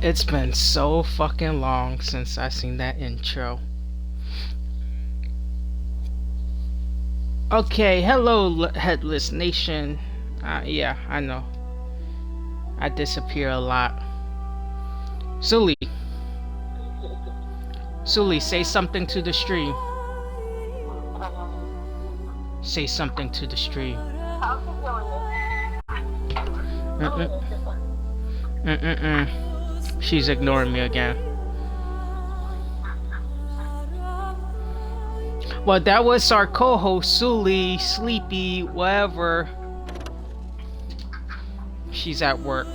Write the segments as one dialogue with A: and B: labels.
A: It's been so fucking long since I seen that intro. Okay, hello, Headless Nation. Yeah, I know. I disappear a lot. Sully, say something to the stream. Say something to the stream. She's ignoring me again. Well, that was our co-host, Sully, Sleepy, whatever. She's at work.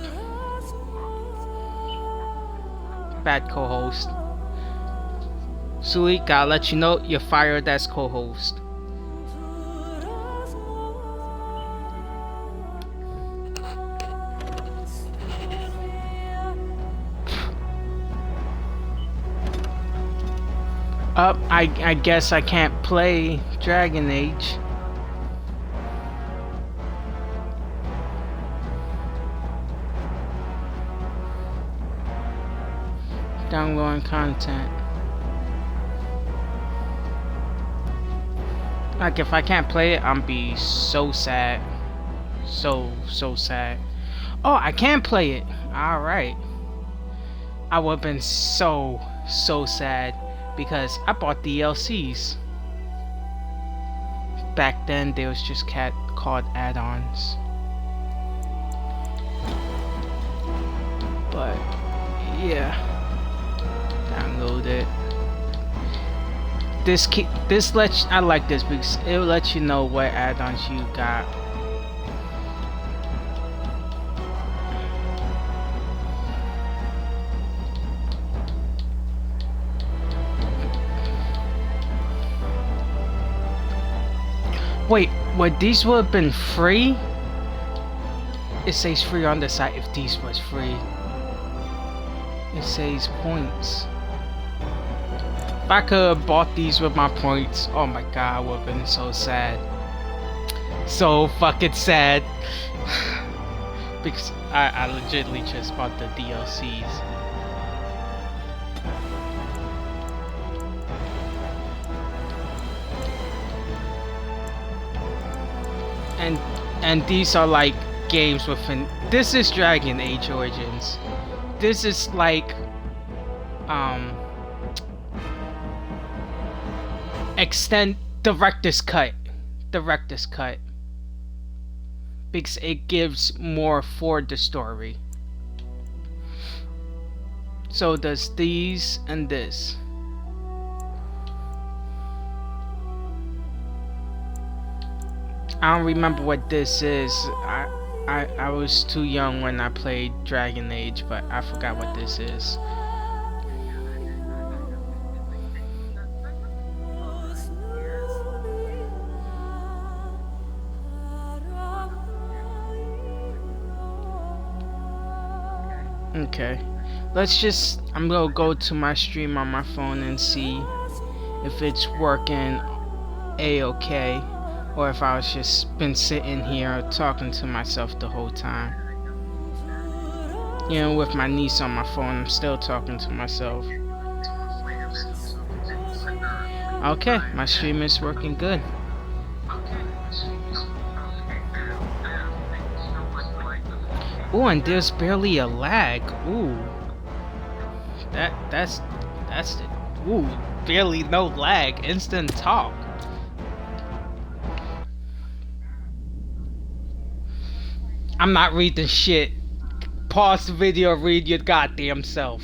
A: Bad co-host. Sully, gotta let you know you're fired as co-host. I guess I can't play Dragon Age. Downloading content. Like, if I can't play it, I'm be so sad. So sad. Oh, I can play it. Alright. I would have been so sad. Because I bought DLCs. Back then, they was just called add-ons. But yeah, download it. This lets I like this because it will let you know what add-ons you got. Wait, what, these would have been free? It says free on the site if these was free. It says points. If I could have bought these with my points, oh my god, I would have been so sad. So fucking sad. Because I legitimately just bought the DLCs. And these are like games within. This is Dragon Age Origins. This is like extend director's cut. Because it gives more for the story. So does these and this. I don't remember what this is. I was too young when I played Dragon Age, but I forgot what this is. Okay. I'm gonna go to my stream on my phone and see if it's working A-okay. Or if I was just been sitting here talking to myself the whole time. You know, with my niece on my phone, I'm still talking to myself. Okay, my stream is working good. Ooh, and there's barely a lag. Ooh. That's the, ooh, barely no lag. Instant talk. I'm not reading shit. Pause the video, read your goddamn self.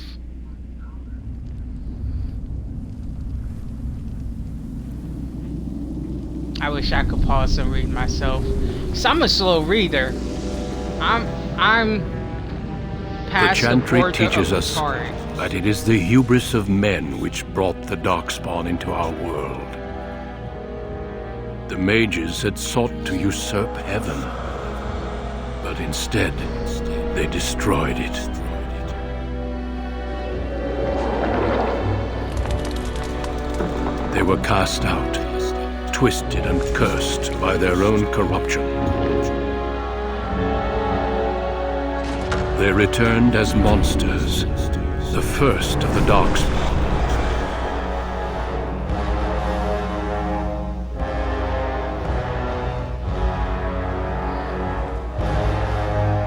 A: I wish I could pause and read myself. Cause I'm a slow reader. I'm past
B: the Chantry teaches
A: of
B: us that it is the hubris of men which brought the Darkspawn into our world. The mages had sought to usurp heaven. But instead, they destroyed it. They were cast out, twisted and cursed by their own corruption. They returned as monsters, the first of the Darkspawn.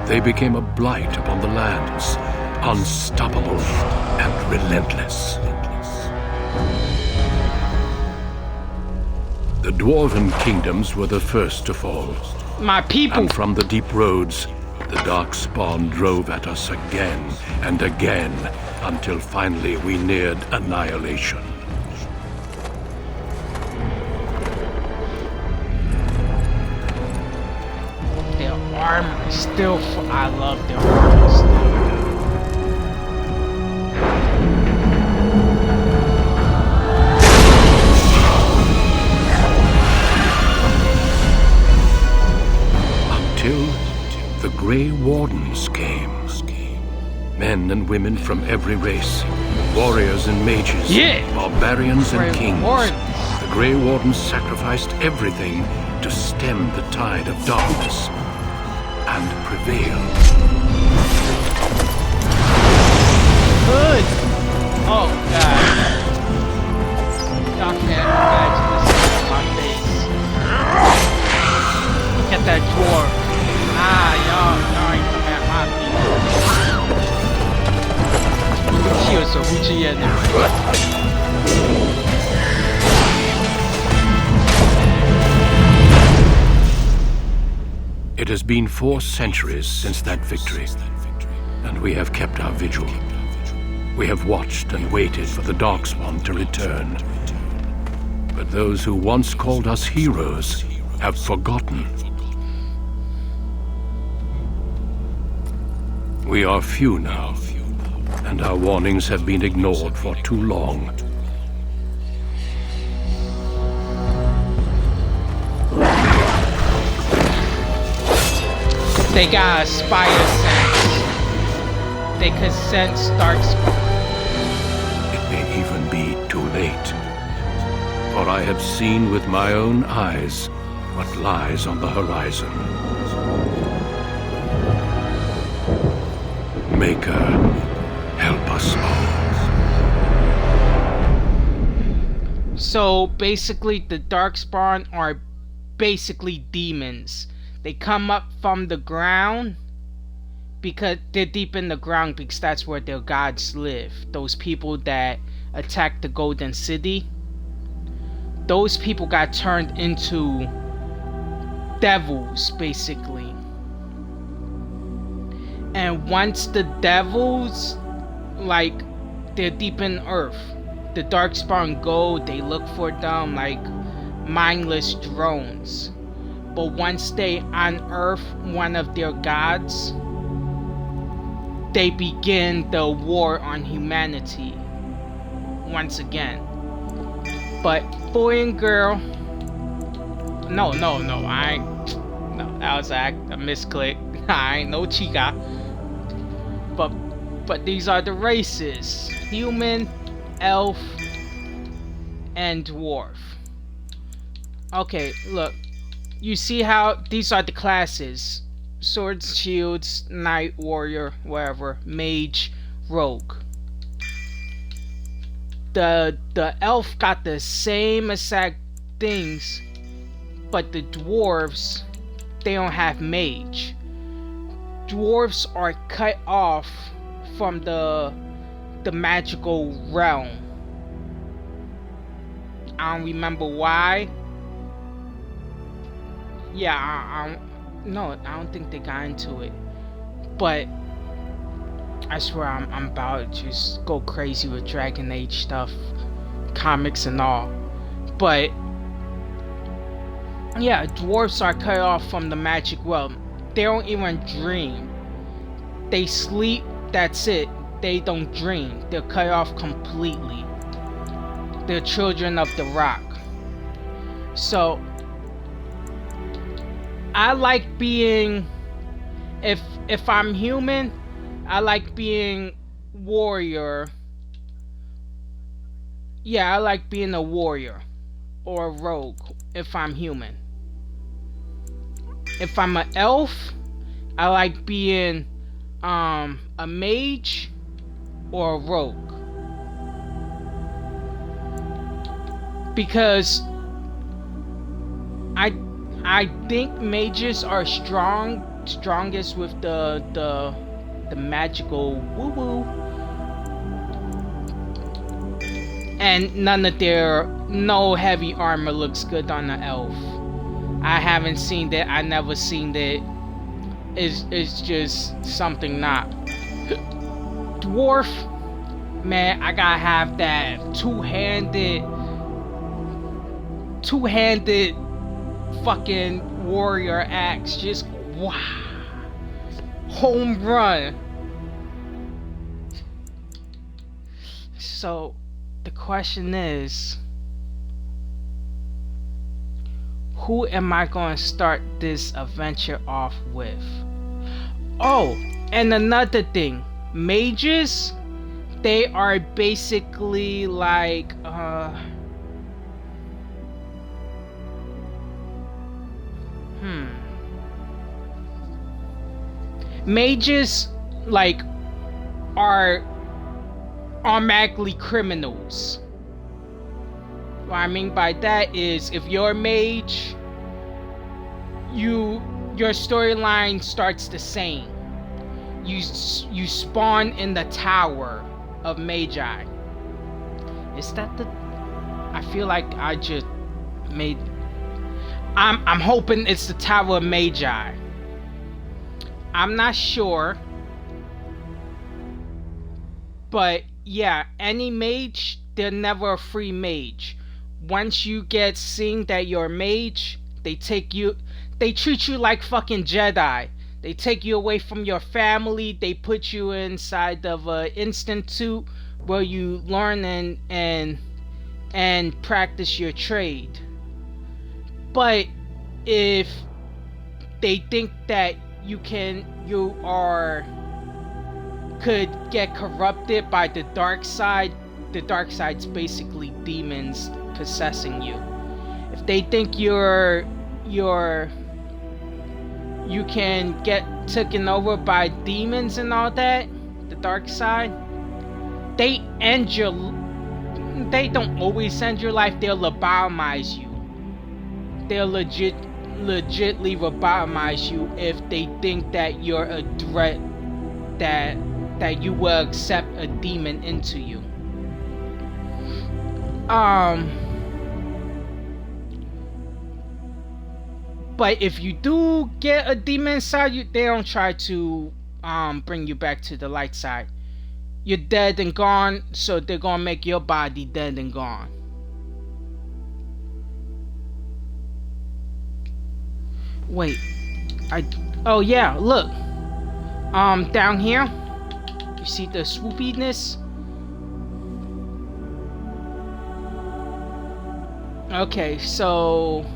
B: They became a blight upon the lands, unstoppable and relentless. The Dwarven kingdoms were the first to fall.
A: My people!
B: And from the deep roads, the Darkspawn drove at us again and again, until finally we neared annihilation.
A: Their armor is still... I love their armor still.
B: The Grey Wardens came. Men and women from every race. Warriors and mages.
A: Yeah!
B: Barbarians and
A: Grey
B: kings.
A: Wardens.
B: The Grey Wardens sacrificed everything to stem the tide of darkness and prevail.
A: Good! Oh, God. Y'all can't imagine the sight of my face. Look at that dwarf. Y'all ain't coming at my people. Kiyoso, Uchiha now.
B: It has been 4 centuries since that victory, and we have kept our vigil. We have watched and waited for the Darkspawn to return. But those who once called us heroes have forgotten. We are few now, and our warnings have been ignored for too long.
A: They got a spider sense. They could sense Darkspawn.
B: It may even be too late. For I have seen with my own eyes what lies on the horizon. Maker, help us all.
A: So basically the Darkspawn are basically demons. They come up from the ground because they're deep in the ground, because that's where their gods live. Those people that attacked the Golden City, those people got turned into devils basically. And once the devils, like, they're deep in earth, the Darkspawn go, they look for them like mindless drones. But once they unearth one of their gods, they begin the war on humanity once again. But boy and girl, no, that was a misclick. I ain't no chica. But these are the races: human, elf, and dwarf. Okay, look. You see how these are the classes: swords, shields, knight, warrior, whatever, mage, rogue. The elf got the same exact things, but the dwarves, they don't have mage. Dwarves are cut off from the magical realm. I don't remember why. Yeah, I don't think they got into it. But I swear I'm about to just go crazy with Dragon Age stuff, comics and all. But yeah, dwarves are cut off from the magic realm. They don't even dream. They sleep, that's it. They don't dream. They're cut off completely. They're children of the rock. So I like being, if I'm human, I like being warrior. Yeah, I like being a warrior or a rogue if I'm human. If I'm an elf, I like being a mage or a rogue. Because I think mages are strongest with the magical woo woo, and no heavy armor looks good on the elf. I haven't seen that. I never seen that. It's just something not. Dwarf, man, I gotta have that two-handed fucking warrior axe. Just wow, home run. So the question is, who am I going to start this adventure off with? Oh, and another thing, mages, they are basically like mages like are automatically criminals. What I mean by that is, if you're a mage, your storyline starts the same. You spawn in the Tower of Magi. Is that the? I feel like I just made. I'm hoping it's the Tower of Magi. I'm not sure, but yeah, any mage, they're never a free mage. Once you get seen that you're a mage, they treat you like fucking Jedi. They take you away from your family. They put you inside of an institute where you learn and practice your trade. But if they think that you could get corrupted by the dark side side's basically demons possessing you. If they think you can get taken over by demons and all that, the dark side, they don't always end your life. They'll lobotomize you. They'll legitly lobotomize you if they think that you're a threat, that you will accept a demon into you. But if you do get a demon inside you, they don't try to bring you back to the light side. You're dead and gone, so they're gonna make your body dead and gone. Wait, oh yeah, look. Down here, you see the swoopiness? Okay, so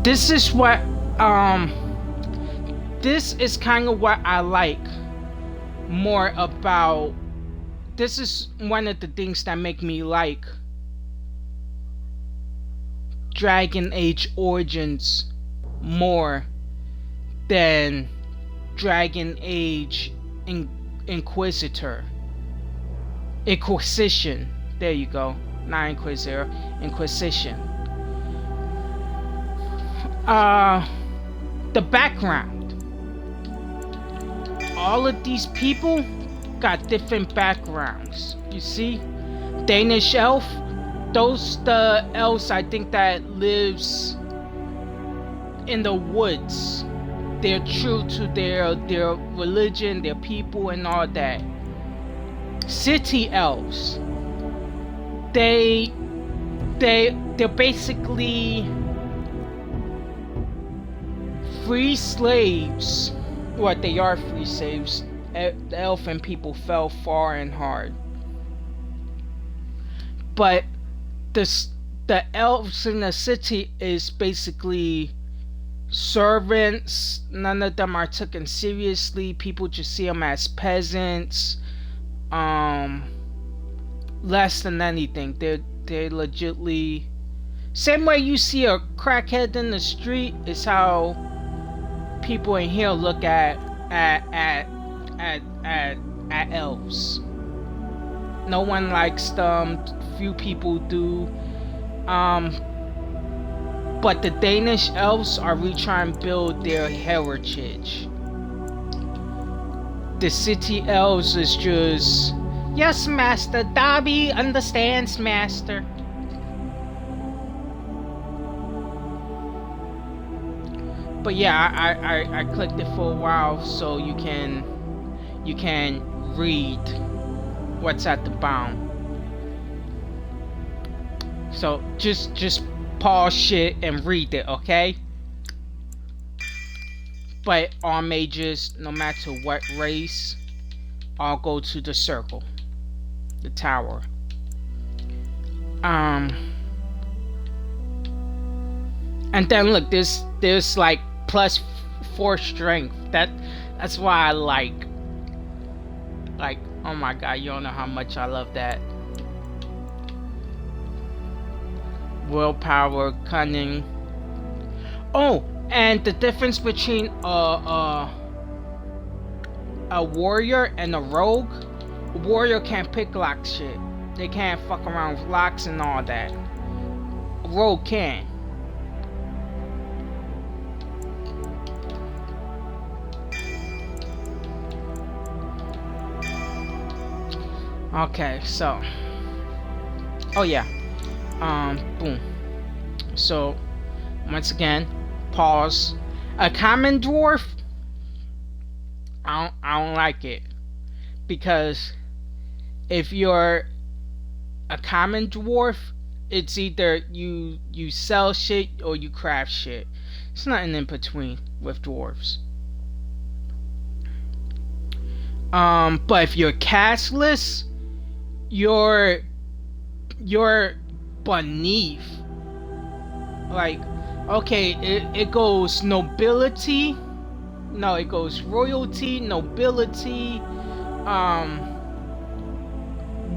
A: this is what this is kind of what I like more about. This is one of the things that make me like Dragon Age Origins more than Dragon Age Inquisition. There you go. Not Inquisitor, Inquisition. The background. All of these people got different backgrounds. You see? Danish elf. Those the elves I think that lives in the woods. They're true to their religion, their people and all that. City elves. They're basically free slaves. What they are, free slaves. The elfin people fell far and hard. But the elves in the city is basically servants. None of them are taken seriously. People just see them as peasants. Less than anything. They're legitly same way you see a crackhead in the street is how people in here look at elves. No one likes them. Few people do. But the Danish elves are really trying to build their heritage. The city elves is just, yes, master. Dobby understands, master. But yeah, I clicked it for a while so you can read what's at the bottom. So just pause shit and read it, okay? But all mages, no matter what race, all go to the circle, the tower. And then look, there's like +4 strength. That's why I like, oh my god, you don't know how much I love that. Willpower, cunning. Oh, and the difference between a warrior and a rogue. A warrior can't pick lock shit. They can't fuck around with locks and all that. A rogue can. Okay, so. Oh yeah. Boom. So, once again, pause. A common dwarf. I don't like it, because if you're a common dwarf, it's either you sell shit or you craft shit. It's nothing in between with dwarves. But if you're castless, you're beneath. Like, okay, it goes nobility. No, it goes royalty, nobility,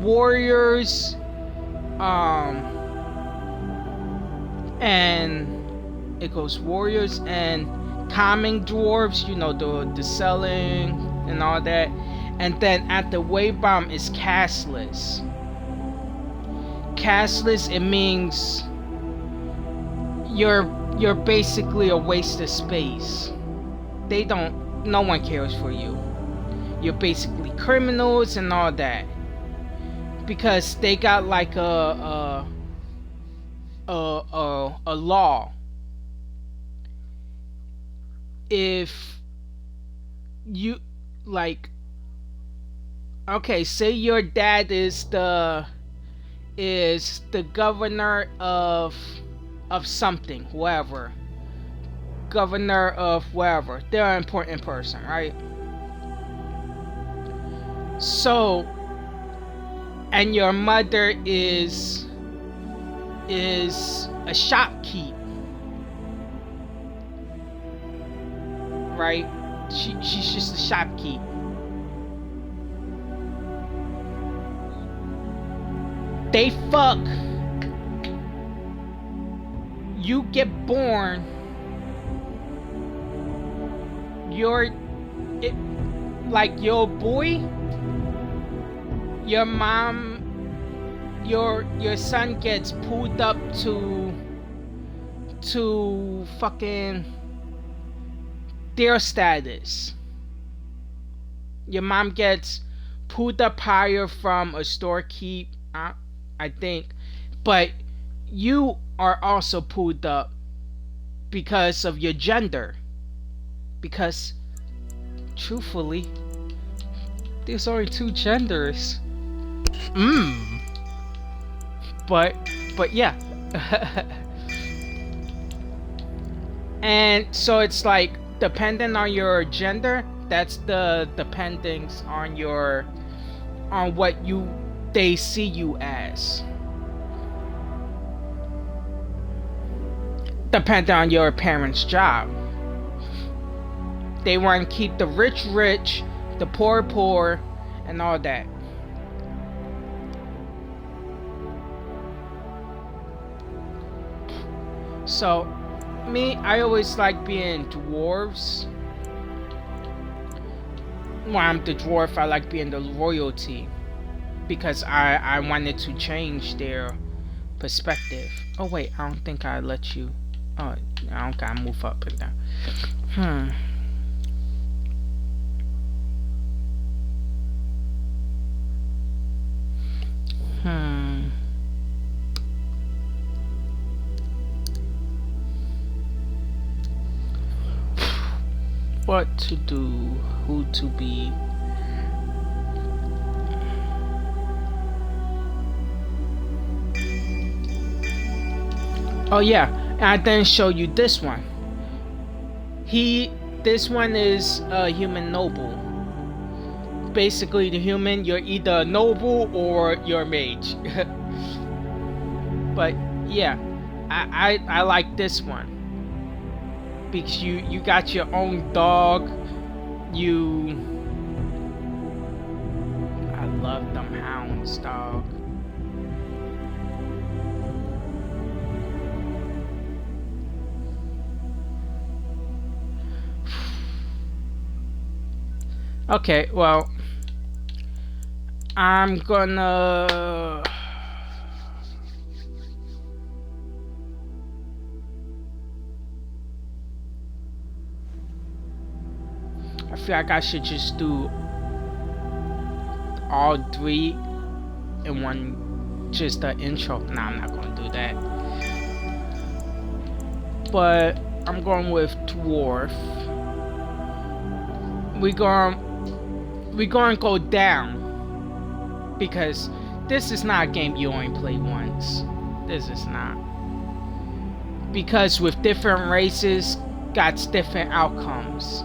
A: warriors, and it goes warriors and common dwarves, you know, the selling and all that. And then at the way bomb is castless. Castless, it means you're basically a waste of space. No one cares for you. You're basically criminals and all that, because they got like a law. If you like, okay, say your dad is the governor of something, whoever. Governor of wherever. They're an important person, right? So, and your mother is a shopkeep, right? She's just a shopkeep. They fuck. You get born. Like your boy, your mom, your son gets pulled up to fucking their status. Your mom gets pulled up higher from a storekeep, I think, but you are also pulled up because of your gender. Because truthfully, there's only 2 genders. But yeah. And so it's like, depending on your gender, that's the dependence on what they see you as. depending on your parents' job. They want to keep the rich rich, the poor poor, and all that. So, me, I always like being dwarves. When I'm the dwarf, I like being the royalty. Because I wanted to change their perspective. Oh wait, I don't think I let you. Oh, I don't gotta move up and down. What to do, who to be. Oh yeah, I didn't show you this one. This one is a human noble. Basically, the human, you're either a noble or you're a mage. But yeah, I like this one because you got your own dog. I love them hounds, dog. Okay, well, I'm gonna... I feel like I should just do all three in one, just the intro. Nah, I'm not gonna do that. But I'm going with dwarf. We're gonna go down because this is not a game you only play once. This is not. Because with different races, got different outcomes.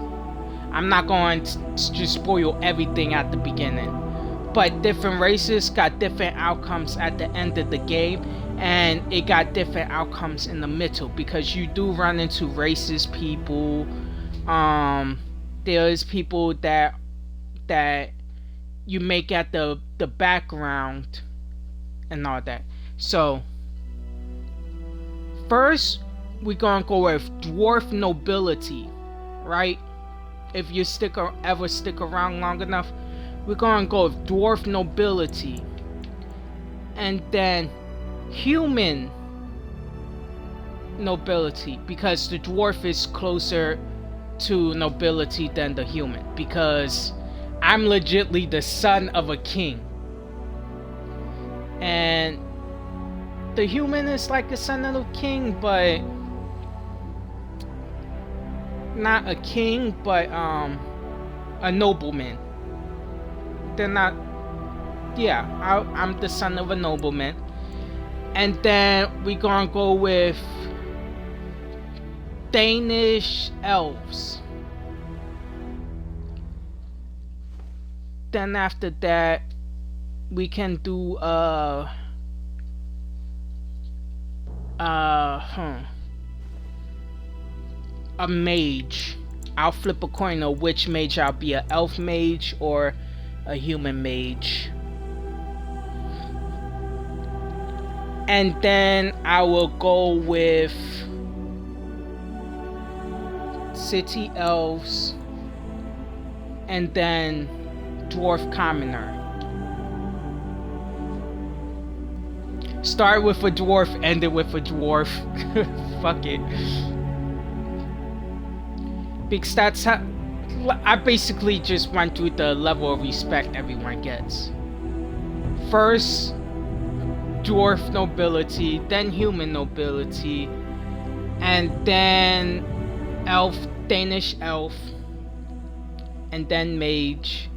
A: I'm not going to just spoil everything at the beginning, but different races got different outcomes at the end of the game, and it got different outcomes in the middle because you do run into racist people. There's people that you make at the background and all that. So first we're gonna go with dwarf nobility, right? If you ever stick around long enough, we're gonna go with dwarf nobility, and then human nobility, because the dwarf is closer to nobility than the human, because I'm legitly the son of a king, and the human is like a son of a king, but not a king, but a nobleman. They're not. Yeah, I'm the son of a nobleman, and then we gonna go with Danish elves. Then after that, we can do a mage. I'll flip a coin of which mage I'll be, a elf mage or a human mage. And then I will go with city elves, and then dwarf commoner. Start with a dwarf, end it with a dwarf. Fuck it. Because that's how I basically just went through the level of respect everyone gets. First, dwarf nobility, then human nobility, and then elf, Danish elf, and then mage.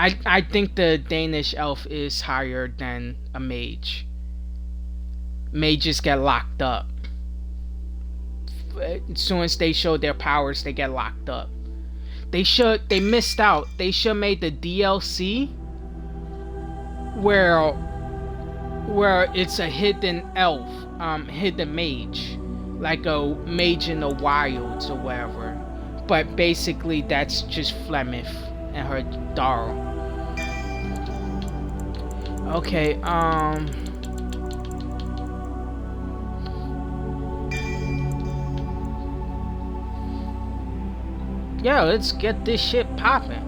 A: I think the Danish elf is higher than a mage. Mages get locked up. As soon as they show their powers, they get locked up. They missed out. They should made the DLC where it's a hidden elf, hidden mage. like a mage in the wilds or whatever. But basically, that's just Flemeth and her Darl. Okay, yeah, let's get this shit popping.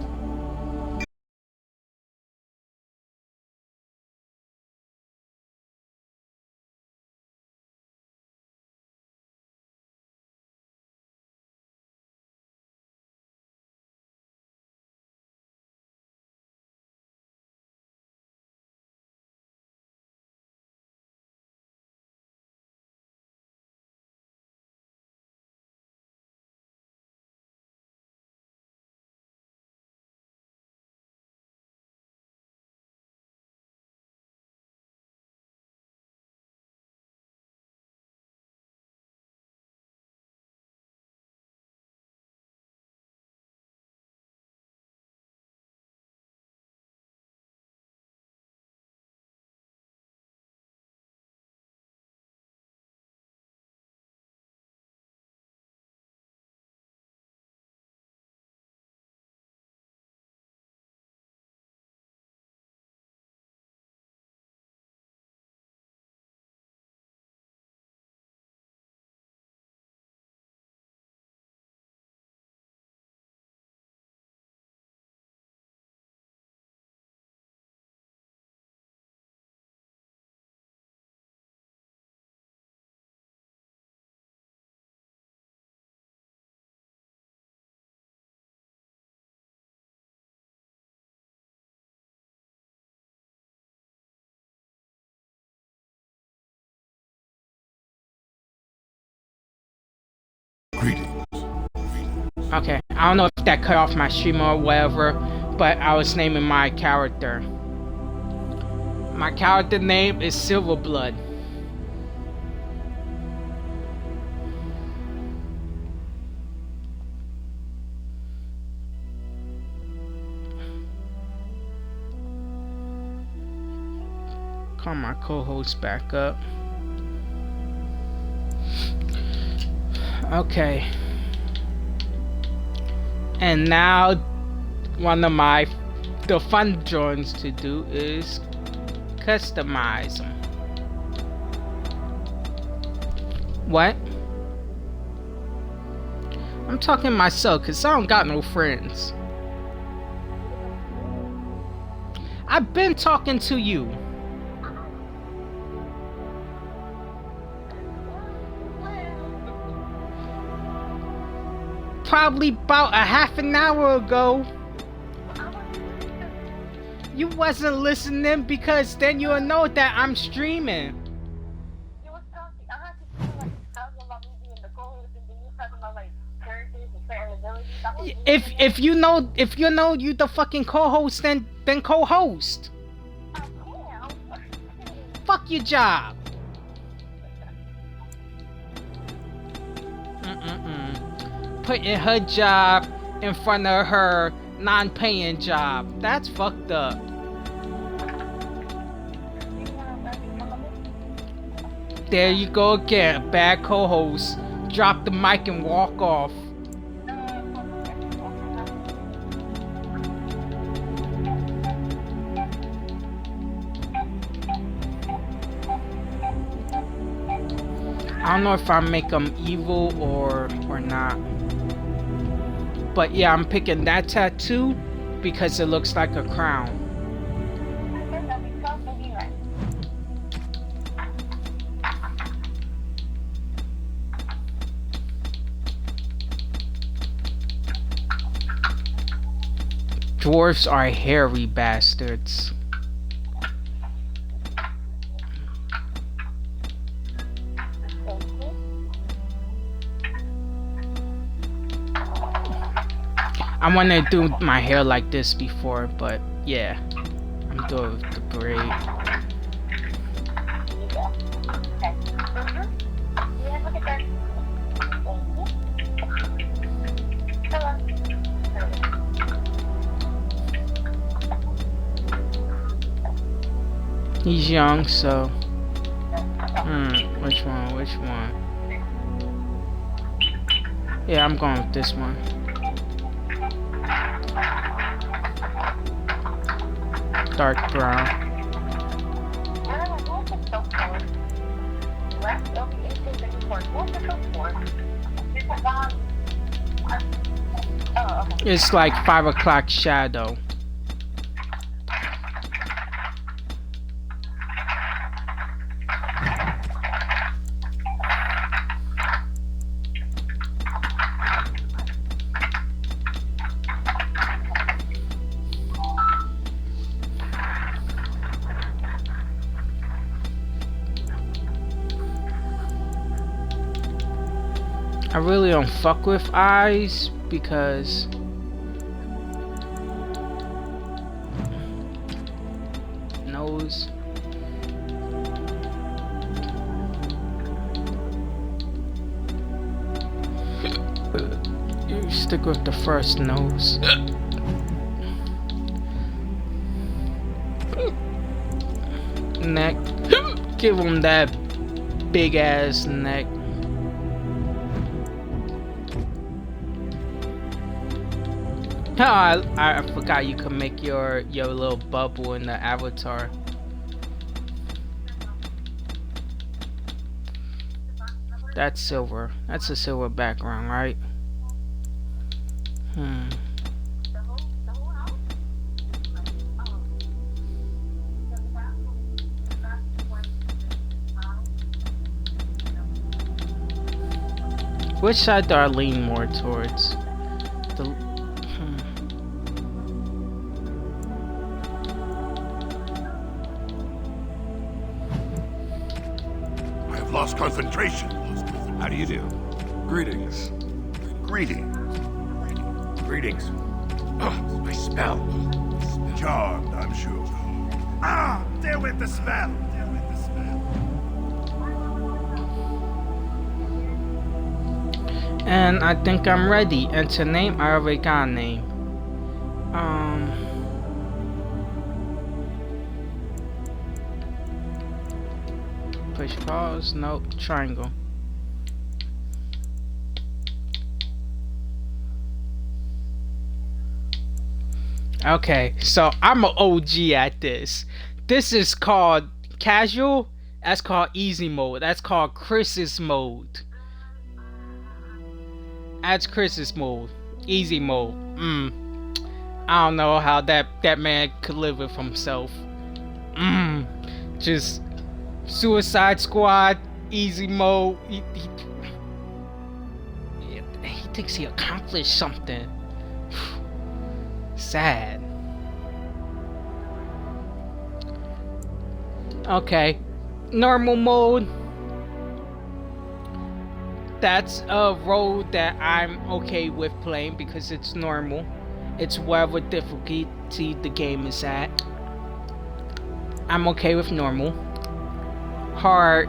A: Okay, I don't know if that cut off my stream or whatever, but I was naming my character. My character name is Silverblood. Call my co-host back up. Okay. And now one of the fun joins to do is customize them. What? I'm talking myself because I don't got no friends. I've been talking to you. Probably about a half an hour ago. You wasn't listening because then you'll know that I'm streaming. If you know you the fucking co-host, then co-host. Fuck your job. Putting her job in front of her non-paying job. That's fucked up. There you go again, bad co-host. Drop the mic and walk off. I don't know if I make them evil or not. But yeah, I'm picking that tattoo because it looks like a crown. Dwarves are hairy bastards. I want to do my hair like this before, but yeah, I'm doing the braid. He's young, so which one? Yeah, I'm going with this one. Dark brown. It's like 5 o'clock shadow. I really don't fuck with eyes because nose. You stick with the first nose. Neck. Give him that big ass neck. Oh, I forgot you could make your little bubble in the avatar. That's silver. That's a silver background, right? Which side do I lean more towards?
C: Lost concentration. How do you do? Greetings. Greetings. Greetings. Oh, my spell. Charmed, I'm sure. Ah, there went the spell.
A: And I think I'm ready. Enter name. I already got a name. Push pause. Nope. Triangle. Okay, so I'm an OG at this. This is called casual. That's called easy mode. That's called Chris's mode. That's Chris's mode. Easy mode. I don't know how that man could live with himself. Just Suicide Squad, easy mode. He thinks he accomplished something. Sad. Okay, normal mode. That's a road that I'm okay with playing because it's normal. It's whatever difficulty the game is at. I'm okay with normal. Hard.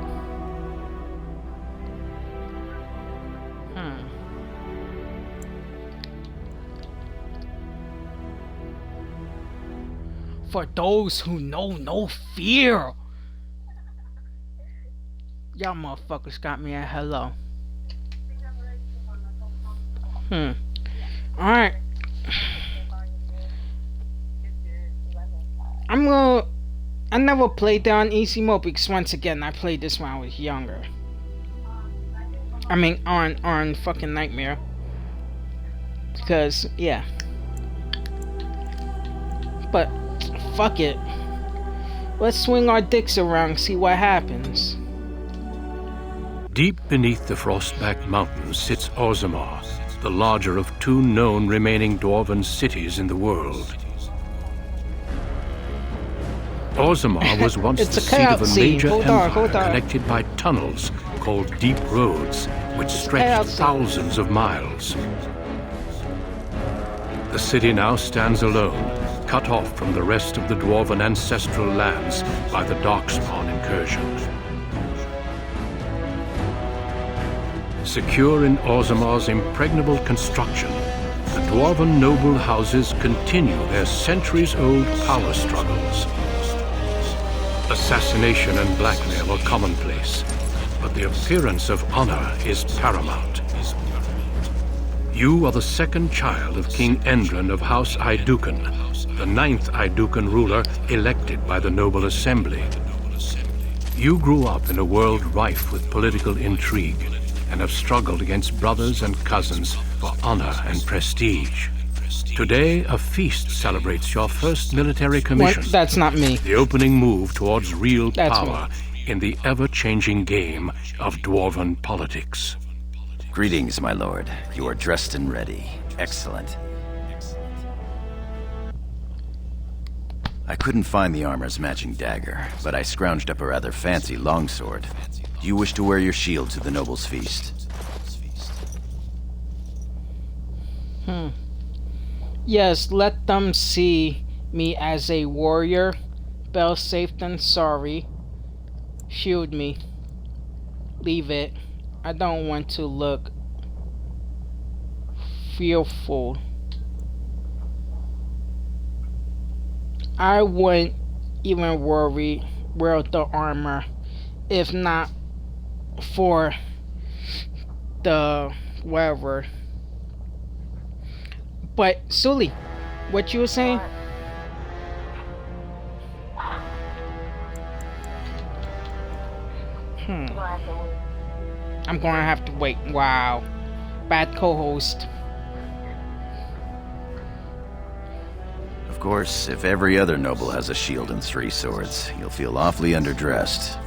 A: For those who know no fear. Y'all motherfuckers got me at hello. Alright. I never played that on easy mode because once again I played this when I was younger. I mean on fucking Nightmare. Because yeah. But fuck it. Let's swing our dicks around and see what happens.
B: Deep beneath the Frostback Mountains sits Orzammar, the larger of two known remaining dwarven cities in the world. Orzammar was once the seat of a major empire connected by tunnels called Deep Roads, which stretched thousands of miles. The city now stands alone, cut off from the rest of the dwarven ancestral lands by the Darkspawn incursion. Secure in Orzammar's impregnable construction, the dwarven noble houses continue their centuries-old power struggles. Assassination and blackmail are commonplace, but the appearance of honor is paramount. You are the second child of King Endron of House Aeducan, the 9th Aeducan ruler elected by the Noble Assembly. You grew up in a world rife with political intrigue and have struggled against brothers and cousins for honor and prestige. Today, a feast celebrates your first military commission.
A: What? That's not me.
B: The opening move towards real
A: That's
B: power in the ever-changing game of dwarven politics.
D: Greetings, my lord. You are dressed and ready. Excellent. I couldn't find the armor's matching dagger, but I scrounged up a rather fancy longsword. Do you wish to wear your shield to the noble's feast?
A: Yes, let them see me as a warrior. Bell safe than sorry. Shield me. Leave it. I don't want to look fearful. I wouldn't even wear the armor if not for the whatever. But Sully, what you were saying? I'm gonna have to wait. Wow. Bad co-host.
D: Of course, if every other noble has a shield and 3 swords, you'll feel awfully underdressed.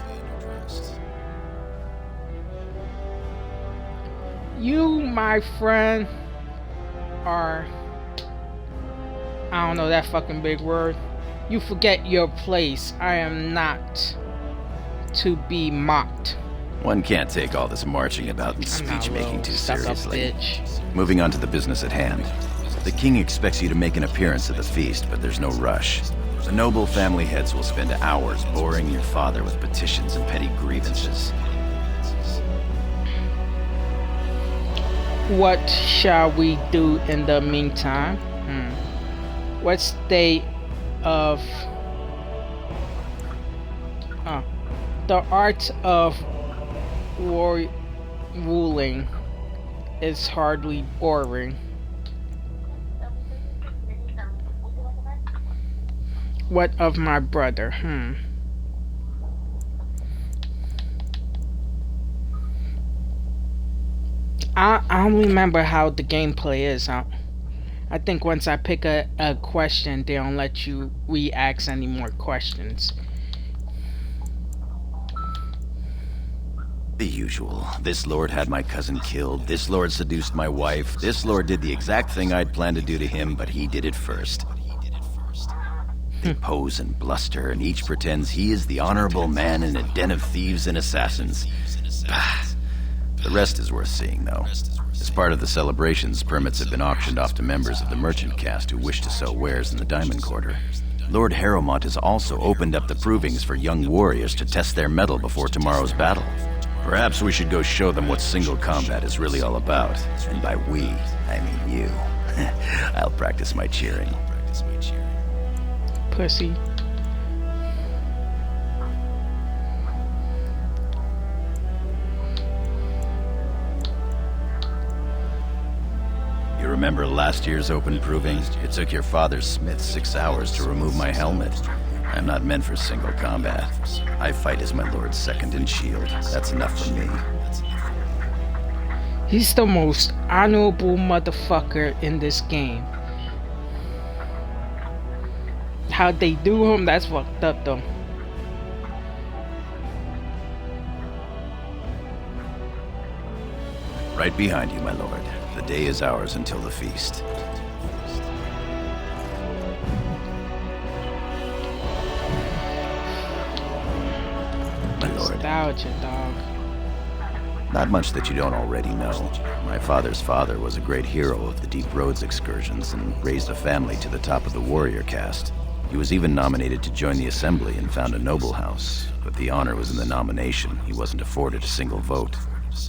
A: You, my friend, are... I don't know that fucking big word. You forget your place. I am not to be mocked.
D: One can't take all this marching about and speech-making too seriously.
A: Bitch.
D: Moving on to the business at hand. The king expects you to make an appearance at the feast, but there's no rush. The noble family heads will spend hours boring your father with petitions and petty grievances.
A: What shall we do in the meantime? What state of... the art of ruling is hardly boring. What of my brother? I don't remember how the gameplay is. I think once I pick a question, they don't let you re-ask any more questions.
D: The usual. This lord had my cousin killed, this lord seduced my wife, this lord did the exact thing I'd planned to do to him, but he did it first. They pose and bluster, and each pretends he is the honorable man in a den of thieves and assassins. The rest is worth seeing, though. As part of the celebrations, permits have been auctioned off to members of the merchant caste who wish to sell wares in the Diamond Quarter. Lord Harrowmont has also opened up the provings for young warriors to test their mettle before tomorrow's battle. Perhaps we should go show them what single combat is really all about. And by we, I mean you. I'll practice my cheering.
A: Pussy.
D: You remember last year's open proving? It took your father's smith 6 hours to remove my helmet. I'm not meant for single combat. I fight as my lord's second in shield. That's enough for me.
A: He's the most honorable motherfucker in this game. How they do him, that's fucked up though.
D: Right behind you, my lord. The day is ours until the feast. My lord.
A: Nostalgia, dog.
D: Not much that you don't already know. My father's father was a great hero of the Deep Roads excursions and raised a family to the top of the warrior caste. He was even nominated to join the assembly and found a noble house, but the honor was in the nomination. He wasn't afforded a single vote.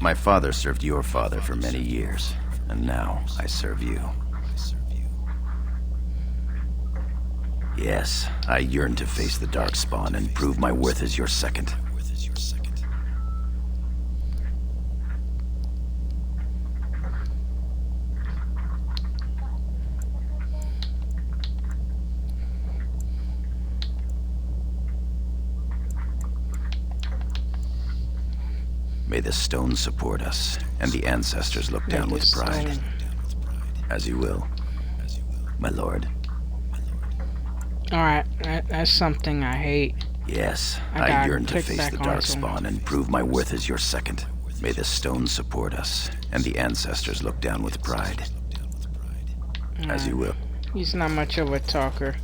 D: My father served your father for many years, and now I serve you. Yes, I yearn to face the Darkspawn and prove my worth as your second. May the stone support us, and the ancestors look down with pride. As you will, my lord.
A: Alright, that's something I hate.
D: Yes,
A: I
D: I
A: gotta
D: yearn to
A: click
D: face
A: back
D: the
A: onto him.
D: Darkspawn and prove my worth as your second. May the stone support us, and the ancestors look down with pride. As you will.
A: He's not much of a talker.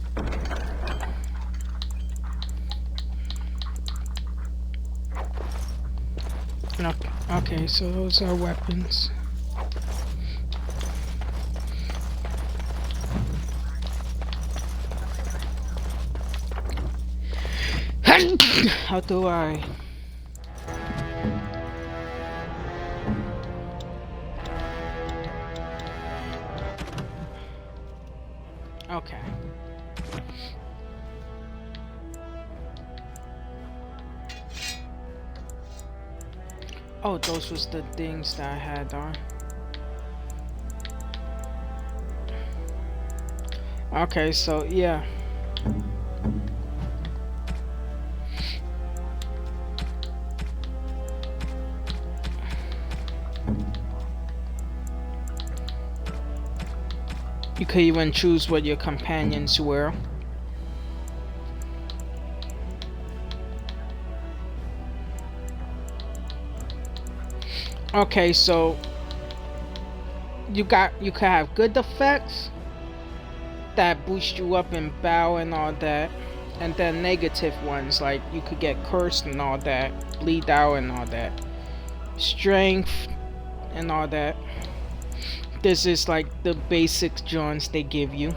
A: Okay, so those are weapons. How do I? Okay. Oh, those was the things that I had on. Okay, so yeah. You could even choose what your companions wear. Okay, so you could have good effects that boost you up in bow and all that, and then negative ones like you could get cursed and all that, bleed out and all that, strength and all that. This is like the basic joints they give you.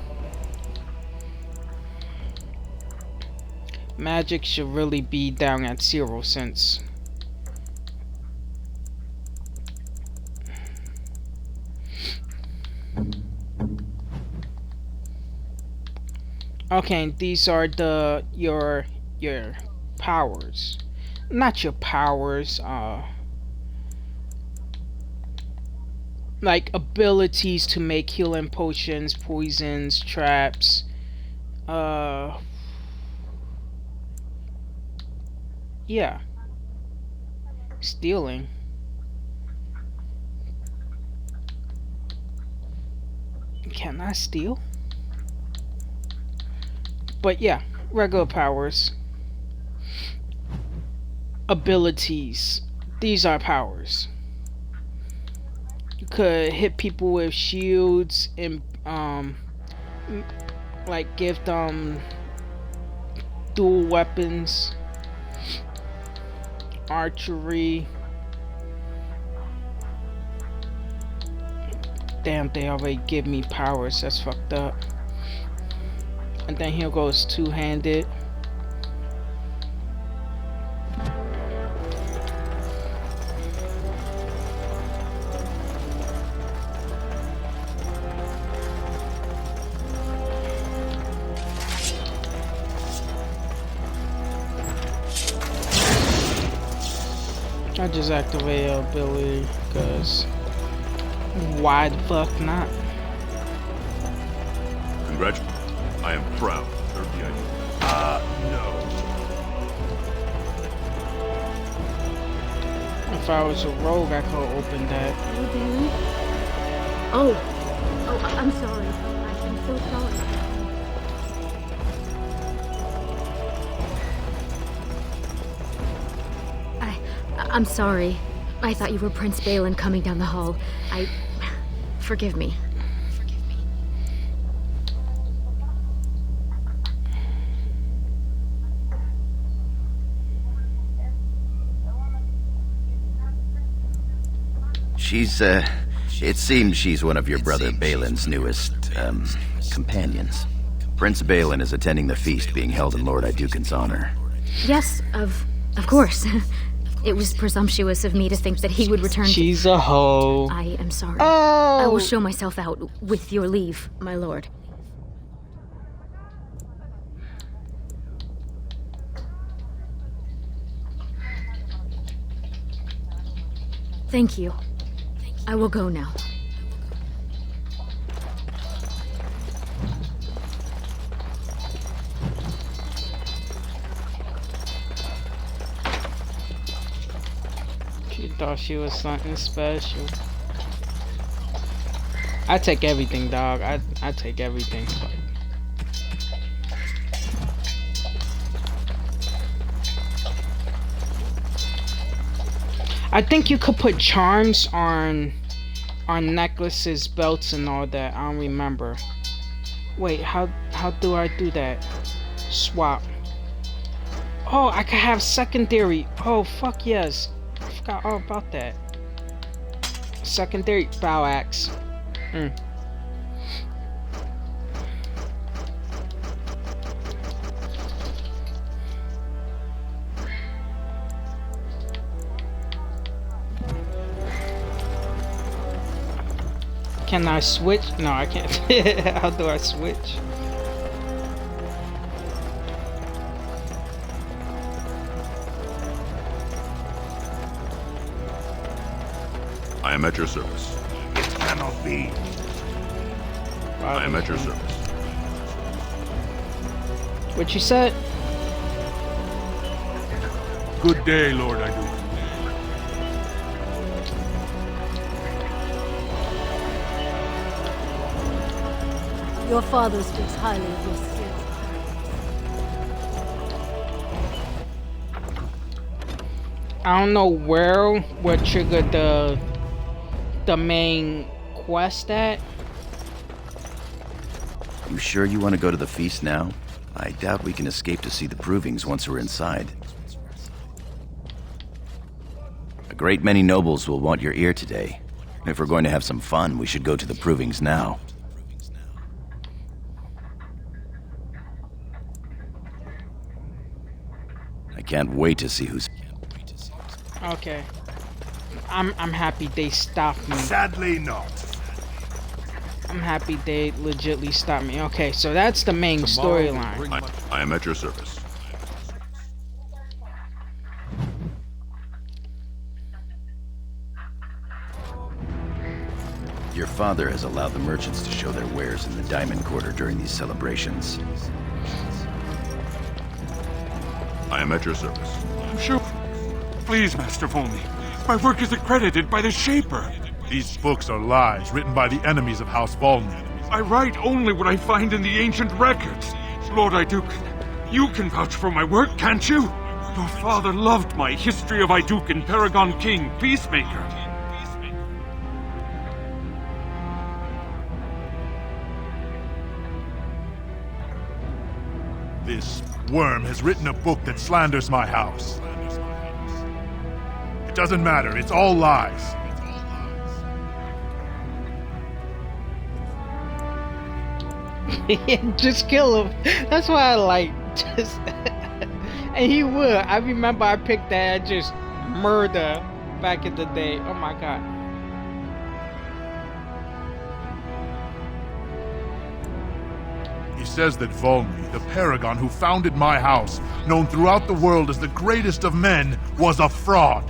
A: Magic should really be down at 0 since okay, these are your powers. Not your powers, like abilities to make healing potions, poisons, traps, yeah. Stealing. Can I steal? But yeah, regular powers. Abilities. These are powers. You could hit people with shields and like give them dual weapons, archery. Damn, they already give me powers. That's fucked up. And then here goes two-handed. I just activated ability because why the fuck not?
C: Congratulations. I am proud to serve the idea. No.
A: If I was a rogue, I could open that.
E: Hello, Bailey. Oh, I'm sorry. I'm so sorry. I'm sorry. I thought you were Prince Balin coming down the hall. Forgive me.
D: It seems she's one of your brother Balin's newest, companions. Prince Balin is attending the feast being held in Lord Iduken's honor.
E: Yes, of course. It was presumptuous of me to think that he would return.
A: She's a hoe.
E: I am sorry.
A: Oh!
E: I will show myself out with your leave, my lord. Thank you. I will go now.
A: Thought she was something special. I take everything, dog. I take everything. I think you could put charms on necklaces, belts, and all that. I don't remember. Wait, how do I do that? Swap. Oh, I could have secondary. Oh, fuck yes. I forgot all about that. Secondary bow axe. Can I switch? No, I can't. How do I switch?
C: I am at your service. It cannot be. I am at your service.
A: What you said?
C: Good day, Lord Iduke.
F: Your father speaks highly of your skill.
A: I don't know where what triggered the main quest at.
D: You sure you want to go to the feast now? I doubt we can escape to see the provings once we're inside. A great many nobles will want your ear today. If we're going to have some fun, we should go to the provings now. I can't wait to see who's...
A: Okay. I'm happy they stopped me.
C: Sadly not.
A: I'm happy they legitly stopped me. Okay, so that's the main storyline.
C: I am at your service.
D: Your father has allowed the merchants to show their wares in the Diamond Quarter during these celebrations.
C: I am at your service.
G: Sure. Please, Master Volney. My work is accredited by the Shaper.
H: These books are lies written by the enemies of House Volney.
G: I write only what I find in the ancient records. Lord Iduken, you can vouch for my work, can't you? Your father loved my History of Iduken, Paragon King, Peacemaker.
H: This worm has written a book that slanders my house. It doesn't matter, it's all lies.
A: Just kill him. That's why I like just and he would. I remember I picked that just murder back in the day. Oh my god.
H: He says that Volney, the paragon who founded my house, known throughout the world as the greatest of men, was a fraud.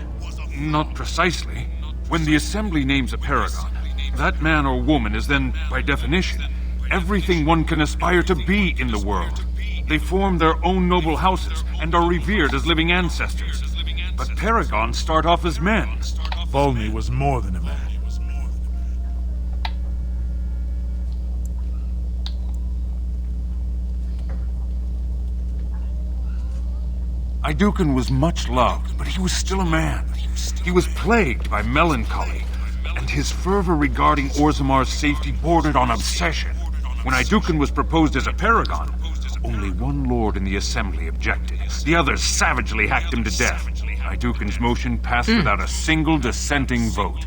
G: Not precisely. When the Assembly names a paragon, that man or woman is then, by definition, everything one can aspire to be in the world. They form their own noble houses and are revered as living ancestors. But paragons start off as men.
H: Volney was more than a man.
G: Iduken was much loved, but he was still a man. He was plagued by melancholy, and his fervor regarding Orzammar's safety bordered on obsession. When Iduken was proposed as a paragon, only one lord in the assembly objected. The others savagely hacked him to death. Iduken's motion passed without a single dissenting vote.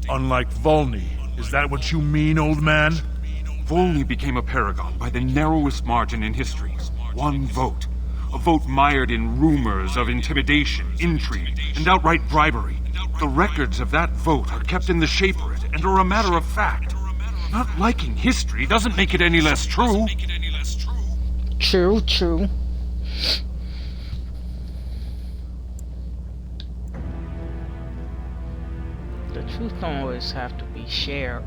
H: Unlike Volney, is that what you mean, old man?
G: Volney became a paragon by the narrowest margin in history. One vote. A vote mired in rumors of intimidation, intrigue, and outright bribery. The records of that vote are kept in the Shaperate and are a matter of fact. Not liking history doesn't make it any less true.
A: True, true. The truth don't always have to be shared.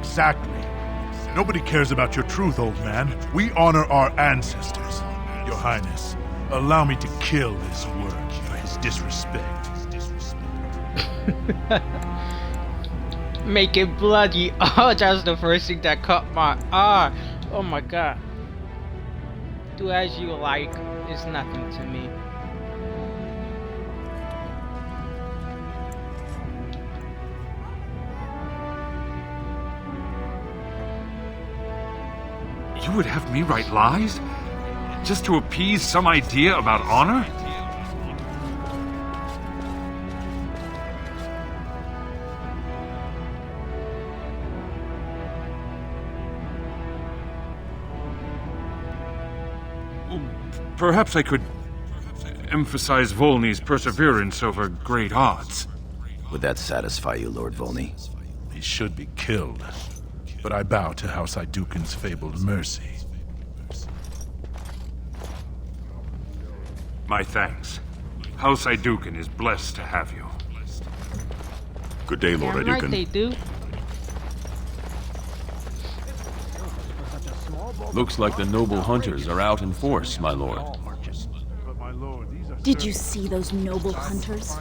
H: Exactly. Nobody cares about your truth, old man. We honor our ancestors. Your Highness, allow me to kill this worm for his disrespect.
A: Make it bloody. Oh, that's the first thing that caught my eye. Oh my god. Do as you like. It's nothing to me.
G: You would have me write lies? Just to appease some idea about honor? Perhaps I could emphasize Volney's perseverance over great odds.
D: Would that satisfy you, Lord Volney?
H: He should be killed. But I bow to House Iduken's fabled mercy.
G: My thanks. House Iduken is blessed to have you.
C: Good day, Lord
A: Damn right
C: Iduken.
A: they do.
I: Looks like the noble hunters are out in force, my lord.
H: But my lord, these are
F: Did you see those noble hunters?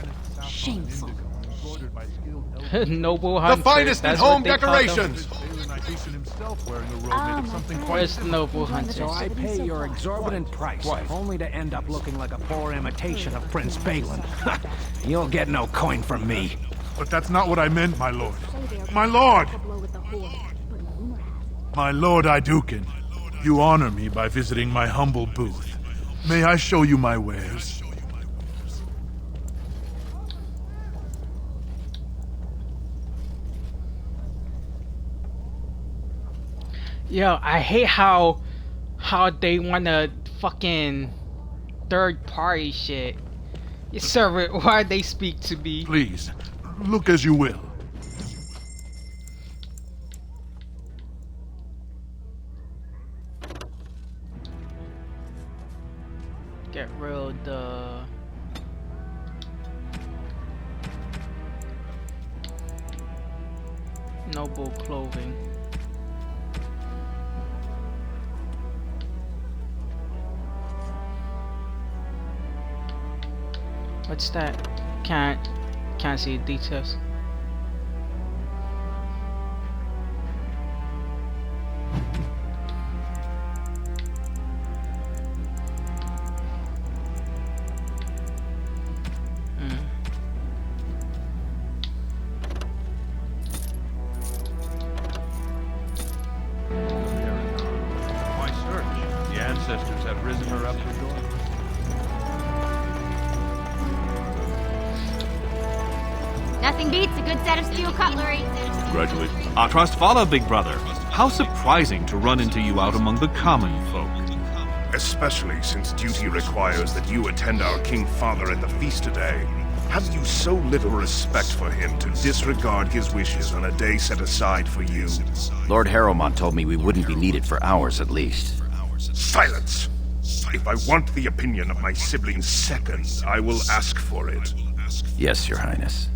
F: Shameful.
A: Noble hunters. That's what they call them.
H: Balin Iduken himself wearing a robe made of something quite
A: Where's the noble hunters?
J: So I pay your exorbitant price, only to end up looking like a poor imitation of Prince Balin. You'll get no coin from me.
H: But that's not what I meant, my lord. My lord! My lord Iduken, you honor me by visiting my humble booth. May I show you my wares?
A: Yo, I hate how they wanna fucking third party shit. Yes, sir, why they speak to me?
H: Please, look as you will.
A: Get rid of the noble clothing. What's that? Can't see details.
G: My search. The ancestors have risen her up to door.
E: Nothing beats a good set of steel cutlery.
C: Congratulations.
K: Our trust follow, big brother. How surprising to run into you out among the common folk.
C: Especially since duty requires that you attend our King Father at the feast today. Have you so little respect for him to disregard his wishes on a day set aside for you?
D: Lord Harrowmont told me we wouldn't be needed for hours at least.
C: Silence! If I want the opinion of my siblings second, I will ask for it.
D: Yes, Your Highness.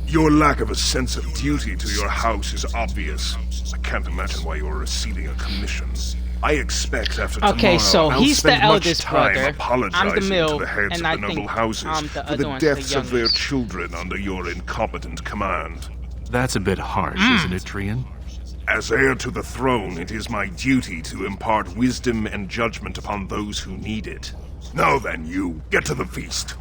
C: Your lack of a sense of duty to your house is obvious. I can't imagine why you're receiving a commission. I expect after tomorrow,
A: Okay, so
C: I'll
A: he's the
C: spend much
A: eldest
C: time
A: brother.
C: apologizing
A: I'm the middle,
C: to the heads
A: and
C: of
A: I
C: the noble
A: think
C: houses
A: I'm the
C: for
A: other
C: the
A: one's the
C: deaths of their
A: youngest.
C: children under your incompetent command.
K: That's a bit harsh, isn't it, Trian?
C: As heir to the throne, it is my duty to impart wisdom and judgment upon those who need it. Now then, you, get to the feast.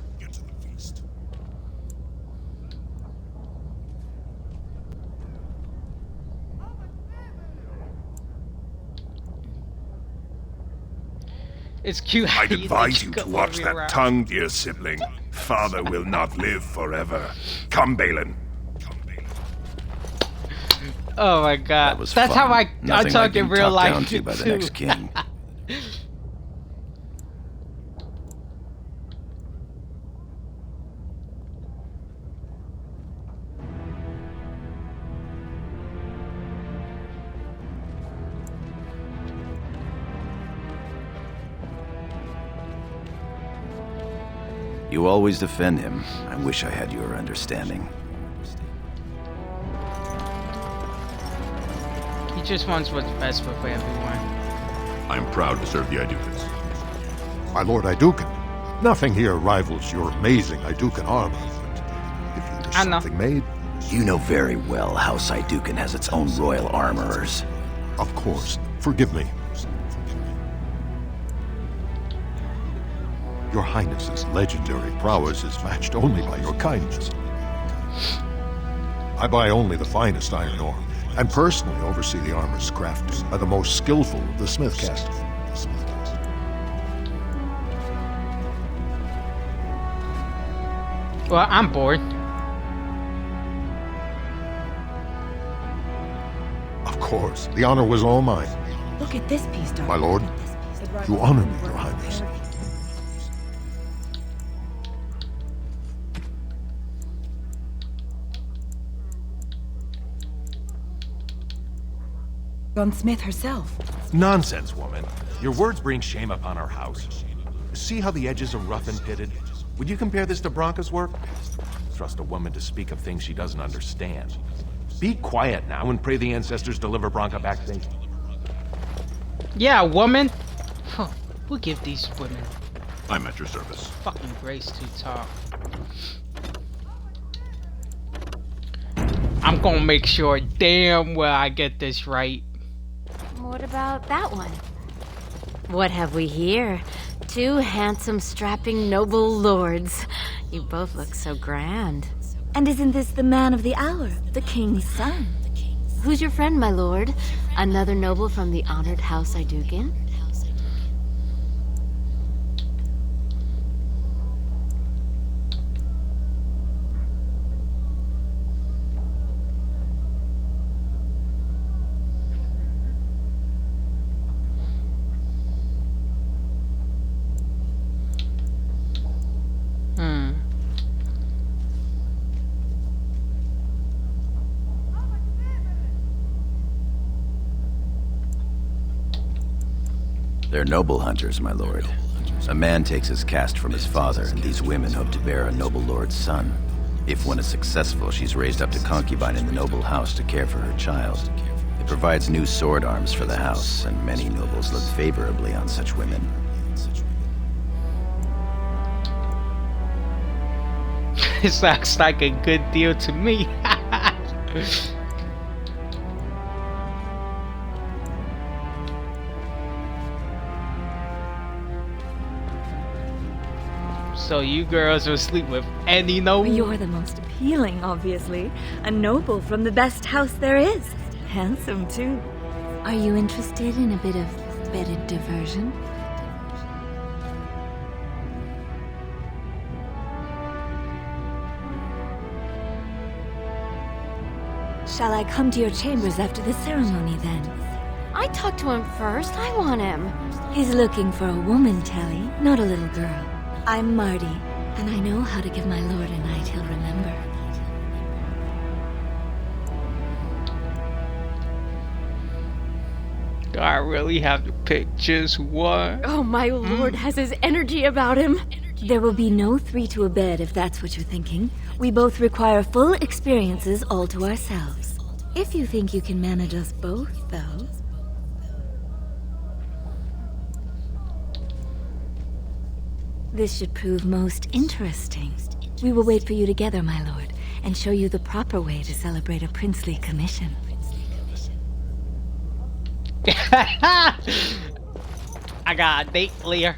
A: It's cute. how
C: I'd
A: you think
C: advise you
A: got
C: to watch
A: Wolverine
C: that
A: around.
C: tongue, dear sibling. Father will not live forever. Come, Balin.
A: Oh my god.
D: That was
A: That's
D: fun.
A: how I
D: Nothing
A: talk
D: like
A: in
D: being
A: real
D: talked
A: life
D: down to by the
A: too.
D: next king. You always defend him. I wish I had your understanding.
A: He just wants what's best for everyone.
C: I'm proud to serve the Idukans.
L: My lord Idukan, nothing here rivals your amazing Idukan armor. If you wish something made...
D: You know very well House Idukan has its own royal armorers.
L: Of course. Forgive me. Your Highness's legendary prowess is matched only by your kindness. I buy only the finest iron ore, and personally oversee the armor's crafting by the most skillful of the smith caste.
A: Well, I'm bored.
L: Of course, the honor was all mine.
F: Look at this piece, Dark.
L: My lord, you honor me, your Highness.
F: Smith herself.
M: Nonsense, woman. Your words bring shame upon our house. See how the edges are rough and pitted? Would you compare this to Branka's work? Trust a woman to speak of things she doesn't understand. Be quiet now and pray the ancestors deliver Branka back safe.
A: Yeah, woman. Huh. We'll give these women.
C: I'm at your service.
A: Fucking grace to talk. I'm gonna make sure damn well I get this right.
E: What about that one? What have we here? Two handsome, strapping, noble lords. You both look so grand.
N: And isn't this the man of the hour, the king's son?
E: Who's your friend, my lord? Another noble from the honored House Idukan?
D: They're noble hunters, my lord. A man takes his caste from his father, and these women hope to bear a noble lord's son. If one is successful, she's raised up to concubine in the noble house to care for her child. It provides new sword arms for the house, and many nobles look favorably on such women.
A: It sounds like a good deal to me. So you girls will sleep with any noble?
N: You're the most appealing, obviously. A noble from the best house there is. Handsome, too.
E: Are you interested in a bit of bedded diversion?
N: Shall I come to your chambers after the ceremony, then?
E: I talked to him first. I want him.
N: He's looking for a woman, Tally, not a little girl. I'm Marty, and I know how to give my lord a night he'll remember.
A: Do I really have to pick just one?
E: Oh, my lord has his energy about him.
N: There will be no three to a bed if that's what you're thinking. We both require full experiences all to ourselves. If you think you can manage us both, though. This should prove most interesting. We will wait for you together, my lord, and show you the proper way to celebrate a princely commission.
A: I got a date, Lear.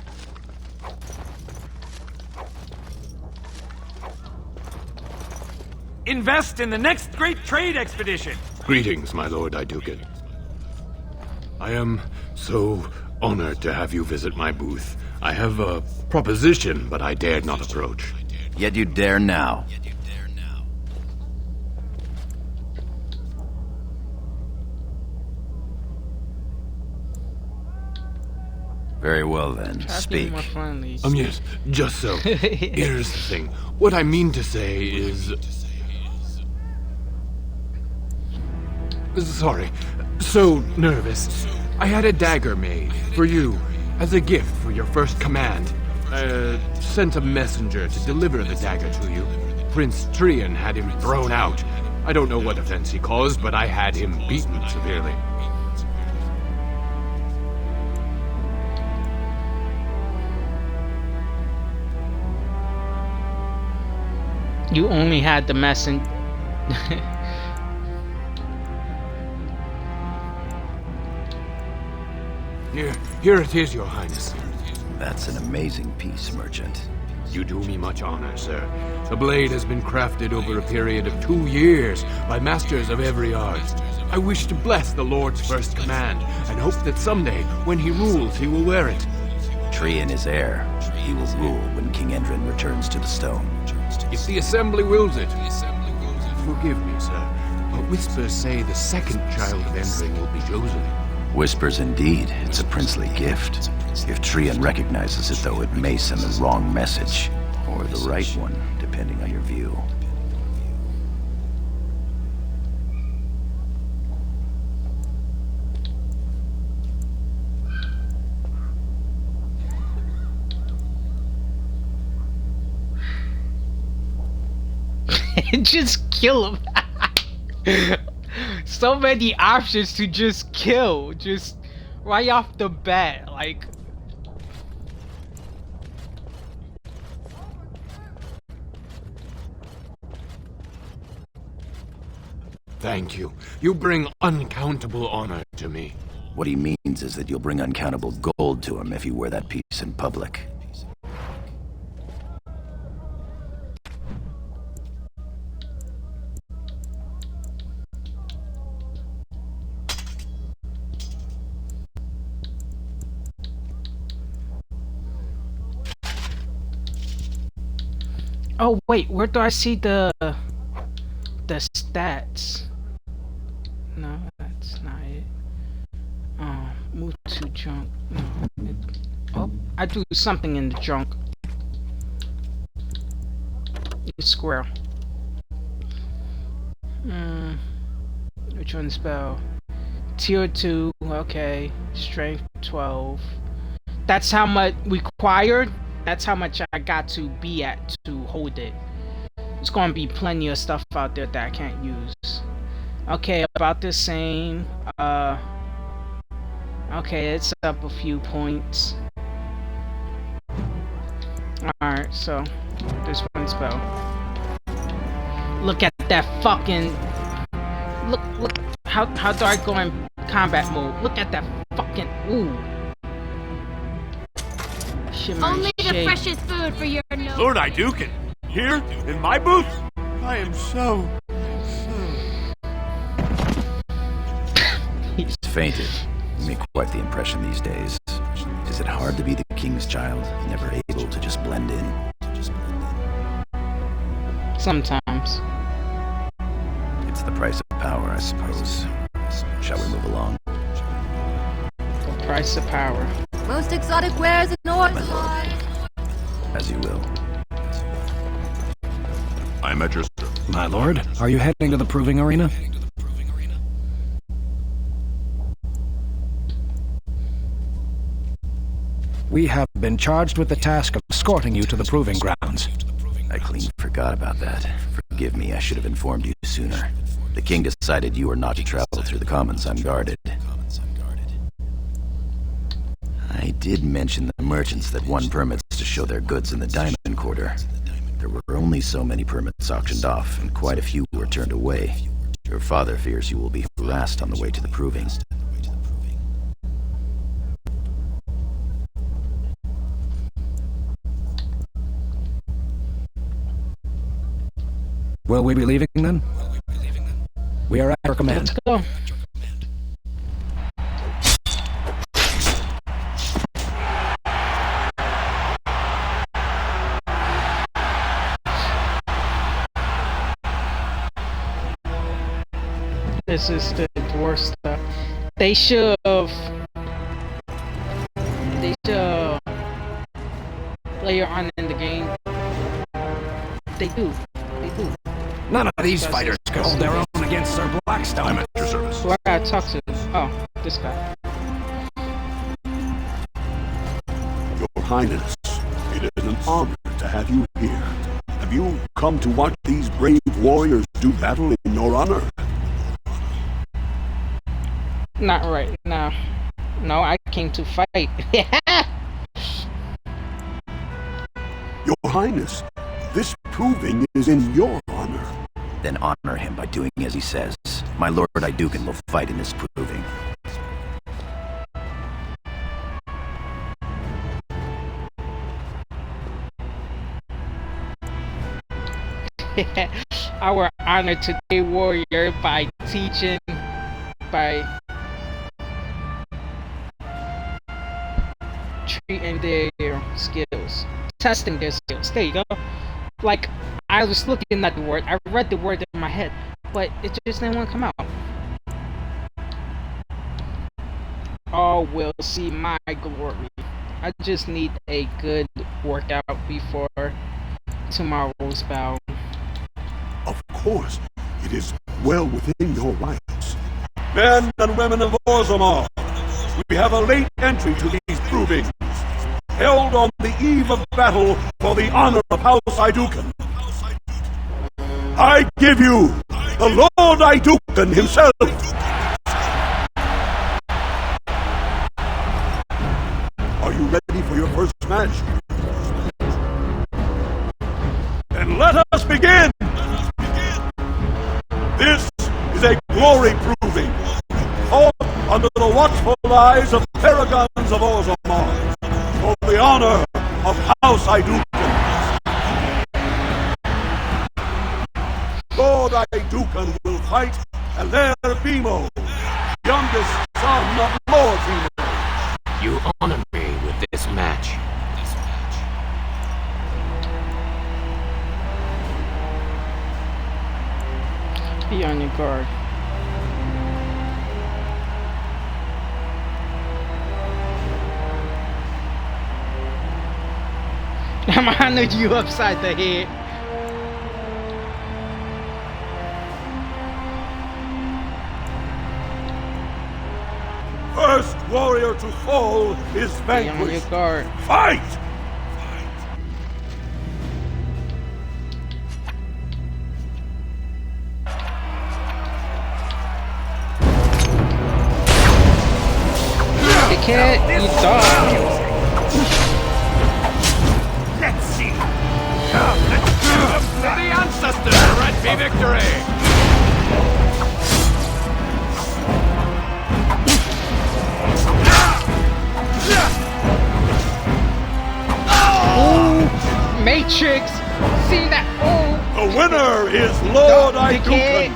J: Invest in the next great trade expedition.
B: Greetings, my lord Idukan. I am so honored to have you visit my booth. I have a proposition, but I dared not approach.
D: Yet you dare now. Very well then, speak.
B: Yes, just so. Here's the thing. What I mean to say is... Sorry. So nervous. I had a dagger made, for you, as a gift for your first command.
M: sent a messenger to deliver the dagger to you. Prince Trian had him thrown out. I don't know what offense he caused, but I had him beaten severely.
A: You only had the messenger.
M: Here it is, Your Highness.
D: That's an amazing piece, merchant.
M: You do me much honor, sir. The blade has been crafted over a period of 2 years by masters of every art. I wish to bless the Lord's first command, and hope that someday, when he rules, he will wear it.
D: Trian is heir. He will rule when King Endrin returns to the stone.
M: If the Assembly wills it. Forgive me, sir, but whispers say the second child of Endrin will be chosen.
D: Whispers indeed. It's a princely gift. If Trian recognizes it, though, it may send the wrong message. Or the right one, depending on your view.
A: Just kill him. So many options to just kill, just right off the bat, like.
M: Thank you. You bring uncountable honor to me.
D: What he means is that you'll bring uncountable gold to him if you wear that piece in public.
A: Oh wait, where do I see the stats? No, that's not it. Move to junk. No. Oh, I do something in the junk. It's square. Which one spell? Tier 2. Okay. Strength 12. That's how much required. That's how much I got to be at to hold it. There's gonna be plenty of stuff out there that I can't use. Okay, about the same. Okay, it's up a few points. Alright, so there's one spell. Look at that fucking. Look. How do I go in combat mode? Look at that fucking. Ooh.
E: Only the freshest food for your nose.
C: Lord Iduken, here in my booth. I am so.
D: He's fainted. You make quite the impression these days. Is it hard to be the king's child, never able to just blend in?
A: Sometimes.
D: It's the price of power, I suppose. Shall we move along?
A: The price of power.
F: Most exotic wares in Orzammar.
D: As you will.
C: I'm at your service.
J: My lord, are you heading to the proving arena? We have been charged with the task of escorting you to the proving grounds.
D: I clean forgot about that. Forgive me, I should have informed you sooner. The king decided you were not to travel through the commons unguarded. I did mention the merchants that won permits to show their goods in the Diamond Quarter. There were only so many permits auctioned off, and quite a few were turned away. Your father fears you will be harassed on the way to the proving.
J: Will we be leaving then? We are at your command.
A: Let's go. This is the worst stuff. They should later on in the game. They do.
J: None of these fighters can hold their own against Sir Blackstone.
C: I'm at your service.
A: Who I gotta talk to? Oh, this guy.
C: Your Highness, It is an honor to have you here. Have you come to watch these brave warriors do battle in your honor?
A: Not right now. No, I came to fight.
C: Your Highness, this proving is in your honor.
D: Then honor him by doing as he says. My Lord Iduken will fight in this proving.
A: Our honor today, warrior, by teaching, by treating their skills, testing their skills. There you go. Like, I was looking at the word, I read the word in my head, but it just didn't want to come out. All will see my glory. I just need a good workout before tomorrow's battle.
C: Of course, it is well within your rights. Men and women of Orzammar, we have a late entry to these provings, held on the eve of battle for the honor of House Iduken. I give you the Lord Iduken himself. Are you ready for your first match? Then let us begin! This is a glory proving, fought under the watchful eyes of paragons of Orzammar, for the honor of House Iduken. Lord Iduken will fight Alair Bimo, youngest son of Lord Bimo.
O: You honor me with this match.
A: Be on your guard. I'm gonna you upside the head.
C: First warrior to fall is vanquished.
A: Be on your guard.
C: Fight!
A: Kid, you dog.
J: Let's see. Let the ancestors grant me victory.
A: Ooh, Matrix. See that? Oh.
C: The winner is Lord Iduken.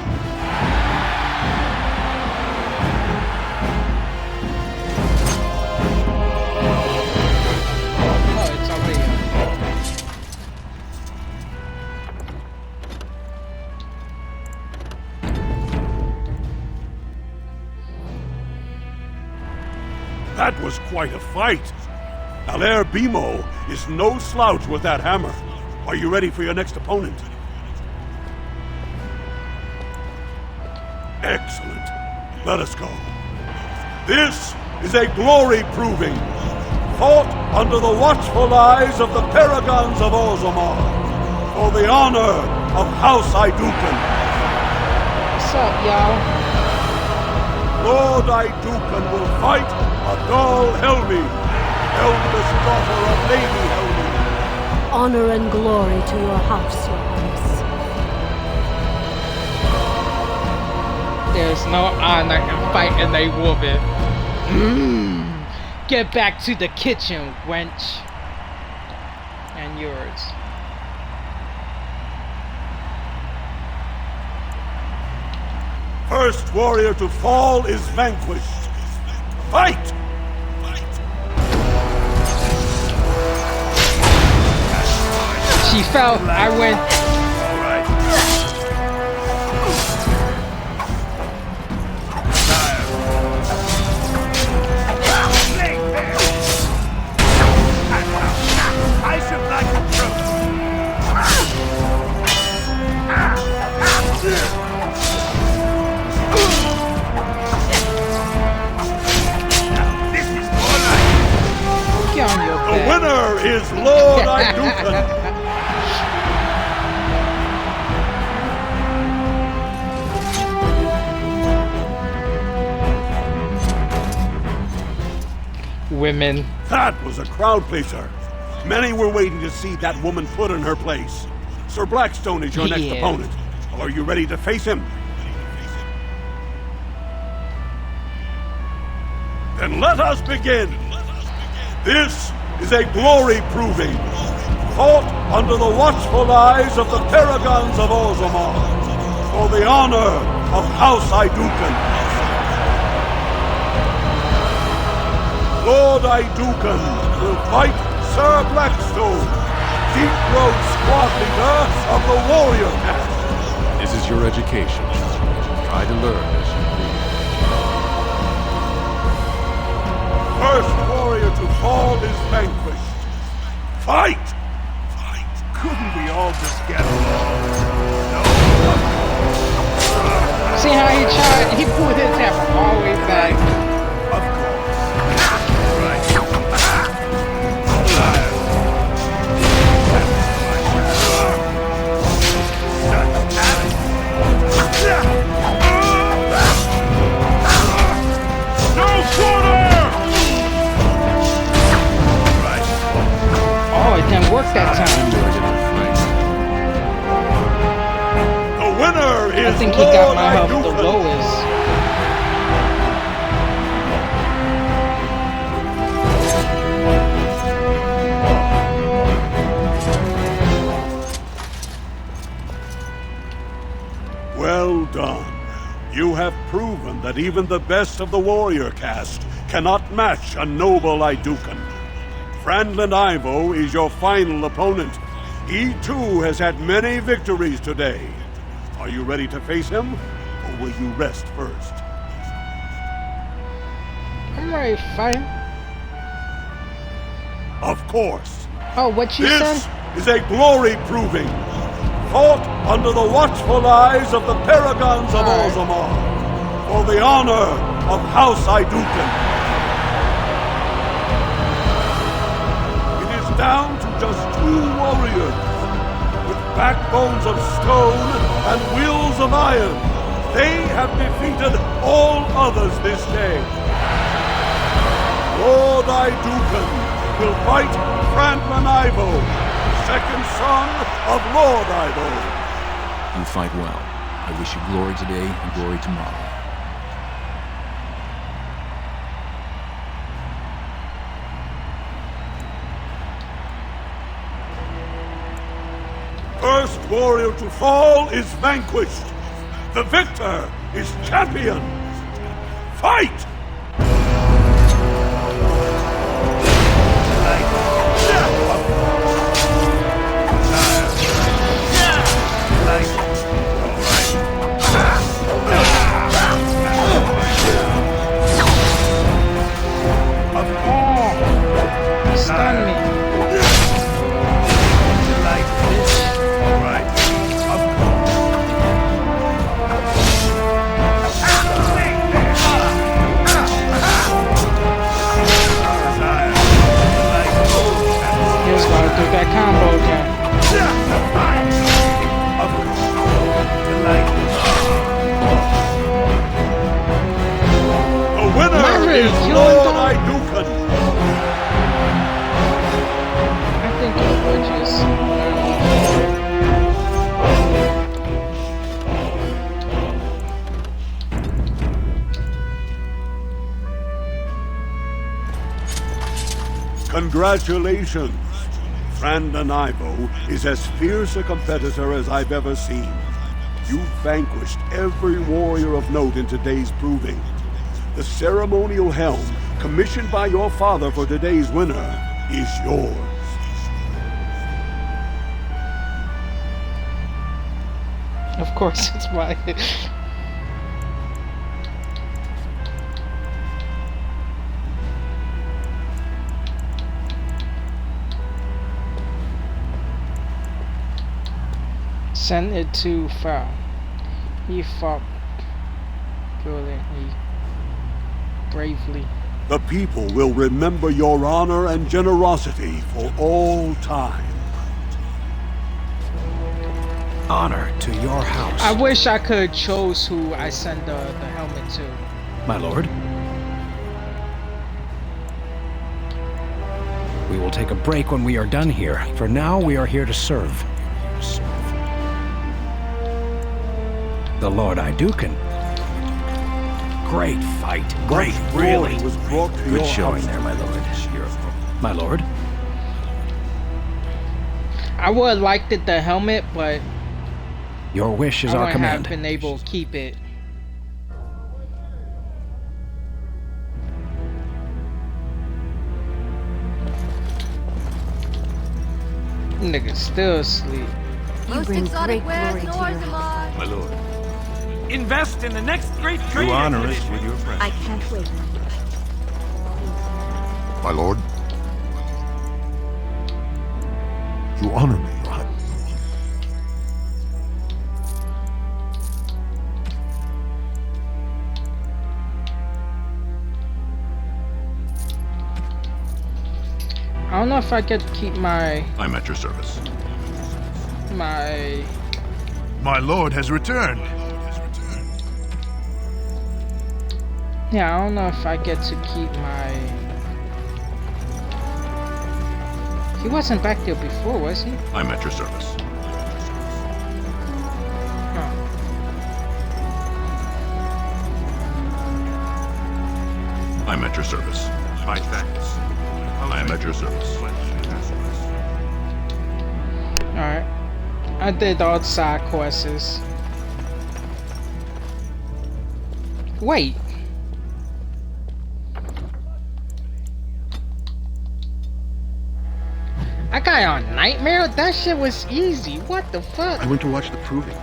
C: That was quite a fight. Alair Bimo is no slouch with that hammer. Are you ready for your next opponent? Excellent. Let us go. This is a glory proving, fought under the watchful eyes of the paragons of Orzammar, for the honor of House Iduken.
A: What's up, y'all?
C: Lord Iduken will fight Adal Helmi, eldest daughter of Lady Helmi.
F: Honor and glory to your house, Your Highness.
A: There's no honor in fighting a woman. Get back to the kitchen, wench. And yours.
C: First warrior to fall is vanquished. Fight!
A: She fell. I win.
J: I should like the truth.
A: Get on your
C: The winner is Lord Iduken!
A: Women.
C: That was a crowd pleaser. Many were waiting to see that woman put in her place. Sir Blackstone is your next opponent. Are you ready to face him? Then let us begin. This is a glory proving, fought under the watchful eyes of the Paragons of Orzammar, for the honor of House Iduken. Lord Iduken will fight Sir Blackstone, deep-throat squad leader of the warrior caste.
I: This is your education. Try to learn as you
C: First warrior to fall is vanquished. Fight! Couldn't we all just get along?
A: See how he tried? He pulled his hammer all the way back. Didn't work that time.
C: The winner is
A: I think he got my health the lowest.
C: Well done. You have proven that even the best of the warrior caste cannot match a noble Iduken. Frandland Ivo is your final opponent. He too has had many victories today. Are you ready to face him, or will you rest first?
A: I'm ready to fight him.
C: Of course.
A: Oh, what you said?
C: This is a glory proving, fought under the watchful eyes of the Paragons of Orzammar, for the honor of House Iduken. Down to just 2 warriors, with backbones of stone and wheels of iron. They have defeated all others this day. Lord Iduken will fight Frandland Ivo, second son of Lord Ivo.
I: You fight well. I wish you glory today and glory tomorrow.
C: First warrior to fall is vanquished. The victor is champion. Fight!
A: Stun me. Do that combo again.
C: The winner is Lord Iduken.
A: I think it would just.
C: Congratulations. Frandland Ivo is as fierce a competitor as I've ever seen. You've vanquished every warrior of note in today's proving. The ceremonial helm, commissioned by your father for today's winner, is yours.
A: Of course, it's mine. Send it to Pharaoh. He fought brilliantly, bravely.
P: The people will remember your honor and generosity for all time.
J: Honor to your house.
A: I wish I could chose who I send the helmet to.
J: My lord. We will take a break when we are done here. For now, we are here to serve. The Lord Iduken. Great fight. Great, really.
D: Good showing there, my lord.
J: My lord?
A: I would have liked it, the helmet, but
J: your wish is
A: I
J: our
A: wouldn't
J: command.
A: have been able to keep it. Nigga still asleep.
F: You bring great glory to your house.
C: My lord.
J: Invest in the next great
C: You honor us with your presence.
F: I can't wait.
L: My lord. You honor me, Your Highness.
A: I don't know if I get to keep my
C: I'm at your service.
H: My lord has returned.
A: Yeah, I don't know if I get to keep my... He wasn't back there before, was he?
C: I'm at your service. I'm at your service. My thanks. I am at your service.
A: Alright. I did all the side quests. Wait. I got on Nightmare? That shit was easy. What the fuck?
L: I went to watch the proving.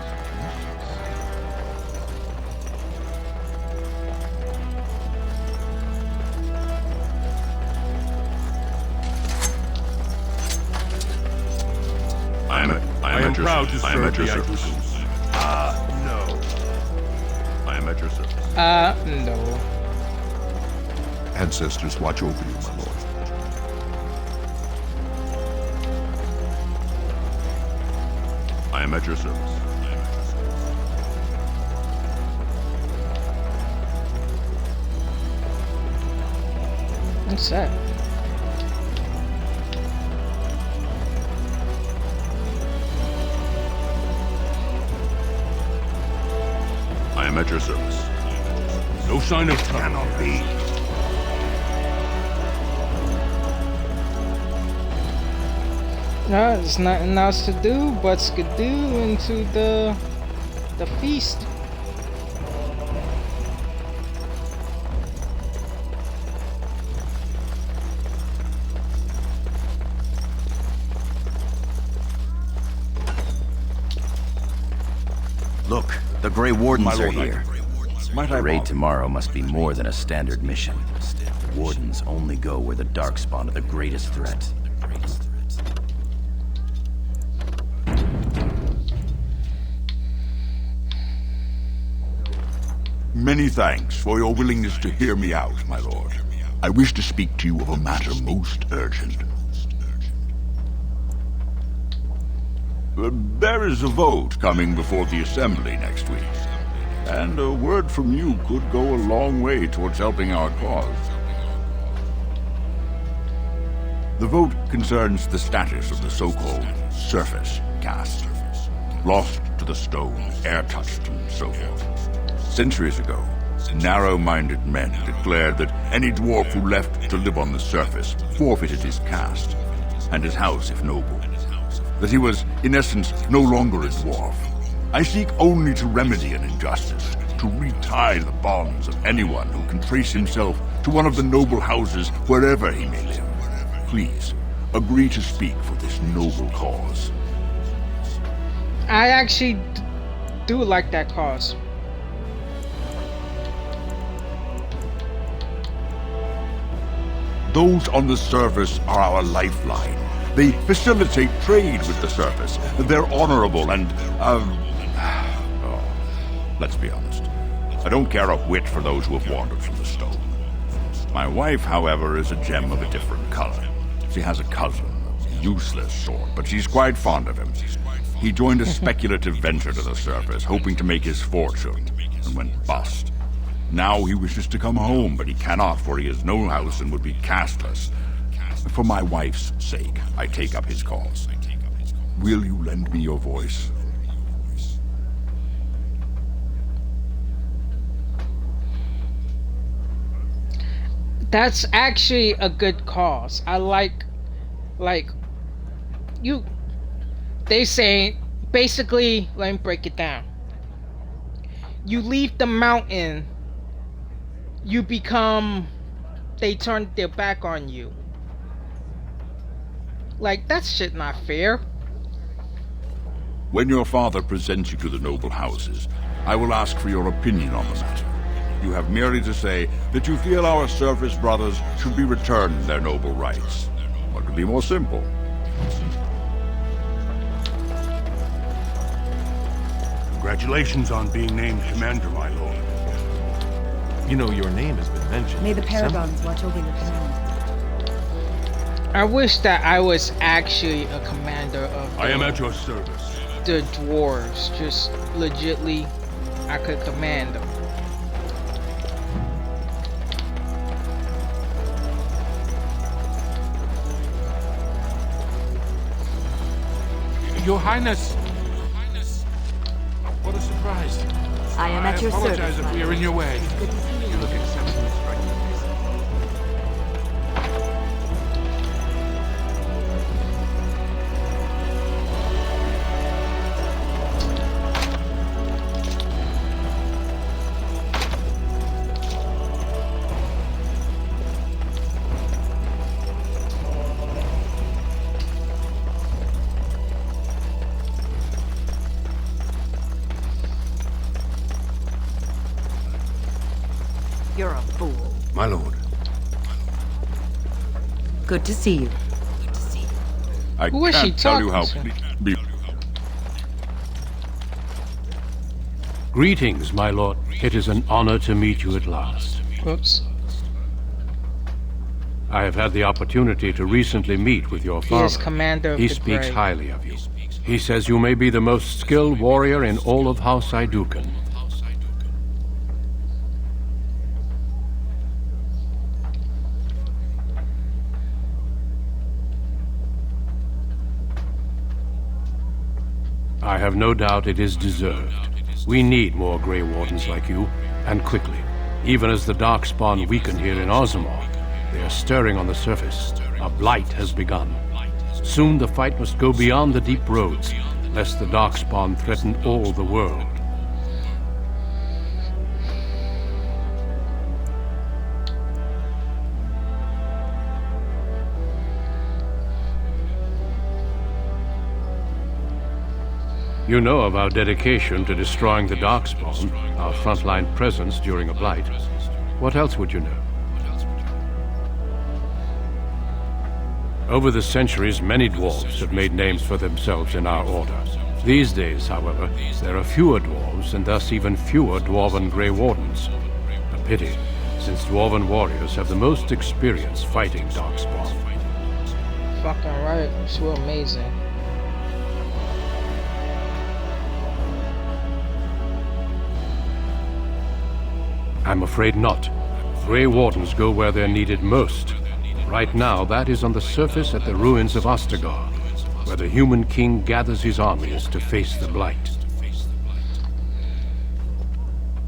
C: I am proud to serve the
L: service.
C: No. I am at your service.
A: No.
L: Ancestors watch over you, my lord.
C: I am at your service.
A: What's that?
C: I am at your service. No sign of cannot be.
A: No, there's nothing else to do but skidoo into the feast.
D: Look, the Grey Wardens
C: My
D: are
C: lord,
D: here. The raid tomorrow must be more than a standard mission. The Wardens only go where the Darkspawn are the greatest threat.
C: Many thanks for your willingness to hear me out, my lord. I wish to speak to you of a matter most urgent. There is a vote coming before the Assembly next week, and a word from you could go a long way towards helping our cause. The vote concerns the status of the so-called surface caste, lost to the stone, air-touched, and so forth. Centuries ago, narrow-minded men declared that any dwarf who left to live on the surface forfeited his caste, and his house if noble. That he was, in essence, no longer a dwarf. I seek only to remedy an injustice, to retie the bonds of anyone who can trace himself to one of the noble houses wherever he may live. Please, agree to speak for this noble cause.
A: I actually do like that cause.
C: Those on the surface are our lifeline. They facilitate trade with the surface. They're honorable and, let's be honest. I don't care a whit for those who have wandered from the stone. My wife, however, is a gem of a different color. She has a cousin, a useless sort, but she's quite fond of him. He joined a speculative venture to the surface, hoping to make his fortune, and went bust. Now he wishes to come home, but he cannot, for he has no house and would be castless. For my wife's sake, I take up his cause. Will you lend me your voice?
A: That's actually a good cause. I like you. They say basically. Let me break it down. You leave the mountain. You become. They turn their back on you. Like, that shit not fair.
C: When your father presents you to the noble houses, I will ask for your opinion on the matter. You have merely to say that you feel our surface brothers should be returned their noble rights. What could be more simple?
P: Congratulations on being named commander, my lord.
M: You know, your name has been mentioned.
Q: May the Paragons watch over your command.
A: I wish that I was actually a commander of
P: I am at your service.
A: The dwarves. Just legitly, I could command them.
G: Your Highness! What a surprise.
Q: I am at your service.
G: I apologize if we are in your way. You look exceptionally striking.
Q: You're a fool.
P: My lord.
Q: Good to see you.
C: I
A: Who is she
C: can't tell you how
A: talking
B: Greetings, my lord. It is an honor to meet you at last.
A: Oops.
B: I have had the opportunity to recently meet with your father.
A: He is commander of
B: He
A: the
B: speaks
A: Grey.
B: highly of you. He says you may be the most skilled warrior in all of House Iduken. I have no doubt it is deserved. We need more Grey Wardens like you, and quickly. Even as the Darkspawn weakened here in Orzammar, they are stirring on the surface. A blight has begun. Soon the fight must go beyond the deep roads, lest the Darkspawn threaten all the world. You know of our dedication to destroying the Darkspawn, our frontline presence during a blight. What else would you know? Over the centuries, many dwarves have made names for themselves in our order. These days, however, there are fewer dwarves and thus even fewer dwarven Grey Wardens. A pity, since dwarven warriors have the most experience fighting Darkspawn.
A: Fucking right. It's real amazing.
B: I'm afraid not. Grey Wardens go where they're needed most. Right now, that is on the surface at the ruins of Ostagar, where the human king gathers his armies to face the Blight.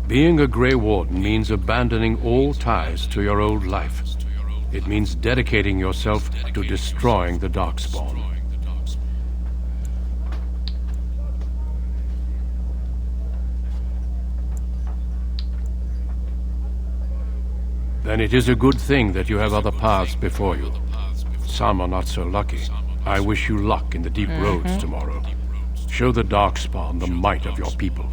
B: Being a Grey Warden means abandoning all ties to your old life. It means dedicating yourself to destroying the Darkspawn. Then it is a good thing that you have other paths before you. Some are not so lucky. I wish you luck in the deep roads tomorrow. Show the Darkspawn the might of your people.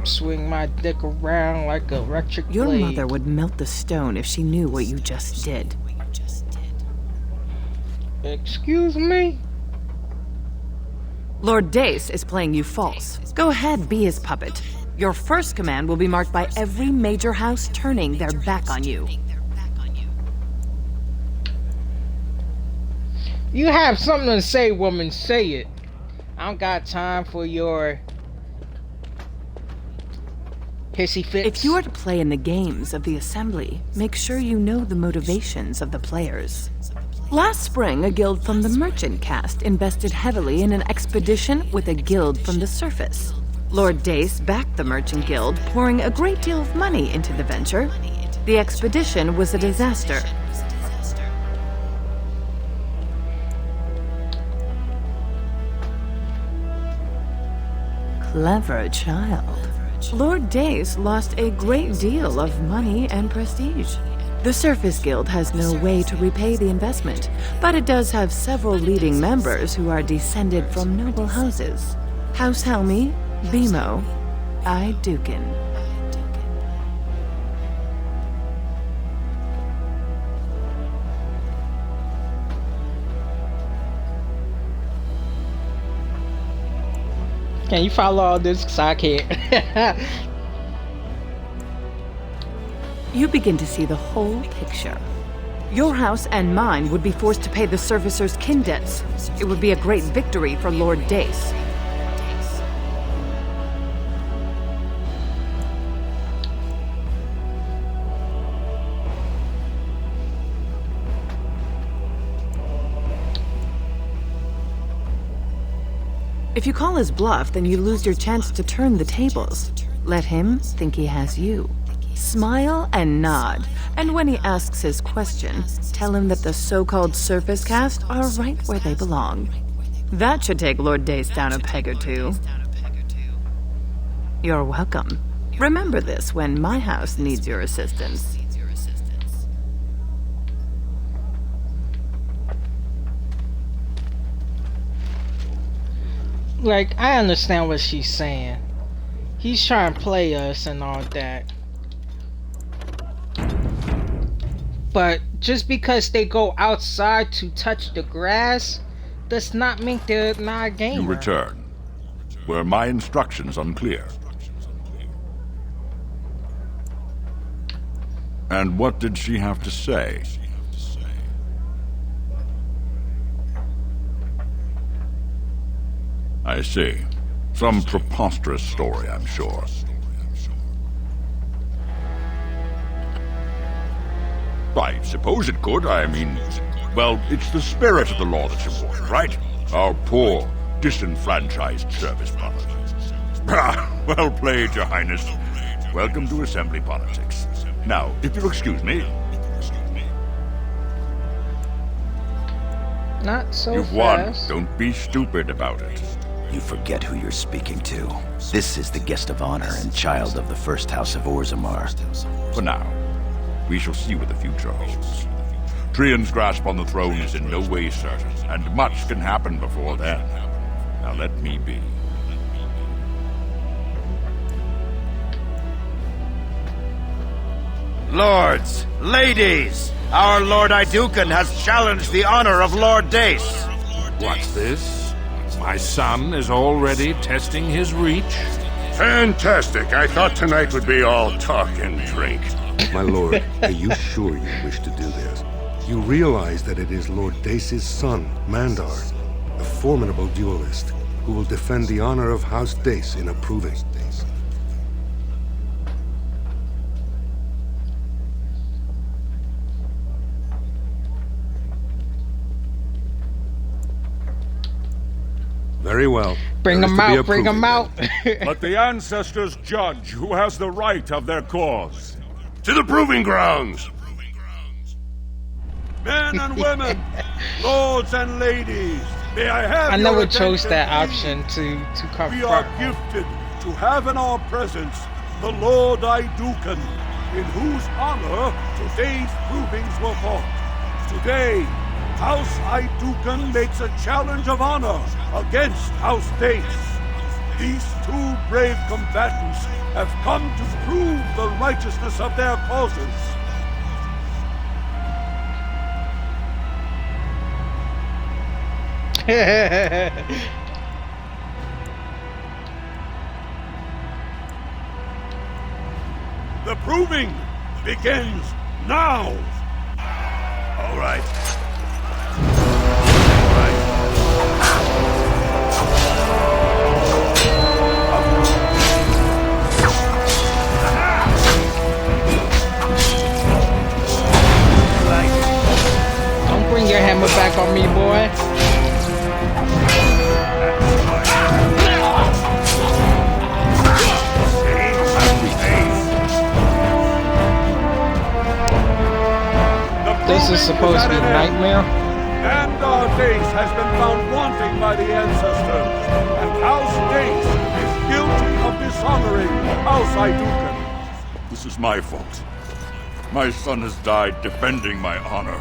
A: Swing my dick around like a electric blade.
Q: Your mother would melt the stone if she knew what you just did.
A: Excuse me?
Q: Lord Dace is playing you false. Go ahead, be his puppet. Your first command will be marked by every major house turning their back on you.
A: You have something to say, woman, say it. I don't got time for your hissy fits.
Q: If you are to play in the games of the Assembly, make sure you know the motivations of the players. Last spring, a guild from the Merchant caste invested heavily in an expedition with a guild from the surface. Lord Dace backed the Merchant Guild, pouring a great deal of money into the venture. The expedition was a disaster. Clever child. Lord Dace lost a great deal of money and prestige. The Surface Guild has no way to repay the investment, but it does have several leading members who are descended from noble houses. House Helmi, Bimo, Aeducan.
A: Can you follow all this? Cause I can't.
Q: You begin to see the whole picture. Your house and mine would be forced to pay the Surfacer's kin debts. It would be a great victory for Lord Dace. If you call his bluff, then you lose your chance to turn the tables. Let him think he has you. Smile and nod, and when he asks his question, tell him that the so-called Surface caste are right where they belong. That should take Lord Dace down a peg or two. You're welcome. Remember this when my house needs your assistance.
A: Like, I understand what she's saying. He's trying to play us and all that. But just because they go outside to touch the grass does not mean they're not a gamer.
C: You return. Were my instructions unclear? And what did she have to say? I see. Some preposterous story, I'm sure. I suppose it could. I mean, well, it's the spirit of the law that's important, right? Our poor, disenfranchised service brothers. Well played, Your Highness. Welcome to Assembly politics. Now, if you'll excuse me.
A: Not so
C: You've
A: fast.
C: won. Don't be stupid about it.
D: You forget who you're speaking to. This is the guest of honor and child of the first house of Orzammar.
C: For now, we shall see what the future holds. Trian's grasp on the throne is in no way certain, and much can happen before then. Now let me be.
R: Lords, ladies, our Lord Aeducan has challenged the honor of Lord Dace.
G: What's this? My son is already testing his reach?
C: Fantastic. I thought tonight would be all talk and drink.
S: My lord, are you sure you wish to do this? You realize that it is Lord Dace's son, Mandar, a formidable duelist, who will defend the honor of House Dace in approving. Very well.
A: Bring them out, bring them out.
C: Let the ancestors judge who has the right of their cause. To the proving grounds!
P: Men and women, lords and ladies, may I have
A: I
P: your
A: never chose
P: attention,
A: that
P: please?
A: option to confront.
P: We are gifted to have in our presence the Lord Aeducan, in whose honor today's provings were fought. Today, House Aeducan makes a challenge of honor against House Dace. These two brave combatants have come to prove the righteousness of their causes. proving begins now!
C: All right.
A: Don't bring your hammer back on me, boy. This is supposed to be Nightmare.
P: Mandar Dace has been found wanting by the ancestors, and House Dace is guilty of dishonoring House Idukan.
C: This is my fault. My son has died defending my honor.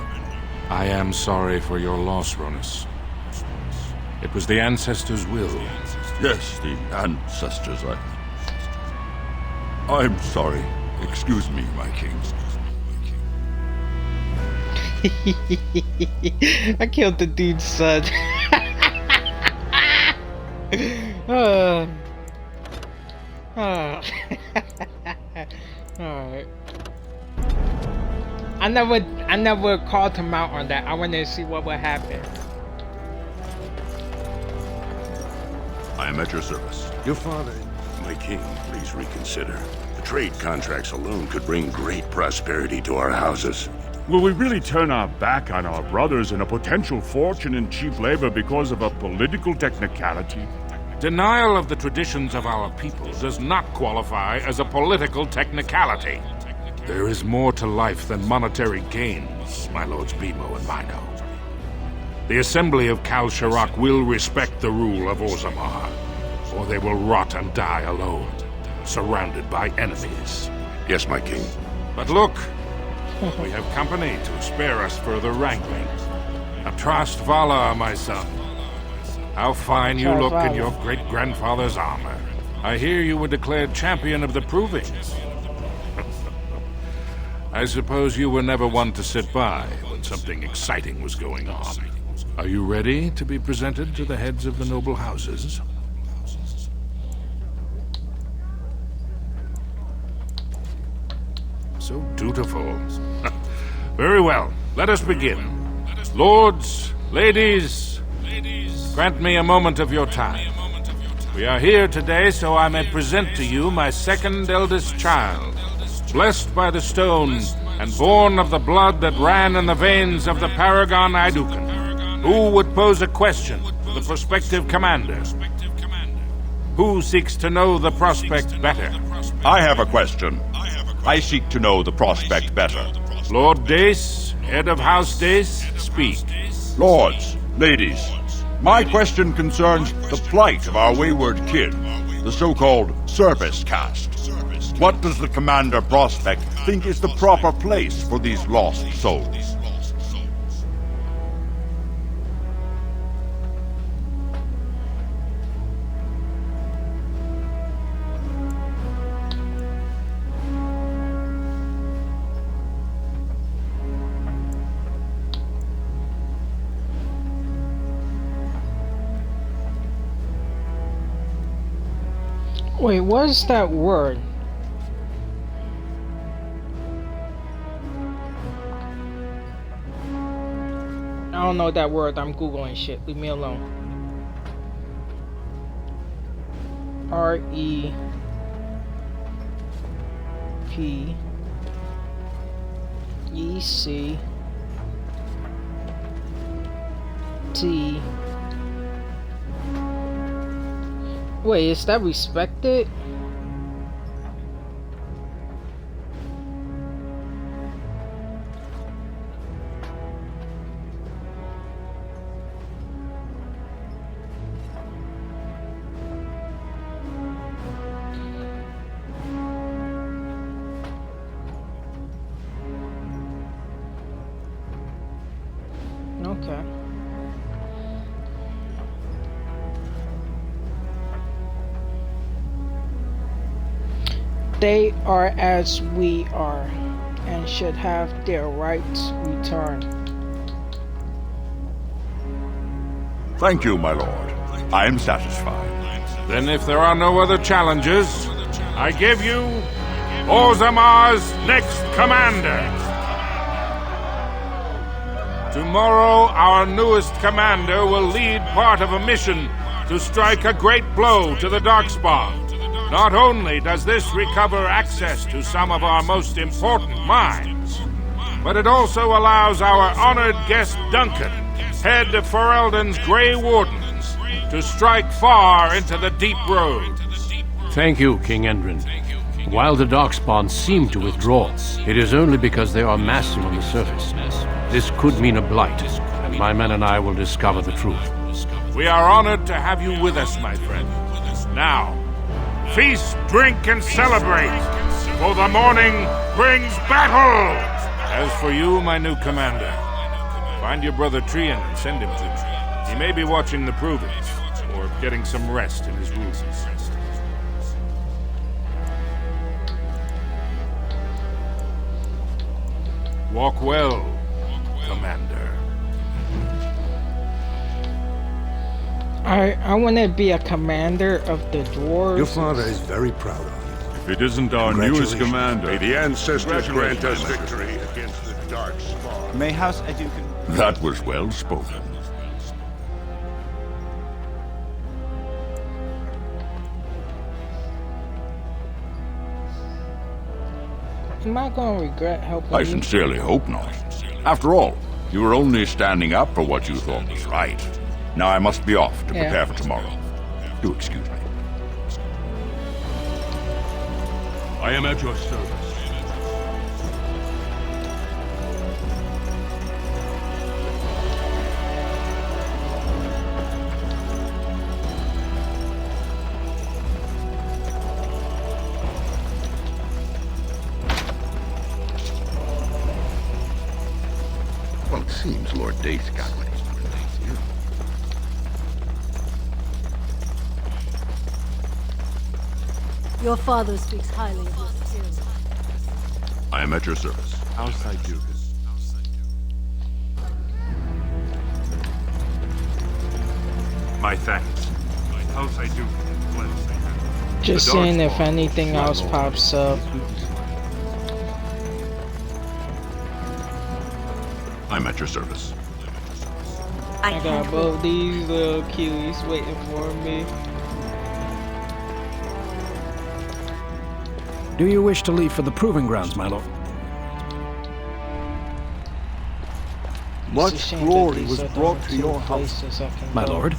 G: I am sorry for your loss, Ronus. It was the ancestors' will.
C: Yes, the ancestors. I'm sorry. Excuse me, my king.
A: I killed the dude's son. Alright. I never called him out on that. I wanted to see what would happen.
C: I am at your service.
S: Your father...
C: My king, please reconsider. The trade contracts alone could bring great prosperity to our houses.
P: Will we really turn our back on our brothers and a potential fortune in cheap labor because of a political technicality?
G: Denial of the traditions of our people does not qualify as a political technicality. There is more to life than monetary gains, my lords Bimo and Mino. The Assembly of Kal Sharrak will respect the rule of Orzammar, or they will rot and die alone, surrounded by enemies.
C: Yes, my king.
G: But look, we have company to spare us further wrangling. Atrast Vala, my son. How fine you look in your great-grandfather's armor. I hear you were declared champion of the Provings. I suppose you were never one to sit by when something exciting was going on. Are you ready to be presented to the heads of the noble houses? So dutiful. Very well, let us begin. Lords, ladies, grant me a moment of your time. We are here today so I may present to you my second eldest child, blessed by the stone and born of the blood that ran in the veins of the Paragon Idukan. Who would pose a question to the prospective commander? Who seeks to know the prospect better?
C: I have a question. I seek to know the prospect better.
G: Lord Dace, head of House Dace, speak.
C: Lords, ladies, my question concerns the plight of our wayward kin, the so-called service caste. What does the Commander Prospect think is the proper place for these lost souls?
A: Wait, what is that word? I don't know that word. I'm Googling shit. Leave me alone. R-E-P E-C-T. Wait, is that respected? Okay. They are as we are, and should have their rights returned.
C: Thank you, my lord. I am satisfied.
G: Then if there are no other challenges, I give you Orzamar's next commander. Tomorrow, our newest commander will lead part of a mission to strike a great blow to the Darkspawn. Not only does this recover access to some of our most important mines, but it also allows our honored guest Duncan, head of Ferelden's Grey Wardens, to strike far into the Deep Road.
B: Thank you, King Endrin. While the Darkspawn seem to withdraw, it is only because they are massing on the surface. This could mean a blight, and my men and I will discover the truth.
G: We are honored to have you with us, my friend. Now, feast, drink, and celebrate, for the morning brings battle! As for you, my new commander, find your brother Trian and send him to me. He may be watching the provings, or getting some rest in his rooms. Walk well, Commander.
A: I want to be a commander of the dwarves.
S: Your father is very proud of you.
P: If it isn't our newest commander...
C: May the ancestors grant us victory against the Darkspawn.
T: May House Aducan...
P: That was well spoken.
A: Am I going to regret helping
P: I
A: you?
P: sincerely hope not. After all, you were only standing up for what you thought was right. Now I must be off to prepare for tomorrow. Do excuse me.
H: I am at your service.
C: Well, it seems Lord Dace got what he wanted.
F: Your father speaks highly of your skills.
P: I am at your service.
H: House Aducan.
G: My thanks.
H: House Aducan.
A: Just
H: The
A: seeing if
H: Darkspawn
A: anything
H: shall
A: else
H: not
A: pops up.
P: I'm at your service.
A: I got both these little cuties waiting for me.
J: Do you wish to leave for the proving grounds, my lord?
P: Much glory was brought to your house.
J: My lord?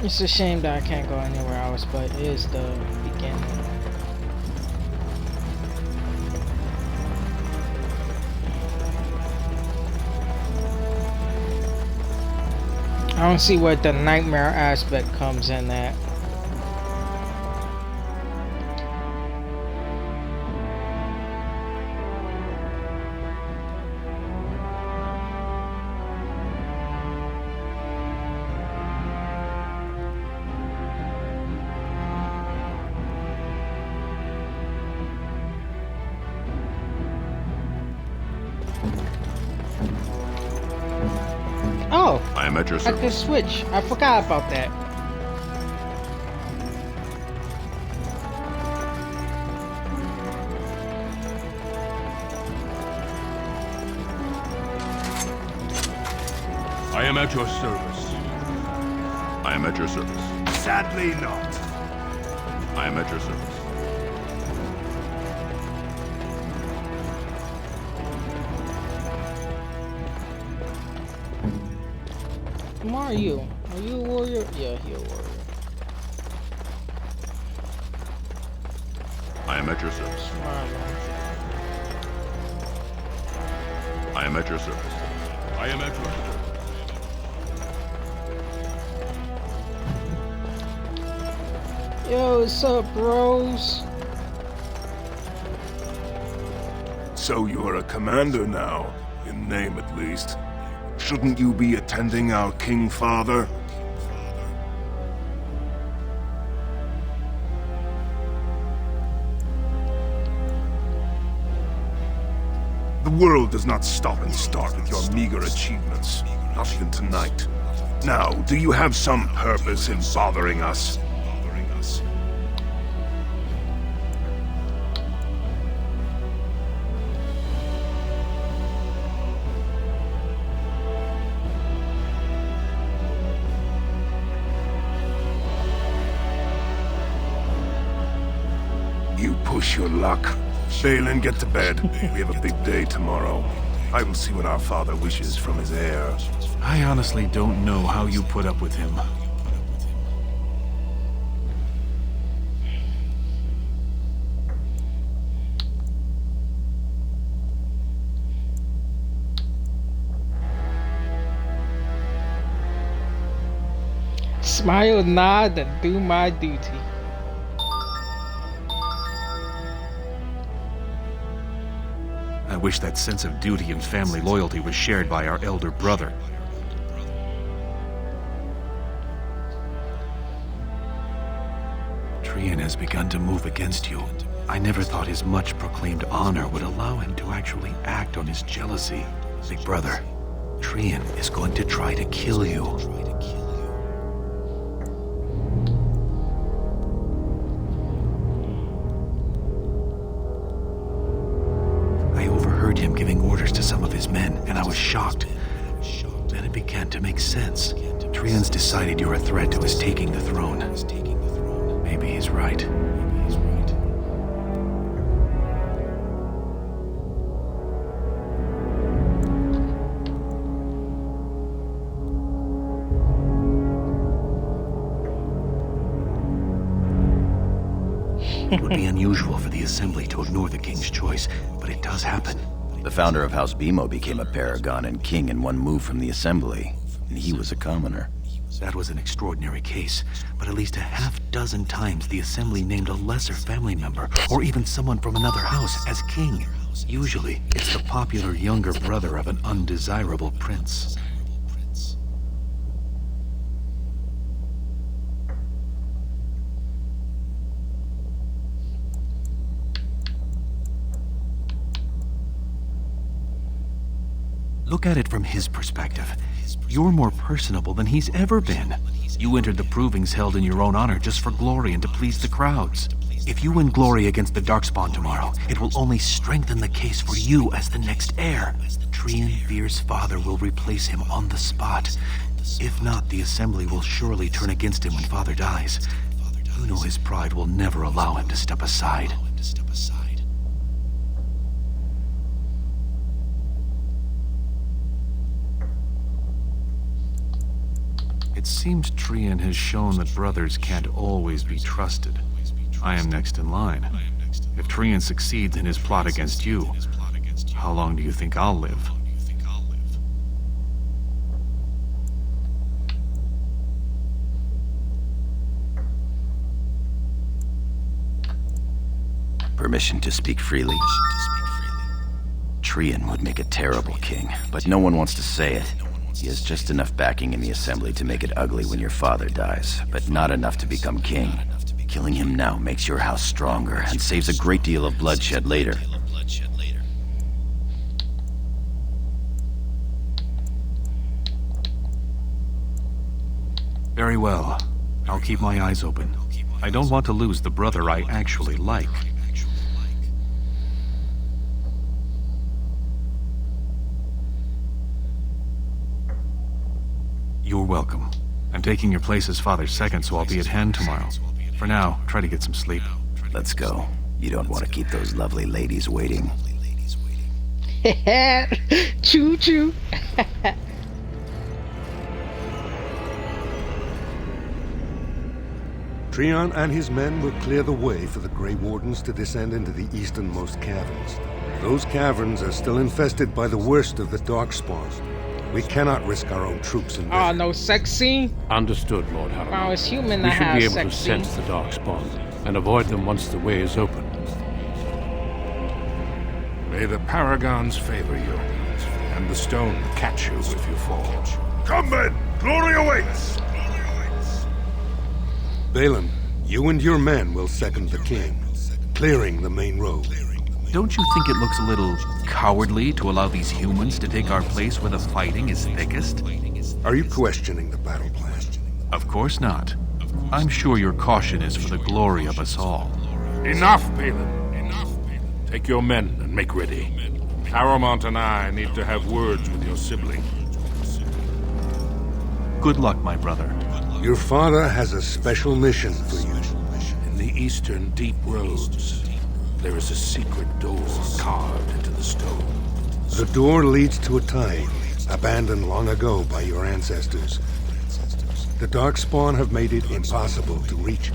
A: It's a shame that I can't go anywhere else, but it is the beginning. I don't see what the nightmare aspect comes in at. Oh,
P: I am at your
A: I
P: service.
A: can switch. I forgot about that.
H: I am at your service.
P: I am at your service.
C: Sadly not.
P: I am at your service.
A: Who are you? Are you a warrior? Yeah, you're a warrior.
P: I am at your service. I am at your service.
H: I am at your service.
A: Yo, what's up, bros?
C: So you're a commander now, in name at least. Shouldn't you be attending our King Father? The world does not stop and start with your meager achievements. Not even tonight. Now, do you have some purpose in bothering us? You push your luck. Balin, get to bed. We have a big day tomorrow. I will see what our father wishes from his heir.
K: I honestly don't know how you put up with him.
A: Smile, nod, and do my duty.
K: I wish that sense of duty and family loyalty was shared by our elder brother. Trian has begun to move against you. I never thought his much proclaimed honor would allow him to actually act on his jealousy. Big brother, Trian is going to try to kill you. Him giving orders to some of his men, and I was shocked. Then it began to make sense. Trian's decided you're a threat to his taking the throne. Maybe he's right. It would be unusual for the Assembly to ignore the King's choice, but it does happen.
D: The founder of House Bimo became a paragon and king in one move from the Assembly, and he was a commoner.
K: That was an extraordinary case, but at least a half-dozen times the Assembly named a lesser family member, or even someone from another house, as king. Usually, it's the popular younger brother of an undesirable prince. Look at it from his perspective. You're more personable than he's ever been. You entered the provings held in your own honor just for glory and to please the crowds. If you win glory against the Darkspawn tomorrow, it will only strengthen the case for you as the next heir. Trian Veer's father will replace him on the spot. If not, the Assembly will surely turn against him when father dies. You know his pride will never allow him to step aside. It seems Trian has shown that brothers can't always be trusted. I am next in line. If Trian succeeds in his plot against you, how long do you think I'll live?
D: Permission to speak freely? Trian would make a terrible king, but no one wants to say it. He has just enough backing in the Assembly to make it ugly when your father dies, but not enough to become king. Killing him now makes your house stronger and saves a great deal of bloodshed later.
K: Very well. I'll keep my eyes open. I don't want to lose the brother I actually like. You're welcome. I'm taking your place as father's second, so I'll be at hand tomorrow. For now, try to get some sleep.
D: Let's go. You don't want to keep those lovely ladies waiting.
A: Choo-choo.
S: Trian and his men will clear the way for the Grey Wardens to descend into the easternmost caverns. Those caverns are still infested by the worst of the Darkspawn. We cannot risk our own troops in there.
A: Oh, no sex scene?
B: Understood, Lord Harrow.
A: Oh, it's human to
B: We should
A: have
B: be able
A: sex
B: to
A: scene.
B: sense the Darkspawn and avoid them once the way is open.
G: May the Paragons favor you, and the stone catch you if you fall.
C: Come, men! Glory awaits!
S: Balin, you and your men will second the king, clearing the main road.
K: Don't you think it looks a little cowardly to allow these humans to take our place where the fighting is thickest?
S: Are you questioning the battle plan?
K: Of course not. I'm sure your caution is for the glory of us all.
G: Enough, Balin. Enough. Take your men and make ready. Paramount and I need to have words with your sibling.
K: Good luck, my brother.
S: Your father has a special mission for you.
G: In the eastern deep roads, there is a secret door carved into the stone.
S: The door leads to a time abandoned long ago by your ancestors. The Darkspawn have made it impossible to reach.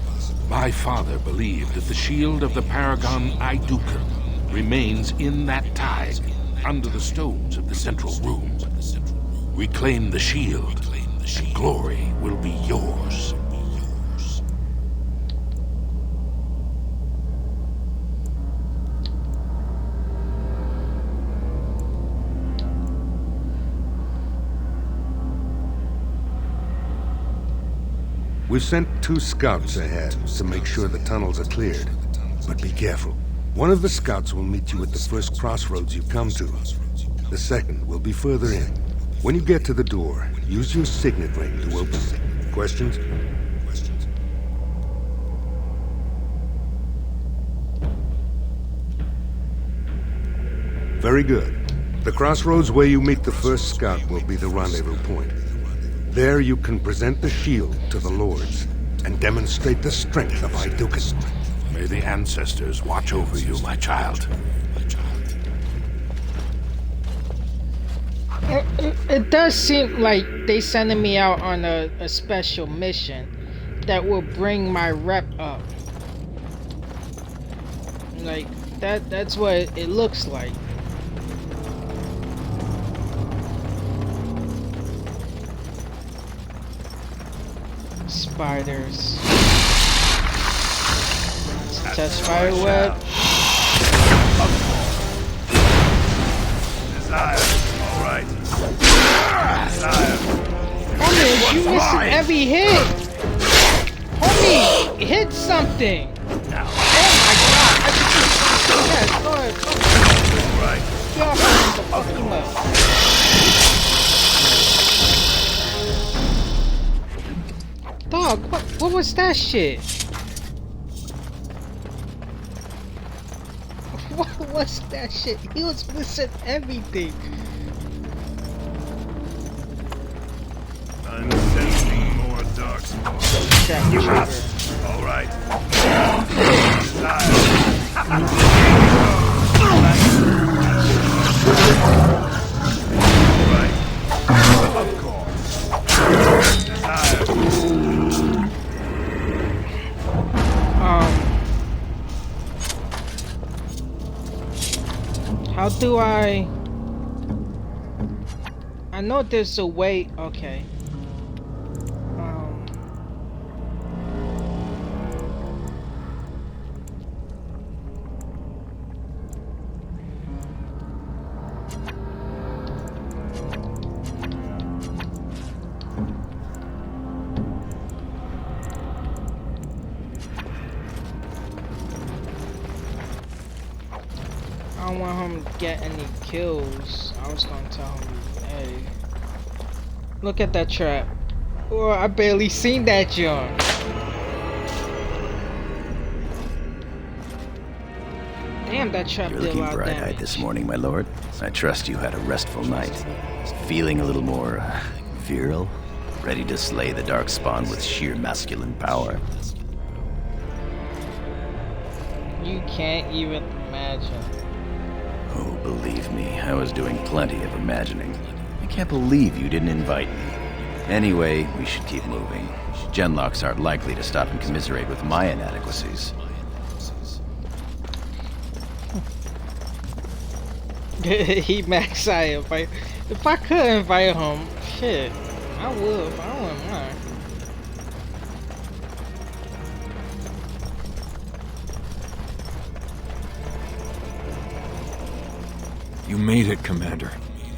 G: My father believed that the shield of the Paragon Aeducan remains in that tide, under the stones of the central room. Reclaim the shield, and glory will be yours.
S: We've sent 2 scouts ahead to make sure the tunnels are cleared. But be careful. One of the scouts will meet you at the first crossroads you come to. The second will be further in. When you get to the door, use your signet ring to open it. Questions? Very good. The crossroads where you meet the first scout will be the rendezvous point. There you can present the shield to the lords and demonstrate the strength of Aeducan.
G: May the ancestors watch over you, my child.
A: It does seem like they sending me out on a special mission that will bring my rep up. Like, that's what it looks like. Spiders. Test spider web.
C: Alright.
A: Homie, you missing every hit! Homie, hit something! Oh my god! Yes, go ahead.
C: Alright.
A: Get off the fucking left. Dog, what was that shit? What was that shit? He was missing everything.
C: I'm sensing more darkspawn.
A: You
C: all right. Of course.
A: How do I know there's a way. Okay. I don't want him to get any kills. I was gonna tell him, hey, look at that trap. Oh, I barely seen that junk. Damn, that trap
D: You're
A: did a
D: looking
A: lot of
D: bright-eyed
A: damage.
D: this morning, my lord. I trust you had a restful night. Feeling a little more virile? Ready to slay the Darkspawn with sheer masculine power?
A: You can't even imagine.
D: Oh, believe me, I was doing plenty of imagining. I can't believe you didn't invite me. Anyway, we should keep moving. Genlocks aren't likely to stop and commiserate with my inadequacies.
A: He max I invite. If I could invite him, shit, I would. But I wouldn't mind.
I: You made it, Commander.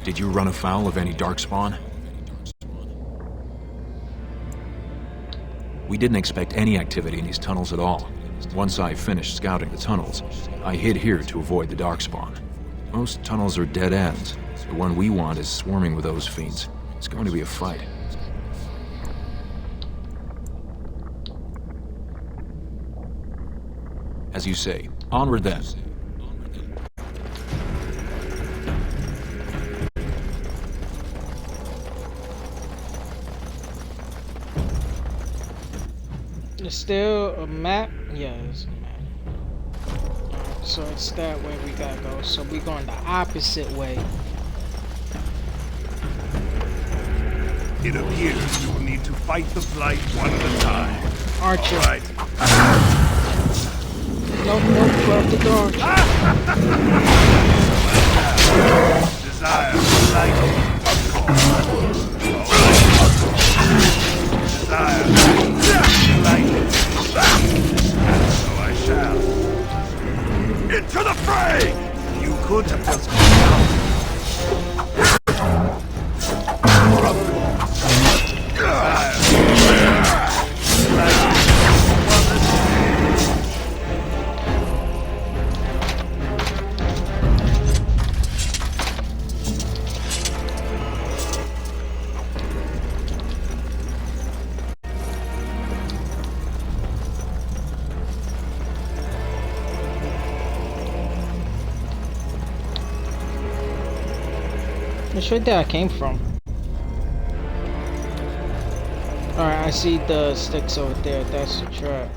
I: Did you run afoul of any Darkspawn? We didn't expect any activity in these tunnels at all. Once I finished scouting the tunnels, I hid here to avoid the Darkspawn. Most tunnels are dead ends. The one we want is swarming with those fiends. It's going to be a fight. As you say, onward then.
A: There's still a map? Yeah, there's a map. Alright, so it's that way we gotta go. So we're going the opposite way.
P: It appears you will need to fight the Blight one at a time.
A: Archer.
P: All right.
A: Nope, close the door.
P: Desire light. Desire light. So I shall. Into the fray! You could have just come out.
A: Which way did I came from? Alright, I see the sticks over there. That's the trap.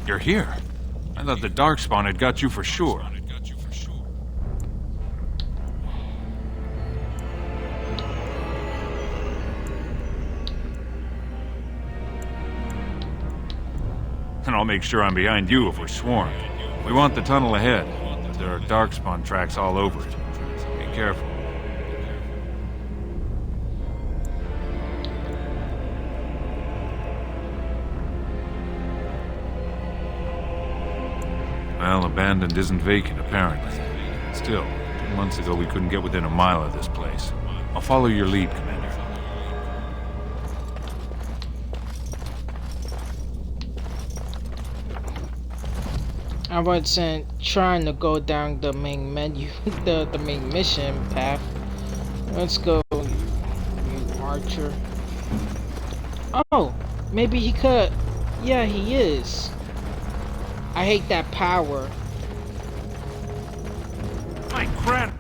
G: You're here. I thought the Darkspawn had got you for sure. And I'll make sure I'm behind you if we're swarmed. We want the tunnel ahead. There are Darkspawn tracks all over it. Be careful. Well, abandoned isn't vacant, apparently. Still, 2 months ago we couldn't get within a mile of this place. I'll follow your lead, Commander.
A: I wasn't trying to go down the main menu, the main mission path. Let's go, you archer. Oh, maybe he could. Yeah, he is. I hate that power.
G: My crap!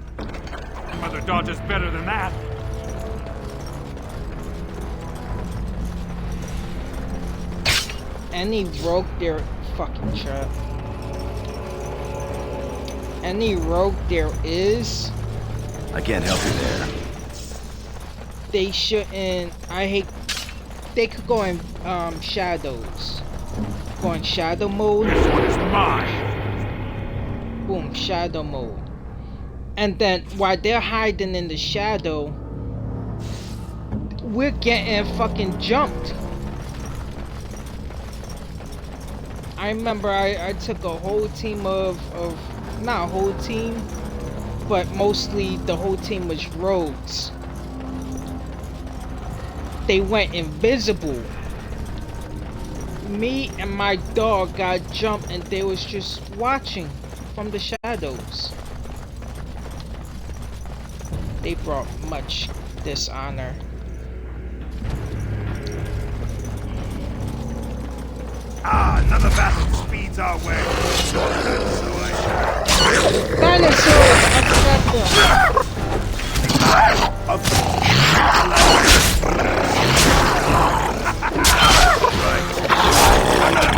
G: Mother dodges better than that.
A: Any rogue there fucking trap. Any rogue there is,
D: I can't help you there.
A: they shouldn't. I hate. They could go in shadows. Go in shadow mode.
G: This one is mine.
A: Boom, shadow mode. And then while they're hiding in the shadow, we're getting fucking jumped. I remember I took a whole team of not a whole team, but mostly the whole team was rogues. They went invisible. Me and my dog got jumped and they was just watching from the shadows. They brought much dishonor.
P: Ah, another battle speeds our way. So I shall.
A: Dinosaur!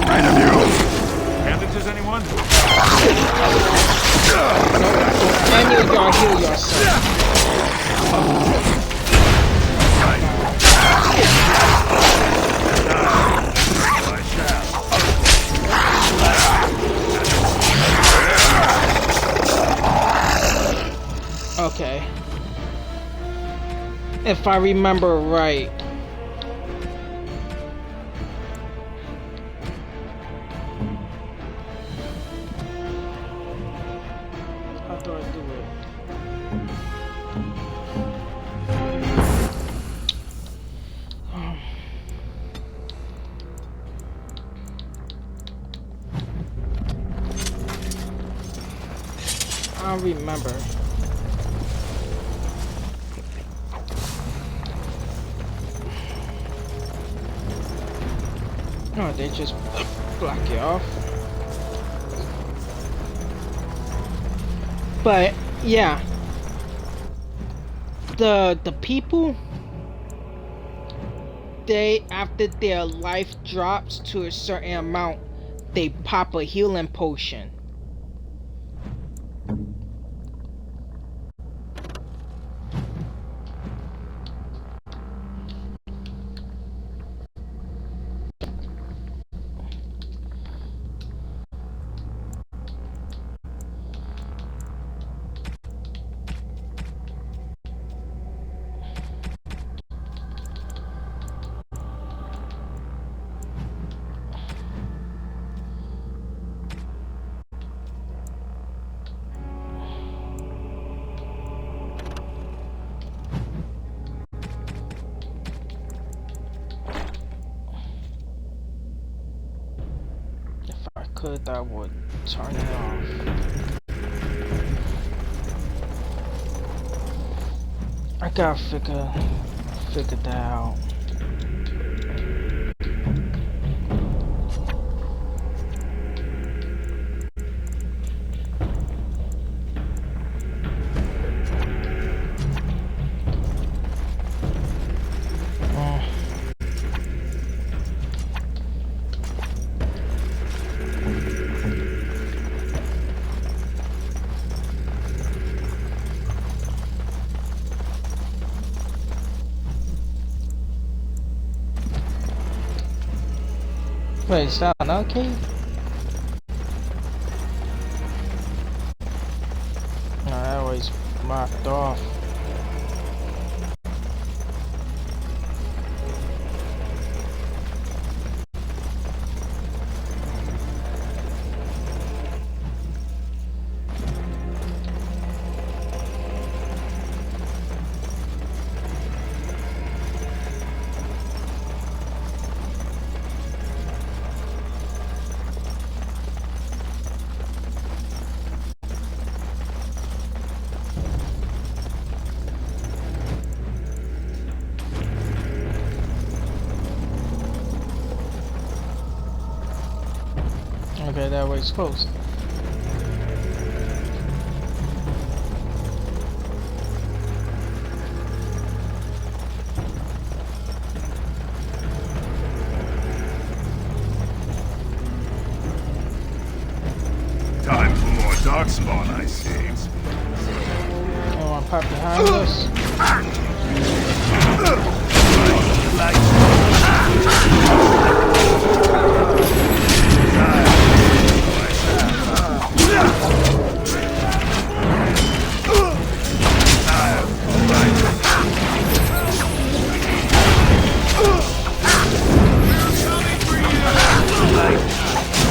P: Right of you.
G: Bandages, anyone?
A: And you gotta heal yourself. Okay. If I remember right. go and do it. I don't remember. Oh, they just block you off. But yeah, the people, they, after their life drops to a certain amount, they pop a healing potion. I would turn it off. I gotta figure that out. Wait, is that an arcade? No, that was marked off. Okay, that way it's closed.
C: Time for more Darkspawn, I see.
A: I want to pop behind us.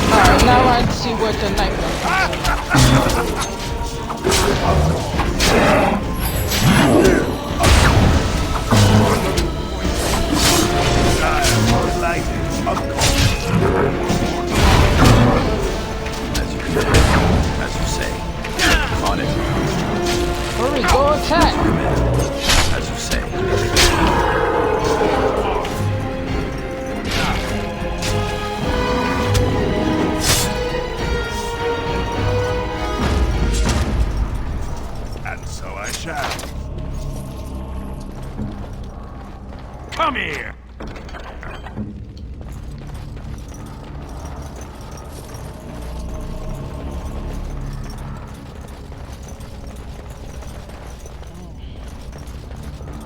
A: Alright, now I see what the nightmare
D: As you say. On it.
A: Hurry, go attack!
D: As you say.
C: Come here!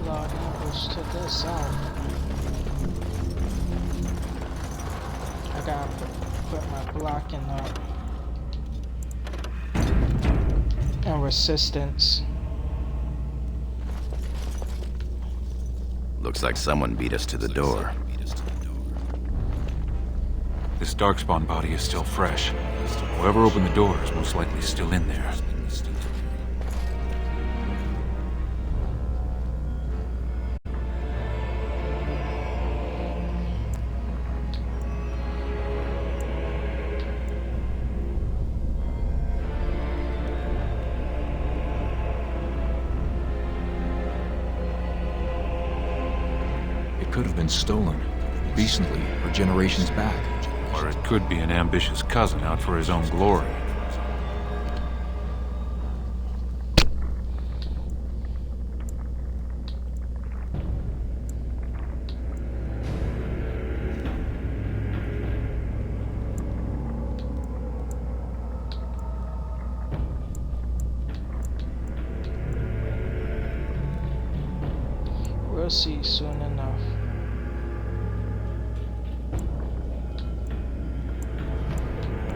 A: Lord, push to this out. I gotta put my blocking up. And resistance.
D: Looks like someone beat us to the door.
I: This Darkspawn body is still fresh. Whoever opened the door is most likely still in there. could have been stolen, recently or generations back.
G: Or it could be an ambitious cousin out for his own glory.
A: We'll see soon enough.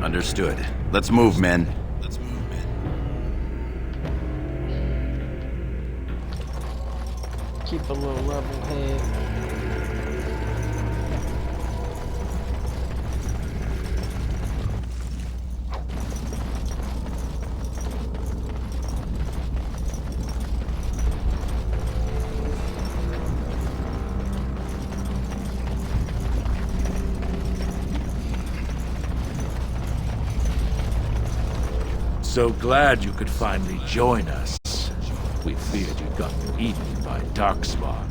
D: Understood. Let's move, men.
A: Keep a little level head.
T: So glad you could finally join us. We feared you'd gotten eaten by Darkspawn.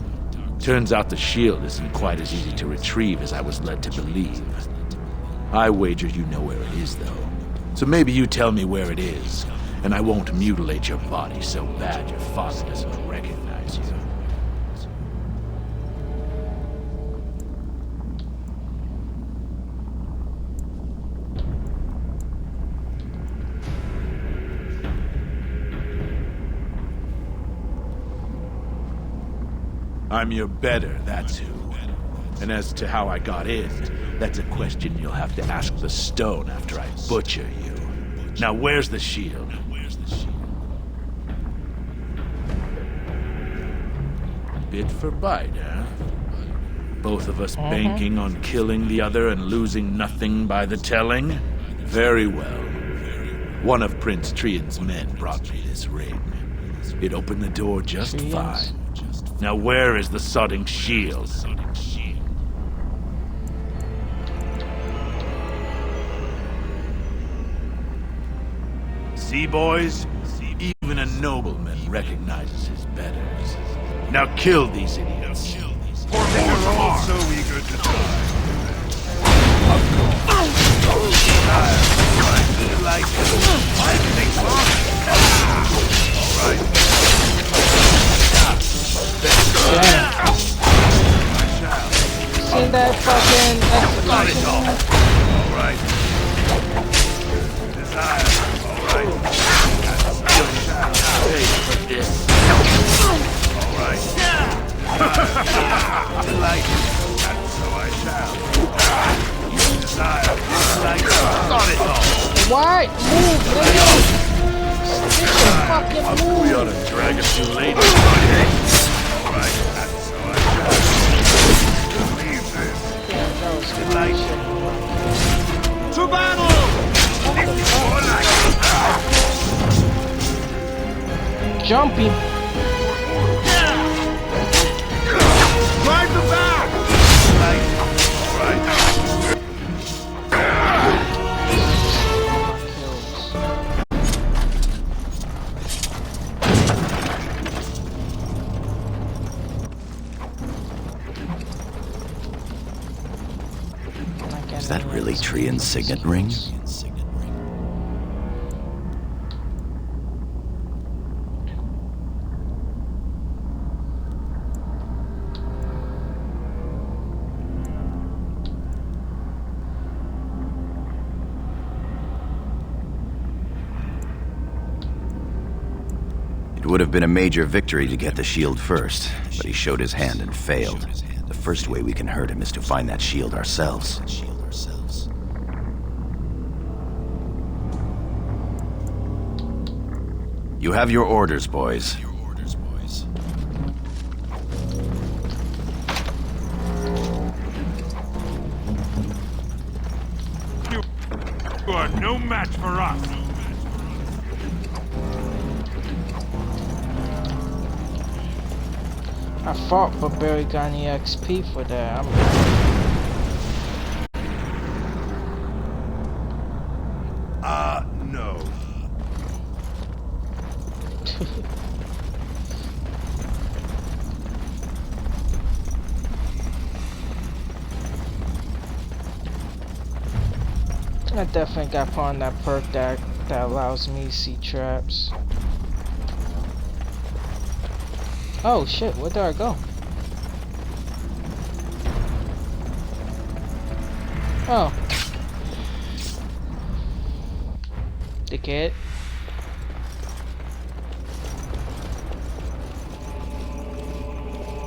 T: Turns out the shield isn't quite as easy to retrieve as I was led to believe. I wager you know where it is, though. So maybe you tell me where it is, and I won't mutilate your body so bad your father doesn't recognize you. I'm your better, that's who. And as to how I got in, that's a question you'll have to ask the stone after I butcher you. Now where's the shield? Bit for bite, huh? Both of us banking on killing the other and losing nothing by the telling? Very well. One of Prince Trian's men brought me this ring. It opened the door just fine. Now where is the sodding shield? See, boys? Even a nobleman recognizes his betters. Now kill these idiots.
P: They are all so eager to die.
A: Seen that fucking execution?
P: Alright. Desire. Alright.
T: Pay for this.
P: Alright. Delighted. And so I shall. Desire. Got it all.
A: Why? Move, nigga! Fucking move!
T: We ought to drag a few ladies.
P: Alright. And so I shall. Leave this.
A: Yeah, that was delighted.
P: To battle!
A: Jumping.
P: Drive them back! Alright.
D: Is that really Trian's signet ring? It would have been a major victory to get the shield first, but he showed his hand and failed. The first way we can hurt him is to find that shield ourselves. You have your orders, boys.
G: You are no match for us.
A: I fought, but barely got any XP for that.
P: No.
A: I definitely got put on that perk that allows me to see traps. Oh shit, where did I go? Oh. Dickhead.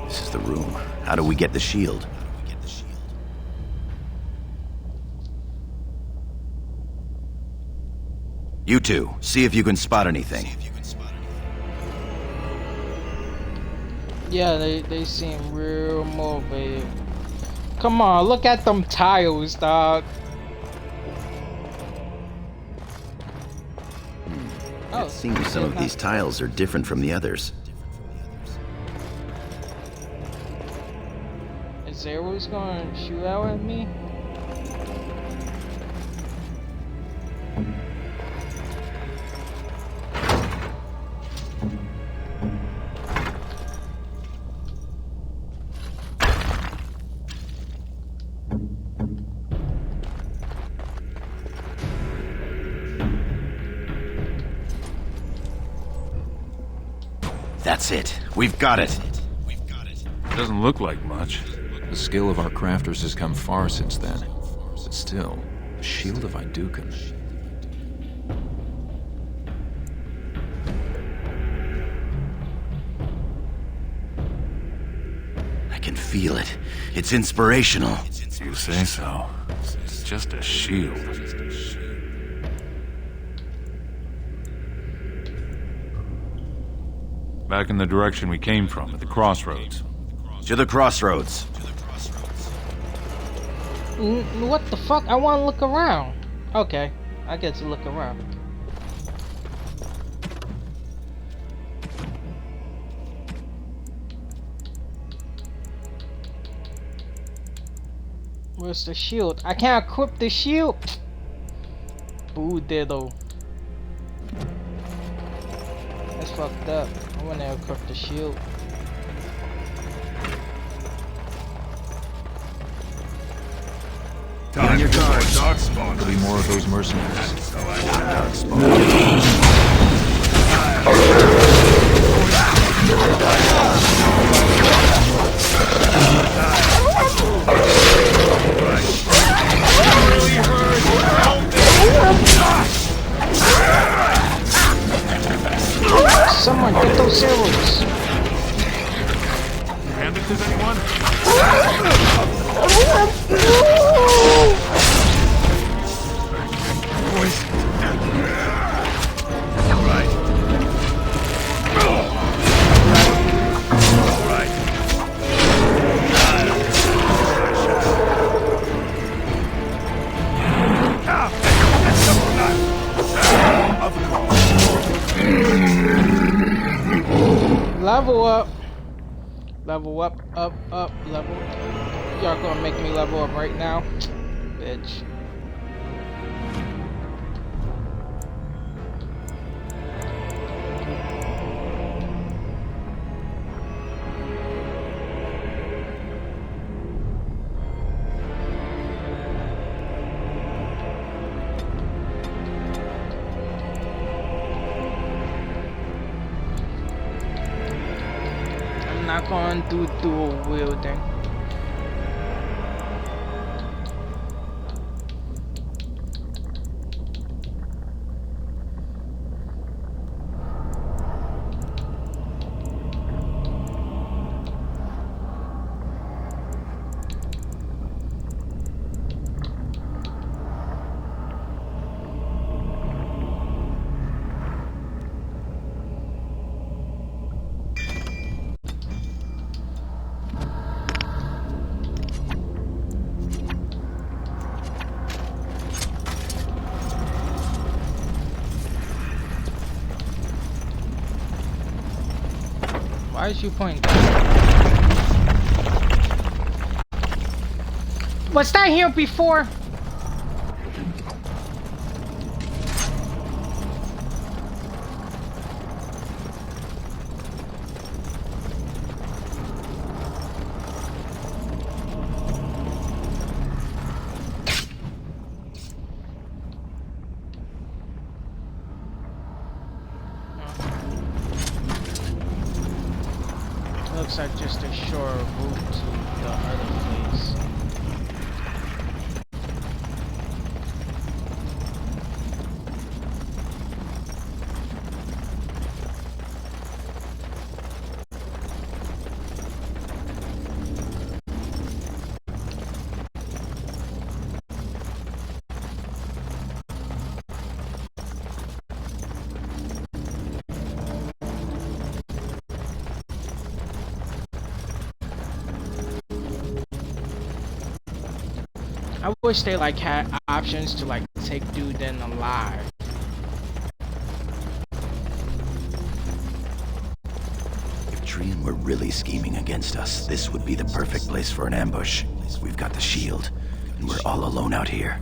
D: This is the room. How do we get the shield? You two, see if you can spot anything.
A: Yeah, they seem real motivated. Come on, look at them tiles, dog.
D: It seems some of these tiles are different from the others.
A: Is Zero's gonna shoot out at me?
D: That's it. We've got it.
I: Doesn't look like much. The skill of our crafters has come far since then. But still, the Shield of Idukun.
D: I can feel it. It's inspirational.
G: You say so. It's just a shield. Back in the direction we came from, at the crossroads.
D: To the crossroads.
A: What the fuck? I want to look around. Okay, I get to look around. Where's the shield? I can't equip the shield. Boo diddle. That's fucked up. I want to equip the shield.
I: On your guard, Darkspawn. There'll be more of those mercenaries.
A: Someone get those zeros.
G: Hand it to anyone?
A: Level up. Level up, level. Y'all gonna make me level up right now? Bitch. I'm not gonna do dual wielding. Why is you pointing down? Was that here before? looks like just a short route to the other place. I wish they like had options to like take dude in alive.
D: If Trian were really scheming against us, this would be the perfect place for an ambush. We've got the shield, and we're all alone out here.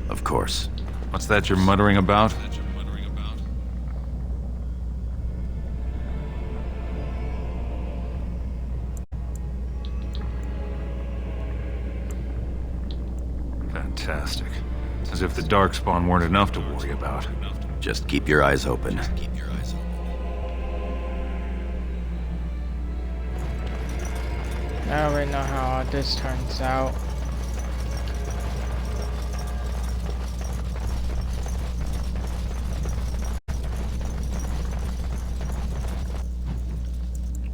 D: Of course.
G: What's that you're muttering about? Fantastic. As if the Darkspawn weren't enough to worry about.
D: Just keep your eyes open.
A: I already know how this turns out.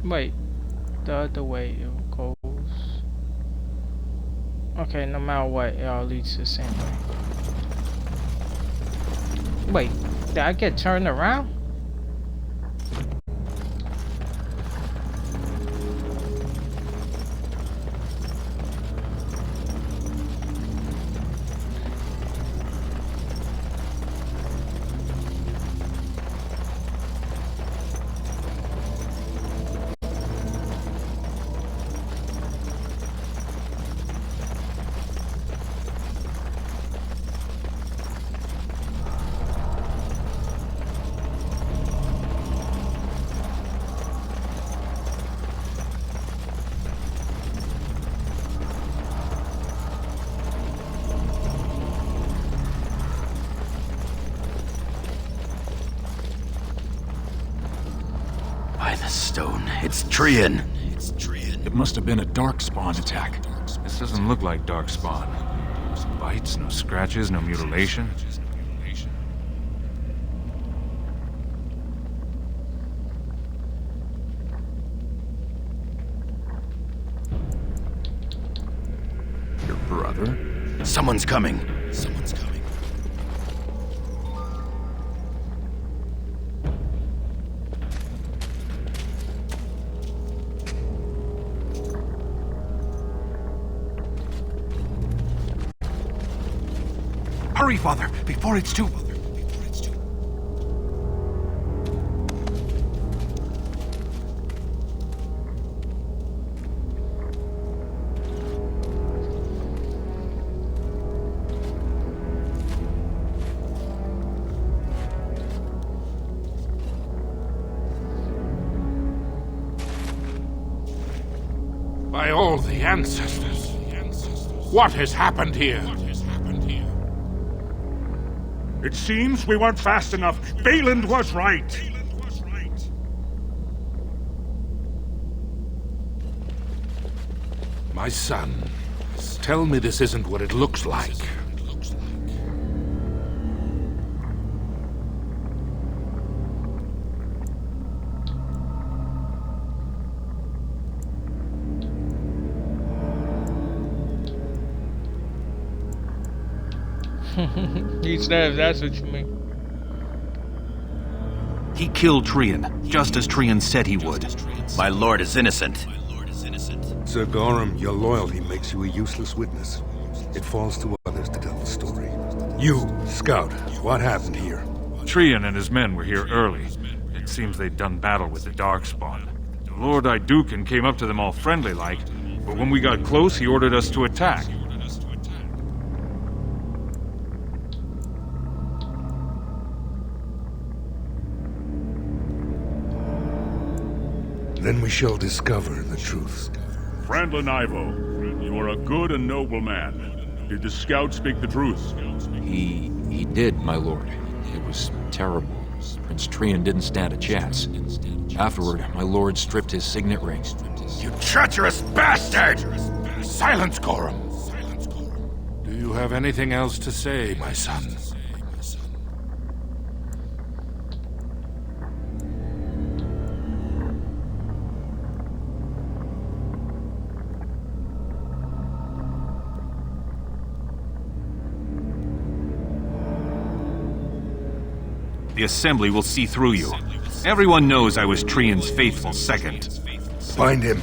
A: Wait, the other way it goes. Okay, no matter what, it all leads to the same way. Wait, did I get turned around?
D: Stone. It's Trian.
I: It must have been a Darkspawn attack.
G: This doesn't look like Darkspawn. No bites, no scratches, no mutilation.
I: Your brother?
D: Someone's coming.
K: Hurry, Father, before it's too...
P: By all the ancestors, what has happened here? It seems we weren't fast enough. Valand was right. My son, tell me this isn't what it looks like.
A: He said, that's what you mean.
K: He killed Trian, just as Trian said he would.
D: My lord is innocent.
S: Sir Gorham, your loyalty makes you a useless witness. It falls to others to tell the story. You, Scout, what happened here?
G: Trian and his men were here early. It seems they'd done battle with the Darkspawn. Lord Iduken came up to them all friendly-like, but when we got close, he ordered us to attack.
S: Then we shall discover the truth.
P: Frandlin Ivo, you are a good and noble man.
G: Did the scout speak the truth?
I: He did, my lord. It was terrible. Prince Trian didn't stand a chance. Afterward, my lord stripped his signet ring.
C: You treacherous bastard! Silence, Gorham!
G: Do you have anything else to say, my son?
U: The Assembly will see through you. Everyone knows I was Trian's faithful second.
S: Find him.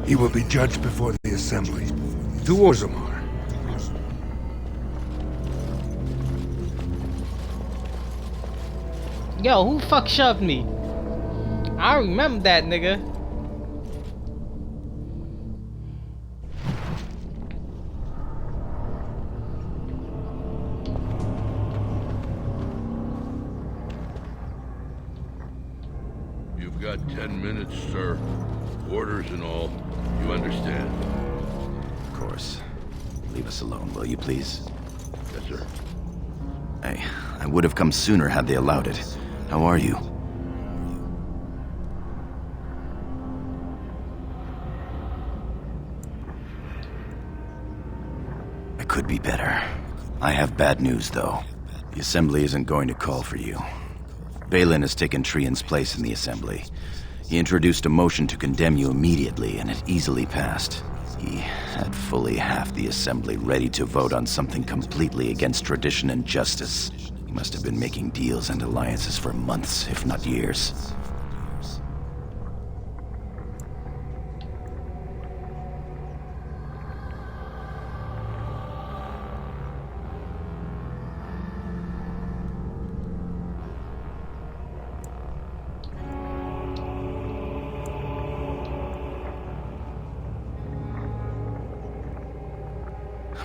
S: He will be judged before the Assembly. To Orzammar.
A: Yo, who fuck shoved me? I remember that nigga.
C: You've got 10 minutes, sir. Orders and all. You understand?
D: Of course. Leave us alone, will you, please?
C: Yes, sir.
D: I would have come sooner had they allowed it. How are you? I could be better. I have bad news, though. The Assembly isn't going to call for you. Balin has taken Trian's place in the Assembly. He introduced a motion to condemn you immediately, and it easily passed. He had fully half the Assembly ready to vote on something completely against tradition and justice. He must have been making deals and alliances for months, if not years.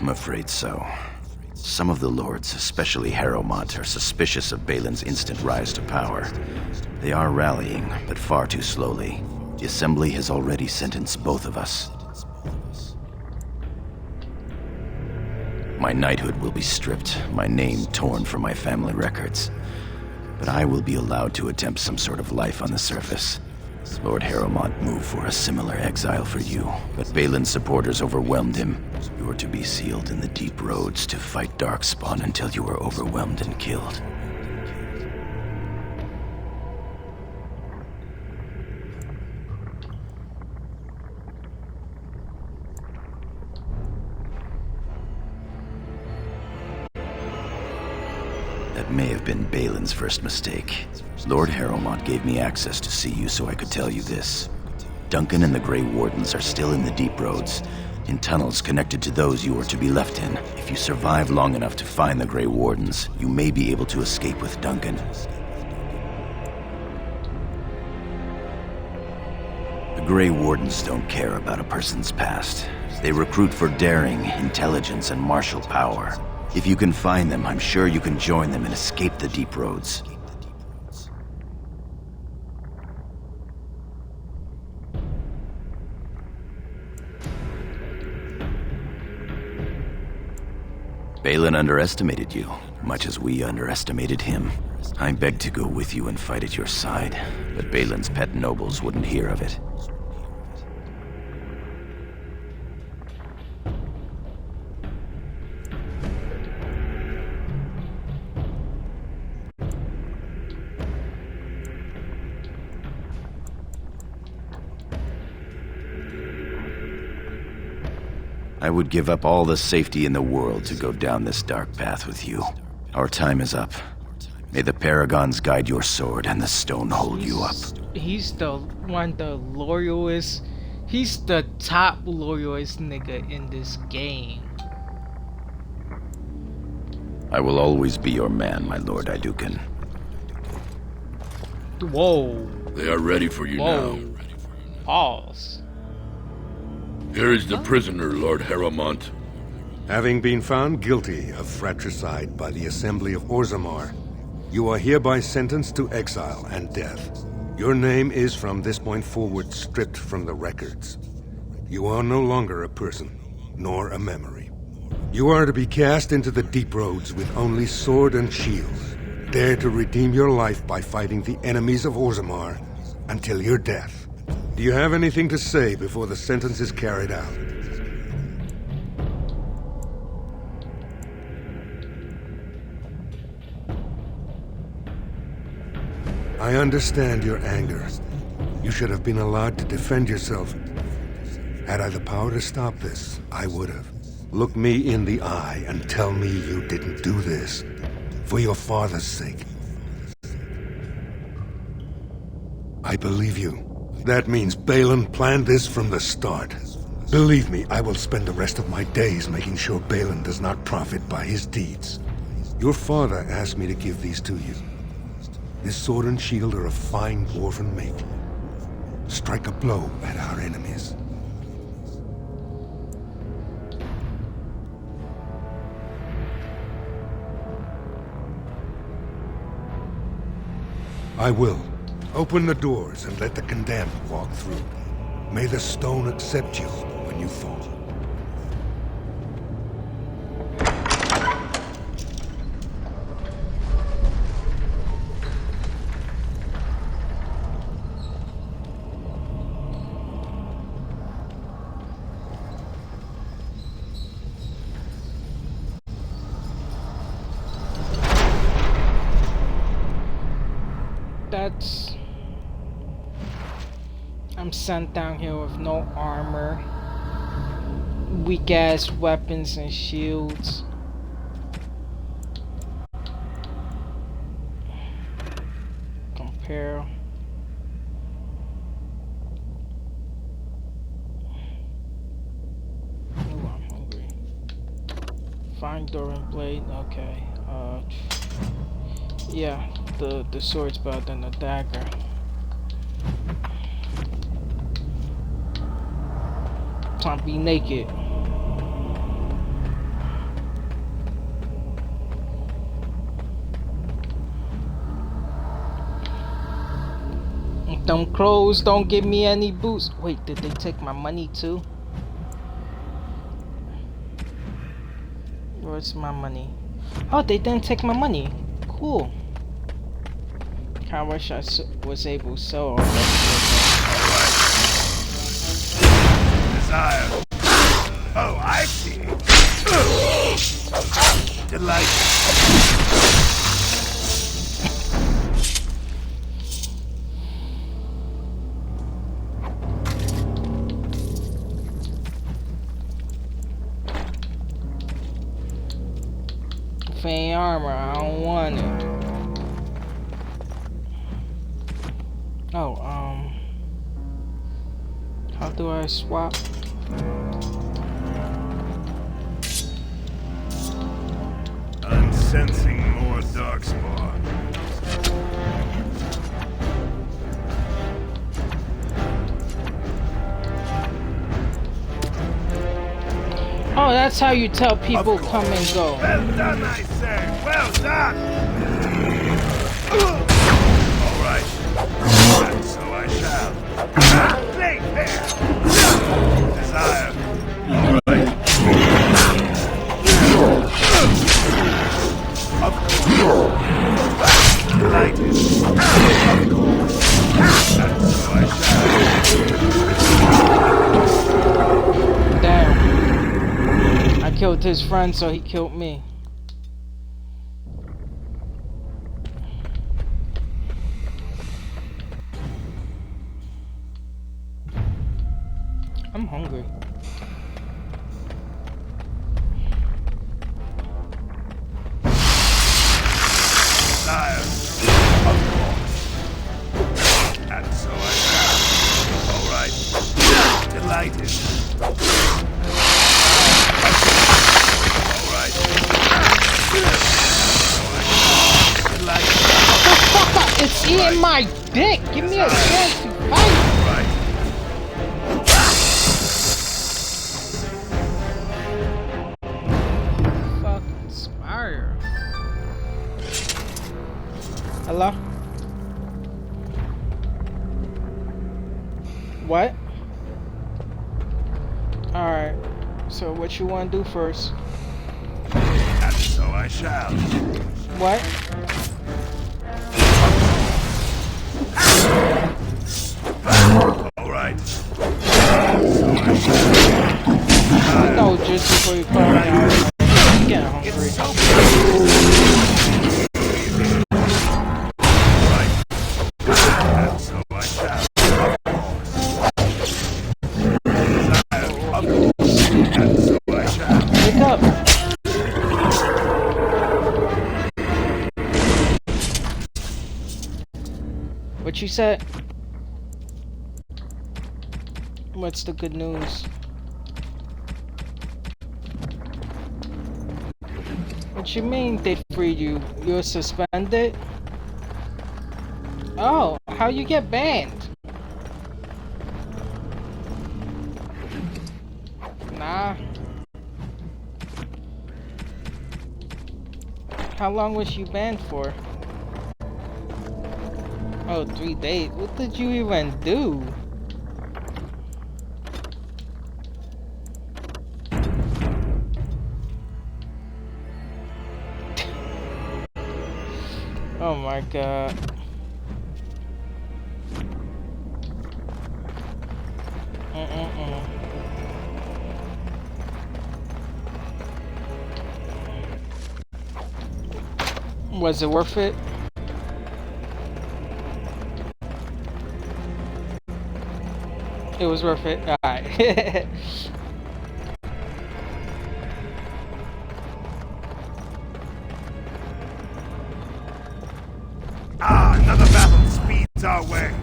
D: I'm afraid so. Some of the lords, especially Harrowmont, are suspicious of Balin's instant rise to power. They are rallying, but far too slowly. The Assembly has already sentenced both of us. My knighthood will be stripped, my name torn from my family records. But I will be allowed to attempt some sort of life on the surface. Lord Harrowmont moved for a similar exile for you, but Balin's supporters overwhelmed him. You were to be sealed in the deep roads to fight Darkspawn until you were overwhelmed and killed. That may have been Balin's first mistake. Lord Harrowmont gave me access to see you so I could tell you this. Duncan and the Grey Wardens are still in the deep roads, in tunnels connected to those you are to be left in. If you survive long enough to find the Grey Wardens, you may be able to escape with Duncan. The Grey Wardens don't care about a person's past. They recruit for daring, intelligence, and martial power. If you can find them, I'm sure you can join them and escape the deep roads. Balin underestimated you, much as we underestimated him. I begged to go with you and fight at your side, but Balin's pet nobles wouldn't hear of it. I would give up all the safety in the world to go down this dark path with you. Our time is up. May the Paragons guide your sword and the stone hold you up.
A: He's the one, the loyalist. He's the top loyalist nigga in this game.
D: I will always be your man, my Lord Aeducan.
A: Whoa.
C: They are ready for you now.
A: Pause.
C: Here is the prisoner, Lord Harrowmont.
S: Having been found guilty of fratricide by the Assembly of Orzammar, you are hereby sentenced to exile and death. Your name is from this point forward stripped from the records. You are no longer a person, nor a memory. You are to be cast into the deep roads with only sword and shield. Dare to redeem your life by fighting the enemies of Orzammar until your death. Do you have anything to say before the sentence is carried out? I understand your anger. You should have been allowed to defend yourself. Had I the power to stop this, I would have. Look me in the eye and tell me you didn't do this. For your father's sake. I believe you. That means Balin planned this from the start. Believe me, I will spend the rest of my days making sure Balin does not profit by his deeds. Your father asked me to give these to you. This sword and shield are of fine dwarven make. Strike a blow at our enemies. I will. Open the doors and let the condemned walk through. May the stone accept you when you fall.
A: I'm sent down here with no armor, weak ass weapons and shields. Compare. Ooh, I'm hungry. Fine Doran blade. Okay. Yeah, the sword's better than the dagger. Time to be naked. Them clothes don't give me any boost. Wait, did they take my money too? Where's my money? Oh, they didn't take my money. Cool. I wish I was able to sell all that.
C: Desire. Oh, I see. Delightful.
A: If ain't armor, I don't want it. Oh, how do I swap?
C: I'm sensing more darkspawn.
A: Oh, that's how you tell people come and go.
C: Well done, I say. Well done. All right. And so I shall. Play fair. Desire. All right. Of course. Delighted. Of course. And so I shall.
A: Damn. I killed his friend, so he killed me. I'm hungry.
C: Desire. Of course. And so I shall. All right. Delighted. All right.
A: Motherfucker, it's eating my dick. Give me a chance to fight. Fucking Spire. Hello? What? Alright. So what you wanna do first?
P: I shall.
A: What?
P: All right.
A: No, just before you call me out. I'm getting hungry. Wake up! What you said? What's the good news? What you mean they freed you? You're suspended? Oh, how you get banned? Nah. How long was you banned for? Oh, 3 days. What did you even do? Oh my god. Was it worth it? It was worth it. Alright.
P: Another battle speeds our way.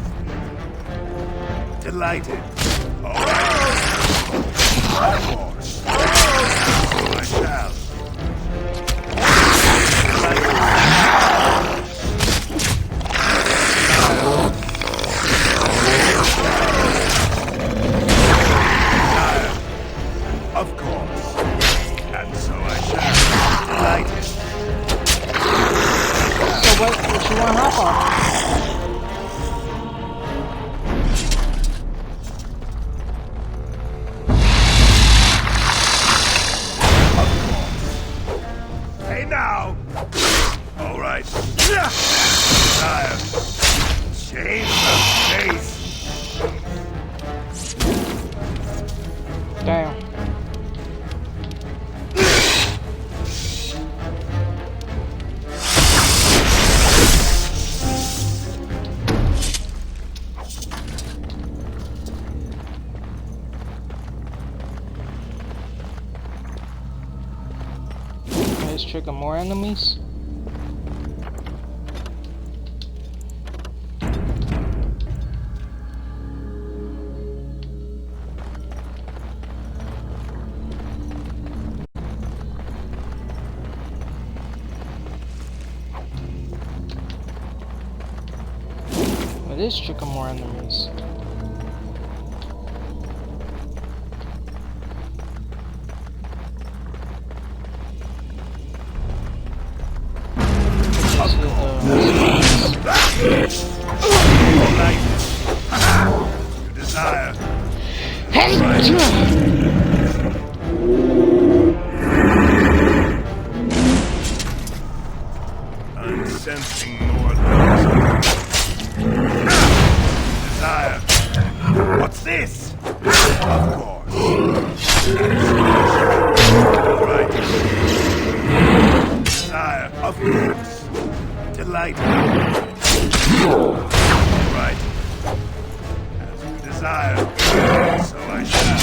P: Delighted. I shall. Of course. And so I shall. Delighted.
A: So what you want to hop on?
P: Hey now! Alright. Desire. Shame the face.
A: Damn. Let's trigger more enemies. It is trigger more enemies.
P: Desire. I'm sensing more desire. What's this? Of course. Right. Desire. Of course. Delight. Right. As you desire, so I shall.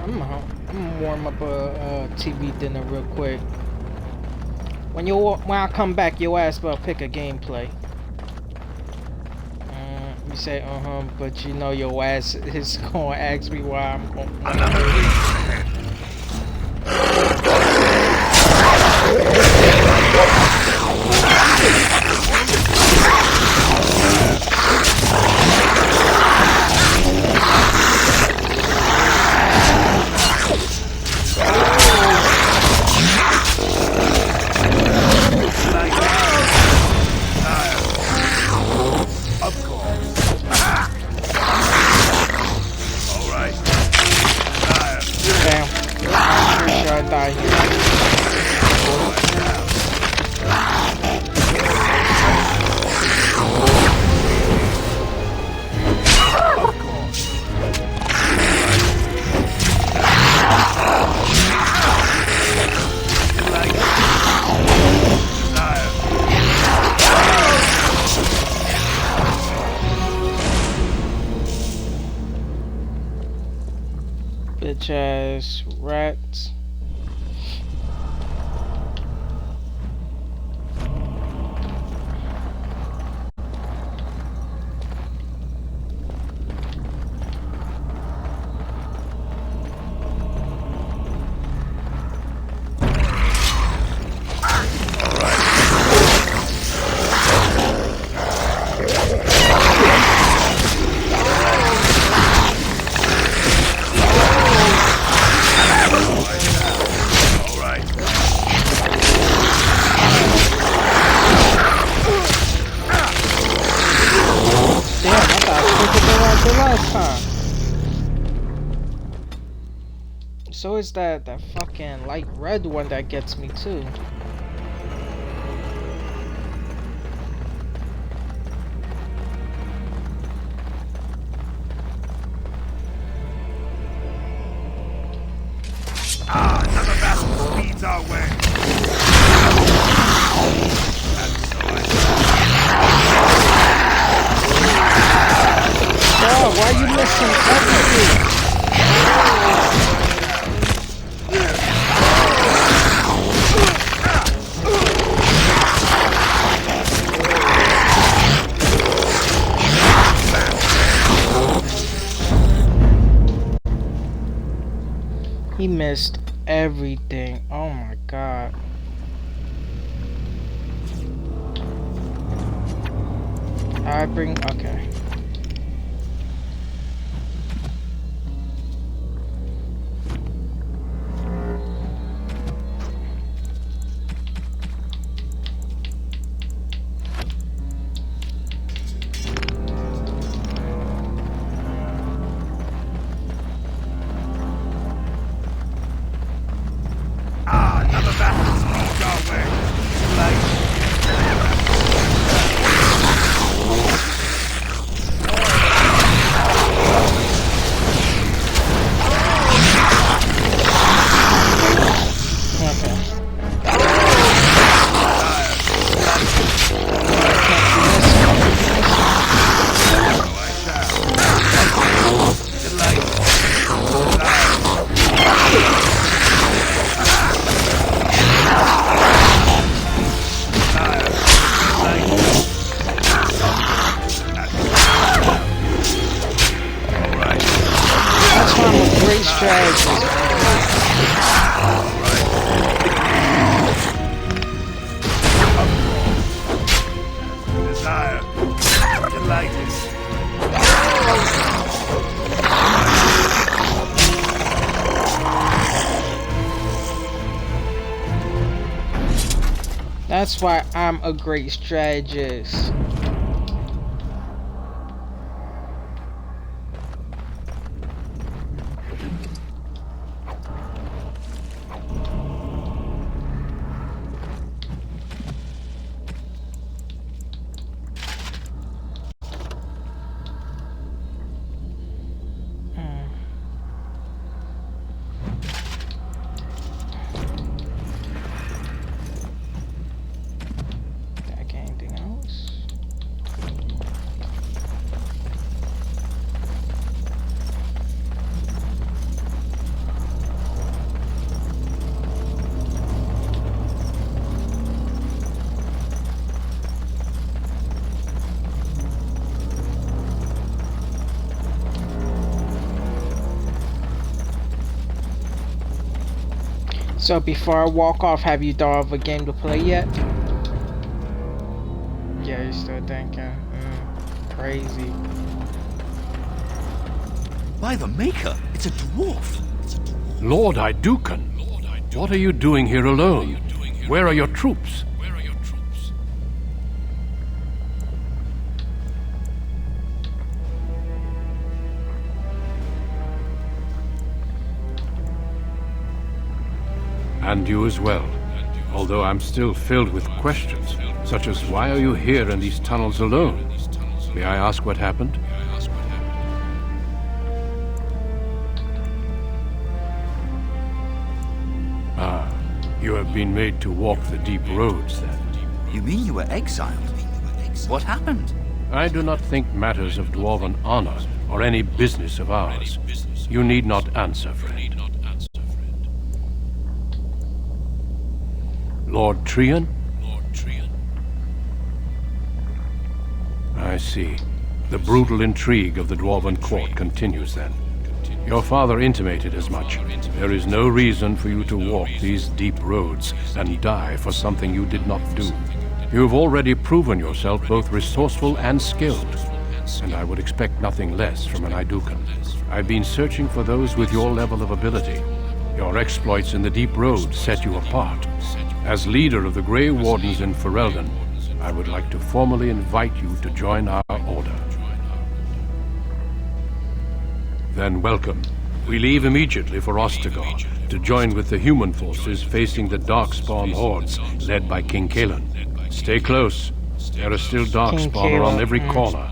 P: I'm gonna warm up a TV dinner real quick.
A: When I come back, your ass will pick a gameplay. You say, but you know your ass is gonna ask me why I'm going. Bitch ass rats. So is that fucking light red one that gets me too.
C: Another vessel speeds our way.
A: Oh, why are you missing everything? He missed everything. Oh my god. Okay. That's why I'm a great strategist. So before I walk off, have you thought of a game to play yet? Yeah, you're still thinking. Crazy.
K: By the Maker, it's a dwarf.
B: Lord Idouken, what are you doing here alone? Where are your troops? And you as well. Although I'm still filled with questions, such as why are you here in these tunnels alone? May I ask what happened? Ah, you have been made to walk the deep roads, then.
K: You mean you were exiled? What happened?
B: I do not think matters of dwarven honor or any business of ours. You need not answer, friend. Lord Trian? I see. The brutal intrigue of the Dwarven court continues then. Your father intimated as much. There is no reason for you to walk these deep roads and die for something you did not do. You have already proven yourself both resourceful and skilled, and I would expect nothing less from an Idouken. I've been searching for those with your level of ability. Your exploits in the deep roads set you apart. As leader of the Grey Wardens in Ferelden, I would like to formally invite you to join our order. Then welcome. We leave immediately for Ostagar to join with the human forces facing the Darkspawn hordes led by King Cailan. Stay close. There are still Darkspawn on every corner.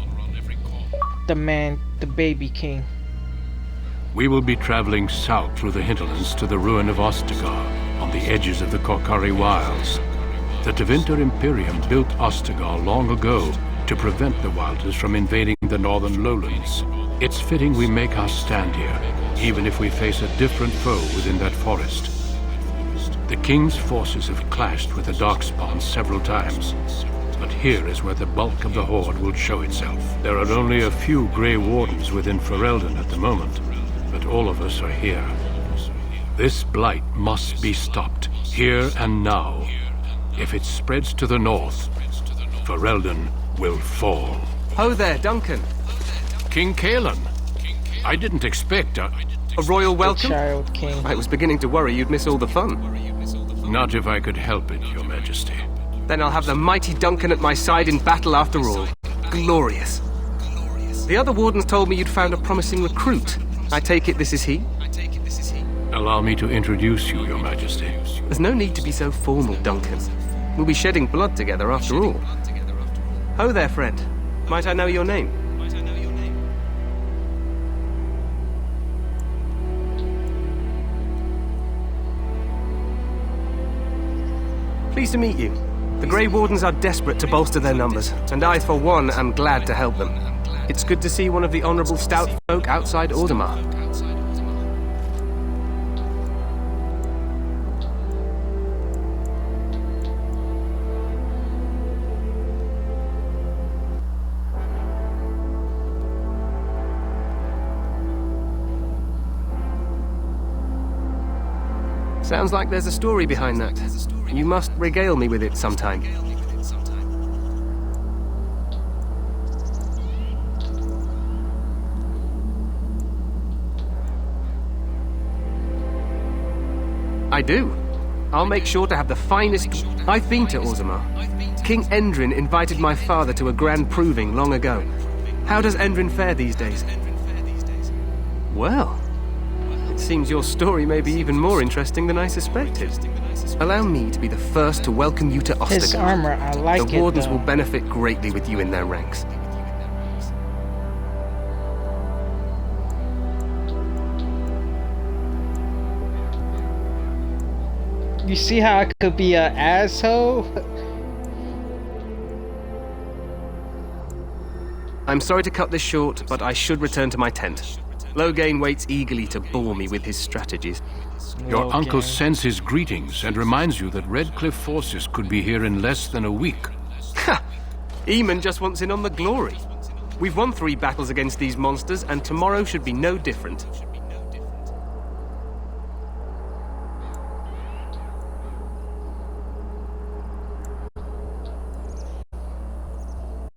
A: The baby king.
B: We will be traveling south through the hinterlands to the ruin of Ostagar, on the edges of the Korcari Wilds. The Tevinter Imperium built Ostagar long ago to prevent the Wilders from invading the northern lowlands. It's fitting we make our stand here, even if we face a different foe within that forest. The King's forces have clashed with the Darkspawn several times, but here is where the bulk of the Horde will show itself. There are only a few Grey Wardens within Ferelden at the moment, but all of us are here. This blight must be stopped, here and now. If it spreads to the north, Ferelden will fall.
N: Ho there, Duncan.
B: King Cailan. I didn't expect a
N: royal welcome?
A: Child king.
N: I was beginning to worry you'd miss all the fun.
B: Not if I could help it, Your Majesty.
N: Then I'll have the mighty Duncan at my side in battle after all. Glorious. The other wardens told me you'd found a promising recruit. I take it this is he?
B: Allow me to introduce you, Your Majesty.
N: There's no need to be so formal, Duncan. We'll be shedding blood together after all. Ho there, friend. Might I know your name? Pleased to meet you. The Grey Wardens are desperate to bolster their numbers, and I, for one, am glad to help them. It's good to see one of the honorable stout folk outside Ordomar. Sounds like there's a story behind that. You must regale me with it sometime. I do. I'll make sure to have the finest... I've been to Orzammar. King Endrin invited my father to a grand proving long ago. How does Endrin fare these days? Well... it seems your story may be even more interesting than I suspected. Allow me to be the first to welcome you to Ostagar.
A: His armor, I like it.
N: The Wardens will benefit greatly with you in their ranks.
A: You see how I could be an asshole?
N: I'm sorry to cut this short, but I should return to my tent. Loghain waits eagerly to bore me with his strategies.
B: Your uncle sends his greetings and reminds you that Redcliffe forces could be here in less than a week.
N: Ha! Eamon just wants in on the glory. We've won 3 battles against these monsters, and tomorrow should be no different.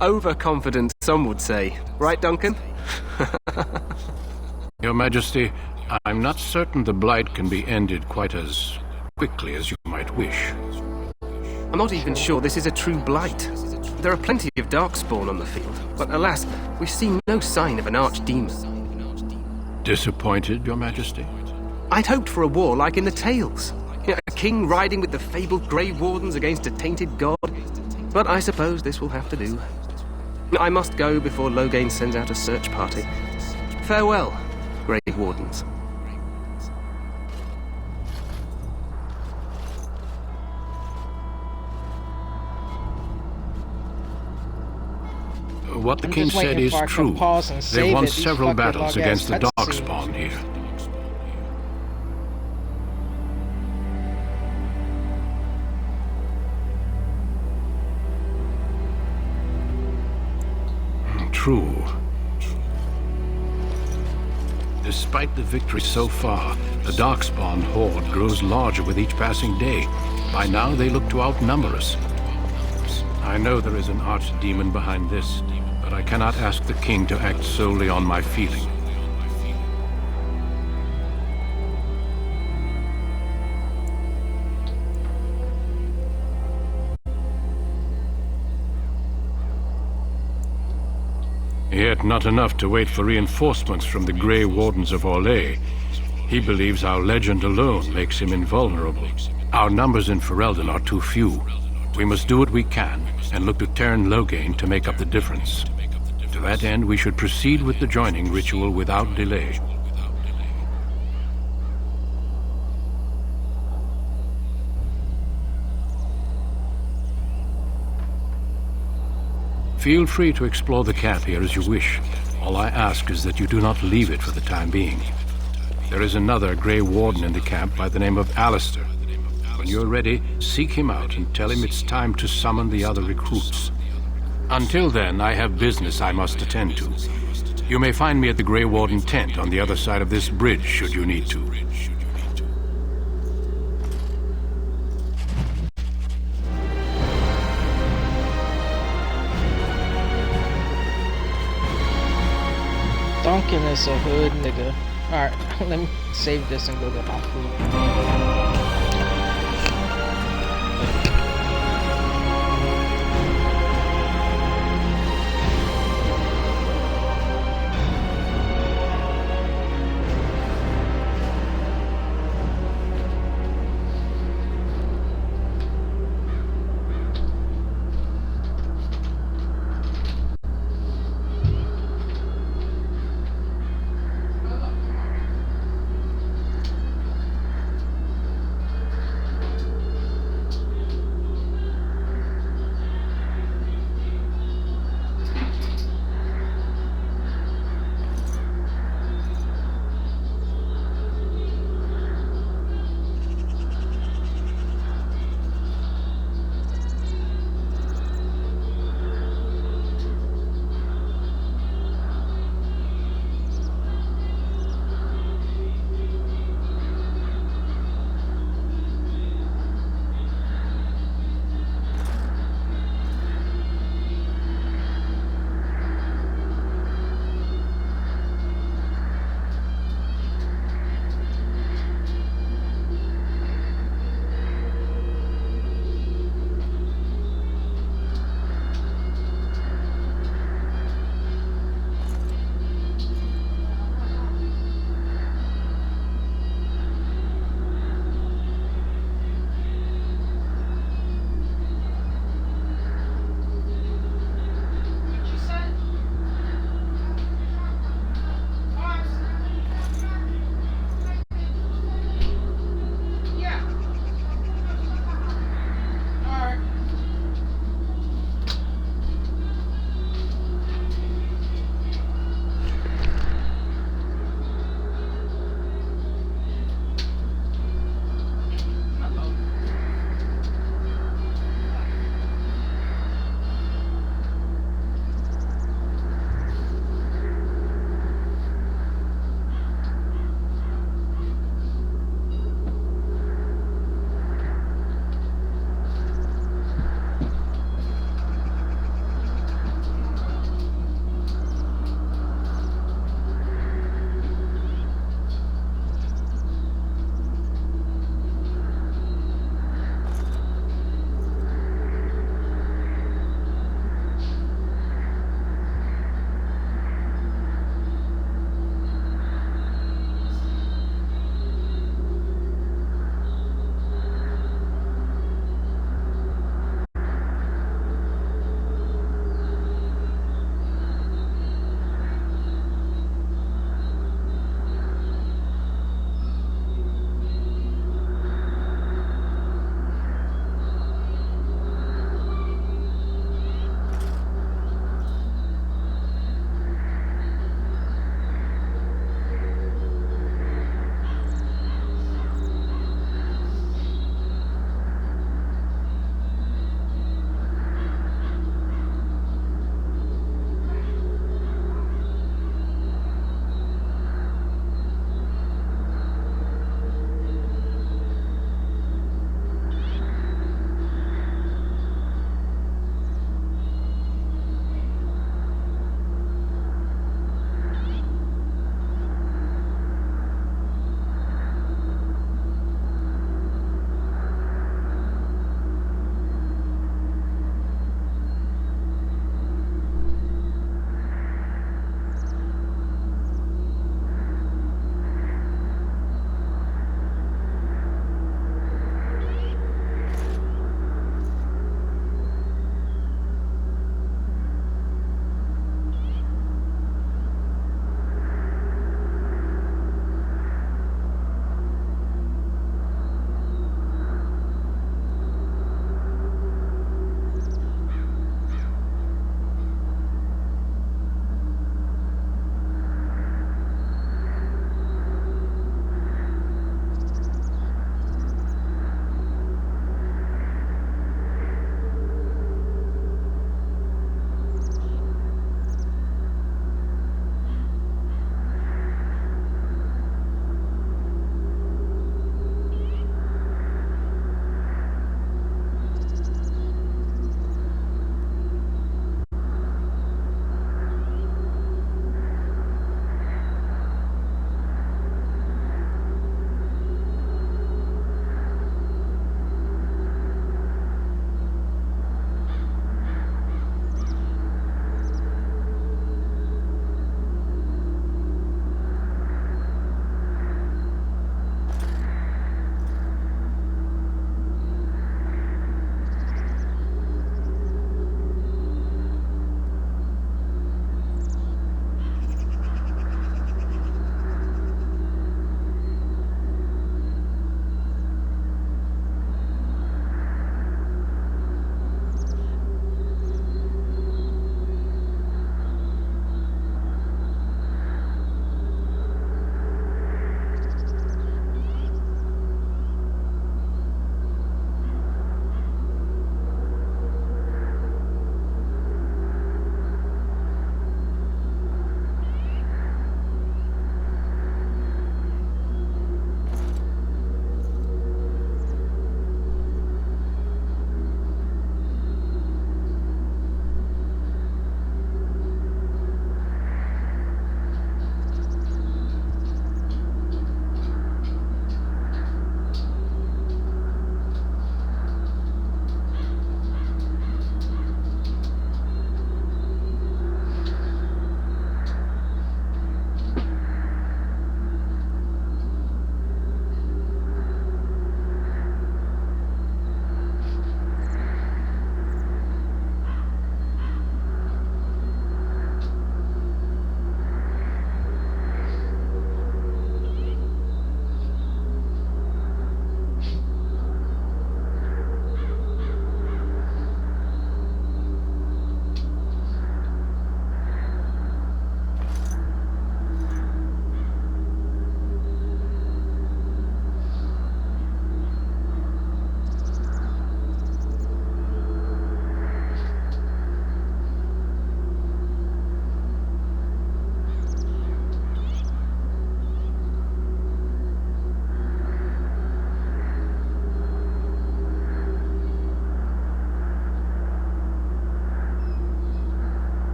N: Overconfident, some would say. Right, Duncan?
B: Your Majesty, I'm not certain the Blight can be ended quite as quickly as you might wish.
N: I'm not even sure this is a true Blight. There are plenty of Darkspawn on the field, but alas, we've seen no sign of an archdemon.
B: Disappointed, Your Majesty?
N: I'd hoped for a war like in the Tales. A king riding with the fabled Grey Wardens against a tainted god. But I suppose this will have to do. I must go before Loghain sends out a search party. Farewell, Grey Wardens.
B: What the king said is true. They won several battles against the Darkspawn here. True. Despite the victory so far, the Darkspawn horde grows larger with each passing day. By now, they look to outnumber us. I know there is an archdemon behind this, but I cannot ask the king to act solely on my feeling. Yet not enough to wait for reinforcements from the Grey Wardens of Orlais. He believes our legend alone makes him invulnerable. Our numbers in Ferelden are too few. We must do what we can, and look to Teyrn Loghain to make up the difference. To that end, we should proceed with the joining ritual without delay. Feel free to explore the camp here as you wish. All I ask is that you do not leave it for the time being. There is another Grey Warden in the camp by the name of Alistair. When you're ready, seek him out and tell him it's time to summon the other recruits. Until then, I have business I must attend to. You may find me at the Grey Warden tent on the other side of this bridge, should you need to.
A: Duncan is a hood nigga. Alright, let me save this and go get my food.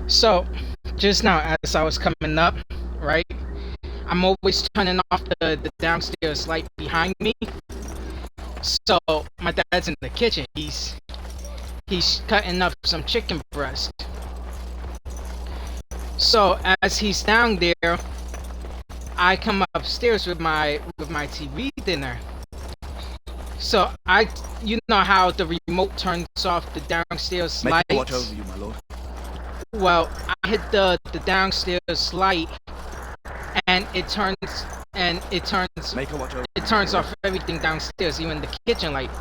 A: So, just now as I was coming up, right? I'm always turning off the downstairs light behind me. So my dad's in the kitchen. He's cutting up some chicken breast. So as he's down there, I come upstairs with my TV dinner. So you know how the remote turns off the downstairs lights?
E: Make watch over you, my lord.
A: Well, I hit the downstairs light, and it turns off everything downstairs, even the kitchen light.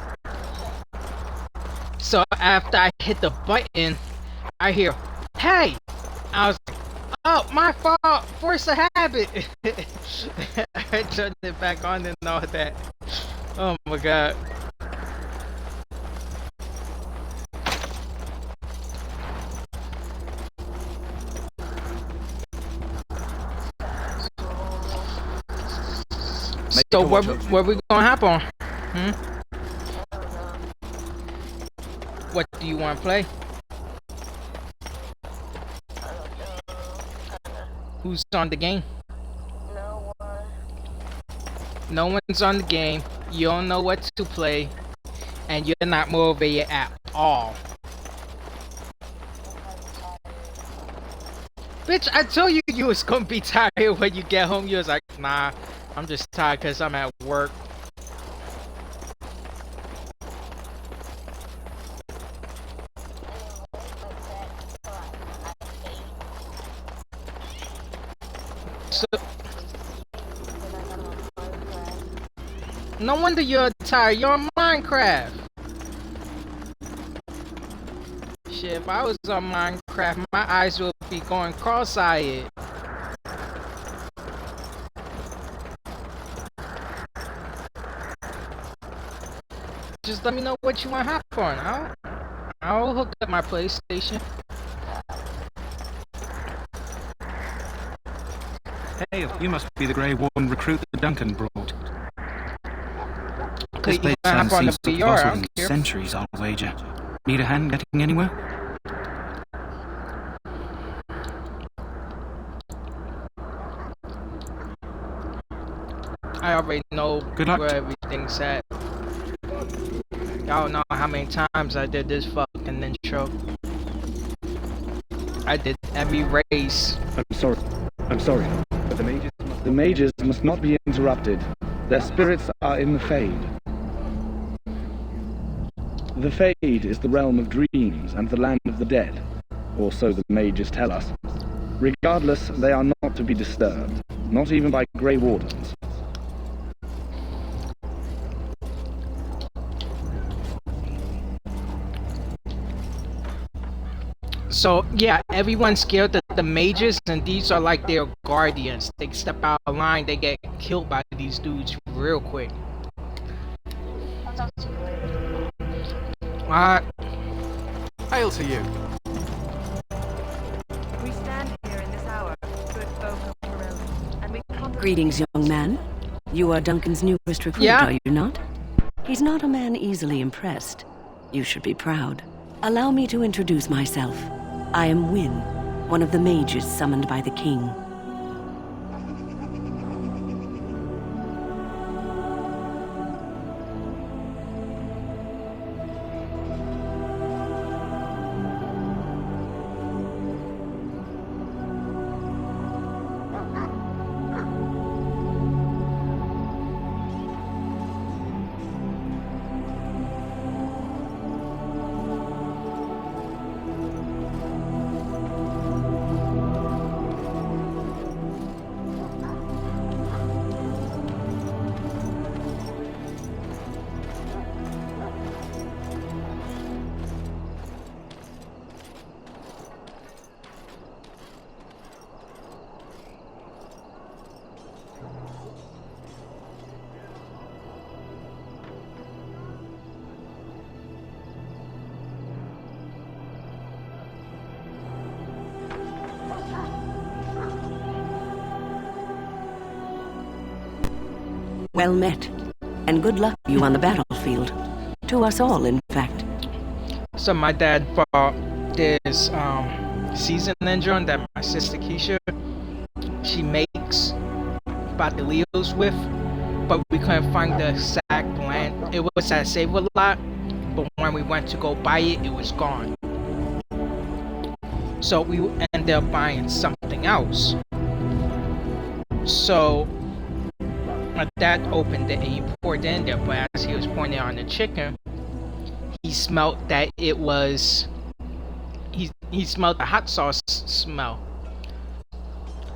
A: So after I hit the button, I hear, "Hey!" I was like, "Oh, my fault. Force of habit." I turned it back on and all that. Oh my god. So what we gonna hop on? What do you want to play? Who's on the game? No one's on the game. You don't know what to play, and you're not motivated at all. Bitch, I told you you was gonna be tired when you get home. You was like, nah, I'm just tired because I'm at work. So, no wonder you're tired. You're on Minecraft. Shit, if I was on Minecraft, my eyes would be going cross-eyed. Just let me know what you want to hop on. I'll hook up my PlayStation.
J: Hey, you must be the Grey Warden recruit that Duncan brought.
V: This place hasn't seen such fossils in centuries, I'll wager. Need a hand getting anywhere?
A: I already know where everything's at. Y'all know how many times I did this fucking intro. I did every race.
W: I'm sorry, but the mages must not be interrupted. Their spirits are in the Fade. The Fade is the realm of dreams and the land of the dead, or so the mages tell us. Regardless, they are not to be disturbed, not even by Grey Wardens.
A: So yeah, everyone's scared that the mages, and these are like their guardians. They step out of line, they get killed by these dudes real quick.
E: Hail to you.
X: We stand here in this hour, good folk of Corelli, and we
Y: Greetings, young man. You are Duncan's newest recruit, are you not? He's not a man easily impressed. You should be proud. Allow me to introduce myself. I am Wynne, one of the mages summoned by the king. Well met, and good luck to you on the battlefield. To us all, in fact.
A: So my dad bought this seasoning joint that my sister Keisha, she makes Batillos with, but we couldn't find the exact blend. It was at Save-A-Lot, but when we went to go buy it, it was gone. So we ended up buying something else. So my dad opened it and he poured it in there, but as he was pouring it on the chicken, he smelled that it was, he smelled the hot sauce smell.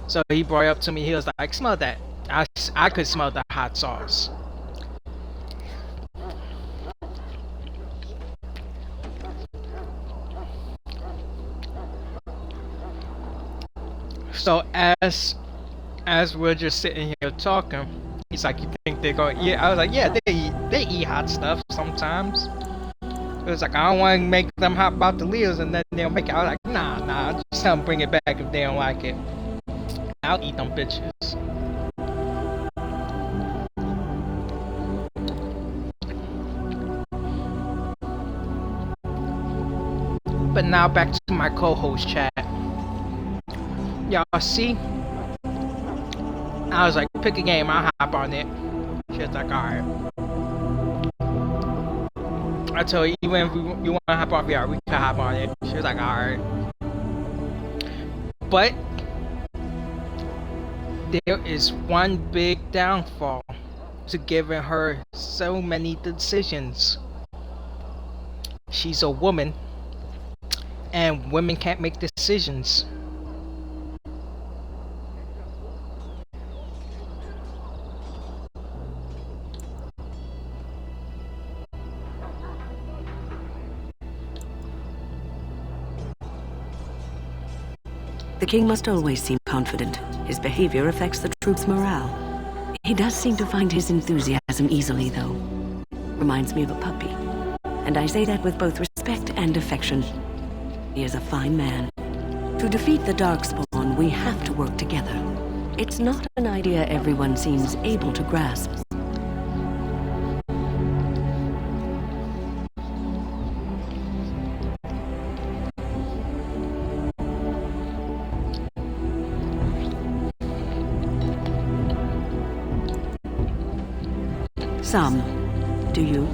A: So he brought it up to me, he was like, smell that. I could smell the hot sauce. So as we're just sitting here talking, he's like, you think they're going, yeah, I was like, yeah, they eat hot stuff sometimes. It was like, I don't want to make them hot Batillos and then they'll make it. I was like, nah, just tell them bring it back if they don't like it. I'll eat them bitches. But now back to my co-host chat. Y'all see? I was like, pick a game, I'll hop on it. She was like, alright. I told her, even if you want to hop on VR, we can hop on it. She was like, alright. But there is one big downfall to giving her so many decisions. She's a woman, and women can't make decisions.
Y: The king must always seem confident. His behavior affects the troops' morale. He does seem to find his enthusiasm easily, though. Reminds me of a puppy. And I say that with both respect and affection. He is a fine man. To defeat the Darkspawn, we have to work together. It's not an idea everyone seems able to grasp. Some. Do you?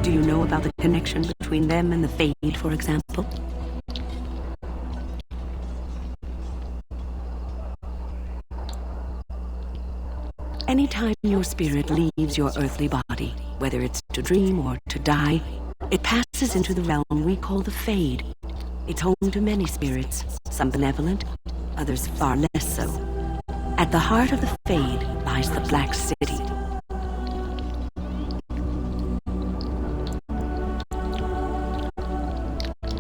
Y: Do you know about the connection between them and the Fade, for example? Anytime your spirit leaves your earthly body, whether it's to dream or to die, it passes into the realm we call the Fade. It's home to many spirits, some benevolent, others far less so. At the heart of the Fade lies the Black City.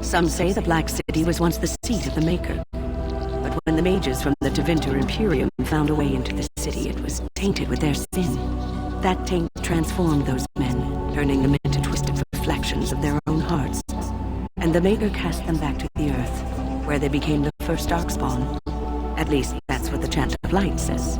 Y: Some say the Black City was once the seat of the Maker. But when the mages from the Tevinter Imperium found a way into the city, it was tainted with their sin. That taint transformed those men, turning them into twisted reflections of their own hearts. And the Maker cast them back to the Earth, where they became the first Darkspawn. At least, that's what the Chant of Light says.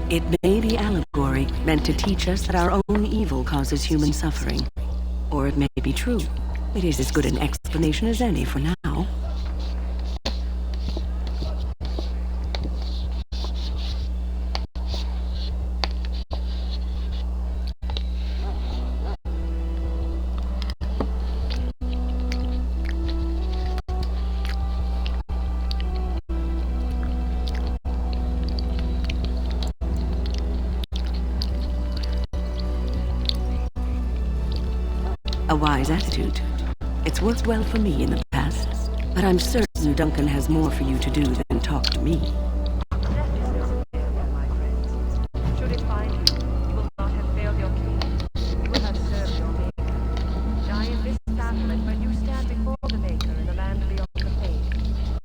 Y: It may be allegory, meant to teach us that our own evil causes human suffering. Or it may be true. It is as good an explanation as any for now. A wise attitude. It's worked well for me in the past, but I'm certain Duncan has more for you to do than talk to me.
X: Should it find you, you will not have failed your king. You will have served your maker. Die in this battle, and when you stand before the Maker in the land beyond the Fade,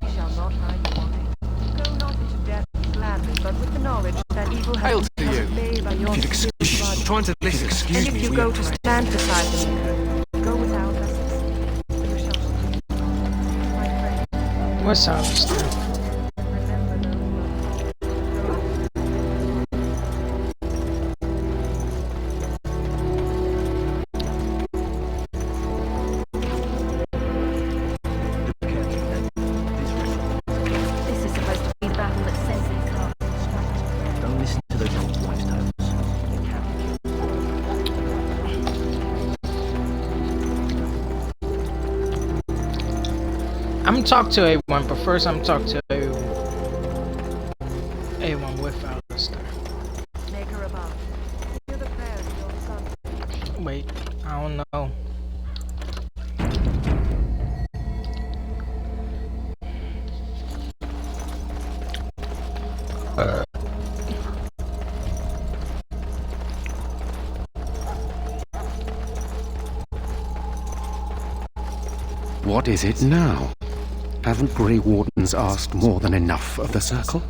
X: he shall not hide you on it. Go not into death gladly, but with the knowledge that evil has become at bay by your
N: excuse me. I'm trying to listen. Excuse
X: and
N: me.
X: if you go to stand beside the Maker, go without assistance. You shall sleep. My friend.
A: What's up, Steve? I'm talking to A1, but first I'm talking to A1 with Alistair.
X: Make her above. Hear the prayers of your son.
A: Wait, I don't know.
K: What is it now? Haven't Grey Wardens asked more than enough of the Circle?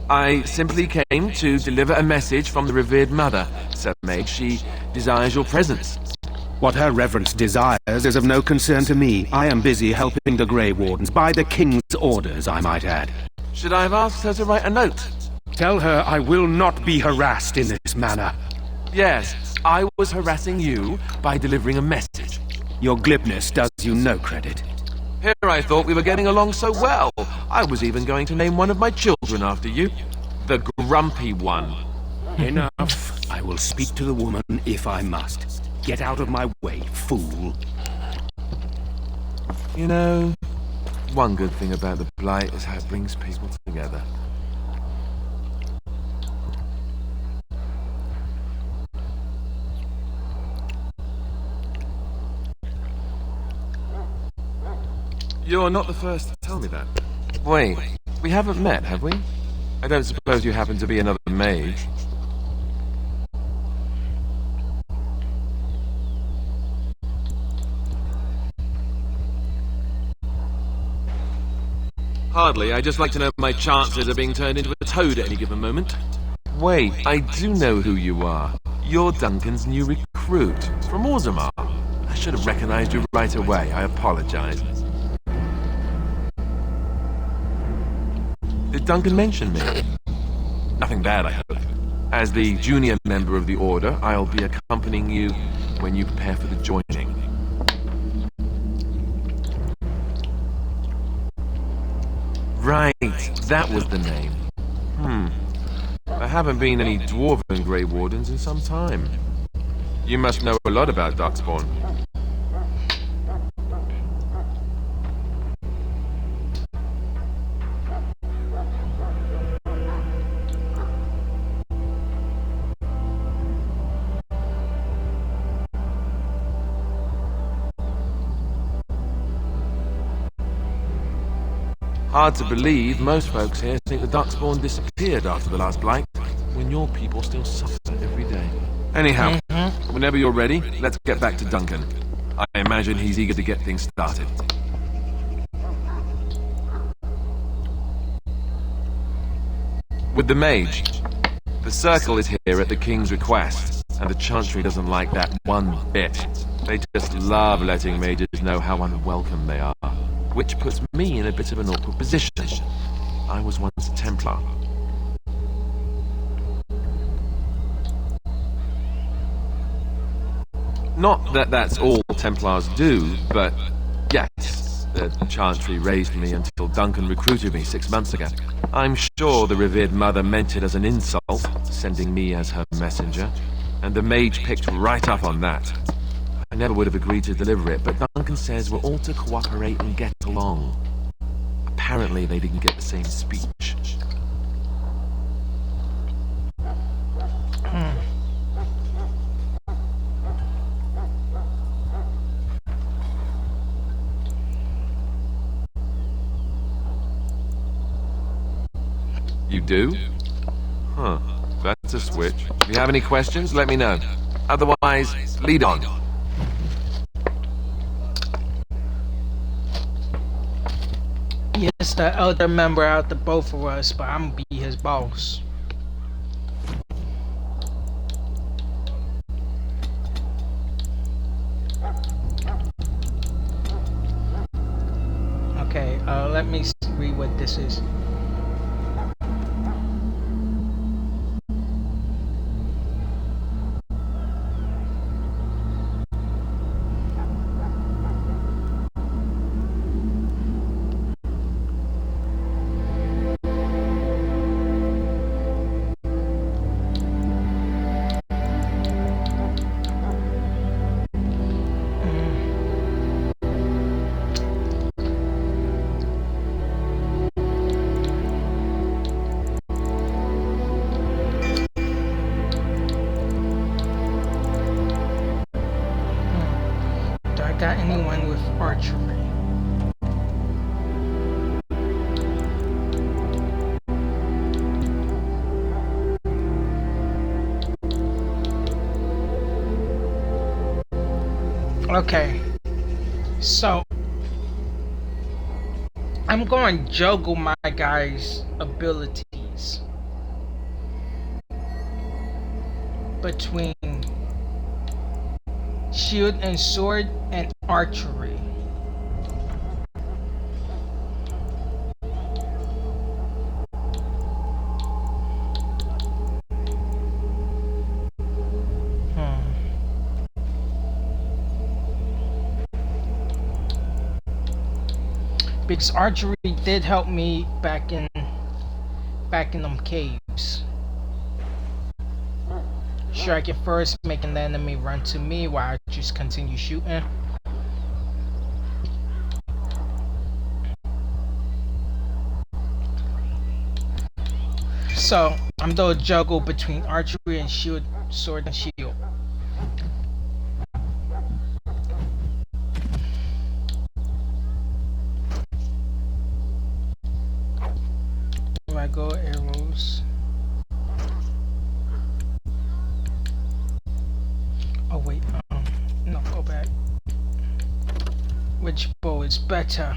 T: I simply came to deliver a message from the revered mother, Sir Mage. She desires your presence.
K: What her reverence desires is of no concern to me. I am busy helping the Grey Wardens, by the King's orders, I might add.
T: Should I have asked her to write a note?
K: Tell her I will not be harassed in this manner.
T: Yes, I was harassing you by delivering a message.
K: Your glibness does you no credit.
T: Here I thought we were getting along so well. I was even going to name one of my children after you. The Grumpy One.
K: Enough. I will speak to the woman if I must. Get out of my way, fool.
T: You know, one good thing about the Blight is how it brings people together. You're not the first to tell me that. Wait, we haven't met, have we? I don't suppose you happen to be another mage. Hardly. I just like to know my chances of being turned into a toad at any given moment. Wait, I do know who you are. You're Duncan's new recruit, from Orzammar. I should have recognized you right away. I apologize. Did Duncan mention me? Nothing bad, I hope. As the junior member of the Order, I'll be accompanying you when you prepare for the joining. Right, that was the name. There haven't been any Dwarven Grey Wardens in some time. You must know a lot about Darkspawn. Hard to believe, most folks here think the Darkspawn disappeared after the last Blight, when your people still suffer every day. Anyhow, whenever you're ready, let's get back to Duncan. I imagine he's eager to get things started. With the mage, the Circle is here at the King's request, and the Chantry doesn't like that one bit. They just love letting mages know how unwelcome they are. Which puts me in a bit of an awkward position. I was once a Templar. Not that that's all Templars do, but yes, the Chantry raised me until Duncan recruited me 6 months ago. I'm sure the revered mother meant it as an insult, sending me as her messenger, and the mage picked right up on that. I never would have agreed to deliver it, but Duncan says we're all to cooperate and get along. Apparently they didn't get the same speech. You do? Huh. That's a switch. If you have any questions, let me know. Otherwise, lead on.
A: Yes, the elder member out the both of us, but I'm be his boss. Okay, let me read what this is. got anyone with archery. Okay, so I'm going to juggle my guys' abilities between shield and sword and archery. Because archery did help me back in them caves. Strike it first, making the enemy run to me while I just continue shooting. So I'm doing a juggle between archery and shield, sword and shield. I go arrows. Oh wait, no, go back. Which bow is better?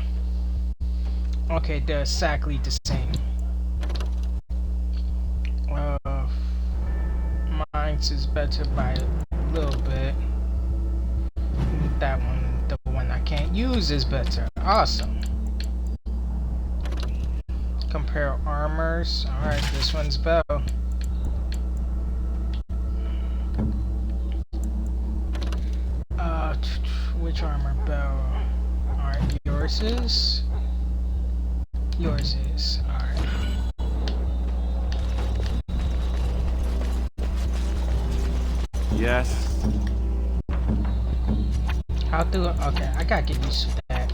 A: Okay, they're exactly the same. Mine's is better by a little bit. That one, the one I can't use, is better. Awesome. Compare armors. Alright, this one's bow. Which armor bow? Alright, yours is? Yours is. Alright.
T: Yes.
A: How do it? Okay, I gotta get used to that.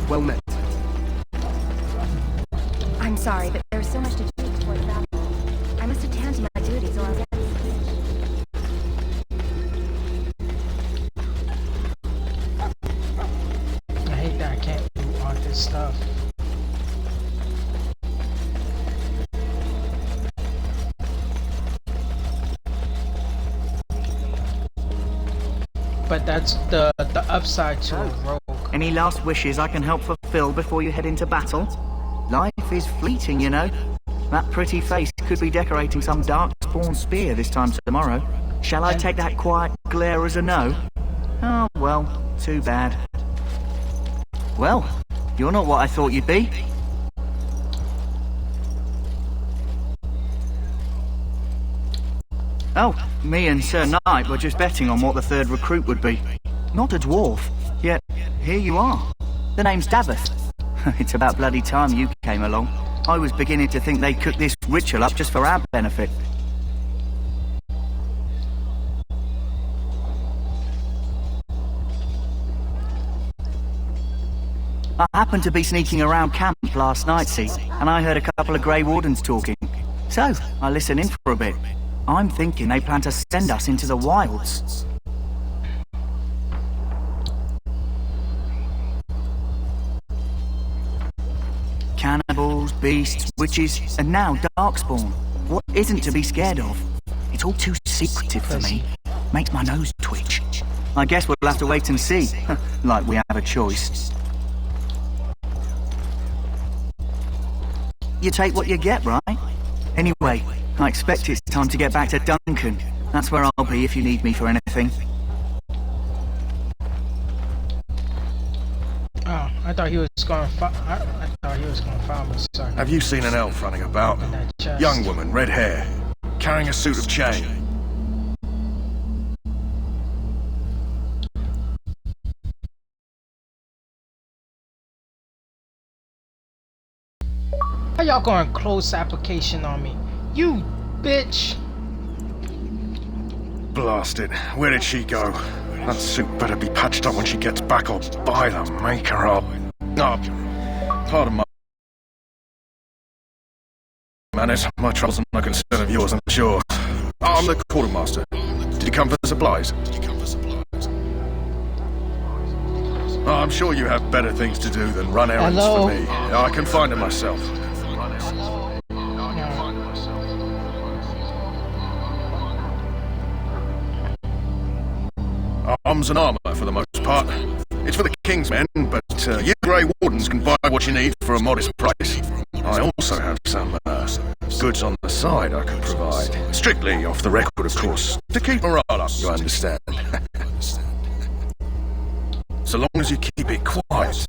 N: Well met.
L: I'm sorry, but there's so much to do before the battle. I must attend to my duties or I'll get
A: I hate that I can't do all this stuff. But that's the upside to a rogue.
M: Any last wishes I can help fulfill before you head into battle? Life is fleeting, you know. That pretty face could be decorating some darkspawn spear this time tomorrow. Shall I take that quiet glare as a no? Oh, well, too bad. Well, you're not what I thought you'd be. Oh, me and Sir Knight were just betting on what the third recruit would be. Not a dwarf, yet here you are. The name's Daveth. It's about bloody time you came along. I was beginning to think they cooked this ritual up just for our benefit. I happened to be sneaking around camp last night, see, and I heard a couple of Grey Wardens talking. So, I listened in for a bit. I'm thinking they plan to send us into the wilds. Cannibals, beasts, witches, and now Darkspawn. What isn't to be scared of? It's all too secretive for me. Makes my nose twitch. I guess we'll have to wait and see. Like we have a choice. You take what you get, right? Anyway, I expect it's time to get back to Duncan. That's where I'll be if you need me for anything.
A: Oh, I thought he was going to I thought he was going to follow me, sorry.
C: Have you seen an elf running about? Young woman, red hair, carrying a suit of chain.
A: How y'all going close application on me? You bitch!
C: Blast it. Where did she go? That suit better be patched up when she gets back or by the maker up.
F: Oh, pardon my manners. My troubles are no concern of yours, I'm sure. I'm the quartermaster. Did you come for supplies? Oh, I'm sure you have better things to do than run errands for me. I can find them myself. Arms and armor for the most part. It's for the King's men, but you Grey Wardens can buy what you need for a modest price. I also have some goods on the side I could provide. Strictly off the record, of course. To keep morale up, you understand. So long as you keep it quiet.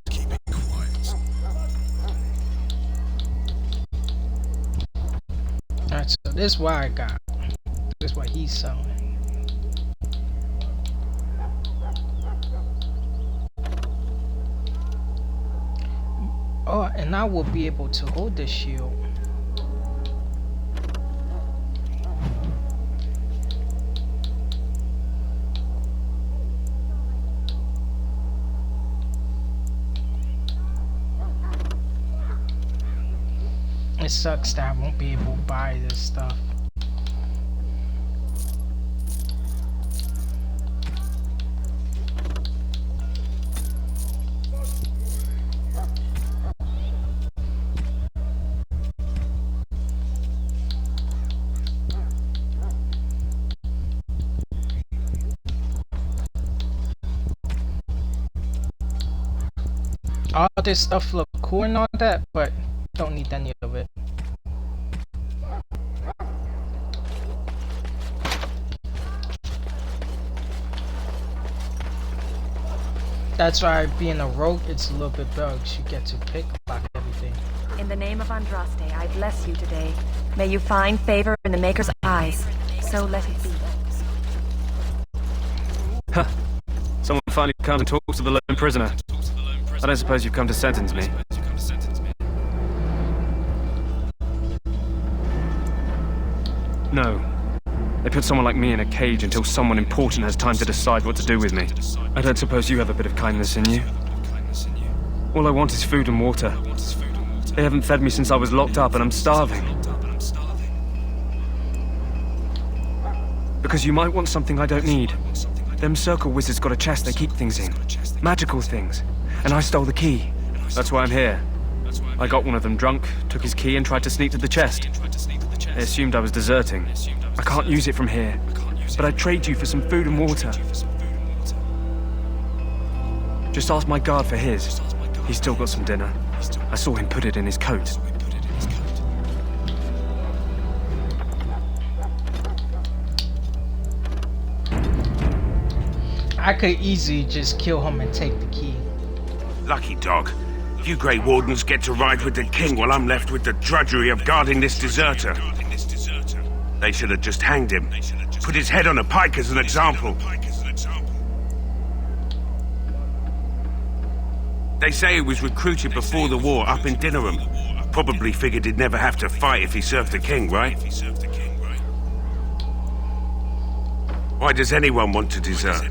A: Alright, so this is what I got. This is what he's selling. Oh, and I will be able to hold the shield. It sucks that I won't be able to buy this stuff. All this stuff look cool and all that, but don't need any of it. That's why being a rogue, it's a little bit better because you get to pick about everything.
X: In the name of Andraste, I bless you today. May you find favor in the Maker's eyes. So let it be.
N: Huh. Someone finally come and talk to the lone prisoner. I don't suppose you've come to sentence me. No. They put someone like me in a cage until someone important has time to decide what to do with me. I don't suppose you have a bit of kindness in you. All I want is food and water. They haven't fed me since I was locked up and I'm starving. Because you might want something I don't need. Them circle wizards got a chest they keep things in. Magical things. And I stole the key. That's why I'm here. I got one of them drunk, took his key and tried to sneak to the chest. They assumed I was deserting. I can't use it from here, but I'd trade you for some food and water. Just ask my guard for his. He's still got some dinner. I saw him put it in his coat.
A: I could easily just kill him and take the key.
C: Lucky dog. You Grey Wardens get to ride with the King while I'm left with the drudgery of guarding this deserter. They should have just hanged him. Put his head on a pike as an example. They say he was recruited before the war up in Dinnerham. Probably figured he'd never have to fight if he served the King, right? Why does anyone want to desert?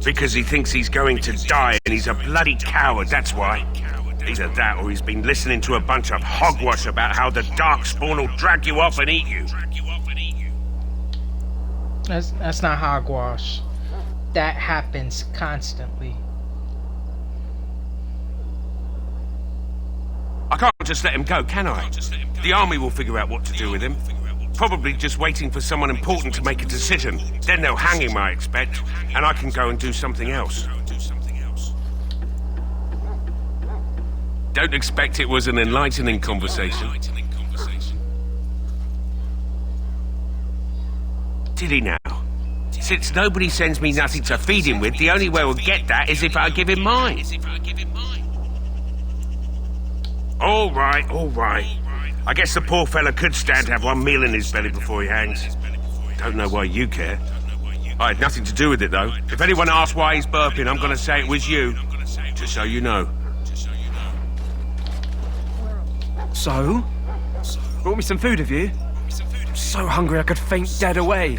C: Because he thinks he's going to die and he's a bloody coward, that's why. Either that or he's been listening to a bunch of hogwash about how the Darkspawn will drag you off and eat you.
A: That's not hogwash. That happens constantly.
C: I can't just let him go, can I? The army will figure out what to do with him. Probably just waiting for someone important to make a decision. Then they'll hang him, I expect, and I can go and do something else. Don't expect it was an enlightening conversation. Did he now? Since nobody sends me nothing to feed him with, the only way we'll get that is if I give him mine. All right, all right. I guess the poor fella could stand to have one meal in his belly before he hangs. Don't know why you care. I had nothing to do with it, though. If anyone asks why he's burping, I'm gonna say it was you. Just so you know.
N: So? Brought me some food, have you? I'm so hungry I could faint dead away.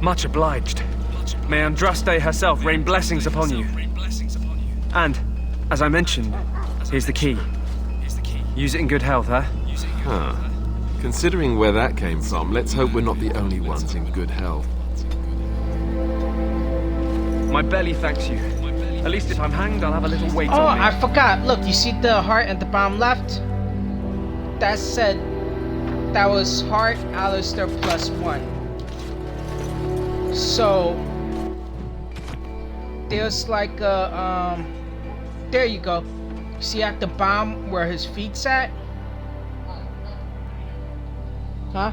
N: Much obliged. May Andraste herself rain blessings upon you. And, as I mentioned, here's the key. Use it in good health, huh?
H: Huh. Considering where that came from, let's hope we're not the only ones in good health.
N: My belly thanks you. At least if I'm hanged, I'll have a little weight
A: Oh,
N: on me.
A: I forgot. Look, you see the heart at the bottom left? That said, that was heart Alistair +1. So, there's like a, there you go. See at the bottom where his feet's at? Huh?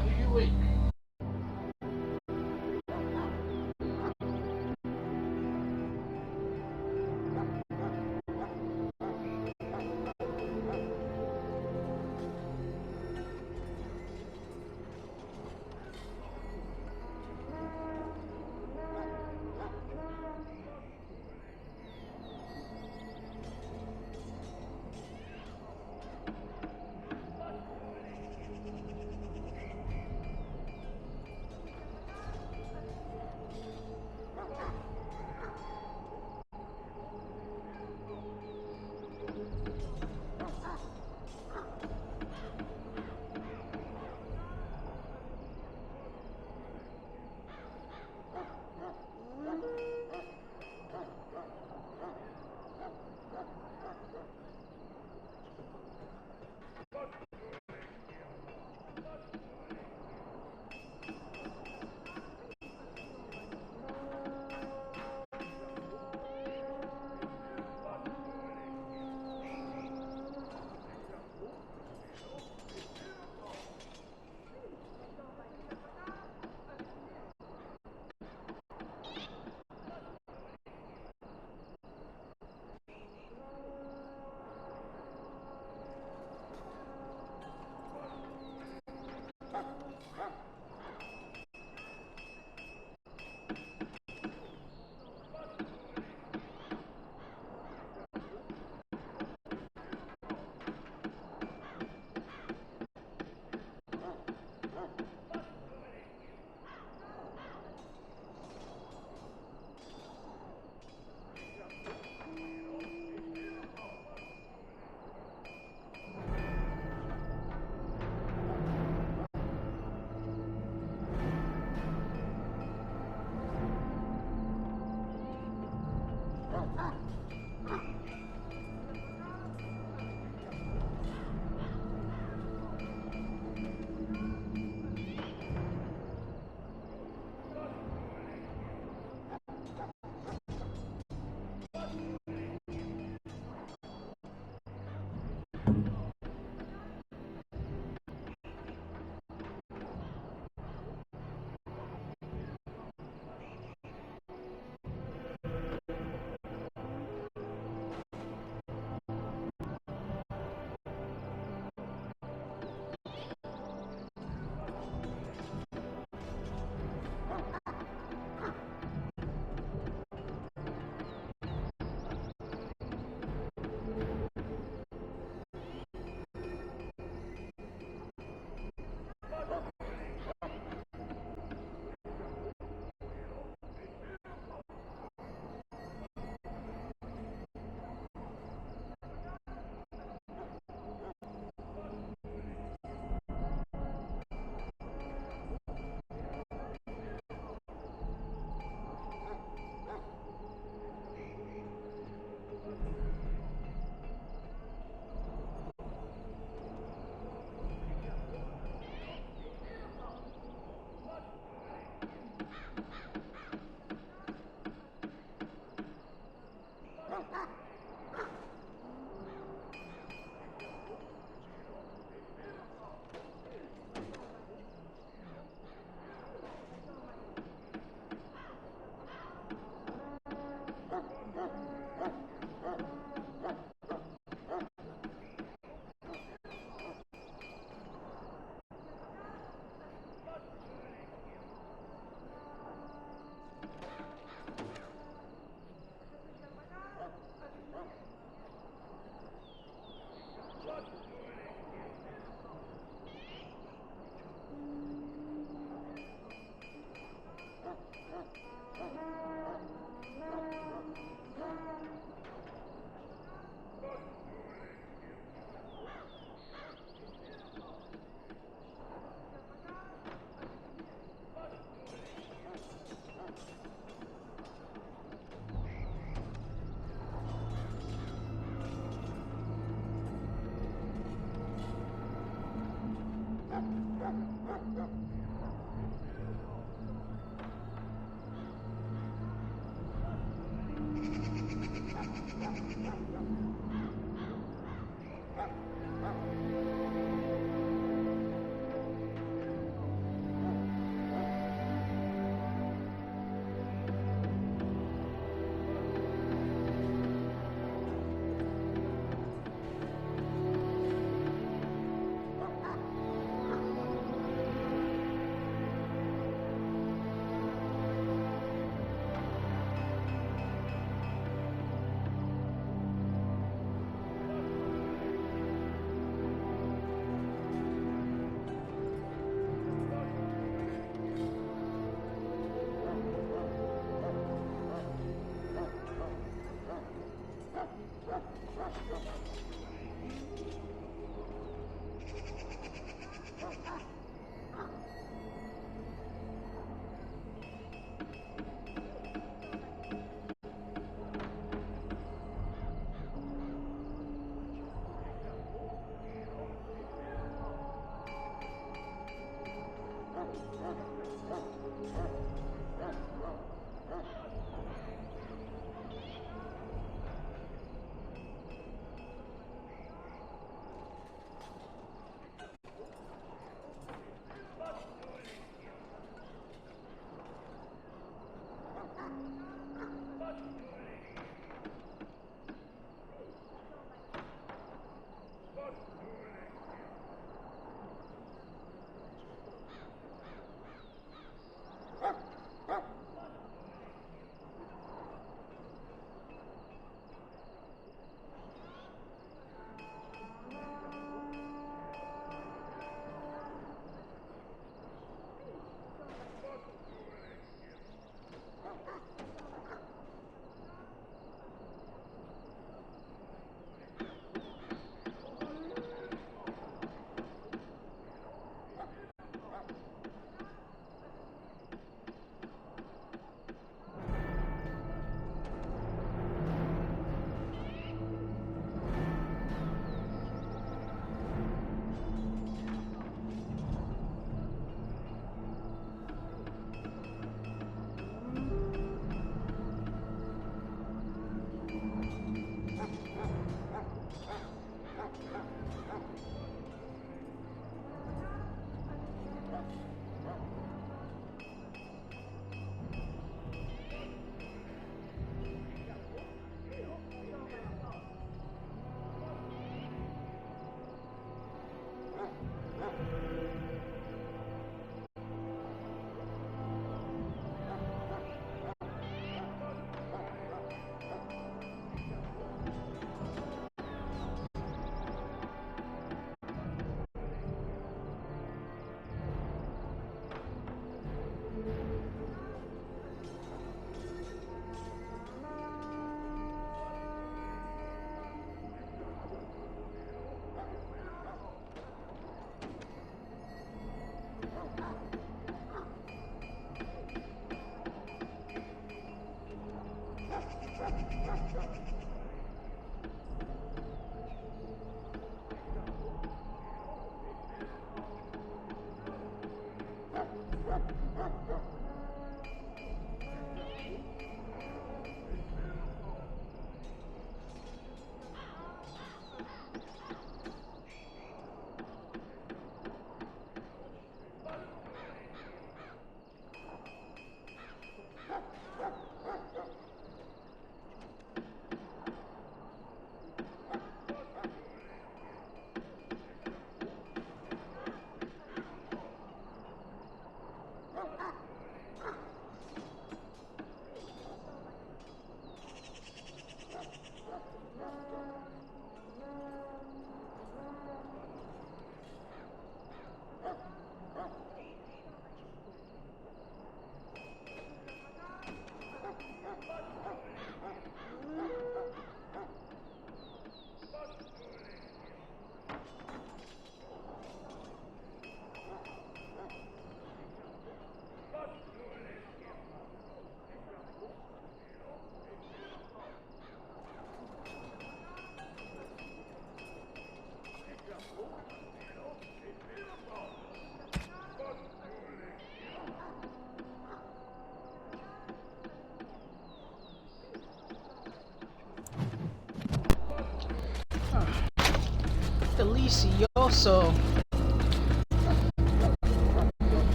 A: Delicioso.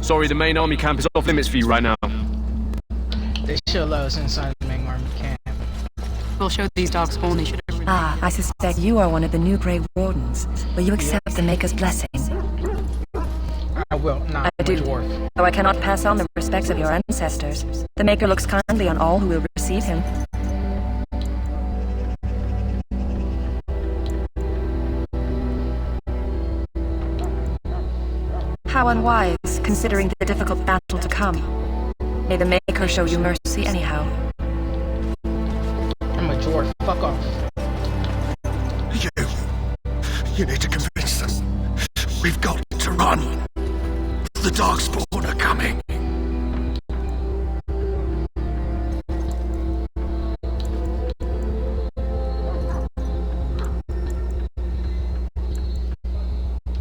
N: Sorry, the main army camp is off limits for you right now.
A: They should let us inside the main army camp.
G: We'll show these darkspawn they should have removed.
L: Ah, I suspect you are one of the new Grey Wardens. Will you accept the Maker's blessing?
A: I will not.
L: I do, though I cannot pass on the respects of your ancestors. The Maker looks kindly on all who will receive him. How unwise, considering the difficult battle to come. May the Maker show you mercy anyhow.
A: I'm a dwarf. Fuck off.
F: You need to convince them. We've got to run. The Darkspawn are coming.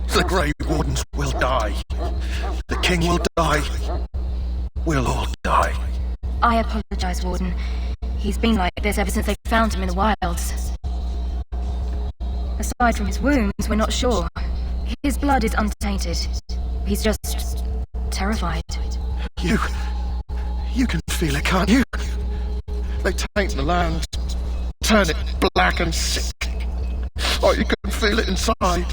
F: The Grey Wardens will die. The King will die. We'll all die.
L: I apologize, Warden. He's been like this ever since they found him in the wilds. Aside from his wounds, we're not sure. His blood is untainted. He's just terrified.
F: You can feel it, can't you? They taint the land, turn it black and sick. Oh, you can feel it inside.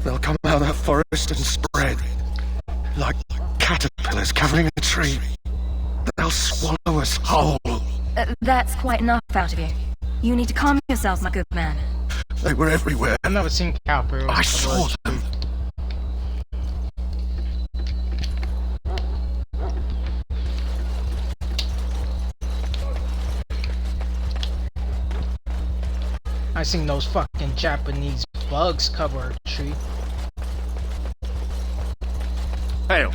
F: They'll come out of that forest and spread, like caterpillars covering a tree. They'll swallow us whole.
L: That's quite enough out of you. You need to calm yourself, my good man.
F: They were everywhere.
A: I've never seen cowbirds.
F: I saw them.
A: I seen those fucking Japanese bugs cover a tree.
I: Hail.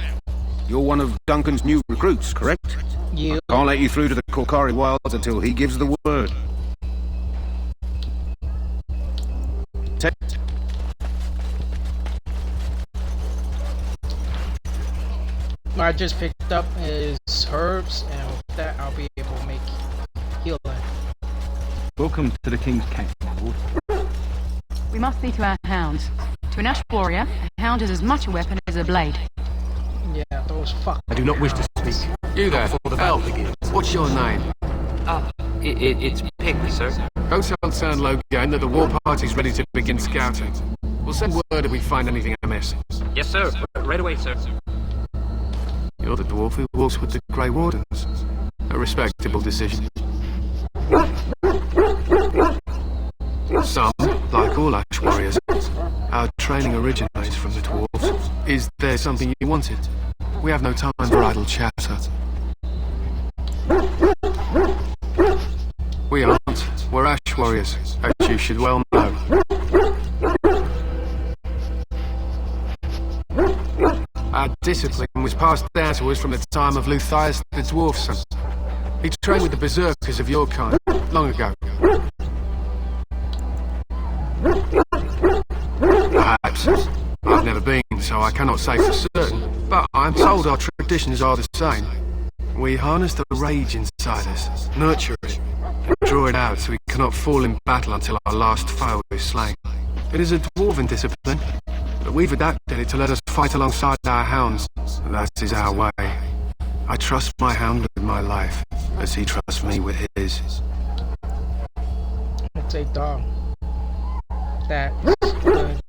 I: You're one of Duncan's new recruits, correct?
A: You.
I: Can't let you through to the Korkari Wilds until he gives the word.
A: What I just picked up is herbs, and with that I'll be able to make healing.
V: Welcome to the King's Camp, my lord.
G: We must speak to our hounds. To an Ash warrior, a hound is as much a weapon as a blade.
A: Yeah, those fuck.
N: I do not wish to speak. You there, before the battle begins. What's your name?
O: It's Piggy, sir.
N: Go tell Cern Logain that the war party's ready to begin scouting. We'll send word if we find anything amiss.
O: Yes, sir. Right away, sir.
N: You're the dwarf who walks with the Grey Wardens. A respectable decision. Some, like all Ash warriors, our training originates from the dwarves. Is there something you wanted? We have no time for idle chatter. We aren't. We're Ash warriors, as you should well know. Our discipline was passed down to us from the time of Luthias the Dwarf Son. He trained with the berserkers of your kind, long ago. Perhaps. I've never been, so I cannot say for certain, but I'm told our traditions are the same. We harness the rage inside us, nurture it, and draw it out so we cannot fall in battle until our last foe is slain. It is a dwarven discipline, but we've adapted it to let us fight alongside our hounds. That is our way. I trust my hound with my life, as he trusts me with his.
A: It's a dog. That's good.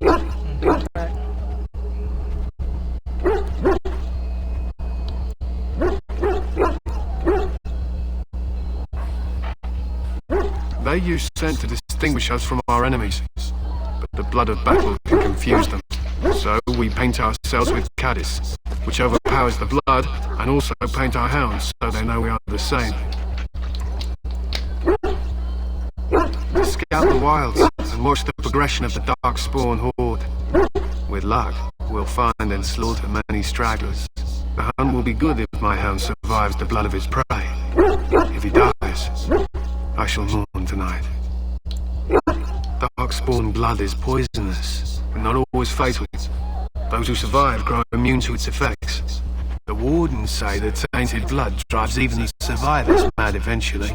N: They use scent to distinguish us from our enemies, but the blood of battle can confuse them. So we paint ourselves with caddis, which overpowers the blood, and also paint our hounds so they know we are the same. To scout the wilds and watch the progression of the Darkspawn horde. With luck, we'll find and slaughter many stragglers. The hunt will be good if my hound survives the blood of his prey. If he dies, I shall mourn tonight. Darkspawn blood is poisonous, but not always fatal. Those who survive grow immune to its effects. The wardens say that tainted blood drives even the survivors mad eventually.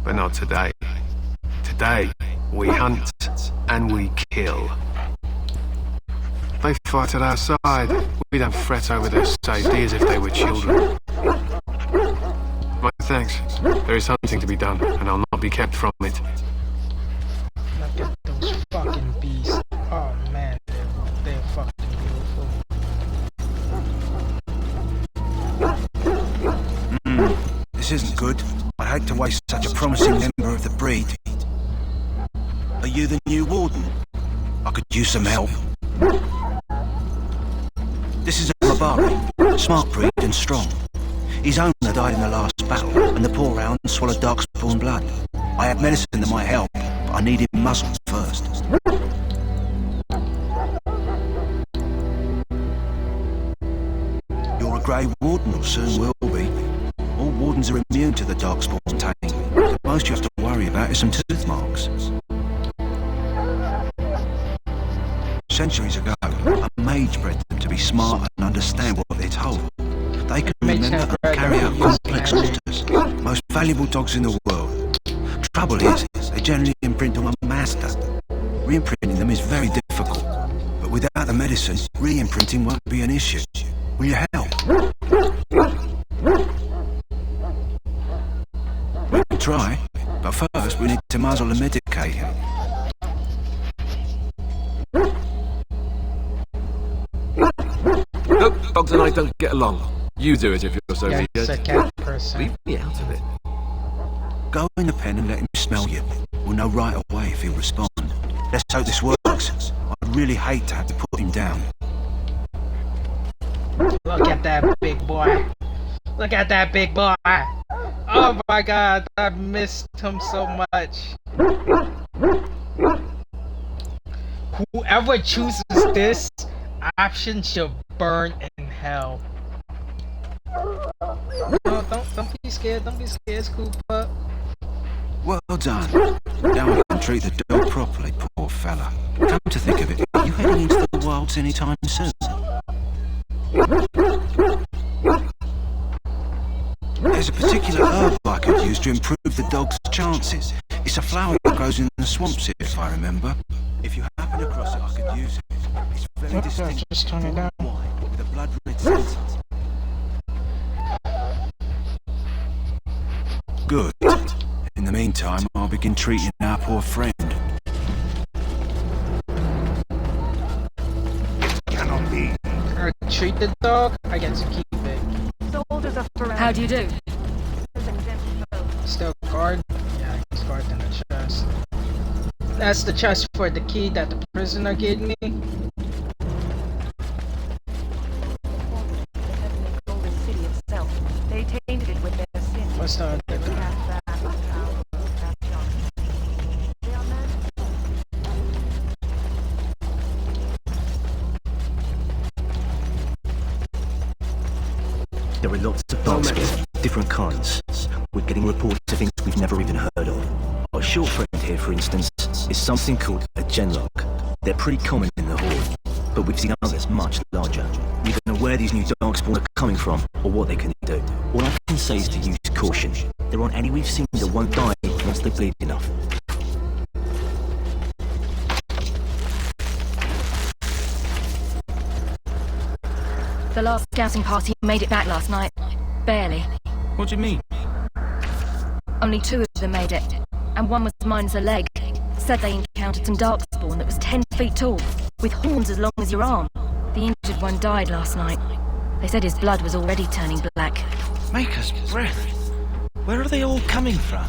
N: But not today. Today, we hunt and we kill.
E: They fight at our side. We don't fret over their safety as if they were children. My thanks. There is hunting to be done, and I'll not be kept from it.
A: Look at those fucking beasts. Oh man, they're fucking beautiful.
I: This isn't good. I'd hate to waste such a promising member of the breed. Are you the new warden? I could use some help. This is a Barbari, smart breed and strong. His owner died in the last battle, and the poor hound swallowed darkspawn blood. I have medicine that might help, but I need him muzzled first. You're a Grey Warden, or soon will be. All wardens are immune to the darkspawn taint. The most you have to worry about is some tooth marks. Centuries ago, a mage bred them to be smart and understand what they're told. They can remember and carry out complex orders. Most valuable dogs in the world. Trouble is, they generally imprint on a master. Re-imprinting them is very difficult, but without the medicine, re-imprinting won't be an issue. Will you help? We can try, but first we need to muzzle and medicate him.
H: Nope, dogs and I don't get along. You do it if you're so eager.
A: It's a cat person.
H: Leave me out of it.
I: Go in the pen and let him smell you. We'll know right away if he'll respond. Let's hope this works. I'd really hate to have to put him down.
A: Look at that big boy. Look at that big boy. Oh my god, I missed him so much. Whoever chooses this option should burn in hell. No, don't be scared. Don't be scared, Scoop up.
I: Well done. Now we can treat the dog properly, poor fella. Come to think of it, are you heading into the wilds anytime soon? There's a particular herb I could use to improve the dog's chances. It's a flower that grows in the swamps here, if I remember. If you happen across it, I could use it. It's very distinct.
A: Just turn it down.
I: With a blood red centre. Good. In the meantime, I'll begin treating our poor friend.
P: Cannot be.
A: Treat the dog, I get to keep it.
X: Soldiers are surrounded.
G: How do you do?
A: Still guard? Yeah, he's guard in the chest. That's the chest for the key that the prisoner gave me.
X: City itself. They tainted it with their sin.
A: What's the other guy?
D: There are lots of darkspawn, different kinds. We're getting reports of things we've never even heard of. Our short friend here, for instance, is something called a genlock. They're pretty common in the Horde, but we've seen others much larger. We don't know where these new darkspawn are coming from, or what they can do. All I can say is to use caution. There aren't any we've seen that won't die once they bleed enough.
L: The last scouting party made it back last night. Barely.
K: What do you mean?
L: Only 2 of them made it, and one was minus a leg. Said they encountered some darkspawn that was 10 feet tall, with horns as long as your arm. The injured one died last night. They said his blood was already turning black.
V: Maker's breath. Where are they all coming from?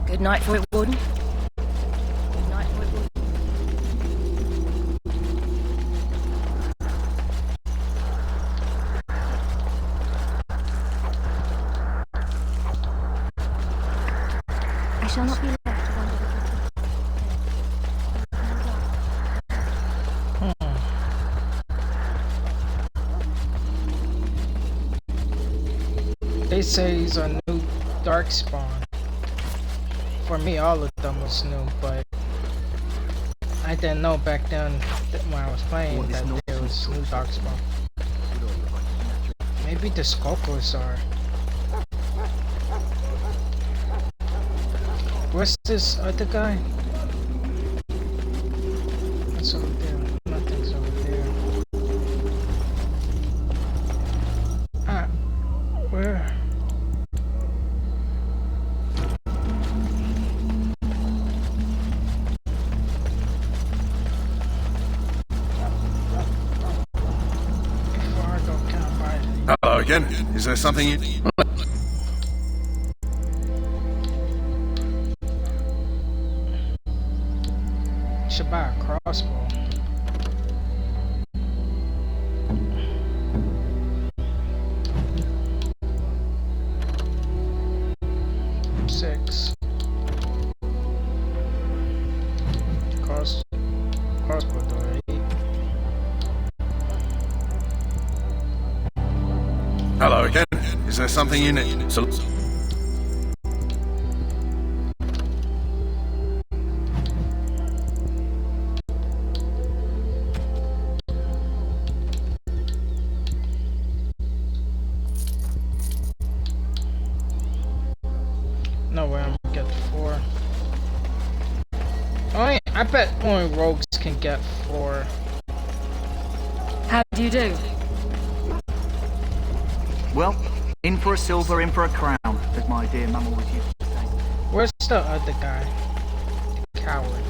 L: Good night for it, Warden. I shall not be left to wander with
A: They say he's a new darkspawn. For me, all of them was new, but I didn't know back then when I was playing that there was new darkspawn. Maybe the Skulkers are. What's this other guy? What's over there? Nothing's
F: Hello again. Is there something you...
A: Should buy a crossbow. Six. Crossbow door 8.
F: Hello again. Is there something you need?
A: No way I'm gonna get 4. I bet only rogues can get 4.
L: How do you do?
M: Well, in for a silver, in for a crown, as my dear mum always used to say.
A: Where's the other guy? The coward.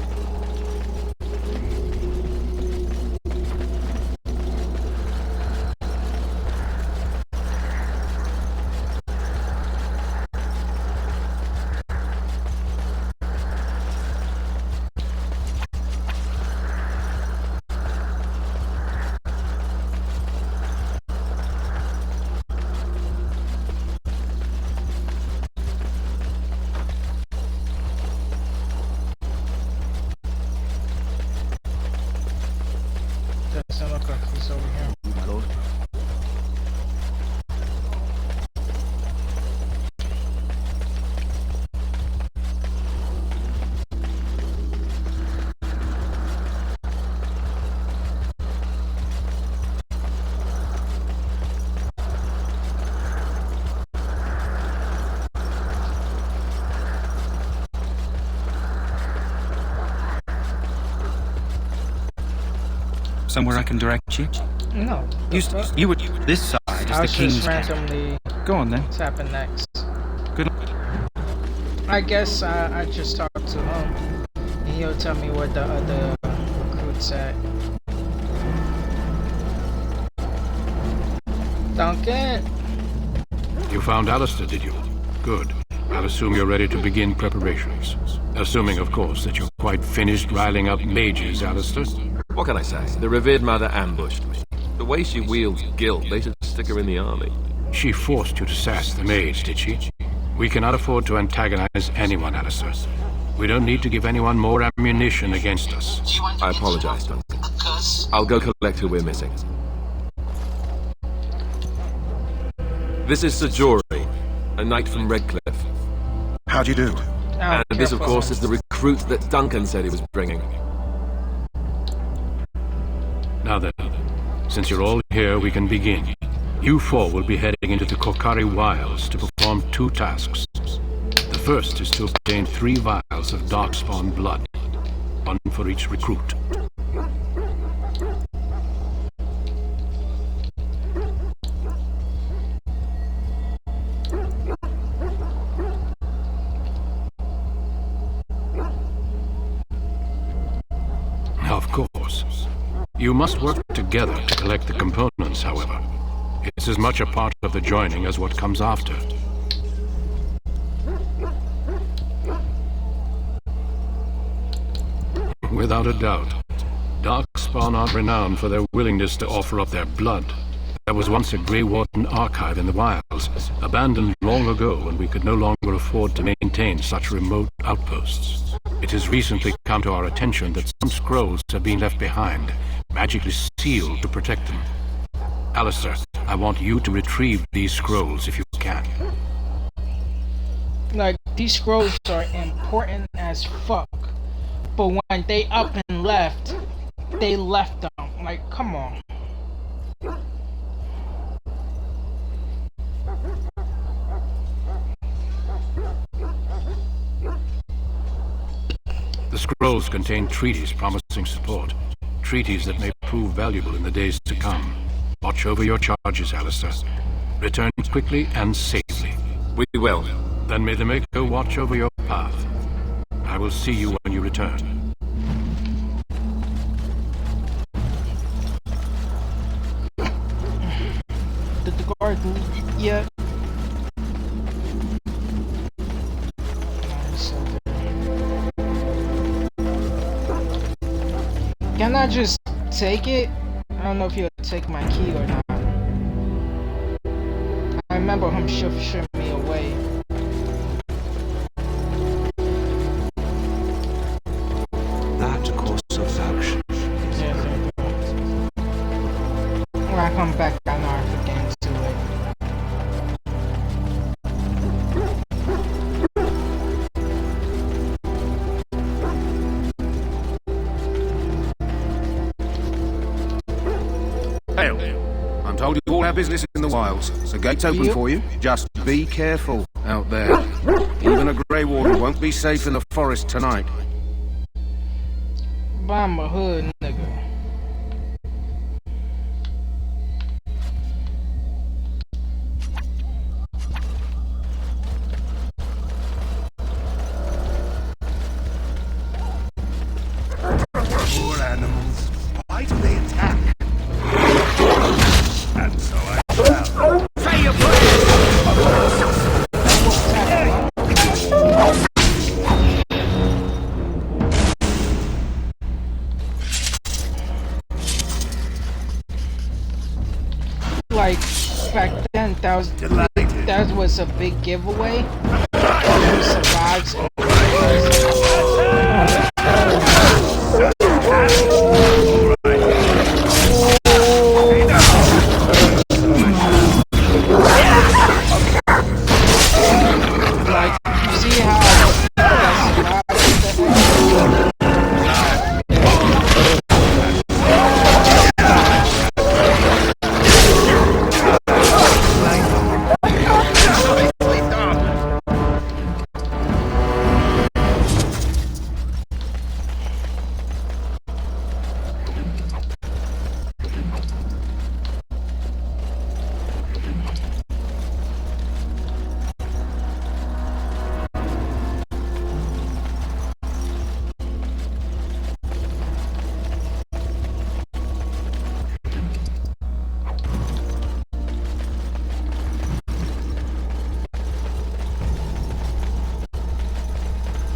A: Doesn't look like he's over here.
M: Good.
V: Somewhere I can direct you?
A: No.
V: You would. This side is the king's camp.
A: Randomly
V: Go on then.
A: what's happened next.
V: Good.
A: I guess I just talk to him. And he'll tell me what the other recruits at. Duncan?
E: You found Alistair, did you? Good. I'll assume you're ready to begin preparations. Assuming, of course, that you're quite finished riling up mages, Alistair.
H: What can I say? The revered mother ambushed me. The way she wields guilt, they should stick her in the army.
E: She forced you to sass the mage, did she? We cannot afford to antagonize anyone, Alistair. We don't need to give anyone more ammunition against us.
H: I apologize, Duncan. I'll go collect who we're missing. This is Sir Jory, a knight from Redcliffe.
F: How do you do?
H: And this, of course, is the recruit that Duncan said he was bringing.
E: Now then, since you're all here, we can begin. You four will be heading into the Korcari Wilds to perform 2 tasks. The first is to obtain 3 vials of Darkspawn blood, 1 for each recruit. Of course. You must work together to collect the components, however. It's as much a part of the joining as what comes after. Without a doubt, Darkspawn are renowned for their willingness to offer up their blood. There was once a Grey Warden archive in the wilds, abandoned long ago when we could no longer afford to maintain such remote outposts. It has recently come to our attention that some scrolls have been left behind, magically sealed to protect them. Alistair, I want you to retrieve these scrolls if you can.
A: Like, these scrolls are important as fuck. But when they up and left, they left them. Like, come on.
E: The scrolls contain treaties promising support. Treaties that may prove valuable in the days to come. Watch over your charges, Alistair. Return quickly and safely.
H: We will.
E: Then may the Maker watch over your path. I will see you when you return.
A: Did the guard dark yet. Can I just take it? I don't know if he'll take my key or not. I remember him shoving me away.
I: That course of action.
A: When I come back, I know I have to get into it.
F: I'm told you all have business in the wilds. The gate's open for you. Just be careful out there. Even a Grey Warden won't be safe in the forest tonight.
A: But I'm a hood nigga.
C: Poor animals. Why do they attack? And so I shall. Say your
A: Like back then, that was a big giveaway. Who survives? Like, you see how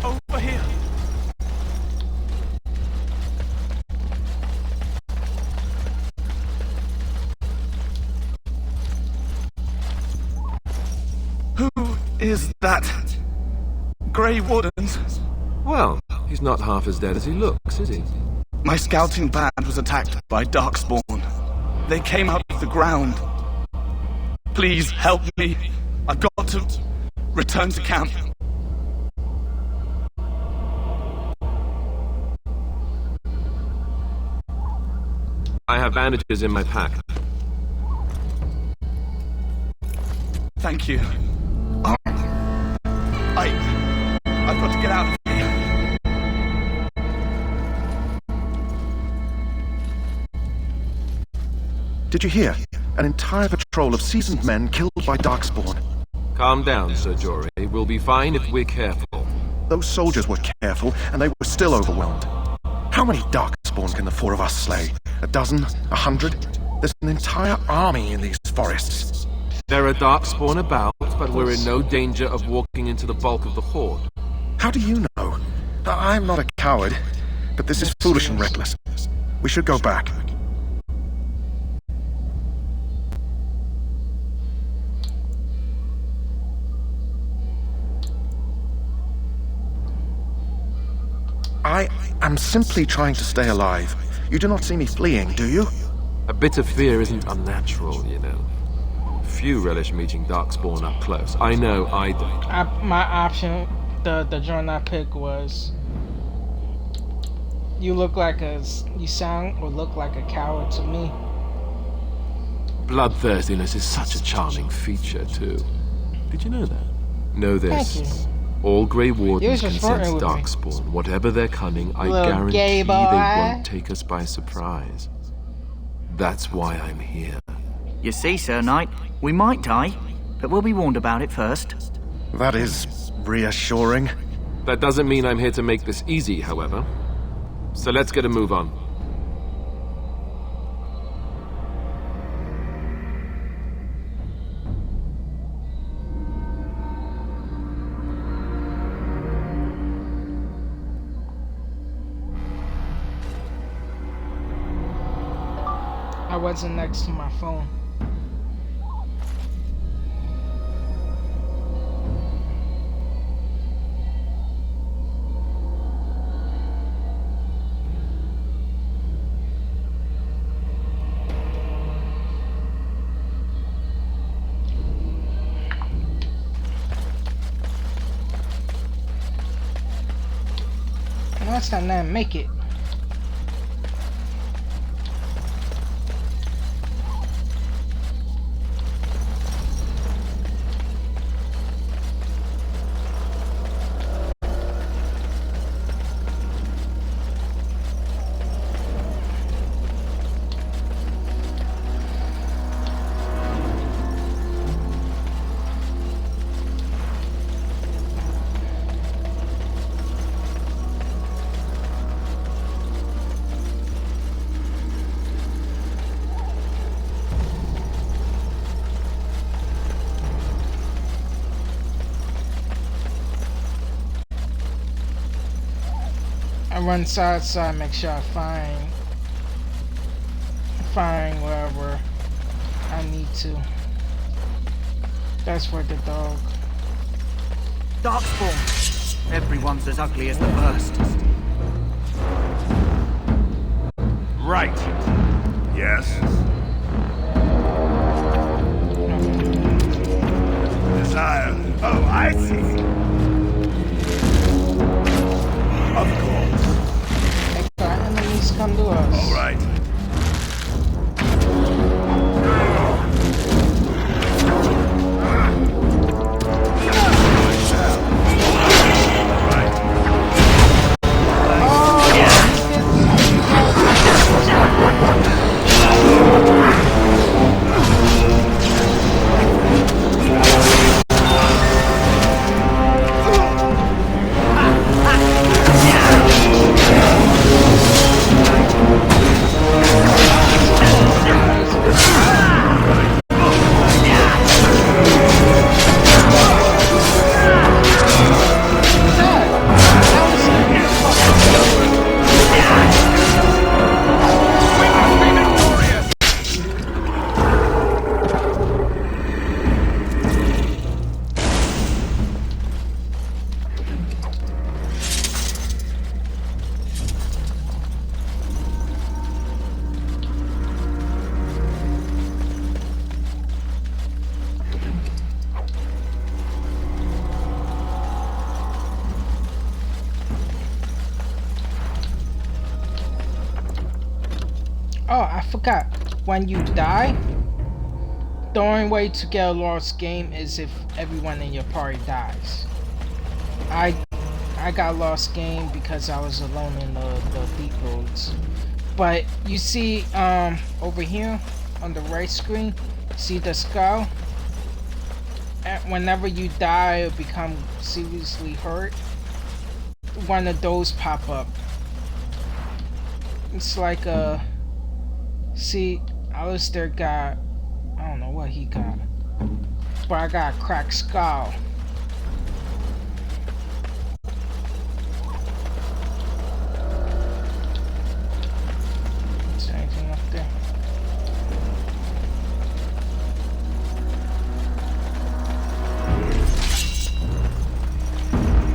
C: over here.
F: Who is that? Grey Wardens?
H: Well, he's not half as dead as he looks, is he?
F: My scouting band was attacked by Darkspawn. They came out of the ground. Please help me. I've got to return to camp.
H: I have bandages in my pack.
F: Thank you. I've got to get out of here.
B: Did you hear? An entire patrol of seasoned men killed by Darkspawn.
H: Calm down, Sir Jory. We'll be fine if we're careful.
B: Those soldiers were careful, and they were still overwhelmed. How many Darkspawn can the four of us slay? A dozen? 100? There's an entire army in these forests.
H: There are Darkspawn about, but we're in no danger of walking into the bulk of the Horde.
B: How do you know? I'm not a coward, but this is foolish and reckless. We should go back. I am simply trying to stay alive. You do not see me fleeing, do you?
H: A bit of fear isn't unnatural, you know. Few relish meeting Darkspawn up close. I know I don't.
A: My option, the joint I picked was, you sound or look like a coward to me.
H: Bloodthirstiness is such a charming feature, too. Did you know that? Know this.
A: Thank you.
H: All Grey Wardens
A: You're
H: can
A: just
H: sense
A: flirting with me.
H: Darkspawn. Whatever their cunning, I
A: Little
H: guarantee
A: gay
H: they
A: boy.
H: won't take us by surprise. That's why I'm here.
M: You see, Sir Knight, we might die, but we'll be warned about it first.
B: That is reassuring.
H: That doesn't mean I'm here to make this easy, however. So let's get a move on.
A: I wasn't next to my phone. Last time I didn't make it. I run side to side, make sure I find wherever I need to. That's where the dog.
M: Darkspawn. Everyone's as ugly as the first.
C: Right. Yes. Desire. Oh, I see. Of course.
A: Make our enemies come to us.
C: All right.
A: Oh, I forgot. When you die, the only way to get a lost game is if everyone in your party dies. I got lost game because I was alone in the deep roads. But you see over here on the right screen, see the skull? And whenever you die or become seriously hurt, one of those pop up. It's like a... See, Alistair got... I don't know what he got. But I got a cracked skull. Is there anything up there?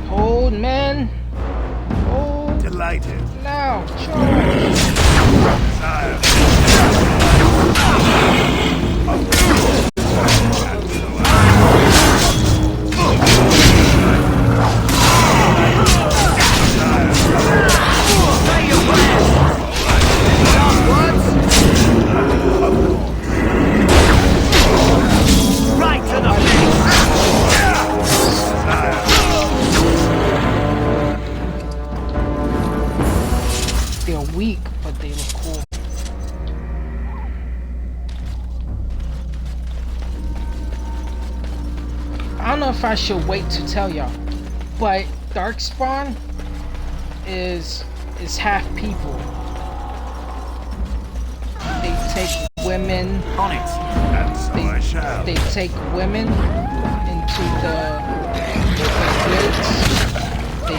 A: Hold, man! Hold!
C: Delighted.
A: Now, charge!
M: Right to the face!
A: They're weak, but they look cool. I don't know if I should wait to tell y'all, but Darkspawn is half people. They take women.
M: On it.
A: They take women into the goods. They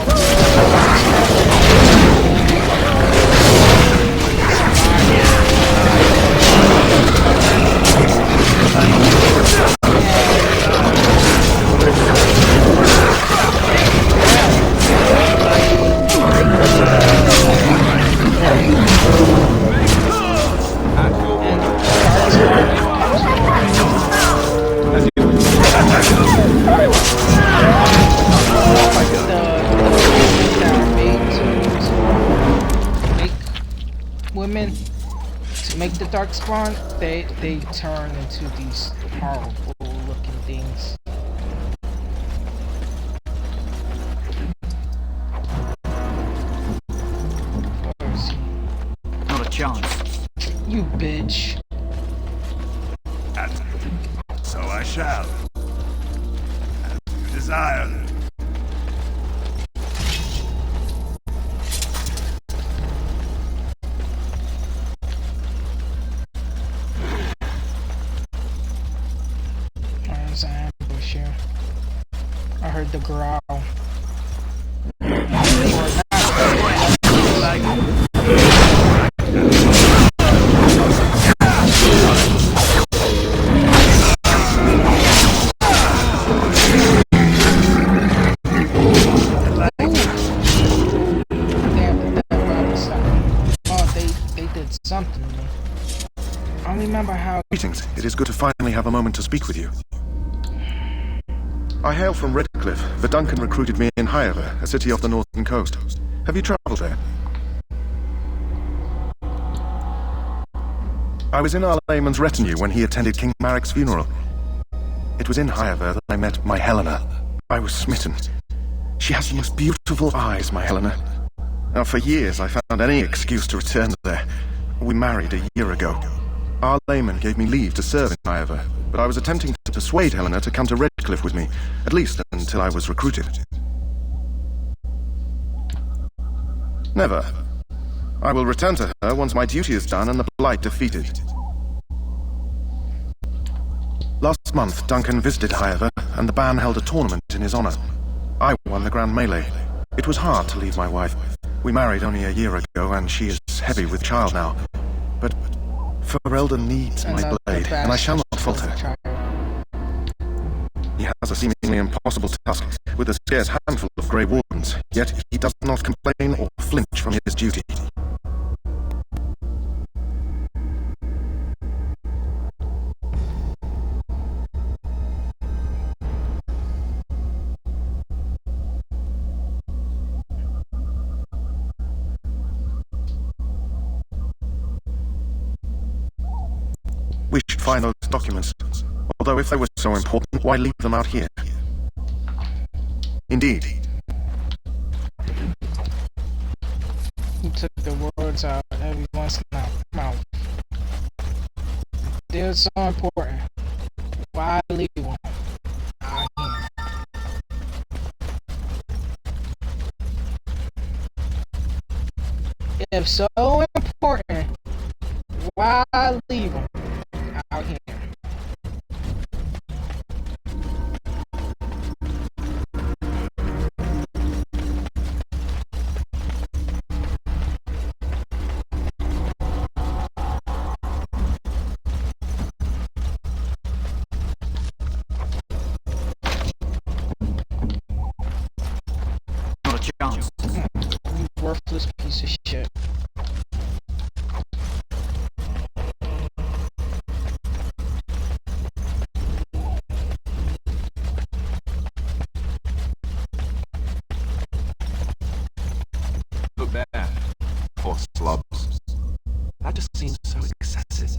A: women to make the darkspawn, they turn into these horrible looking things. Where is he?
M: Not a chance.
A: You bitch.
C: So I shall. As you desire.
A: There's an ambush here. I heard the growl. Something to me. I remember how.
B: Greetings. It is good to finally have a moment to speak with you. I hail from Redcliffe. The Duncan recruited me in Highever, a city off the northern coast. Have you travelled there? I was in our layman's retinue when he attended King Maric's funeral. It was in Highever that I met my Helena. I was smitten. She has the most beautiful eyes, my Helena. Now, for years I found any excuse to return there. We married a year ago. Our layman gave me leave to serve in Highever, but I was attempting to persuade Helena to come to Redcliffe with me, at least until I was recruited. Never. I will return to her once my duty is done and the Blight defeated. Last month, Duncan visited Highever, and the band held a tournament in his honor. I won the Grand Melee. It was hard to leave my wife. We married only a year ago, and she is heavy with child now. But Ferelden needs my blade, and I shall not falter. He has a seemingly impossible task, with a scarce handful of Grey Wardens, yet he does not complain or flinch from his duty. We should find those documents. Although if they were so important, why leave them out here? Indeed.
A: Who took the words out of everyone's mouth? They're so important. Why leave them out here? If so important, why leave them out here?
M: Not a chance.
A: You worthless piece of shit.
H: Look there. Poor slobs. That just seems so excessive.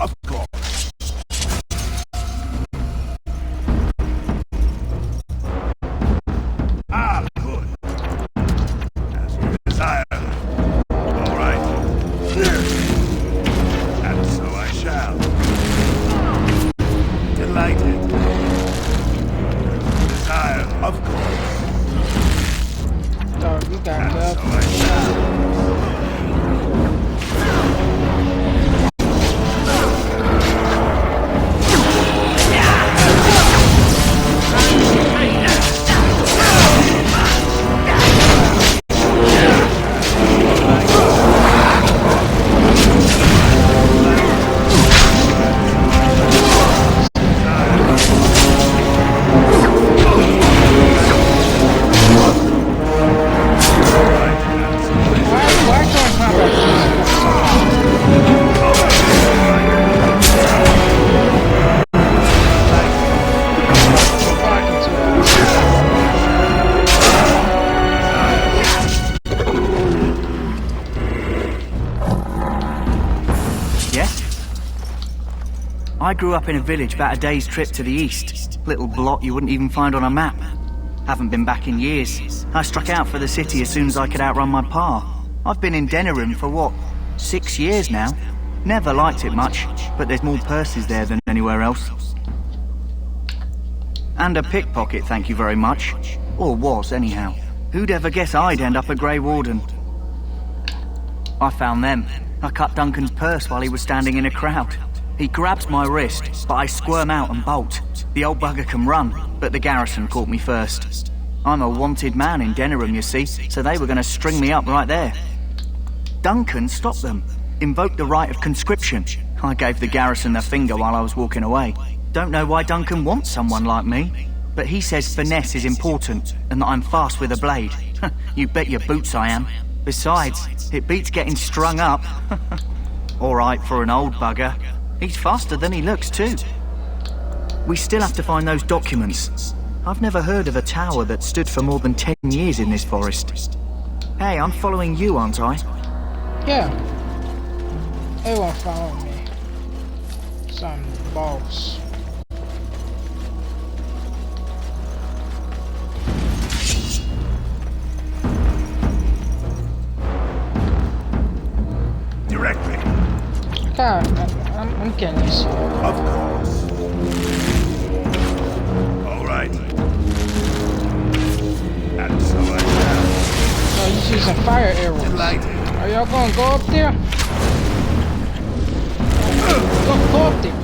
C: Of course. Ah, good. As you desire. All right. And so I shall. Delighted. Desire, of course.
A: Dog, you got
C: And so I shall.
M: I grew up in a village about a day's trip to the east. Little blot you wouldn't even find on a map. Haven't been back in years. I struck out for the city as soon as I could outrun my pa. I've been in Denerim for what, 6 years now? Never liked it much, but there's more purses there than anywhere else. And a pickpocket, thank you very much. Or was, anyhow. Who'd ever guess I'd end up a Grey Warden? I found them. I cut Duncan's purse while he was standing in a crowd. He grabs my wrist, but I squirm out and bolt. The old bugger can run, but the garrison caught me first. I'm a wanted man in Denerim, you see, so they were going to string me up right there. Duncan stopped them, invoked the right of conscription. I gave the garrison the finger while I was walking away. Don't know why Duncan wants someone like me, but he says finesse is important and that I'm fast with a blade. You bet your boots I am. Besides, it beats getting strung up. All right for an old bugger. He's faster than he looks, too. We still have to find those documents. I've never heard of a tower that stood for more than 10 years in this forest. Hey, I'm following you, aren't I?
A: Yeah. They won't follow me. Some boss.
C: Directly.
A: God, I'm getting used to it.
C: Of course. All right. And so I shall.
A: Oh, he's using fire arrows.
C: Delighted.
A: Are y'all gonna go up there? Go up there.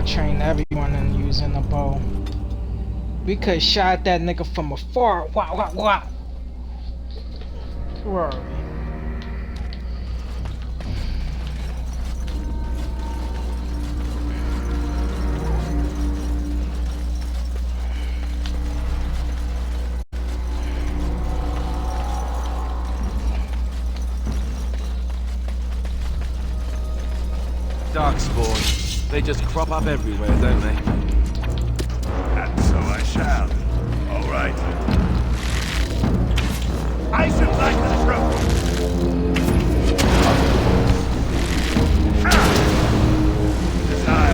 A: Train everyone in using a bow. We could shot that nigga from afar. Wah. Where are we?
H: Darkspawn. They just crop up everywhere, don't they?
C: And so I shall. All right. I should like the truth. Desire.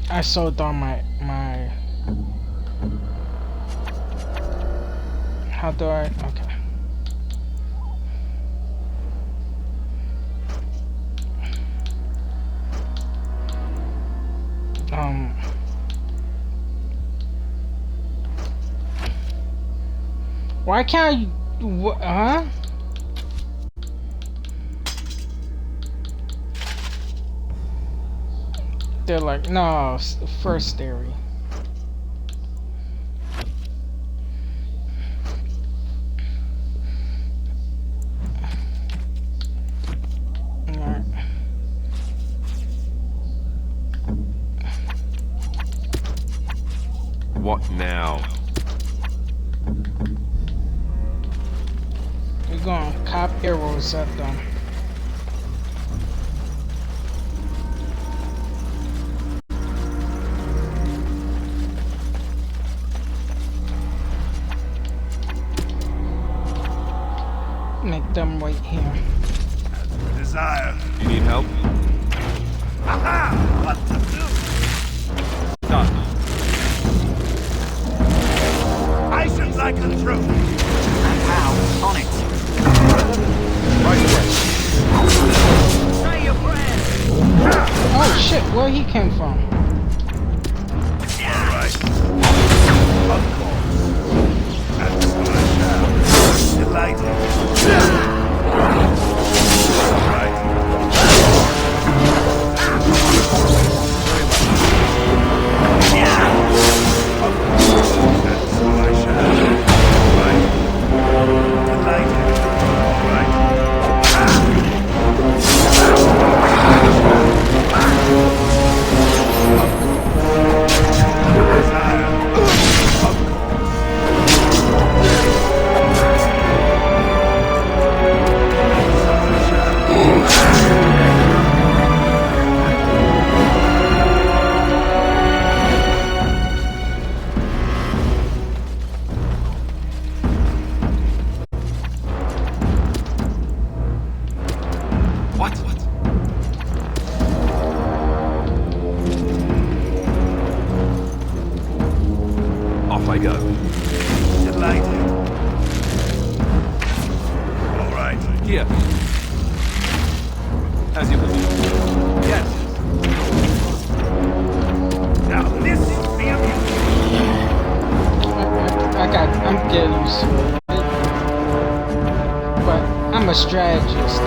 C: I sold on my how do I okay. Why can't I
A: They're like, no, it's the first theory. Alright.
H: What now?
A: We're gonna cop arrows at them. Make them wait here.
C: As your desire.
H: You need help?
C: Aha! What to do?
H: Done.
C: Actions I control.
M: And how? On it.
H: Right away.
M: Say your prayers.
A: Oh shit, where he came from?
C: Alright. Of course. And so I shall. Delighted. Alright. Of course. And so I shall. Right. Delighted. Alright.
H: Off I go.
C: Delighted. Alright.
H: Here. As you wish. Yes.
C: Now this is the
A: I'm getting used to it. But I'm a strategist.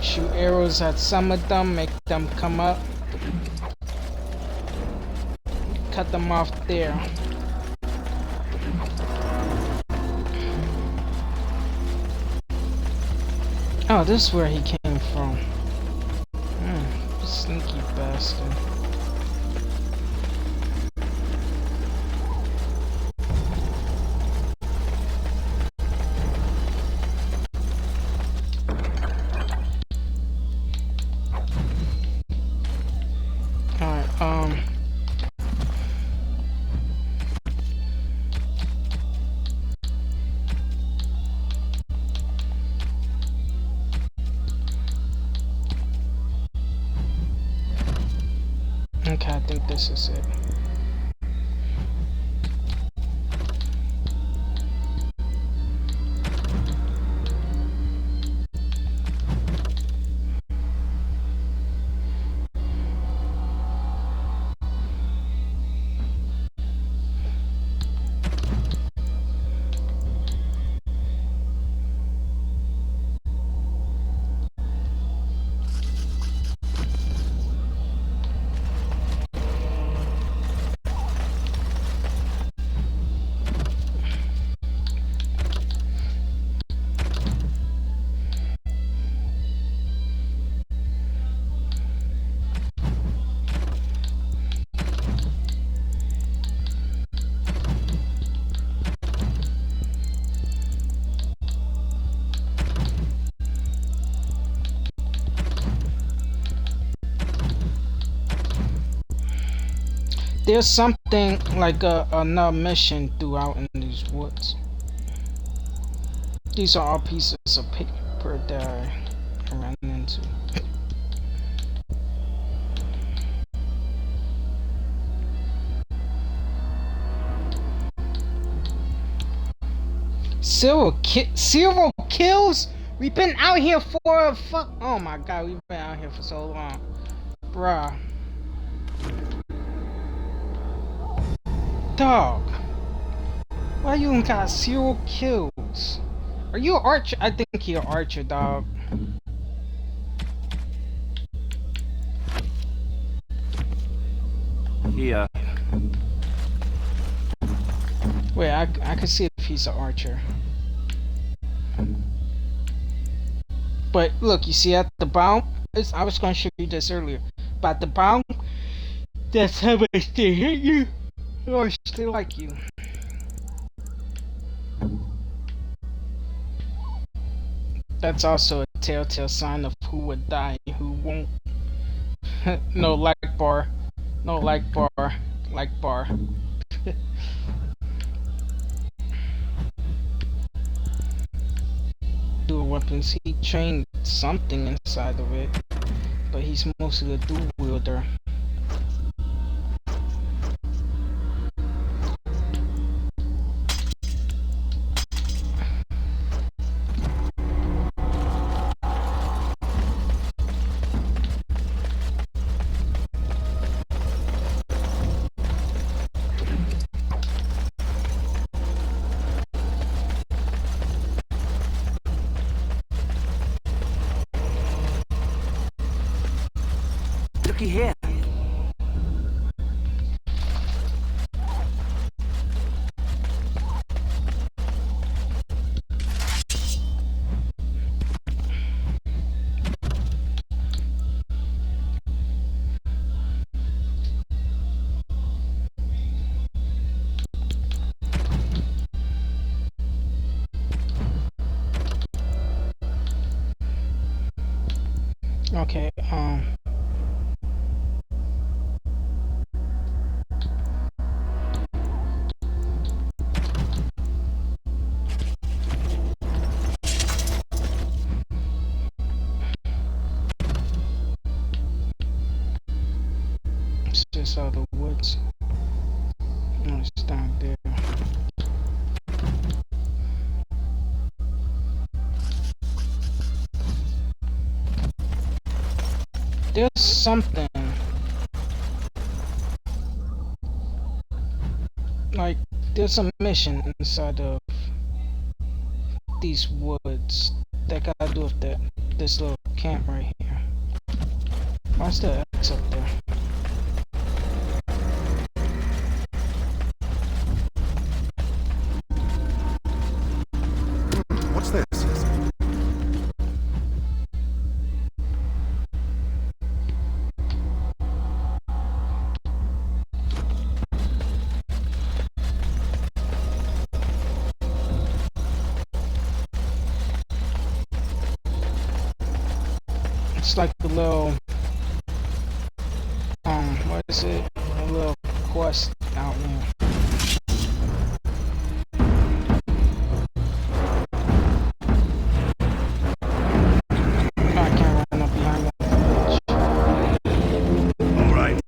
A: Shoot arrows at some of them, make them come up. Cut them off there. Oh, this is where he came from. Sneaky bastard. Okay, I think this is it. There's something like another mission throughout in these woods. These are all pieces of paper that I ran in. want to. Zero kills? We've been out here for a fuck. Oh my god, we've been out here for so long. Bruh. Dog. Why you ain't got 0 kills? Are you an archer? I think you're an archer, dog.
I: Here.
A: Wait, I can see if he's an archer. But look, you see at the bottom, I was gonna show you this earlier, but at the bottom, that's how much they hit you, or still like you. That's also a telltale sign of who would die and who won't. No like bar. No like bar. Like bar. Dual weapons. He trained something inside of it, but he's mostly a dual wielder.
M: Looky here.
A: Okay, it's just out of the woods. No, it's down there. There's something like there's a mission inside of these woods that got to do with this little camp right here. Why's the X up there?
B: What's this?
A: It's like a little, what is it? A little quest out there. I can't run up behind that.
C: All right.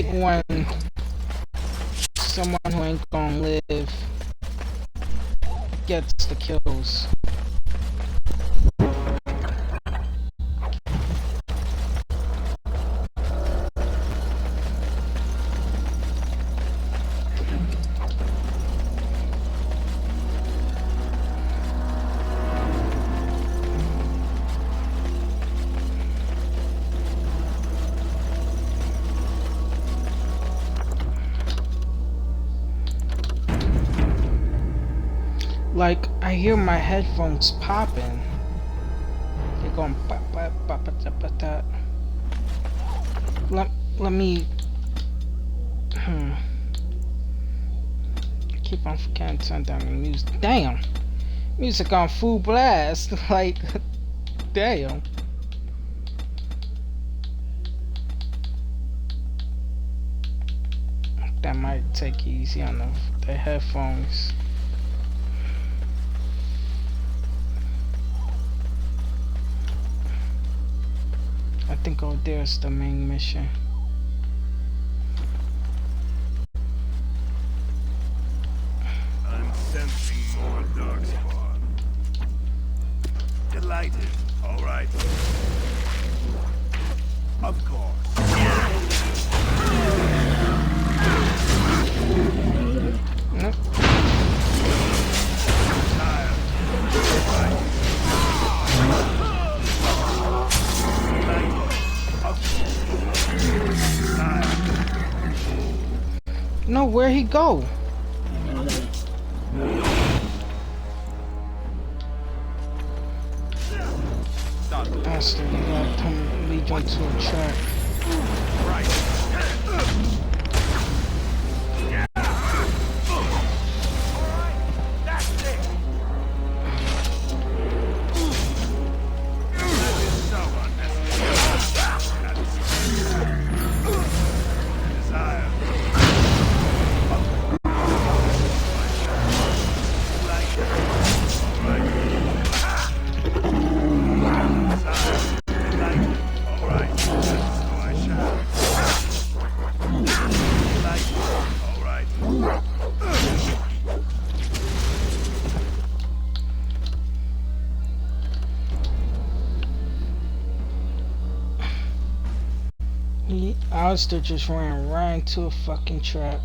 A: hate when someone who ain't gonna live gets the kills. Like, I hear my headphones popping. They're going pop pop pop pop pop pop. Let me keep on forgetting to turn down the music. Damn, music on full blast. Like, damn. That might take easy on the headphones. I think over there's the main mission.
C: I'm sensing more darkspawn. Delighted. All right. Of course.
A: Nope. No, where'd he go? Bastard, you gotta come lead you to a trap. Alistair just ran right into a fucking trap.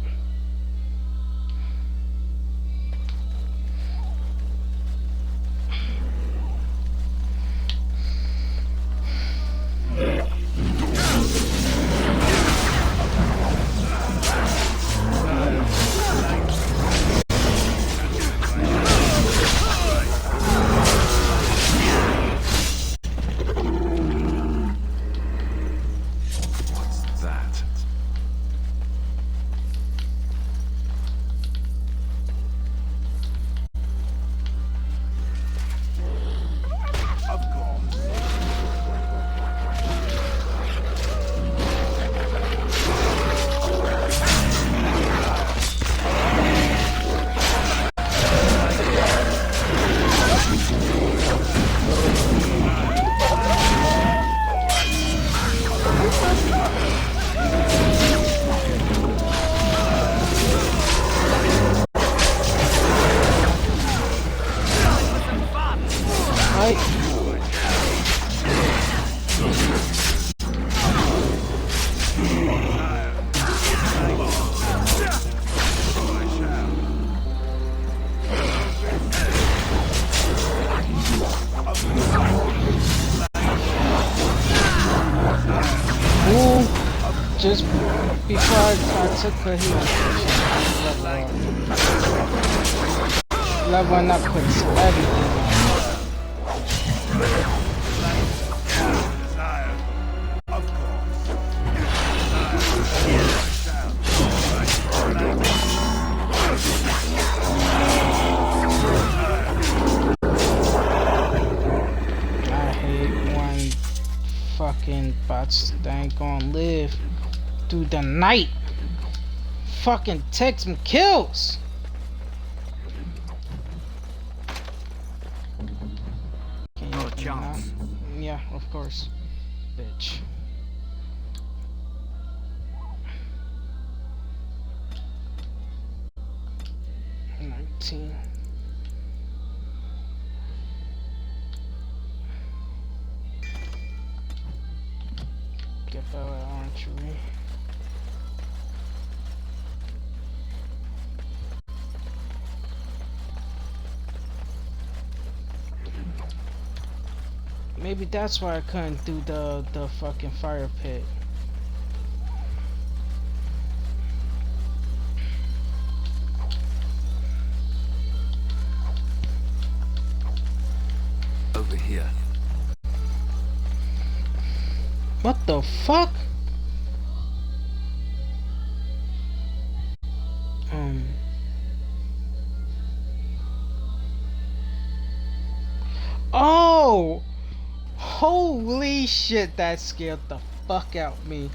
A: Just before I took her healing potion, leveling up puts everything on. I hate one fucking bots that ain't gonna live through the night. Fucking take some kills.
M: No chance.
A: Yeah, of course. Bitch. 14. Get better archery. Maybe that's why I couldn't do the fucking fire pit.
T: Over here.
A: What the fuck? Oh! Holy shit, that scared the fuck out of me.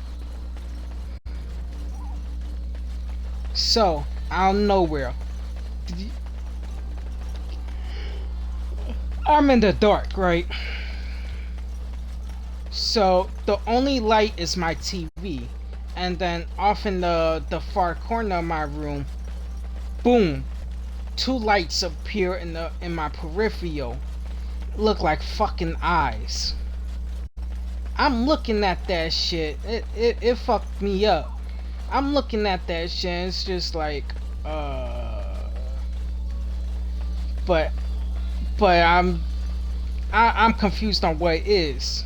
A: So, out of nowhere. I'm in the dark, right? So, the only light is my TV. And then off in the far corner of my room, boom, 2 lights appear in my peripheral. Look like fucking eyes. I'm looking at that shit. It fucked me up. I'm looking at that shit and it's just like but I'm confused on what it is.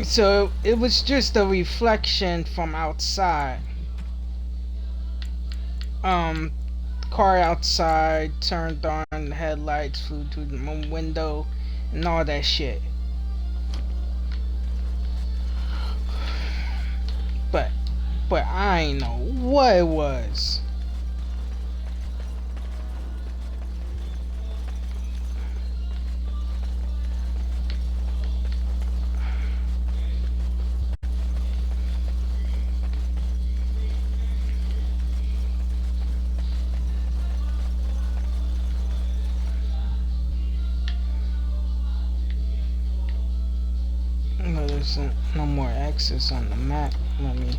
A: So it was just a reflection from outside. Car outside, turned on, headlights flew through the window, and all that shit. But I ain't know what it was. No, there's no more X's on the map. Let me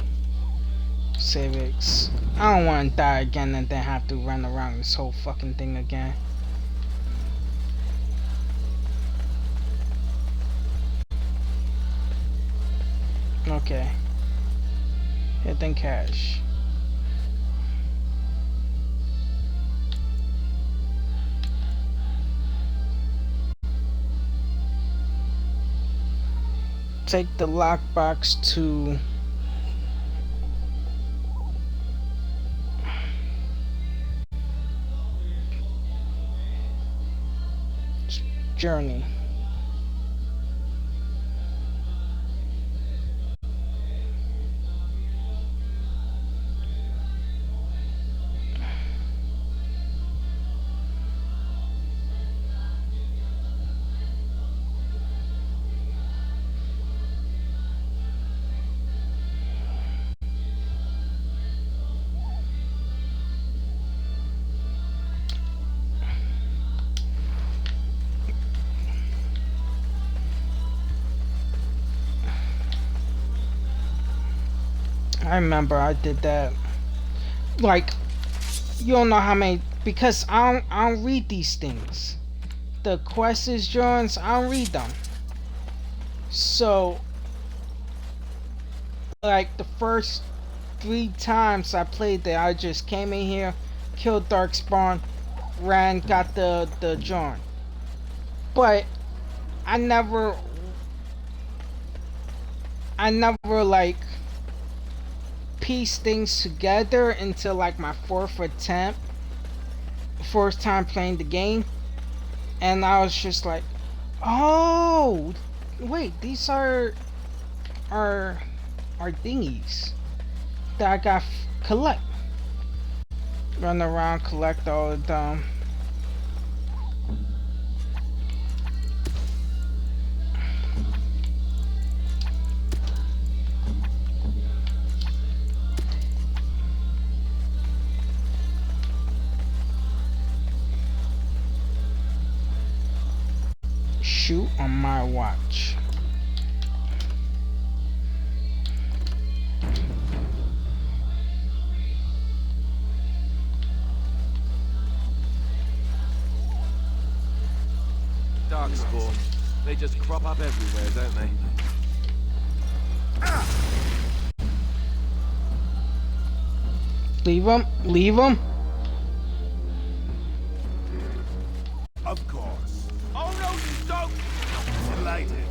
A: save X. I don't want to die again and then have to run around this whole fucking thing again. Okay. Hidden cache. Take the lockbox to journey. I remember I did that. Like, you don't know how many, because I don't read these things. The quests drawings, I don't read them. So, like the first 3 times I played that, I just came in here, killed Darkspawn, ran, got the drawing. But I never like piece things together until like my 4th attempt, 4th time playing the game, and I was just like, oh wait, these are thingies that I got collect. Run around, collect all of them. Shoot on my watch.
H: Darkspawn. They just crop up everywhere, don't they?
A: Leave him. Leave him.
P: Of course. Oh no, you don't! Delighted.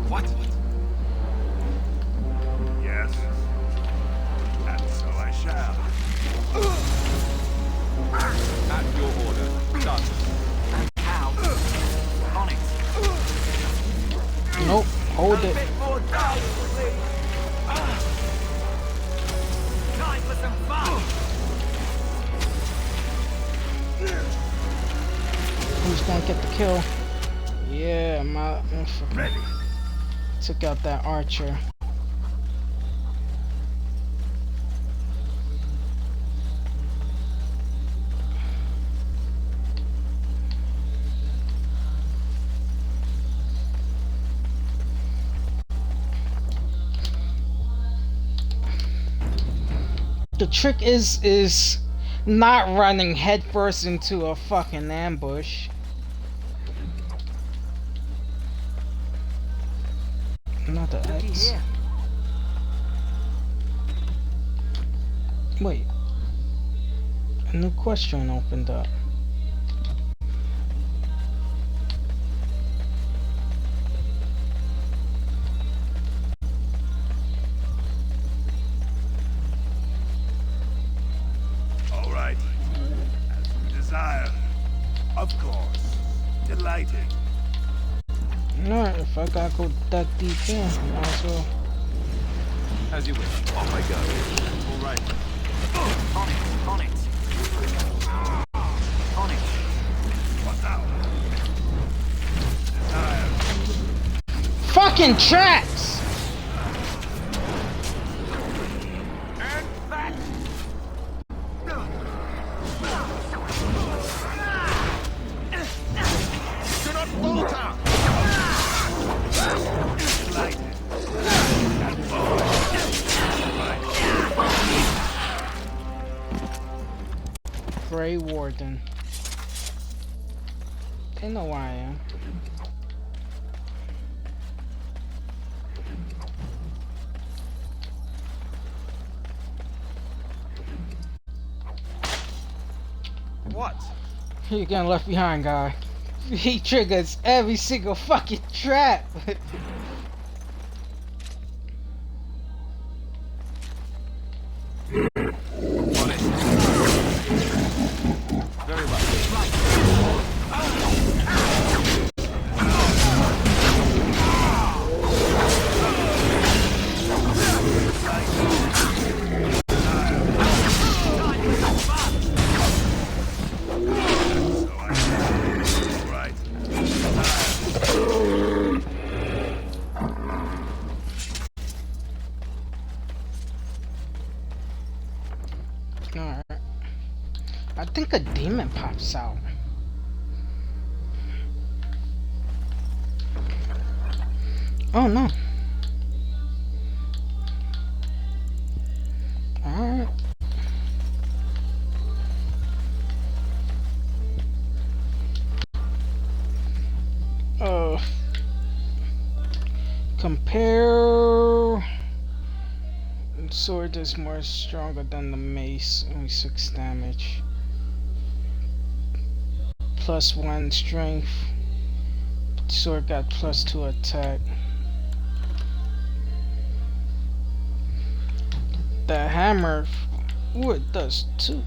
H: What?
P: Yes. And so I shall.
H: At your order. Done.
M: Cow. On it.
A: Nope. Hold it.
M: Time for some fun.
A: Who's gonna get the kill? Yeah, my
P: Ready.
A: took out that archer. The trick is not running headfirst into a fucking ambush. Another X. Wait. A new question opened up.
P: All right. As you desire. Of course. Delighted.
A: Alright, if I gotta go that deep in, might as well.
H: As you wish. Off I go. All right.
M: On it. On it. On it.
P: What now? Desire.
A: Fucking tracks!
P: And back. Do not falter.
A: Grey Warden. They know where I am.
H: What?
A: You're getting left behind, guy. He triggers every single fucking trap.
H: Very well.
A: Alright. I think a demon pops out. Oh no. Alright. Compare. Sword is more stronger than the mace, only 6 damage. +1 strength. Sword got +2 attack. The hammer, ooh, it does 2.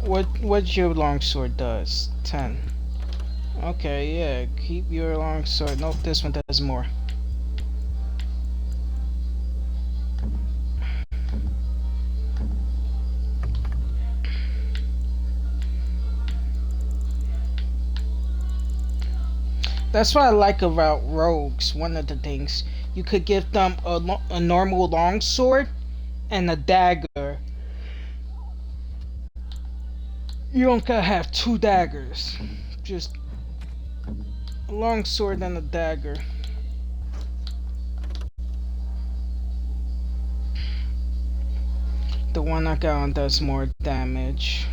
A: What your longsword does? 10. Okay, yeah, keep your longsword. Nope, this one does more. That's what I like about rogues. One of the things, you could give them a normal longsword and a dagger. You don't gotta have 2 daggers. Just a longsword and a dagger. The one I got on does more damage.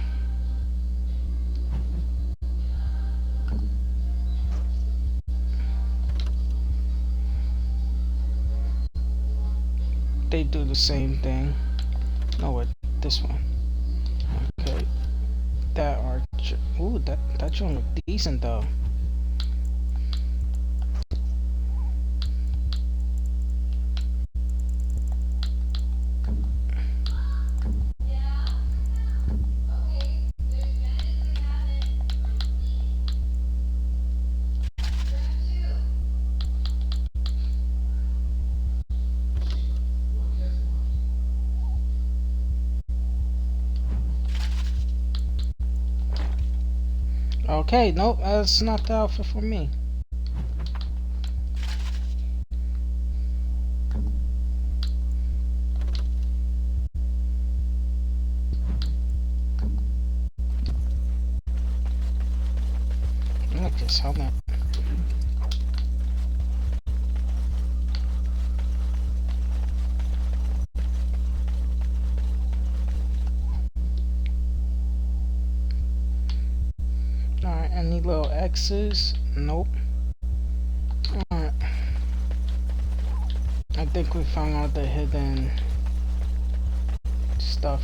A: They do the same thing. No, what? This one. Okay. That archer. Ooh, that joint look decent though. Okay, nope, that's not the outfit for me. Look at this helmet. Alright, any little X's? Nope. Alright. I think we found all the hidden stuff.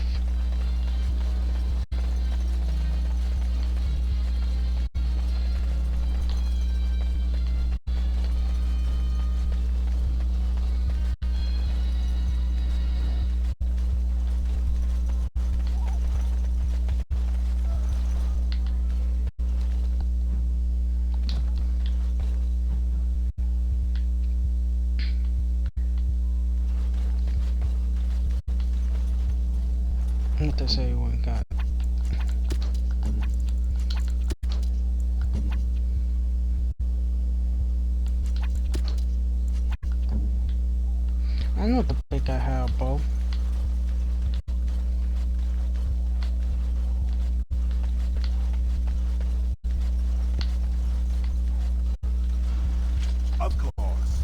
A: What does everyone got? I know the pick I have, bro.
P: Of course.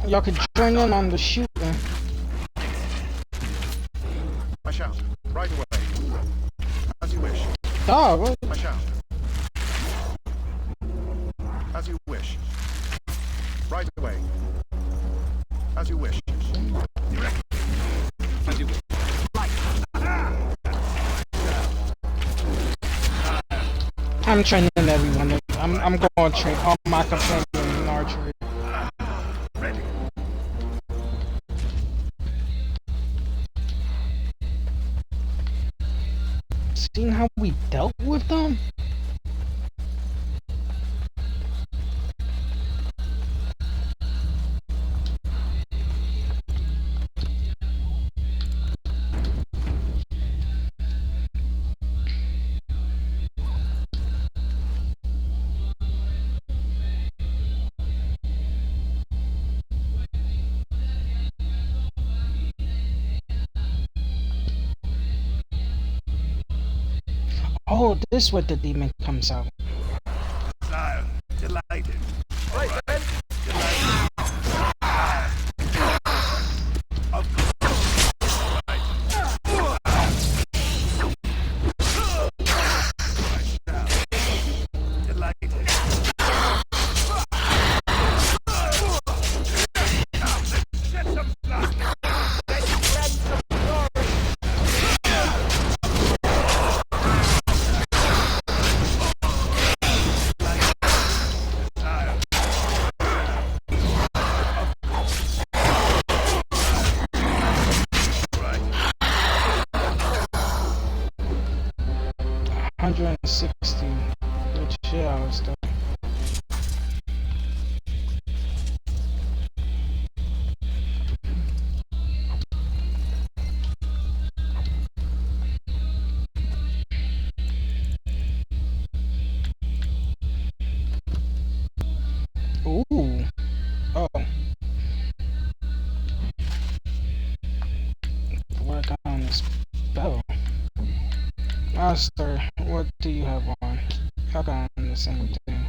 A: Y'all could join in on the shooting.
B: I shall. Right away. As you wish.
A: Dog, what?
B: I shall. As you wish. Right away. As you wish.
C: As you wish.
A: I'm training everyone. I'm going to train all my companions in archery. Seeing how we dealt with them? Oh, this is where the demon comes out.
P: Sire, delighted.
C: Right, then.
A: Which, yeah, I was done. Master, what do you have on? I got on the same thing.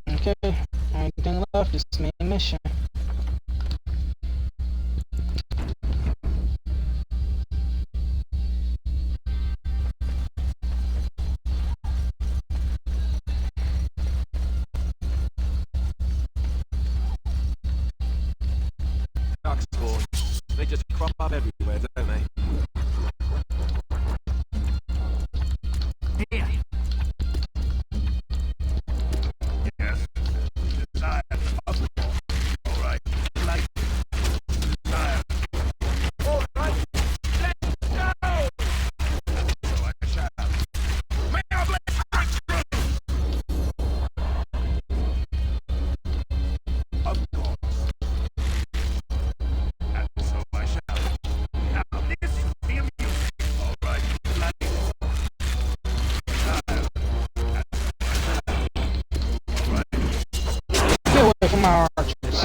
A: Okay, only thing left is main mission.
F: Darkspawn. They just crop up everywhere, don't they?
M: Here.
C: Yes. Desire. All right. Like. Desire. All right. Let's go. So I shall. May I bless Of course. And so I shall. Now this is the amusement. All right. Like.
A: Get away from my archers.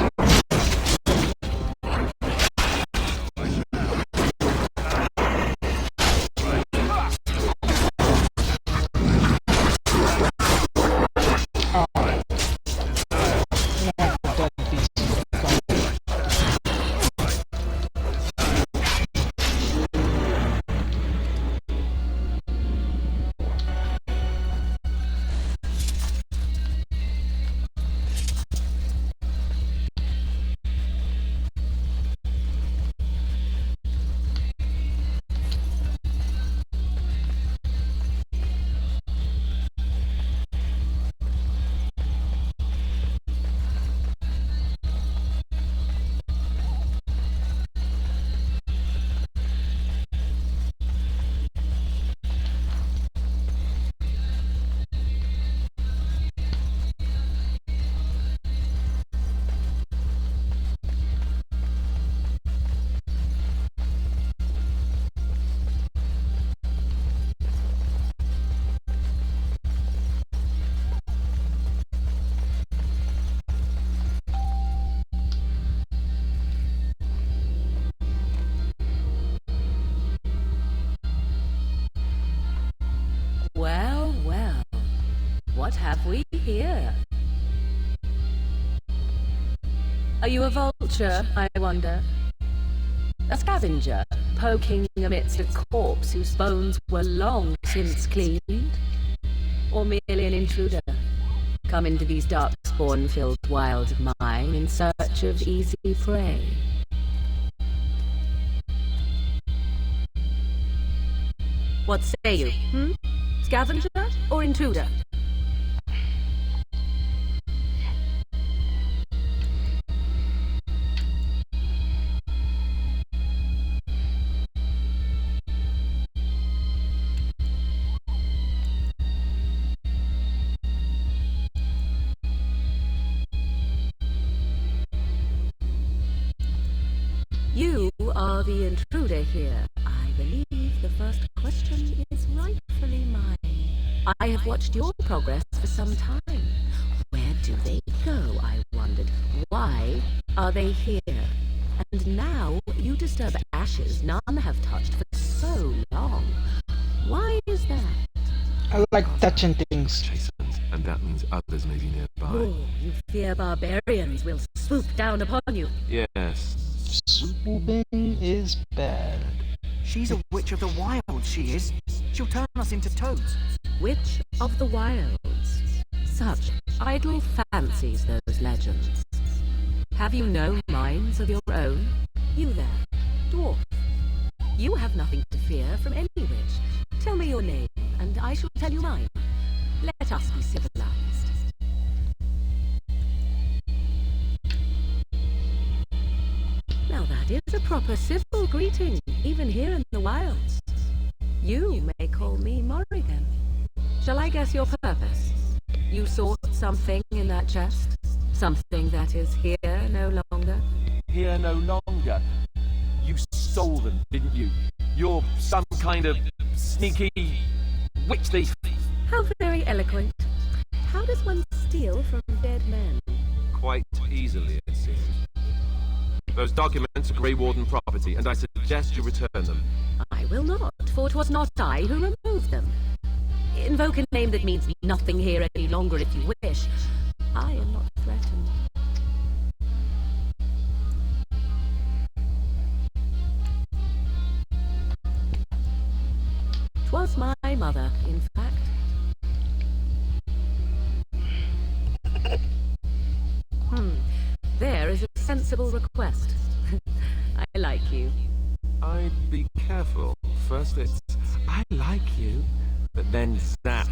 Y: Well, well. What have we here? Are you a vulture, I wonder? A scavenger, poking amidst a corpse whose bones were long since cleaned? Or merely an intruder, come into these darkspawn-filled wilds of mine in search of easy prey? What say you, Scavenger or intruder? You are the intruder here. I believe the first question is rightfully mine. I have watched your progress for some time. Where do they go, I wondered. Why are they here? And now you disturb ashes none have touched for so long. Why is that?
A: I like touching things.
H: And that means others may be nearby.
Y: Oh, you fear barbarians will swoop down upon you.
H: Yes.
A: Swooping is bad.
M: She's a witch of the wilds, she is. She'll turn us into toads.
Y: Witch of the wilds. Such idle fancies, those legends. Have you no minds of your own? You there, dwarf. You have nothing to fear from any witch. Tell me your name, and I shall tell you mine. Let us be civilized. Now that is a proper civil greeting, even here in the wilds. You may call me Morrigan. Shall I guess your purpose? You sought something in that chest? Something that is here no longer?
F: Here no longer. You stole them, didn't you? You're some kind of sneaky witch thief.
Y: How very eloquent. How does one steal from dead men?
H: Quite easily, it seems. Those documents are Grey Warden property, and I suggest you return them.
Y: I will not, for it was not I who removed them. Invoke a name that means nothing here any longer if you wish. I am not threatened. 'Twas my mother, in fact. There is a sensible request. I like you.
H: I'd be careful. First it's, I like you. But then zap.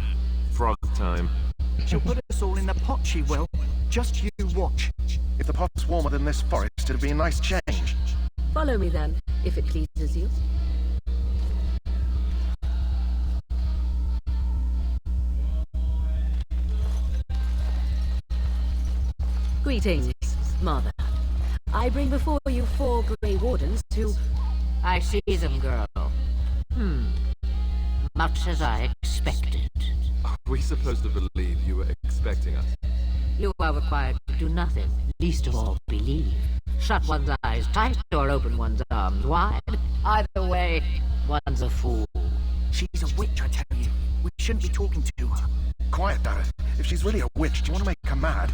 H: Frog time.
M: She'll put us all in the pot, she will. Just you watch.
B: If the pot's warmer than this forest, it'd be a nice change.
Y: Follow me then, if it pleases you. Greetings, Mother. I bring before you 4 Grey Wardens who...
J: I see them, girl. Much as I expected.
H: Are we supposed to believe you were expecting us?
J: You are required to do nothing, least of all believe. Shut one's eyes tight or open one's arms wide. Either way, one's a fool.
M: She's a witch, I tell you. We shouldn't be talking to her.
B: Quiet, Dareth. If she's really a witch, do you want to make her mad?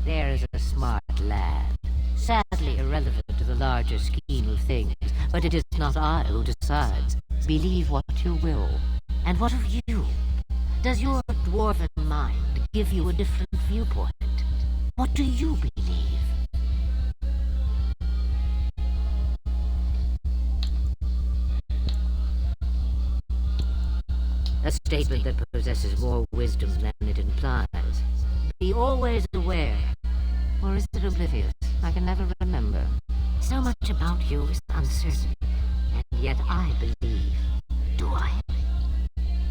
J: There is a smart lad. Sadly irrelevant to the larger scheme of things, but it is not I who decides. Believe what you will. And what of you? Does your dwarven mind give you a different viewpoint? What do you believe? A statement that possesses more wisdom than it implies. Be always aware. Or is it oblivious? I can never remember. So much about you is uncertain. And yet I believe. Do I?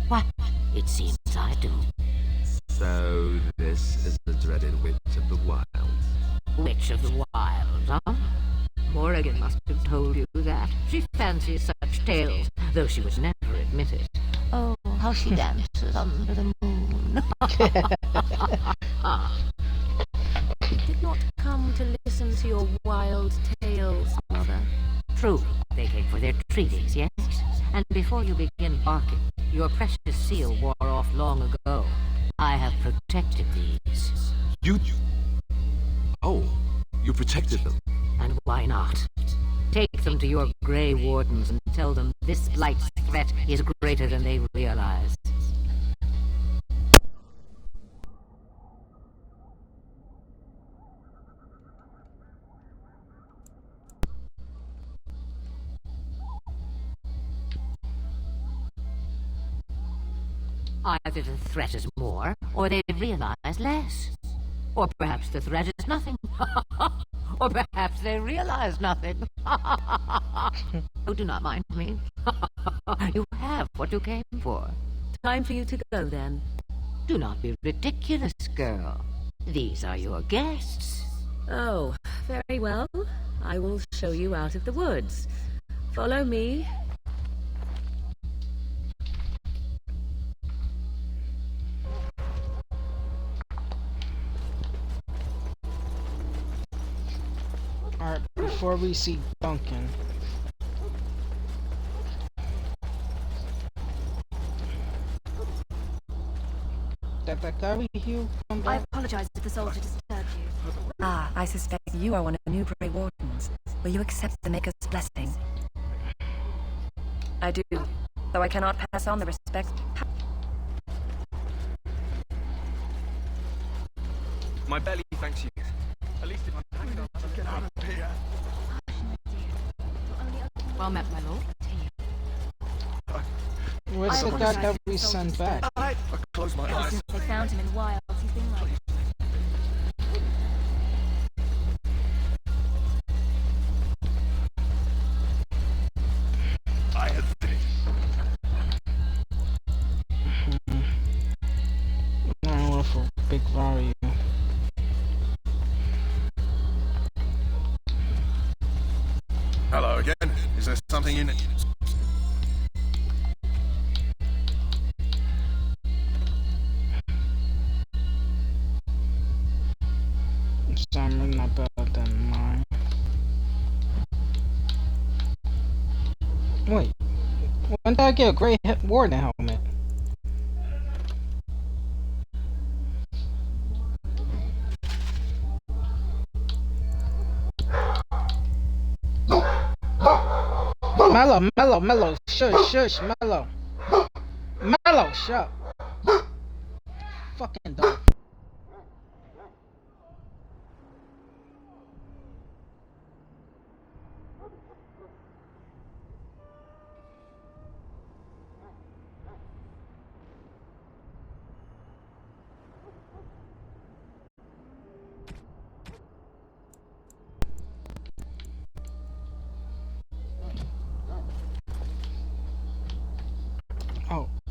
J: What? It seems I do.
H: So this is the dreaded Witch of the Wilds.
J: Witch of the Wilds, huh? Morrigan must have told you that. She fancies such tales, though she would never admit it. Oh, how she dances under the moon.
Y: Did not come to listen to your wild tales, Mother.
J: True, they came for their treaties, yes? And before you begin barking, your precious seal wore off long ago. I have protected these.
H: You... Oh, you protected them.
J: And why not? Take them to your Grey Wardens and tell them this Blight's threat is greater than they realize. Either the threat is more, or they realize less. Or perhaps the threat is nothing. Or perhaps they realize nothing. Oh, do not mind me. You have what you came for.
Y: Time for you to go, then.
J: Do not be ridiculous, girl. These are your guests.
Y: Oh, very well. I will show you out of the woods. Follow me.
A: Alright, before we see Duncan. Did that guy Hugh come back?
L: I apologize if the soldier disturbed you. Ah, I suspect you are one of the new Grey Wardens. Will you accept the Maker's blessing? I do, though I cannot pass on the respect.
N: My belly thanks you. At least if I'm hanging on, get out of here.
G: Well met, my lord.
A: Where's the guy that we sent back?
F: I close my eyes.
L: Since they found him in Wilds, he's been like...
F: I have finished.
A: I want for big value.
F: Hello again. Is there something you need?
A: Some not better than mine. Wait, when did I get a Grey Warden helmet? Mellow, shush, Mellow, shut up. Fucking dog.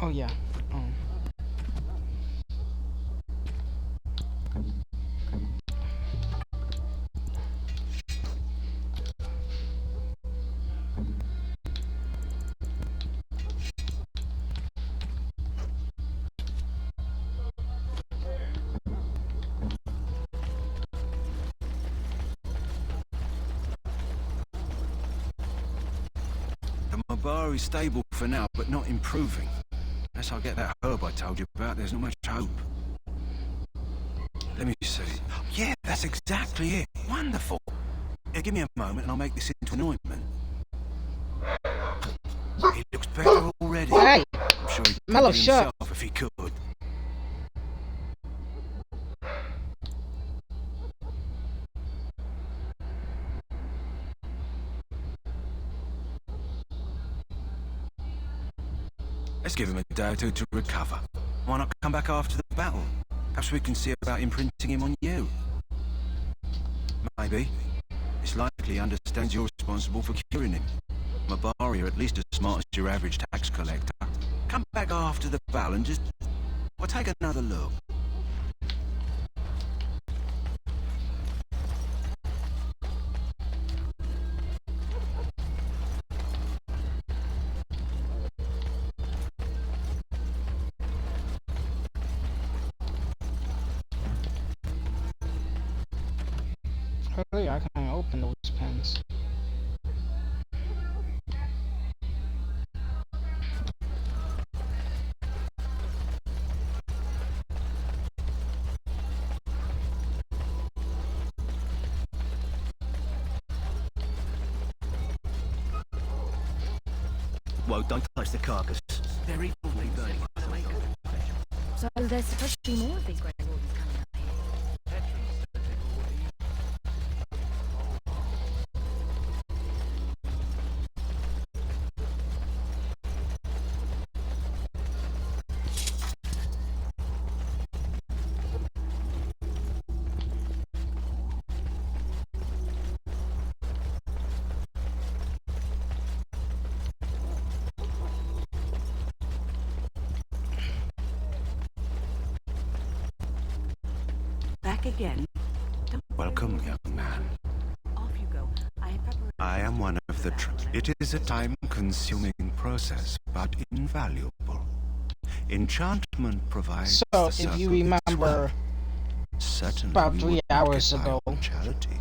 A: Oh yeah.
I: The Mabari stable for now, but not improving. Unless I get that herb I told you about, there's not much hope. Let me see. Yeah, that's exactly it. Wonderful. Yeah, give me a moment and I'll make this into an ointment. He looks better already.
A: Hey!
I: I'm sure he'd
A: Mellow,
I: take it
A: shut
I: himself if he could. Let's give him a day or two to recover. Why not come back after the battle? Perhaps we can see about imprinting him on you. Maybe. It's likely he understands you're responsible for curing him. Mabari are at least as smart as your average tax collector. Come back after the battle and just... well, take another look.
A: Hurry, I can't open those pens.
D: Whoa, don't touch the carcass. They're evilly burning.
L: So there's supposed to be more of these Grey Wardens coming up here.
Y: Back again.
I: Welcome, young man.
Y: Off you go.
I: I am one of the... It is a time-consuming process, but invaluable. Enchantment provides...
A: So, if you remember, about 3 hours ago, probably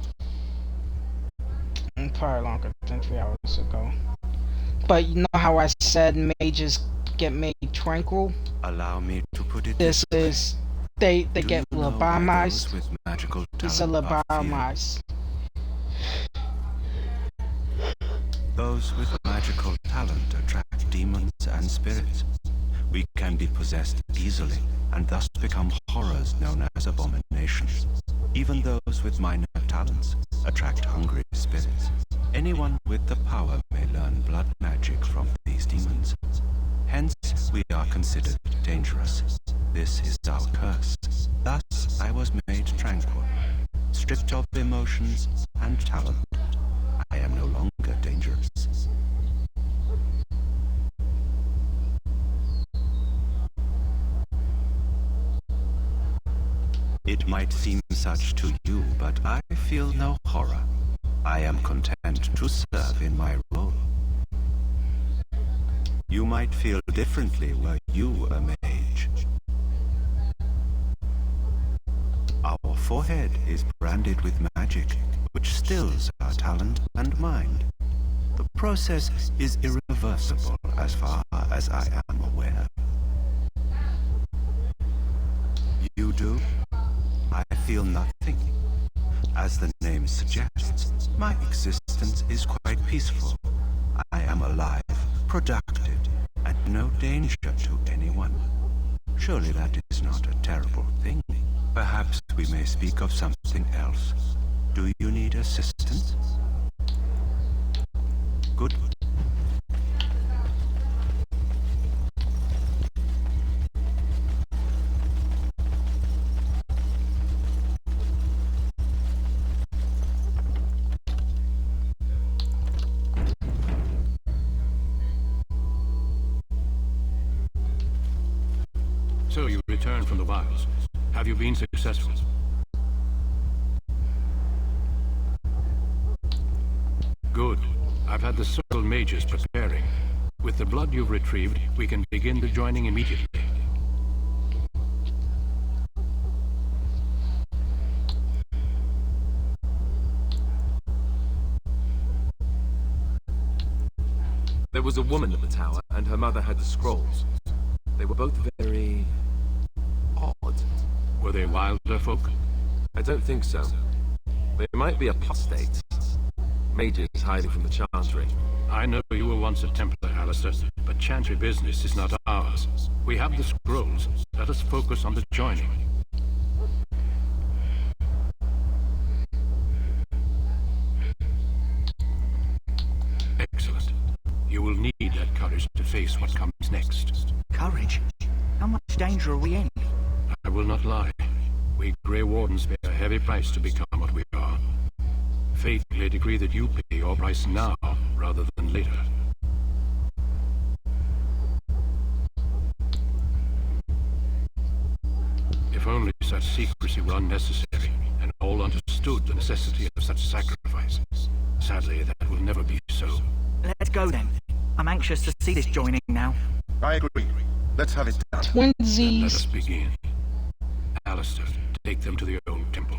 A: longer than 3 hours ago, but you know how I said mages get made tranquil?
I: Allow me to put it
A: this is... They get lobotomized.
I: It's
A: a lobotomized.
I: Those with magical talent attract demons and spirits. We can be possessed easily, and thus become horrors known as abominations. Even those with minor talents attract hungry spirits. Anyone with the power may learn blood magic from these demons. Hence, we are considered dangerous. This is our curse. Thus, I was made tranquil, stripped of emotions and talent. I am no longer dangerous. It might seem such to you, but I feel no horror. I am content to serve in my role. You might feel differently were you a mage. Our forehead is branded with magic, which stills our talent and mind. The process is irreversible as far as I am aware. You do? I feel nothing. As the name suggests, my existence is quite peaceful. I am alive, productive, and no danger to anyone. Surely that is not a terrible thing. Perhaps we may speak of something else. Do you need assistance? Good.
E: So you returned from the wilds. Have you been successful? Good. I've had the Circle mages preparing. With the blood you've retrieved, we can begin the joining immediately.
H: There was a woman at the tower, and her mother had the scrolls. They were both very odd.
E: Were they wilder folk?
H: I don't think so. They might be apostates. Mages hiding from the Chantry.
E: I know you were once a Templar, Alistair, but Chantry business is not ours. We have the scrolls. Let us focus on the joining. Excellent. You will need that courage to face what comes next.
M: Courage? How much danger are we in?
E: I will not lie. We Grey Wardens pay a heavy price to become what we are. Fate may decree that you pay your price now, rather than later. If only such secrecy were unnecessary, and all understood the necessity of such sacrifice. Sadly, that will never be so.
M: Let's go then. I'm anxious to see this joining now.
B: I agree. Let's have it done.
A: Twinsies.
E: Let us begin. Alistair, take them to the old temple.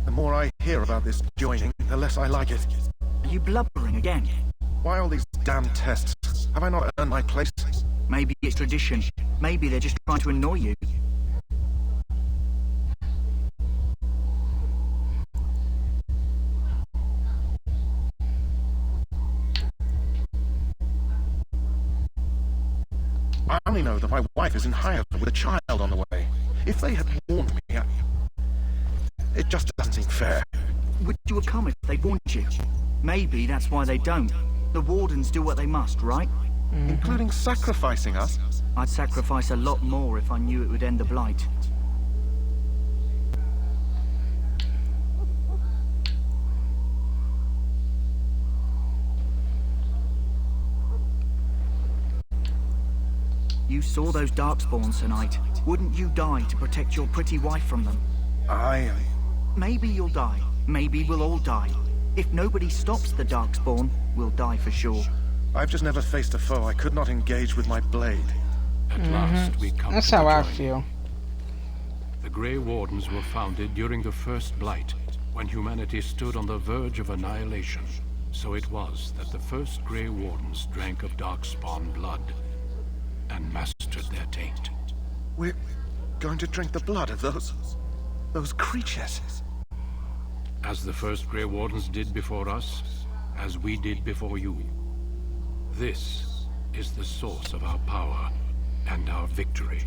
B: The more I hear about this joining, the less I like it.
M: Are you blubbering again?
B: Why all these damn tests? Have I not earned my place?
M: Maybe it's tradition. Maybe they're just trying to annoy you.
B: I only know that my wife is in Hirever with a child on the way. If they had warned me, it just doesn't seem fair.
M: Would you have come if they warned you? Maybe that's why they don't. The Wardens do what they must, right?
B: Including sacrificing us?
M: I'd sacrifice a lot more if I knew it would end the Blight. You saw those Darkspawns tonight. Wouldn't you die to protect your pretty wife from them? Maybe you'll die. Maybe we'll all die. If nobody stops the Darkspawn, we'll die for sure.
B: I've just never faced a foe I could not engage with my blade.
E: At last we come
A: That's
E: to
A: how
E: the
A: I
E: joining.
A: feel.
E: The Grey Wardens were founded during the First Blight, when humanity stood on the verge of annihilation. So it was that the first Grey Wardens drank of Darkspawn blood and mastered their taint.
B: We're going to drink the blood of those creatures.
E: As the first Grey Wardens did before us, as we did before you. This is the source of our power and our victory.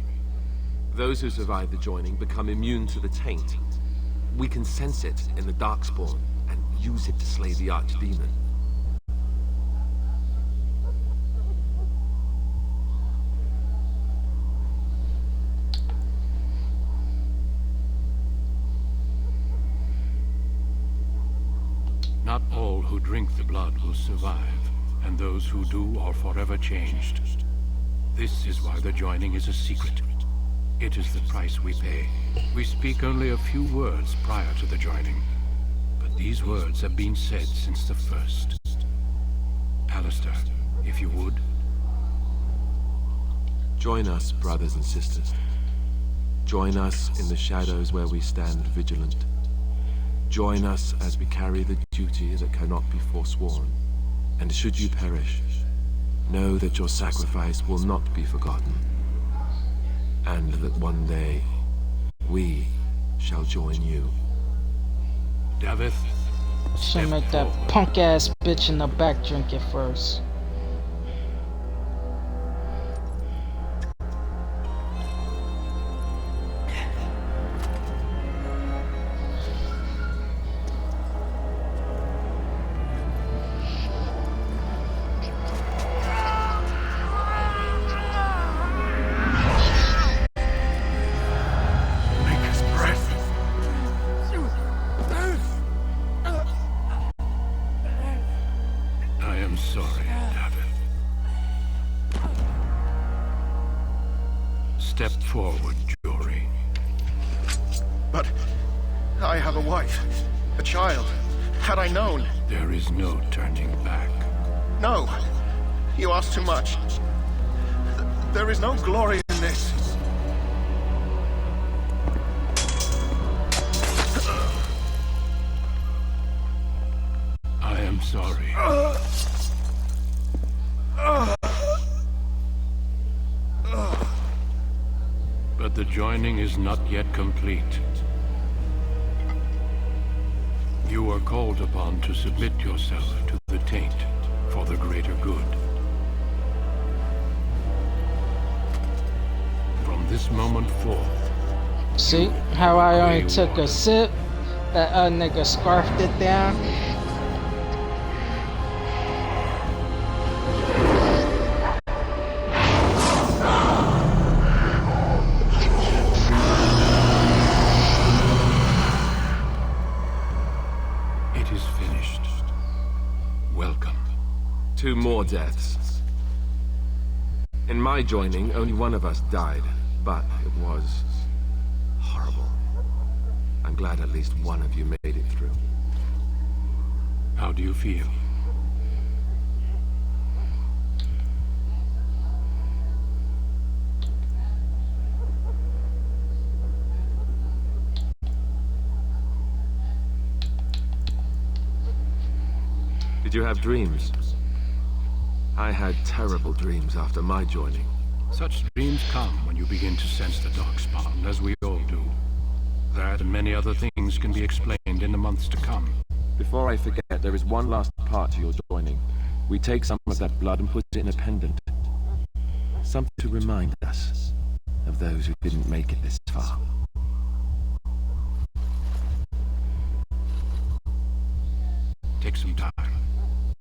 H: Those who survive the joining become immune to the taint. We can sense it in the Darkspawn and use it to slay the Archdemon.
E: Not all who drink the blood will survive, and those who do are forever changed. This is why the joining is a secret. It is the price we pay. We speak only a few words prior to the joining, but these words have been said since the first. Alistair, if you would,
H: Join us, brothers and sisters. Join us in the shadows where we stand vigilant. Join us as we carry the duty that cannot be forsworn. And should you perish, know that your sacrifice will not be forgotten. And that one day, we shall join you.
E: Davith,
A: should make that punk ass bitch in the back drink it first.
E: Step forward, Jory.
B: But I have a wife, a child. Had I known...
E: There is no turning back.
B: No. You ask too much. There is no glory in this.
E: I am sorry. But the joining is not yet complete. You are called upon to submit yourself to the taint for the greater good. From this moment forth...
A: See how I only took a sip? That other nigga scarfed it down.
H: Two more deaths. In my joining, only one of us died, but it was horrible. I'm glad at least one of you made it through.
E: How do you feel?
H: Did you have dreams? I had terrible dreams after my joining.
E: Such dreams come when you begin to sense the Darkspawn, as we all do. That and many other things can be explained in the months to come.
H: Before I forget, there is one last part to your joining. We take some of that blood and put it in a pendant. Something to remind us of those who didn't make it this far.
E: Take some time.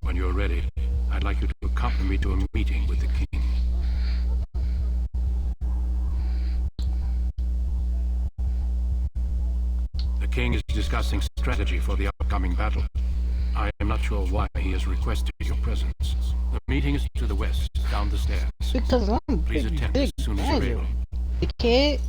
E: When you're ready, I'd like you to accompany me to a meeting with the king. The king is discussing strategy for the upcoming battle. I am not sure why he has requested your presence. The meeting is to the west, down the stairs.
A: Because I'm
E: Please attend as soon as you're able.
A: The kid.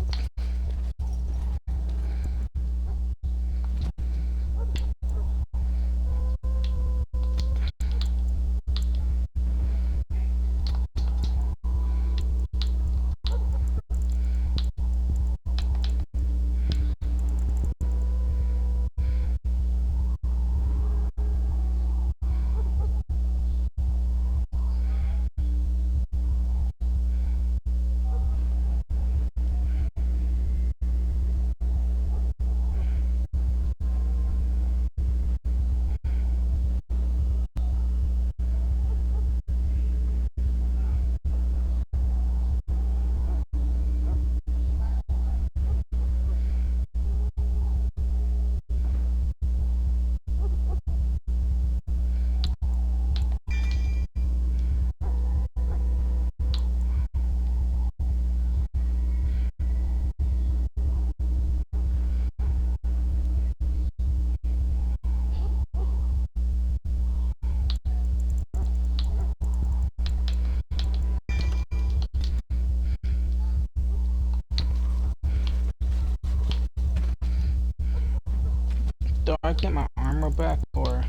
A: Do I get my armor back or...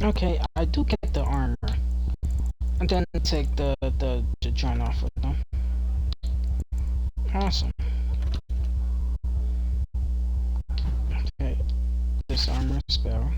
A: Okay, I do get the armor. And then take the joint off with them. Awesome. Okay. Disarm her spell.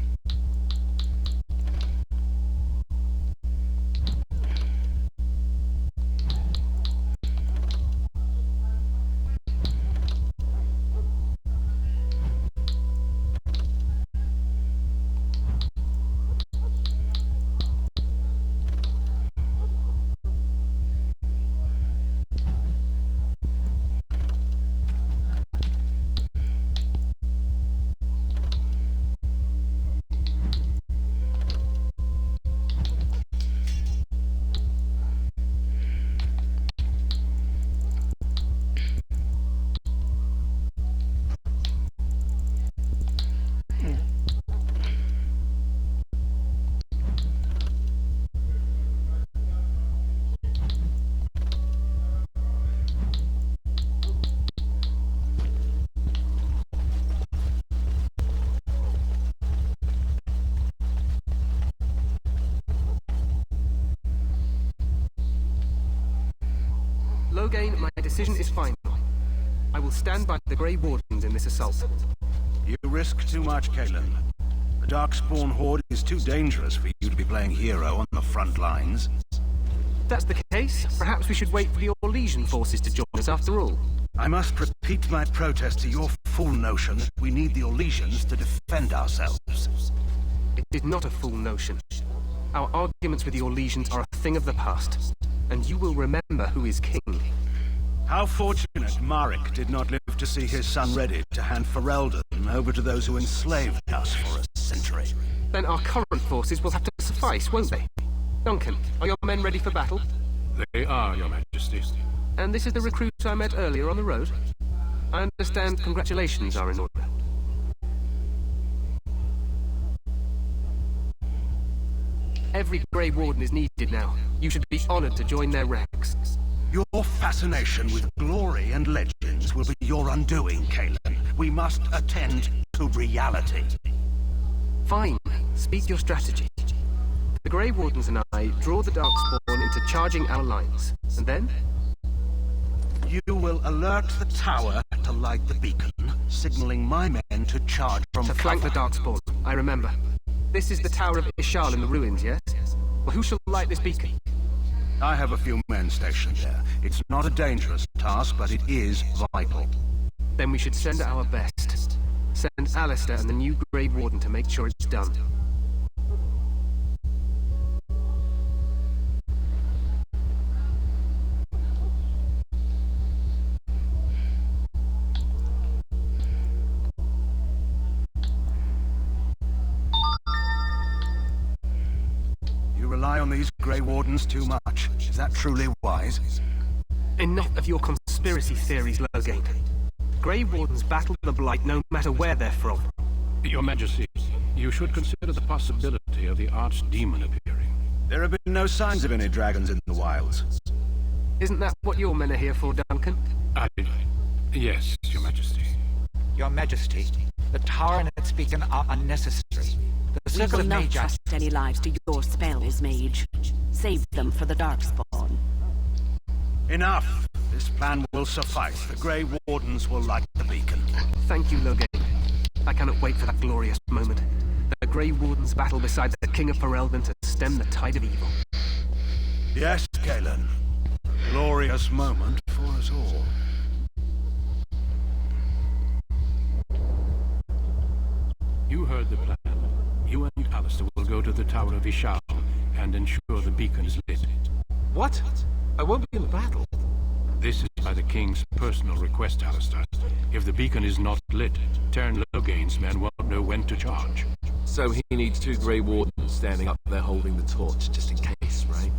N: Loghain, my decision is final. I will stand by the Grey Wardens in this assault.
I: You risk too much, Cailan. The Darkspawn Horde is too dangerous for you to be playing hero on the front lines.
N: If that's the case, perhaps we should wait for the Orlesian forces to join us after all.
I: I must repeat my protest to your fool notion that we need the Orlesians to defend ourselves.
N: It is not a fool notion. Our arguments with the Orlesians are a thing of the past, and you will remember who is king.
I: How fortunate Marek did not live to see his son ready to hand Ferelden over to those who enslaved us for a century.
N: Then our current forces will have to suffice, won't they? Duncan, are your men ready for battle?
E: They are, Your Majesty.
N: And this is the recruit I met earlier on the road? I understand congratulations are in order. Every Grey Warden is needed now. You should be honored to join their ranks.
I: Your fascination with glory and legends will be your undoing, Cailan. We must attend to reality.
N: Fine. Speak your strategy. The Grey Wardens and I draw the Darkspawn into charging our lines. And then?
I: You will alert the tower to light the beacon, signaling my men to charge from
N: cover. To flank the Darkspawn, I remember. This is the Tower of Ishal in the ruins, yes? Well, who shall light this beacon?
I: I have a few men stationed there. It's not a dangerous task, but it is vital.
N: Then we should send our best. Send Alistair and the new Grey Warden to make sure it's done.
I: Rely on these Grey Wardens too much. Is that truly wise?
N: Enough of your conspiracy theories, Loghain. Grey Wardens battle the Blight no matter where they're from.
E: Your Majesty, you should consider the possibility of the Archdemon appearing.
I: There have been no signs of any dragons in the wilds.
N: Isn't that what your men are here for, Duncan?
E: Yes, Your Majesty.
Q: Your Majesty, the tower and its beacon are unnecessary. The
Y: We will not trust any lives to your spells, Mage. Save them for the Darkspawn.
I: Enough! This plan will suffice. The Grey Wardens will light the beacon.
N: Thank you, Loghain. I cannot wait for that glorious moment. The Grey Wardens battle beside the King of Ferelden to stem the tide of evil.
I: Yes, Cailan. Glorious moment for us all.
E: You heard the plan. You and Alistair will go to the Tower of Ishal and ensure the beacon is lit.
N: What? I won't be in the battle.
E: This is by the King's personal request, Alistair. If the beacon is not lit, Teyrn Loghain's men won't know when to charge.
H: So he needs 2 Grey Wardens standing up there holding the torch, just in case, right?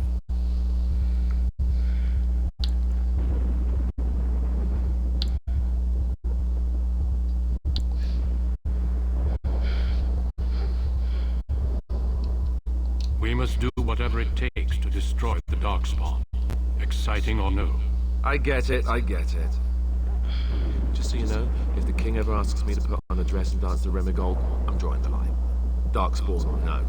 E: We must do whatever it takes to destroy the Darkspawn. Exciting or no.
H: I get it. Just so you know, if the King ever asks me to put on a dress and dance to Remigold, I'm drawing the line. Darkspawn or no.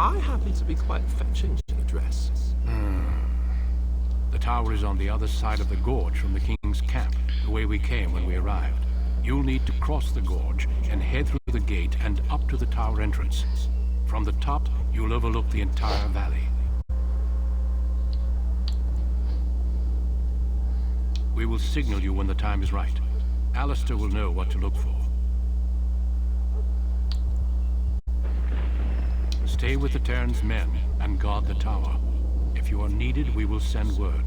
H: I happen to be quite fetching to the dress.
E: The tower is on the other side of the gorge from the king's camp, the way we came when we arrived. You'll need to cross the gorge and head through the gate and up to the tower entrance. From the top, you'll overlook the entire valley. We will signal you when the time is right. Alistair will know what to look for. Stay with the Terran's men and guard the tower. If you are needed, we will send word.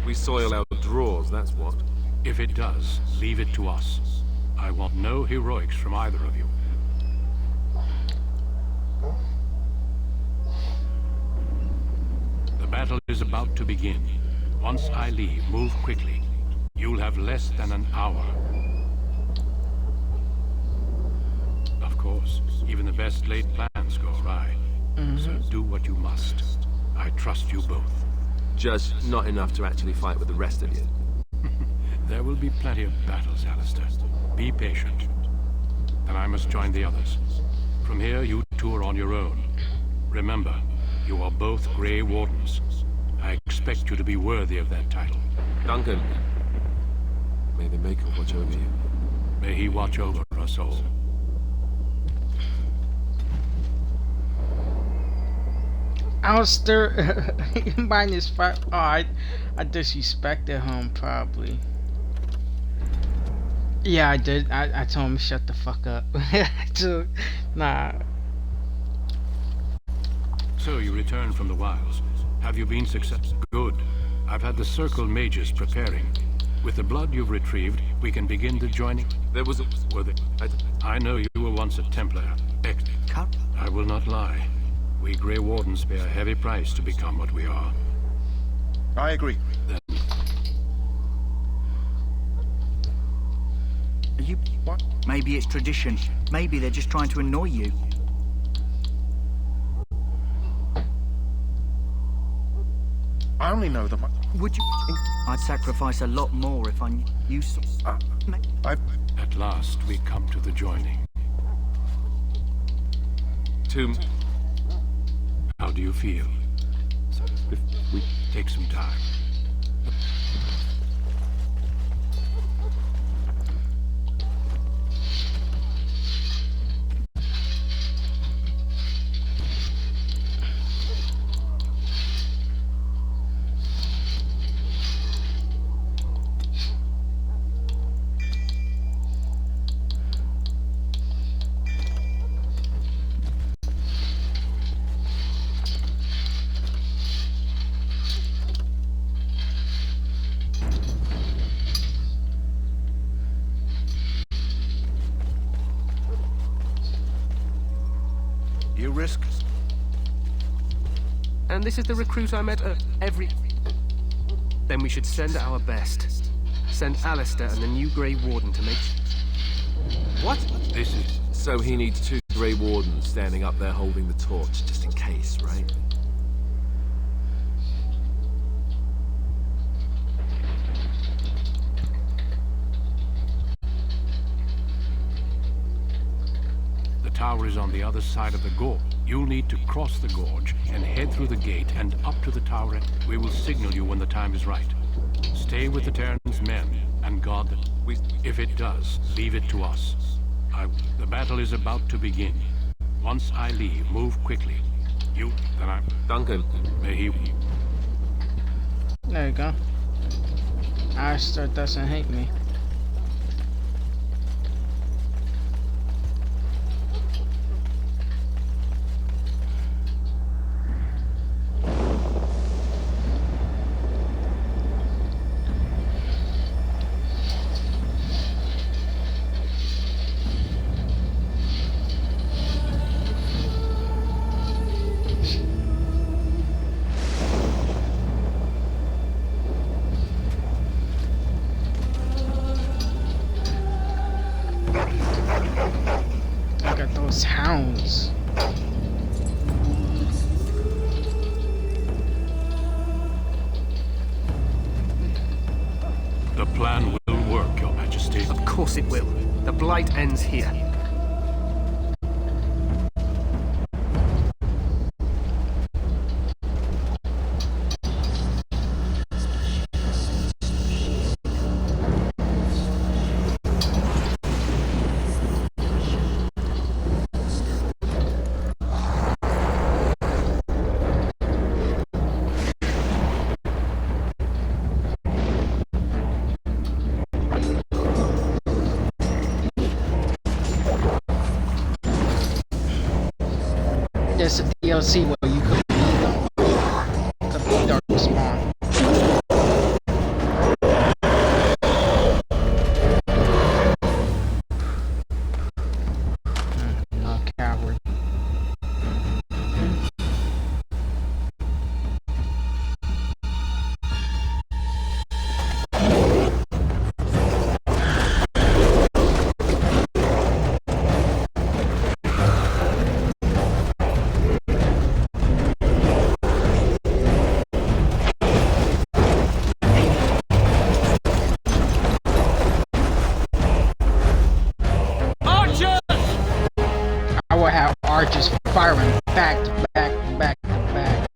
H: We soil our drawers, that's what.
E: If it does, leave it to us. I want no heroics from either of you. The battle is about to begin. Once I leave, move quickly. You'll have less than an hour. Of course, even the best laid plans go awry. So do what you must. I trust you both.
H: Just not enough to actually fight with the rest of you.
E: There will be plenty of battles, Alistair. Be patient. Then I must join the others. From here, you two are on your own. Remember, you are both Grey Wardens. I expect you to be worthy of that title.
H: Duncan, may the Maker watch over you.
E: May he watch over us all.
A: Alistair, -5. Oh, I disrespected him probably. Yeah, I did. I told him shut the fuck up. So, nah.
E: So you returned from the wilds. Have you been successful? Good. I've had the Circle mages preparing. With the blood you've retrieved, we can begin the joining.
H: There was a...
E: I know you were once a Templar. I will not lie. We Grey Wardens pay a heavy price to become what we are.
B: I agree.
E: Then...
M: You... What? Maybe it's tradition. Maybe they're just trying to annoy you.
B: I only know that my...
M: Would you... I'd sacrifice a lot more if I knew you saw...
E: At last, we come to the joining.
H: Tomb.
E: How do you feel? If we take some time.
B: You risk.
N: And this is the recruit I met every... Then we should send our best. Send Alistair and the new Grey Warden to make...
H: What?
E: This is...
H: So he needs 2 Grey Wardens standing up there holding the torch, just in case, right?
E: The tower is on the other side of the gorge. You'll need to cross the gorge and head through the gate and up to the tower. We will signal you when the time is right. Stay with the Terran's men and guard them. If it does, leave it to us. The battle is about to begin. Once I leave, move quickly. You, then I'm...
H: Duncan.
E: May he...
A: There you go. Alistair doesn't hate me.
N: course it will. The blight ends here.
A: There's a DLC where you could beat Dark Spawn. No coward. Archers firing back to back to back to back.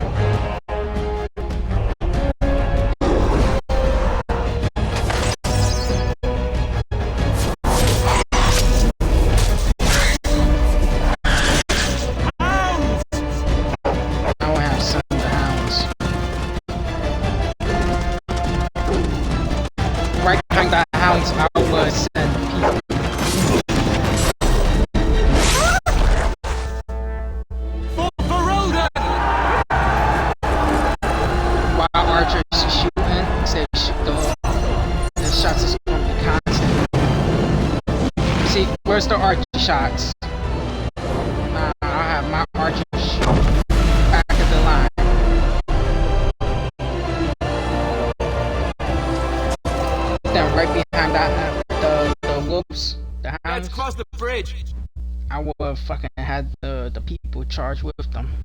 A: I will have some of the hounds. Right behind the hounds, I will send people. Where's the archer shots? Nah, I'll have my archers back of the line. Then right behind that, the wolves, the hounds.
N: Let's cross the bridge.
A: I would have fucking had the people charged with them.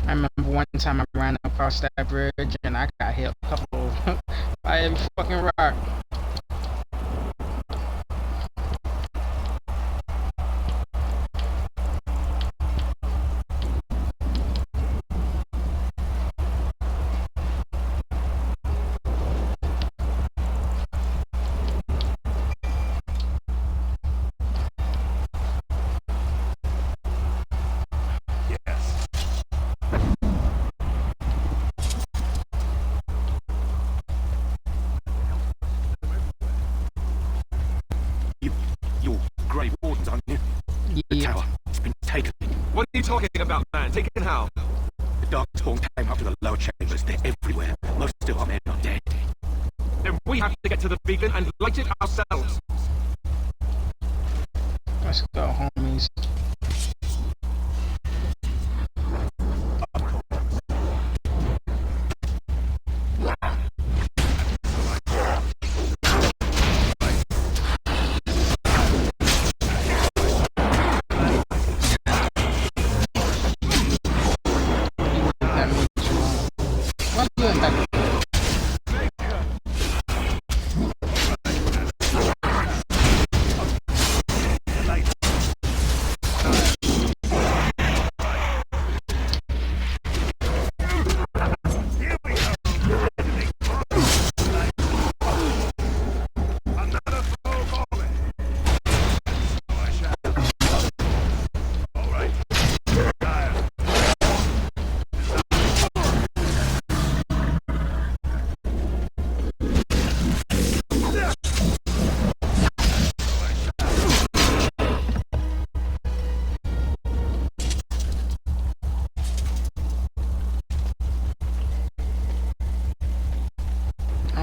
A: I remember one time I ran across that bridge and I got hit a couple by every fucking rock.
F: Grey Wardens, aren't you? The tower. It's been taken.
N: What are you talking about, man? Taken how?
F: The Darkspawn came up to the lower chambers. They're everywhere. Most of our men are dead.
N: Then we have to get to the beacon and light it ourselves.
A: Let's go, homies.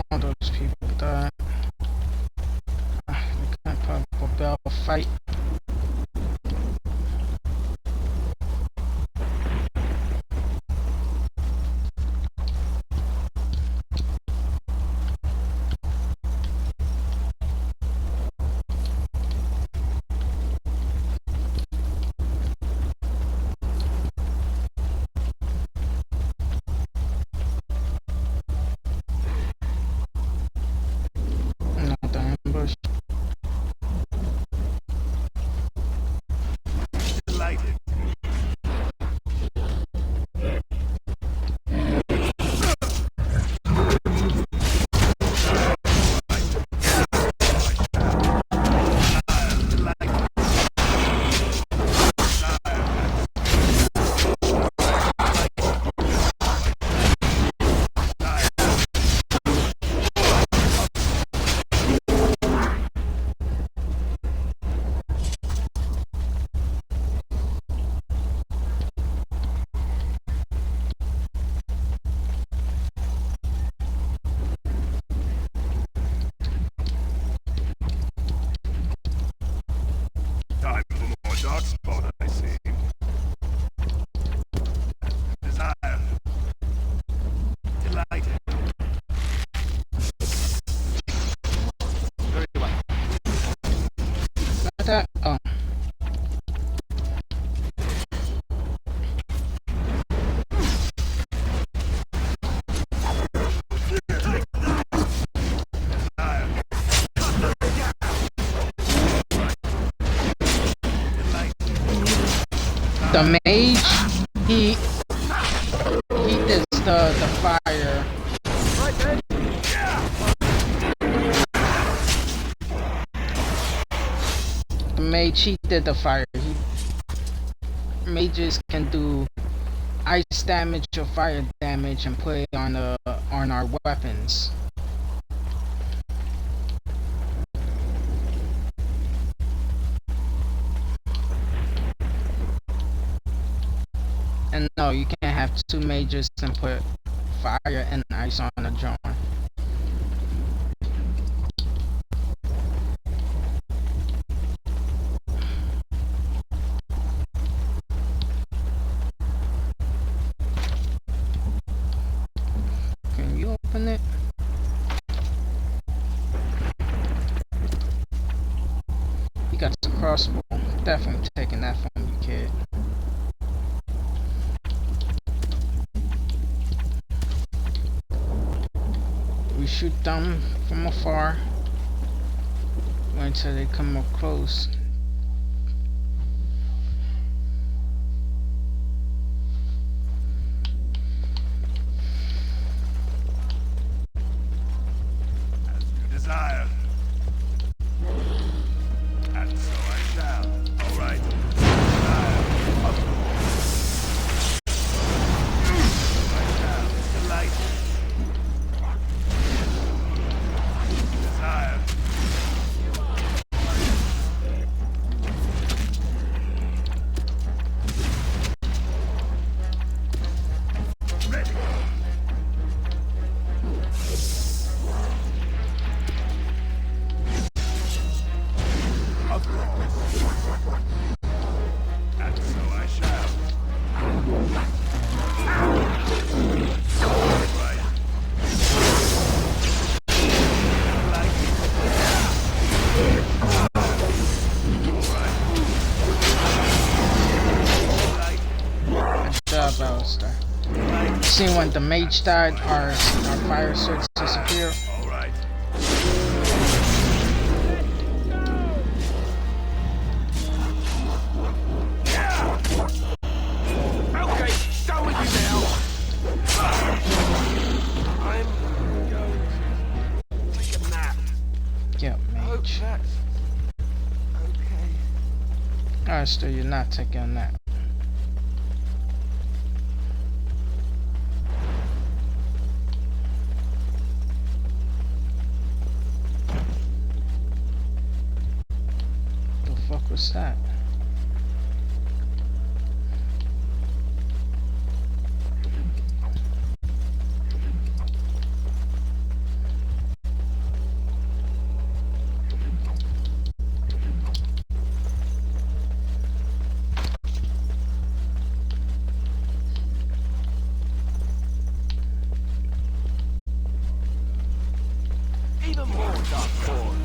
A: All those people died. We can't put up a bell fight.
C: Delighted. Time for more darkspawn, I see. Desire. Delighted. Very well.
A: Oh. The mage, he does the fire. The mage, he did the fire. Mages can do ice damage or fire damage and put it on our weapons. And no, you can't have two mages and put fire and ice on a drone. Can you open it? You got the crossbow. Definitely taking that from you, kid. We shoot them from afar. Wait until they come up close.
C: As you desire. And so I shall. All right. Desire. Of course. I shall. Delighted. Desire. Ready. Of course. And so I shall. Right.
A: Good job, Alistair. See, when the mage died, our fire surge disappeared.
C: All right. Okay, done with you now. I'm going to take a nap.
A: Yeah, mage.
C: That's okay.
A: Alistair, you're not taking a nap. The fuck was that?
C: Even more darkspawn.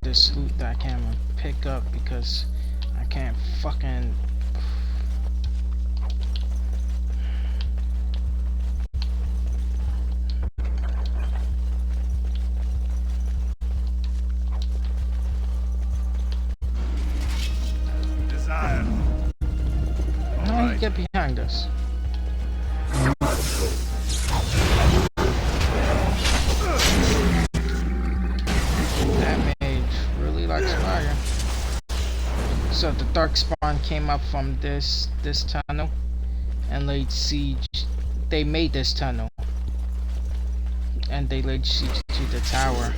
A: this loot that I can't even pick up because I can't fucking...
P: Desire.
A: How do you get behind us? That mage really likes fire. So the Darkspawn came up from this tunnel and laid siege. They made this tunnel and they laid siege to the tower.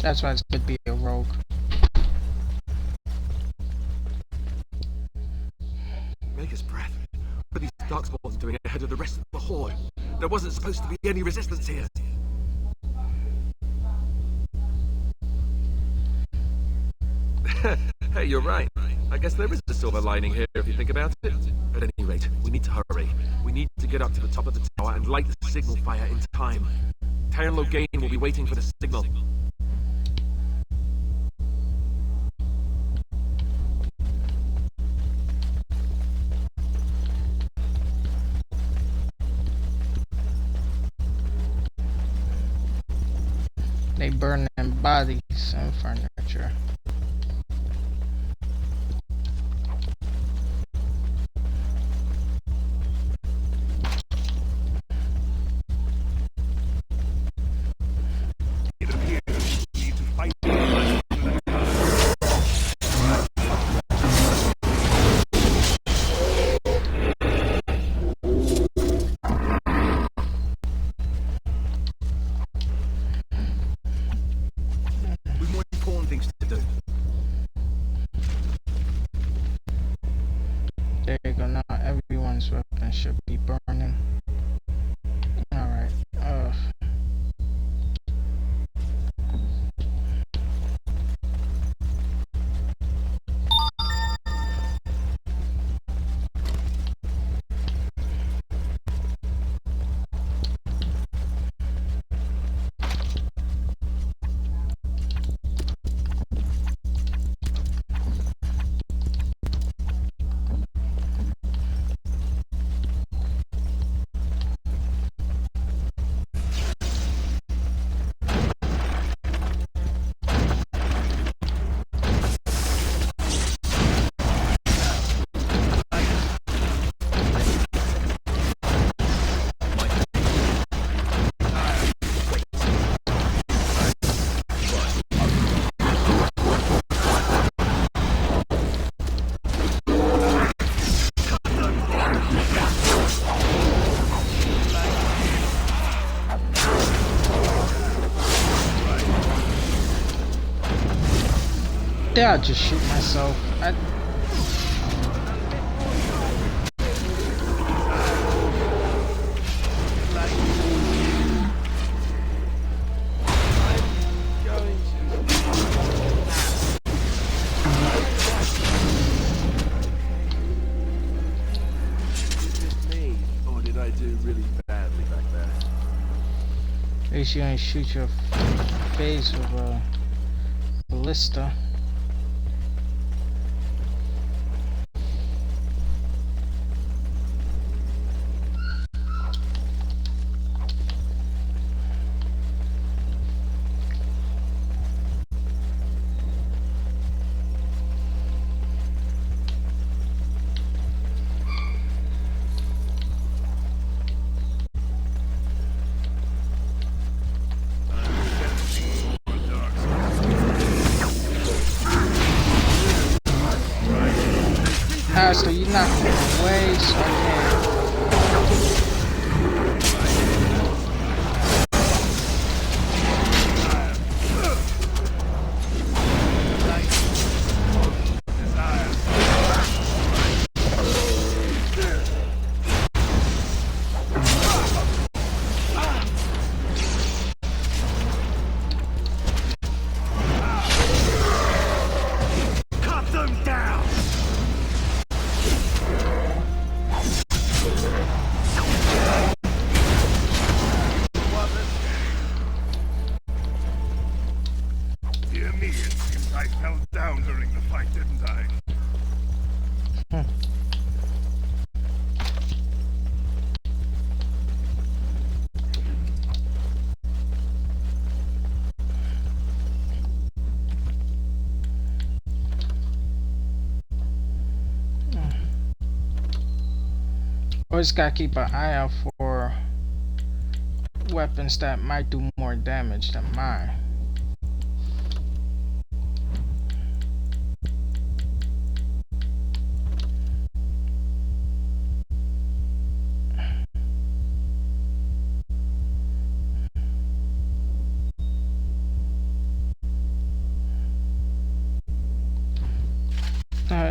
A: That's why it's good to be a rogue.
N: Maker's breath. What are these Darkspawn doing ahead of the rest of the horde? There wasn't supposed to be any resistance here. Hey, you're right. I guess there is a silver lining here if you think about it. At any rate, we need to hurry. We need to get up to the top of the tower and light the signal fire in time. Taron Loghain will be waiting for the signal.
A: They burn them bodies and furniture. There you go, now everyone's weapon should be burning. Alright, did I just shoot myself?
F: Or did I do really badly back there?
A: At least you didn't shoot your face with a ballista. Pastor, you knocked me away, so I can't. Always gotta keep an eye out for weapons that might do more damage than mine.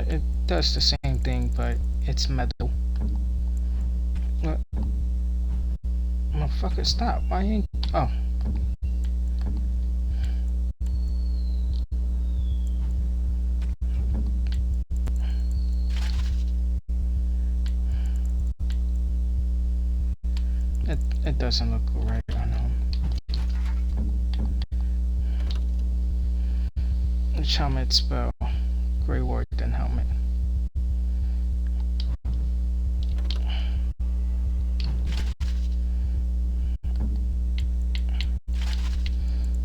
A: It does the same thing, but it's metal. What? Motherfucker, stop. Why ain't... Oh. It doesn't look right on him. Which helmet spell? Grey Warden helmet.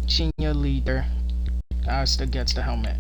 A: Senior leader still gets the helmet.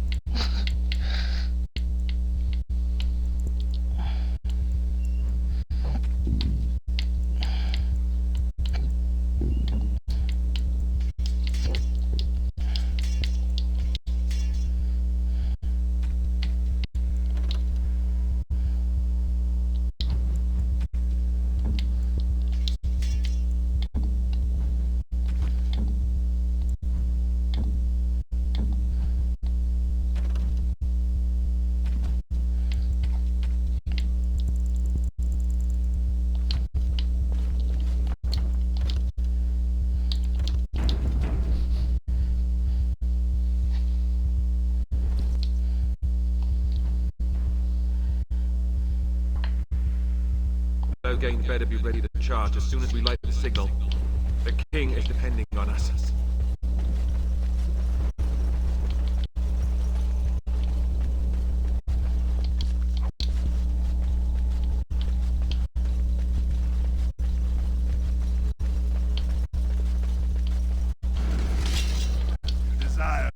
H: Loghain better be ready to charge as soon as we light the signal. The king is depending on us.
C: Desire.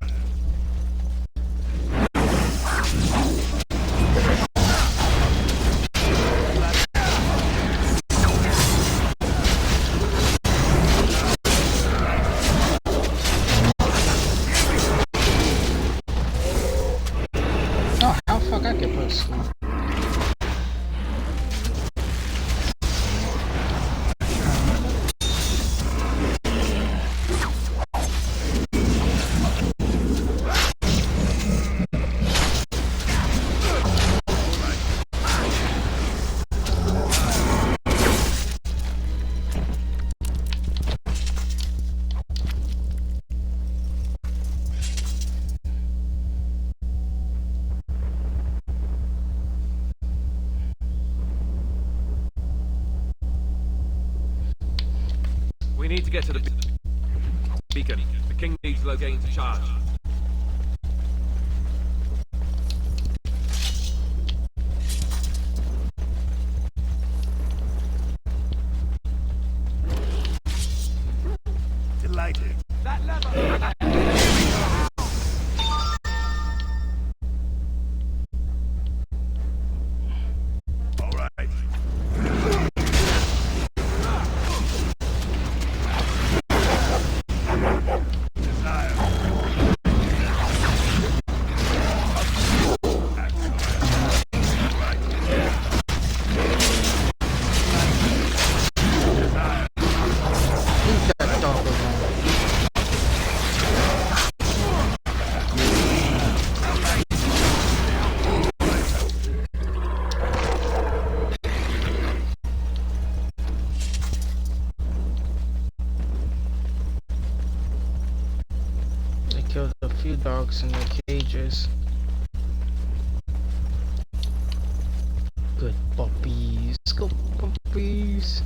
H: We need to get to the beacon. The king needs Loghain to charge.
C: Delighted.
H: That lever!
C: All right. Desire.
A: dogs in the cages. Good puppies. Go puppies.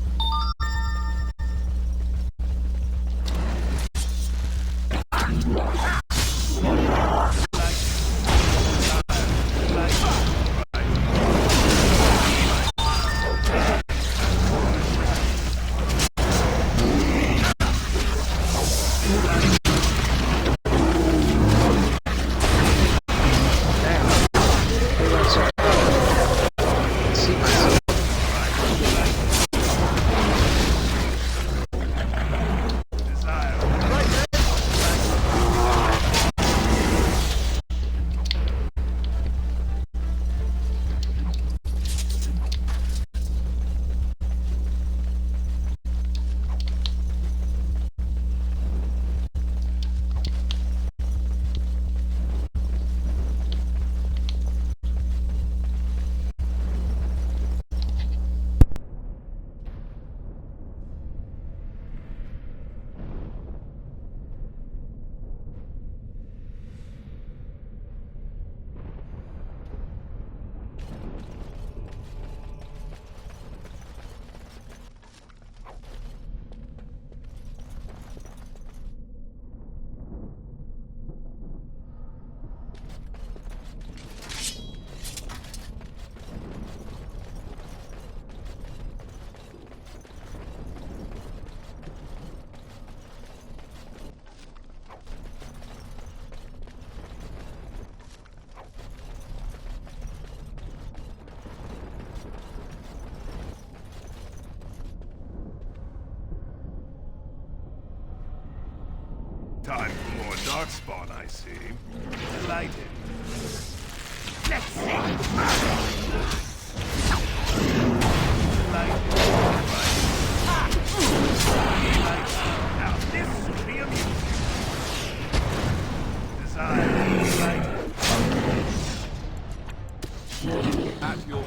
C: Time for more Darkspawn, I see. Delighted. Let's see. Now this will be amusing. Desire. At your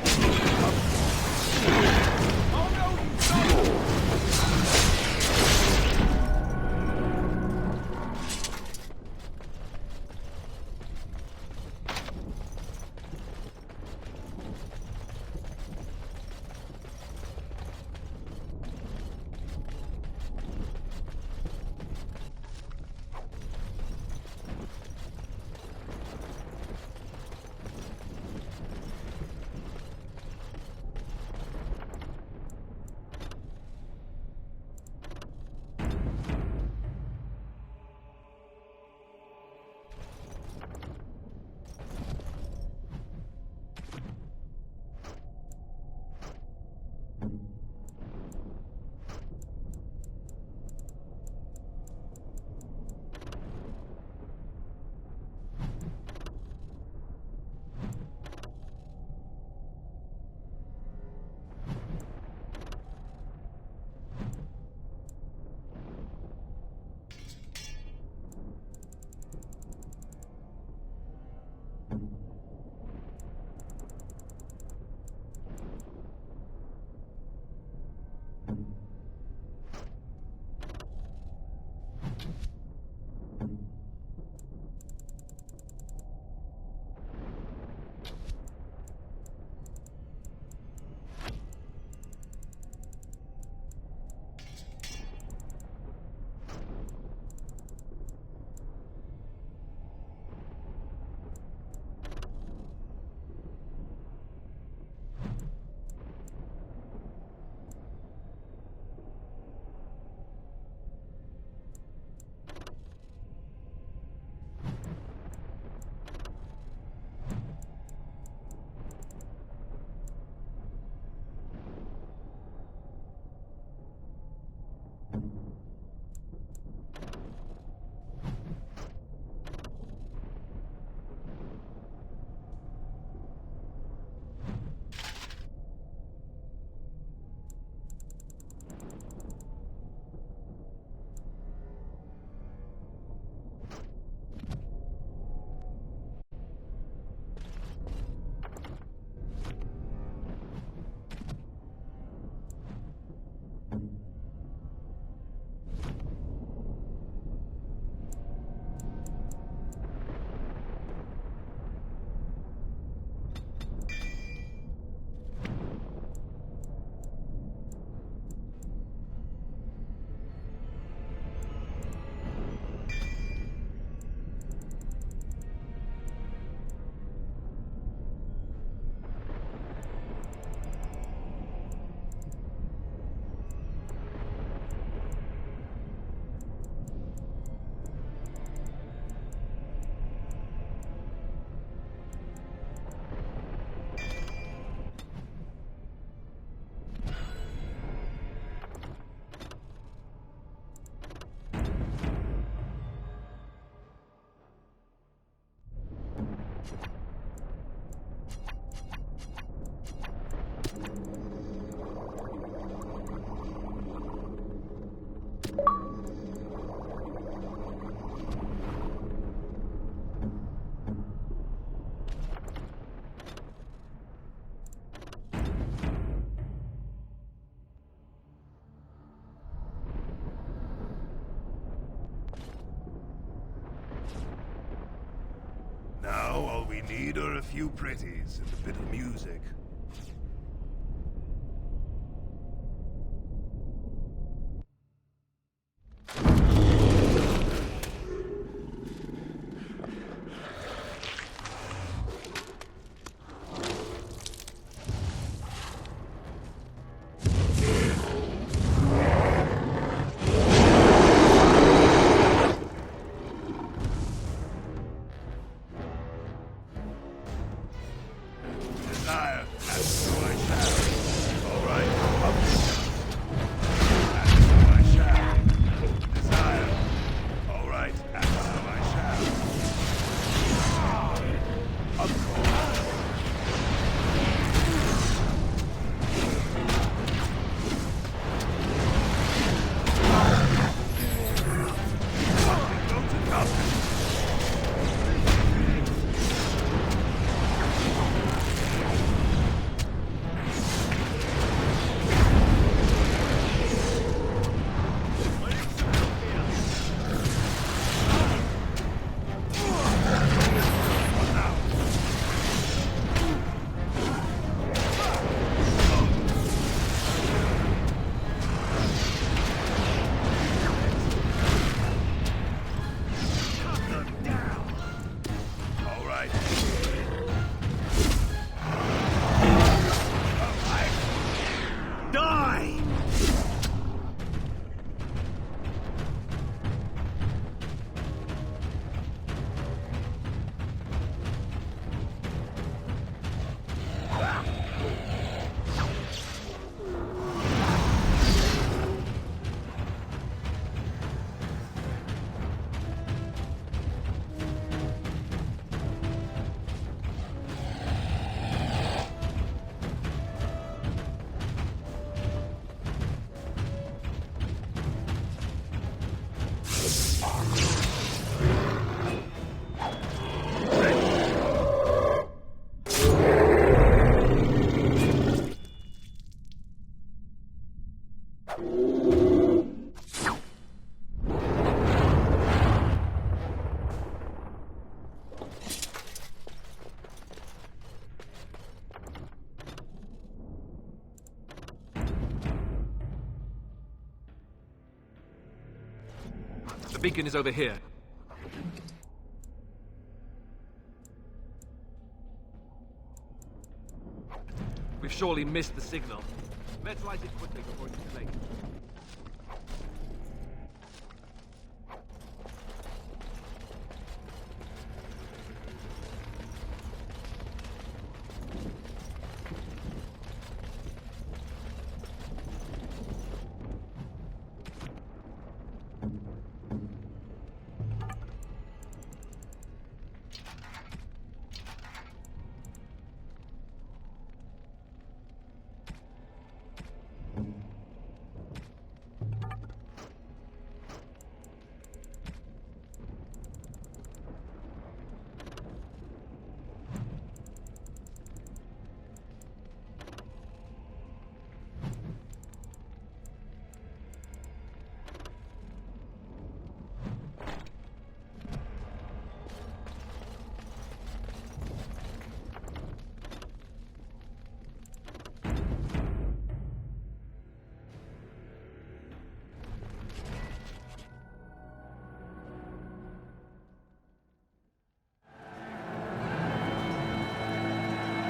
C: Now all we need are a few pretties and a bit of music.
N: The beacon is over here. We've surely missed the signal. Let's light it quickly before it's too late.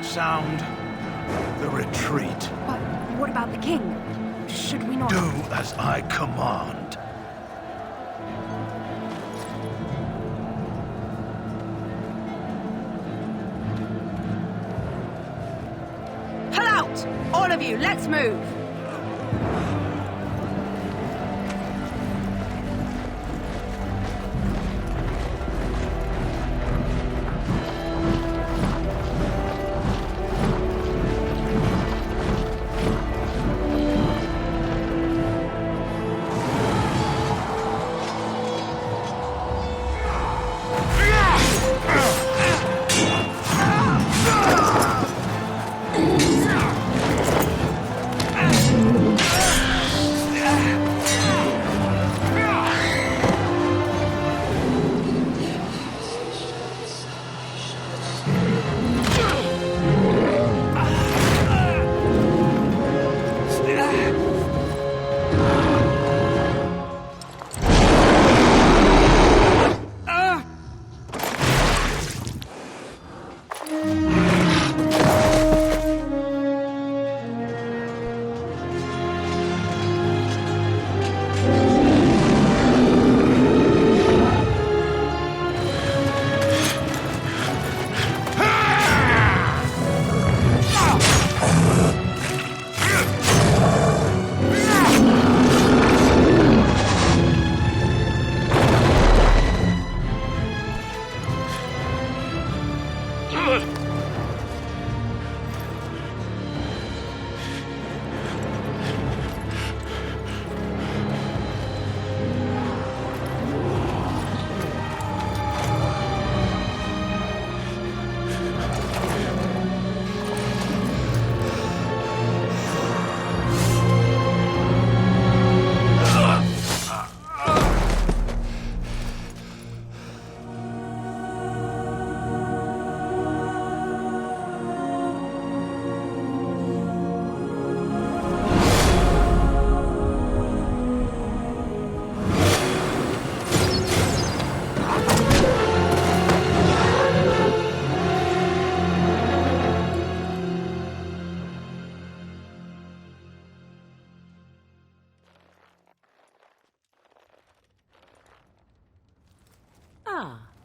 I: Sound the retreat.
L: But what about the king? Should we not...
I: Do as I command.
O: Pull out! All of you, let's move!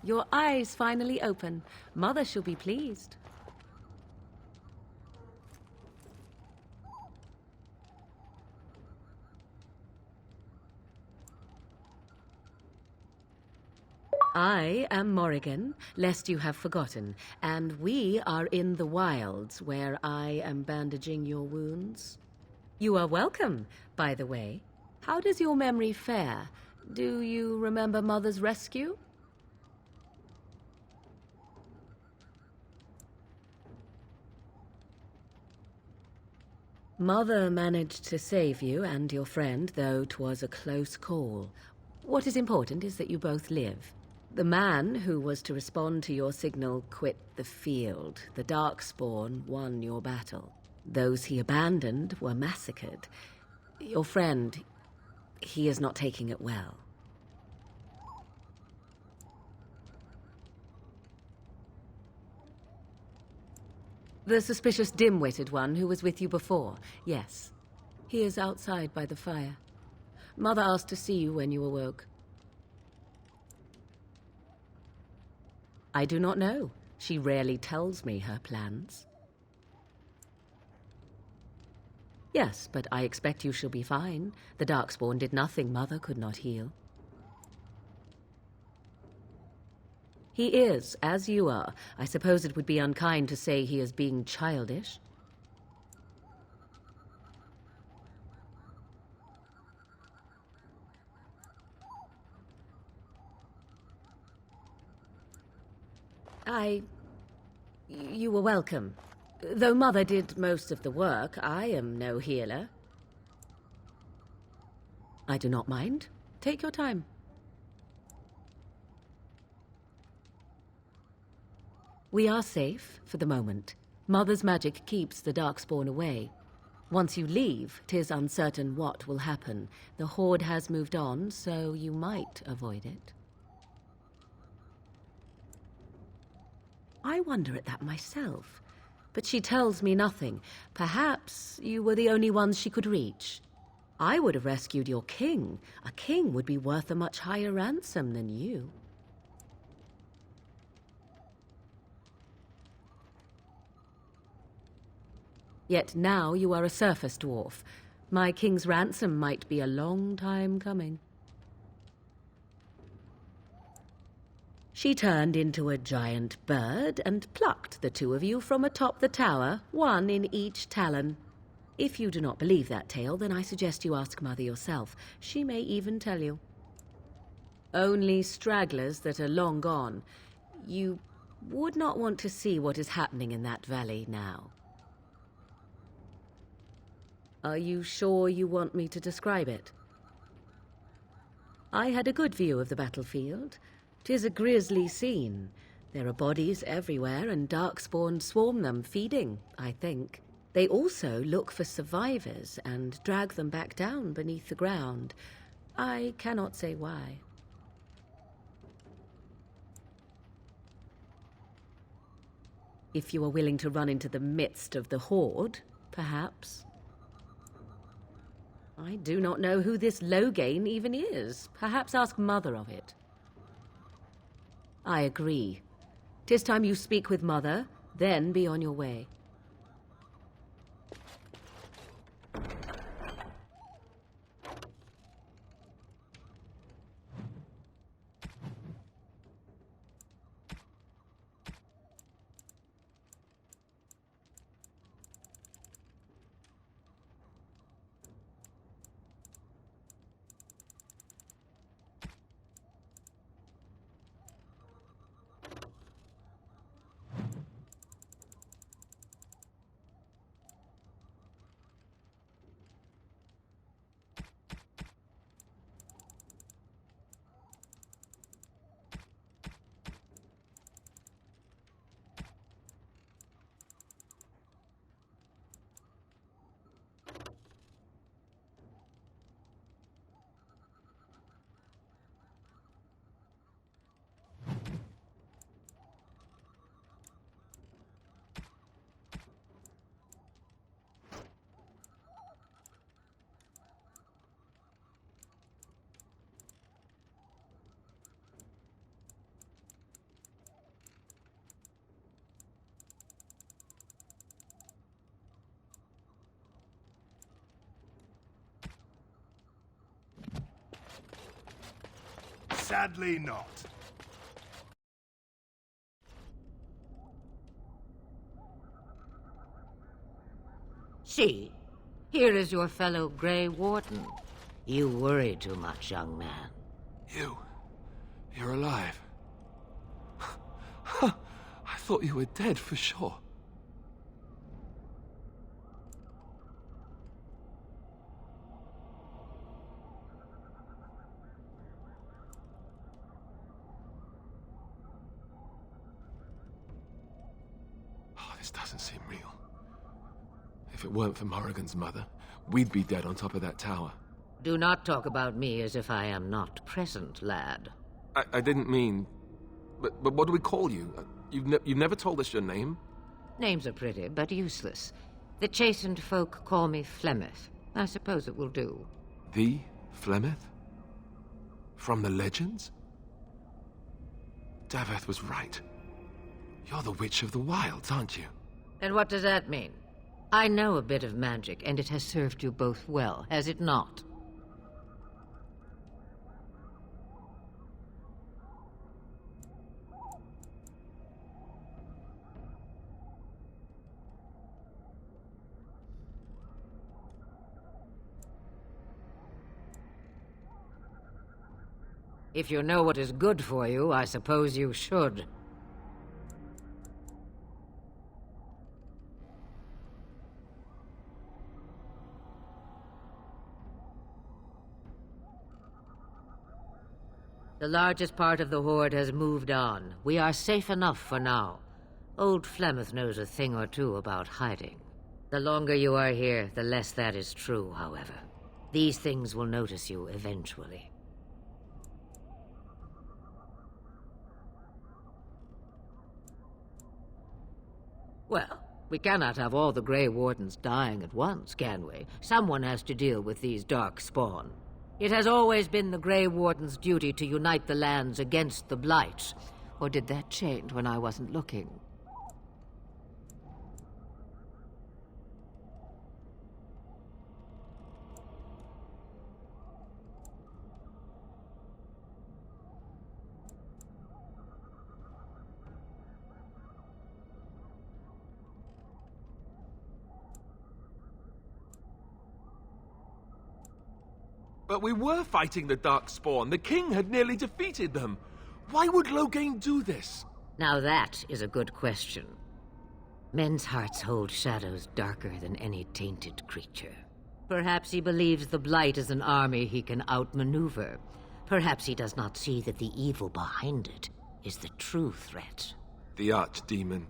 Y: Your eyes finally open. Mother shall be pleased. I am Morrigan, lest you have forgotten, and we are in the wilds where I am bandaging your wounds. You are welcome, by the way. How does your memory fare? Do you remember Mother's rescue? Mother managed to save you and your friend, though 'twas a close call. What is important is that you both live. The man who was to respond to your signal quit the field. The Darkspawn won your battle. Those he abandoned were massacred. Your friend, he is not taking it well. The suspicious dim-witted one who was with you before, yes. He is outside by the fire. Mother asked to see you when you awoke. I do not know. She rarely tells me her plans. Yes, but I expect you shall be fine. The Darkspawn did nothing Mother could not heal. He is, as you are. I suppose it would be unkind to say he is being childish. You were welcome. Though Mother did most of the work, I am no healer. I do not mind. Take your time. We are safe, for the moment. Mother's magic keeps the Darkspawn away. Once you leave, 'tis uncertain what will happen. The Horde has moved on, so you might avoid it. I wonder at that myself. But she tells me nothing. Perhaps you were the only ones she could reach. I would have rescued your king. A king would be worth a much higher ransom than you. Yet now you are a surface dwarf. My king's ransom might be a long time coming. She turned into a giant bird and plucked the two of you from atop the tower, one in each talon. If you do not believe that tale, then I suggest you ask Mother yourself. She may even tell you. Only stragglers that are long gone. You would not want to see what is happening in that valley now. Are you sure you want me to describe it? I had a good view of the battlefield. 'Tis a grisly scene. There are bodies everywhere, and Darkspawn swarm them, feeding, I think. They also look for survivors and drag them back down beneath the ground. I cannot say why. If you are willing to run into the midst of the Horde, perhaps. I do not know who this Loghain even is. Perhaps ask Mother of it. I agree. 'Tis time you speak with Mother, then be on your way.
C: Sadly not.
J: See, here is your fellow Grey Warden. You worry too much, young man.
H: You're alive. I thought you were dead for sure. Oh, this doesn't seem real. If it weren't for Morrigan's mother, we'd be dead on top of that tower.
J: Do not talk about me as if I am not present, lad.
H: I didn't mean... But what do we call you? You've never told us your name?
J: Names are pretty, but useless. The chastened folk call me Flemeth. I suppose it will do.
H: The Flemeth? From the legends? Daveth was right. You're the Witch of the Wilds, aren't you?
J: And what does that mean? I know a bit of magic, and it has served you both well, has it not? If you know what is good for you, I suppose you should. The largest part of the Horde has moved on. We are safe enough for now. Old Flemeth knows a thing or two about hiding. The longer you are here, the less that is true, however. These things will notice you eventually. Well, we cannot have all the Grey Wardens dying at once, can we? Someone has to deal with these dark spawn. It has always been the Grey Warden's duty to unite the lands against the Blight. Or did that change when I wasn't looking?
H: But we were fighting the Darkspawn. The king had nearly defeated them. Why would Loghain do this?
J: Now that is a good question. Men's hearts hold shadows darker than any tainted creature. Perhaps he believes the Blight is an army he can outmaneuver. Perhaps he does not see that the evil behind it is the true threat.
H: The Archdemon.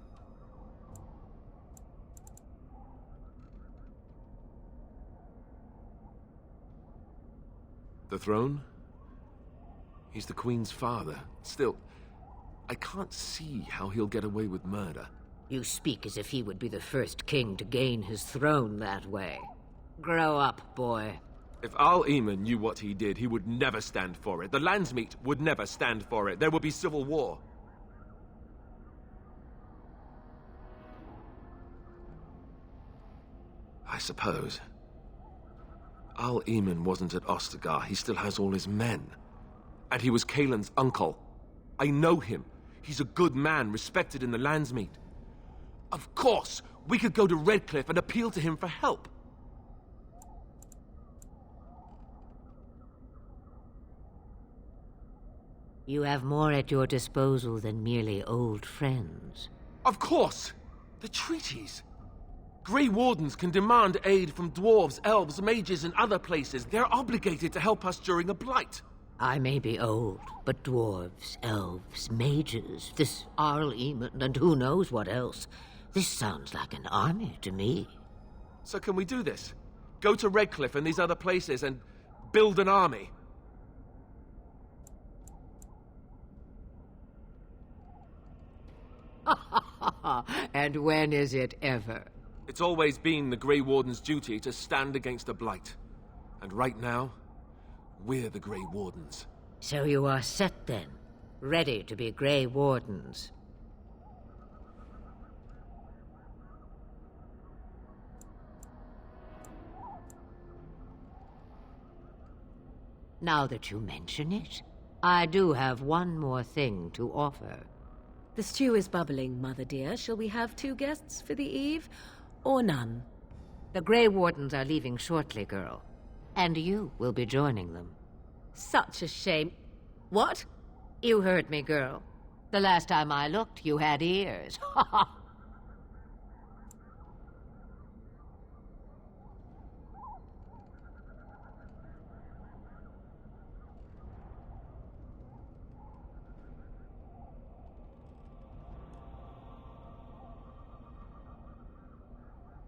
H: The throne? He's the Queen's father. Still, I can't see how he'll get away with murder.
J: You speak as if he would be the first king to gain his throne that way. Grow up, boy.
H: If Al-Eamon knew what he did, he would never stand for it. The Landsmeet would never stand for it. There would be civil war. I suppose. Al-Eamon wasn't at Ostagar. He still has all his men. And he was Cailan's uncle. I know him. He's a good man, respected in the Landsmeet. Of course, we could go to Redcliffe and appeal to him for help.
J: You have more at your disposal than merely old friends.
H: Of course! The treaties! Grey Wardens can demand aid from dwarves, elves, mages, and other places. They're obligated to help us during a blight.
J: I may be old, but dwarves, elves, mages, this Al-Eamon, and who knows what else. This sounds like an army to me.
H: So can we do this? Go to Redcliffe and these other places and build an army?
J: And when is it ever?
H: It's always been the Grey Warden's duty to stand against a blight. And right now, we're the Grey Wardens.
J: So you are set then, ready to be Grey Wardens. Now that you mention it, I do have one more thing to offer.
Y: The stew is bubbling, Mother dear. Shall we have 2 guests for the eve, or none?
J: The Grey Wardens are leaving shortly, girl. And you will be joining them.
Y: Such a shame. What?
J: You heard me, girl. The last time I looked, you had ears. Ha ha!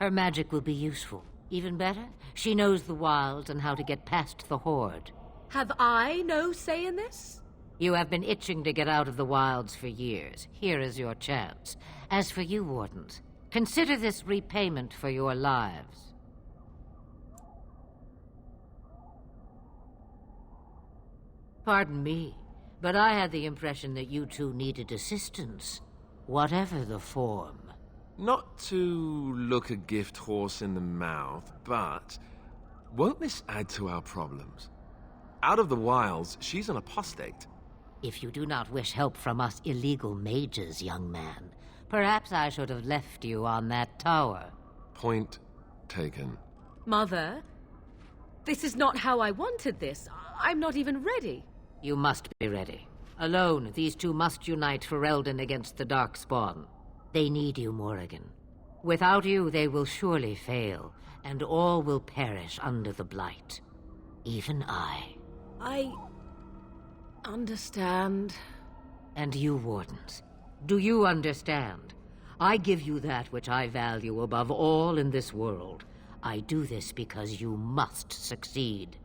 J: Her magic will be useful. Even better, she knows the wilds and how to get past the Horde.
Y: Have I no say in this?
J: You have been itching to get out of the wilds for years. Here is your chance. As for you, Wardens, consider this repayment for your lives. Pardon me, but I had the impression that you two needed assistance, whatever the form.
H: Not to look a gift horse in the mouth, but won't this add to our problems? Out of the wilds, she's an apostate.
J: If you do not wish help from us illegal mages, young man, perhaps I should have left you on that tower.
H: Point taken.
Y: Mother, this is not how I wanted this. I'm not even ready.
J: You must be ready. Alone, these two must unite for Eldon against the Darkspawn. They need you, Morrigan. Without you, they will surely fail, and all will perish under the Blight. Even I.
Y: I understand.
J: And you, Wardens, do you understand? I give you that which I value above all in this world. I do this because you must succeed.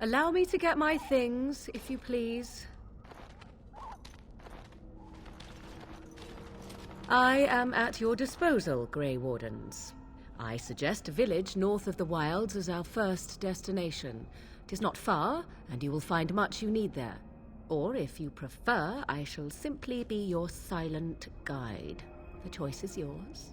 Y: Allow me to get my things, if you please. I am at your disposal, Grey Wardens. I suggest a village north of the Wilds as our first destination. 'Tis not far, and you will find much you need there. Or, if you prefer, I shall simply be your silent guide. The choice is yours.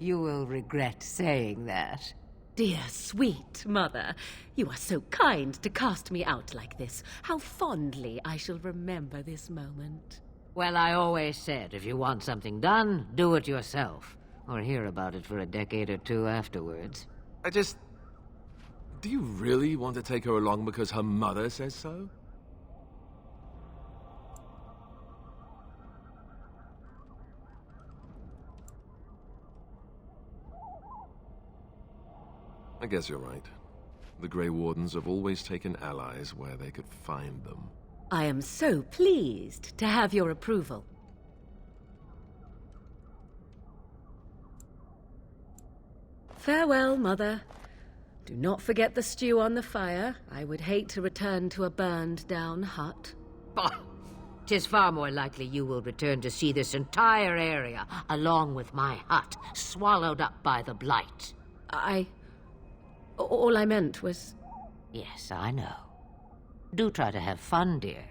J: You will regret saying that.
Y: Dear sweet mother, you are so kind to cast me out like this. How fondly I shall remember this moment.
J: Well, I always said, if you want something done, do it yourself. Or hear about it for a decade or two afterwards.
H: Do you really want to take her along because her mother says so? I guess you're right. The Grey Wardens have always taken allies where they could find them.
Y: I am so pleased to have your approval. Farewell, Mother. Do not forget the stew on the fire. I would hate to return to a burned-down hut.
J: Bah! 'Tis far more likely you will return to see this entire area, along with my hut, swallowed up by the blight.
Y: All I meant was...
J: Yes, I know. Do try to have fun, dear.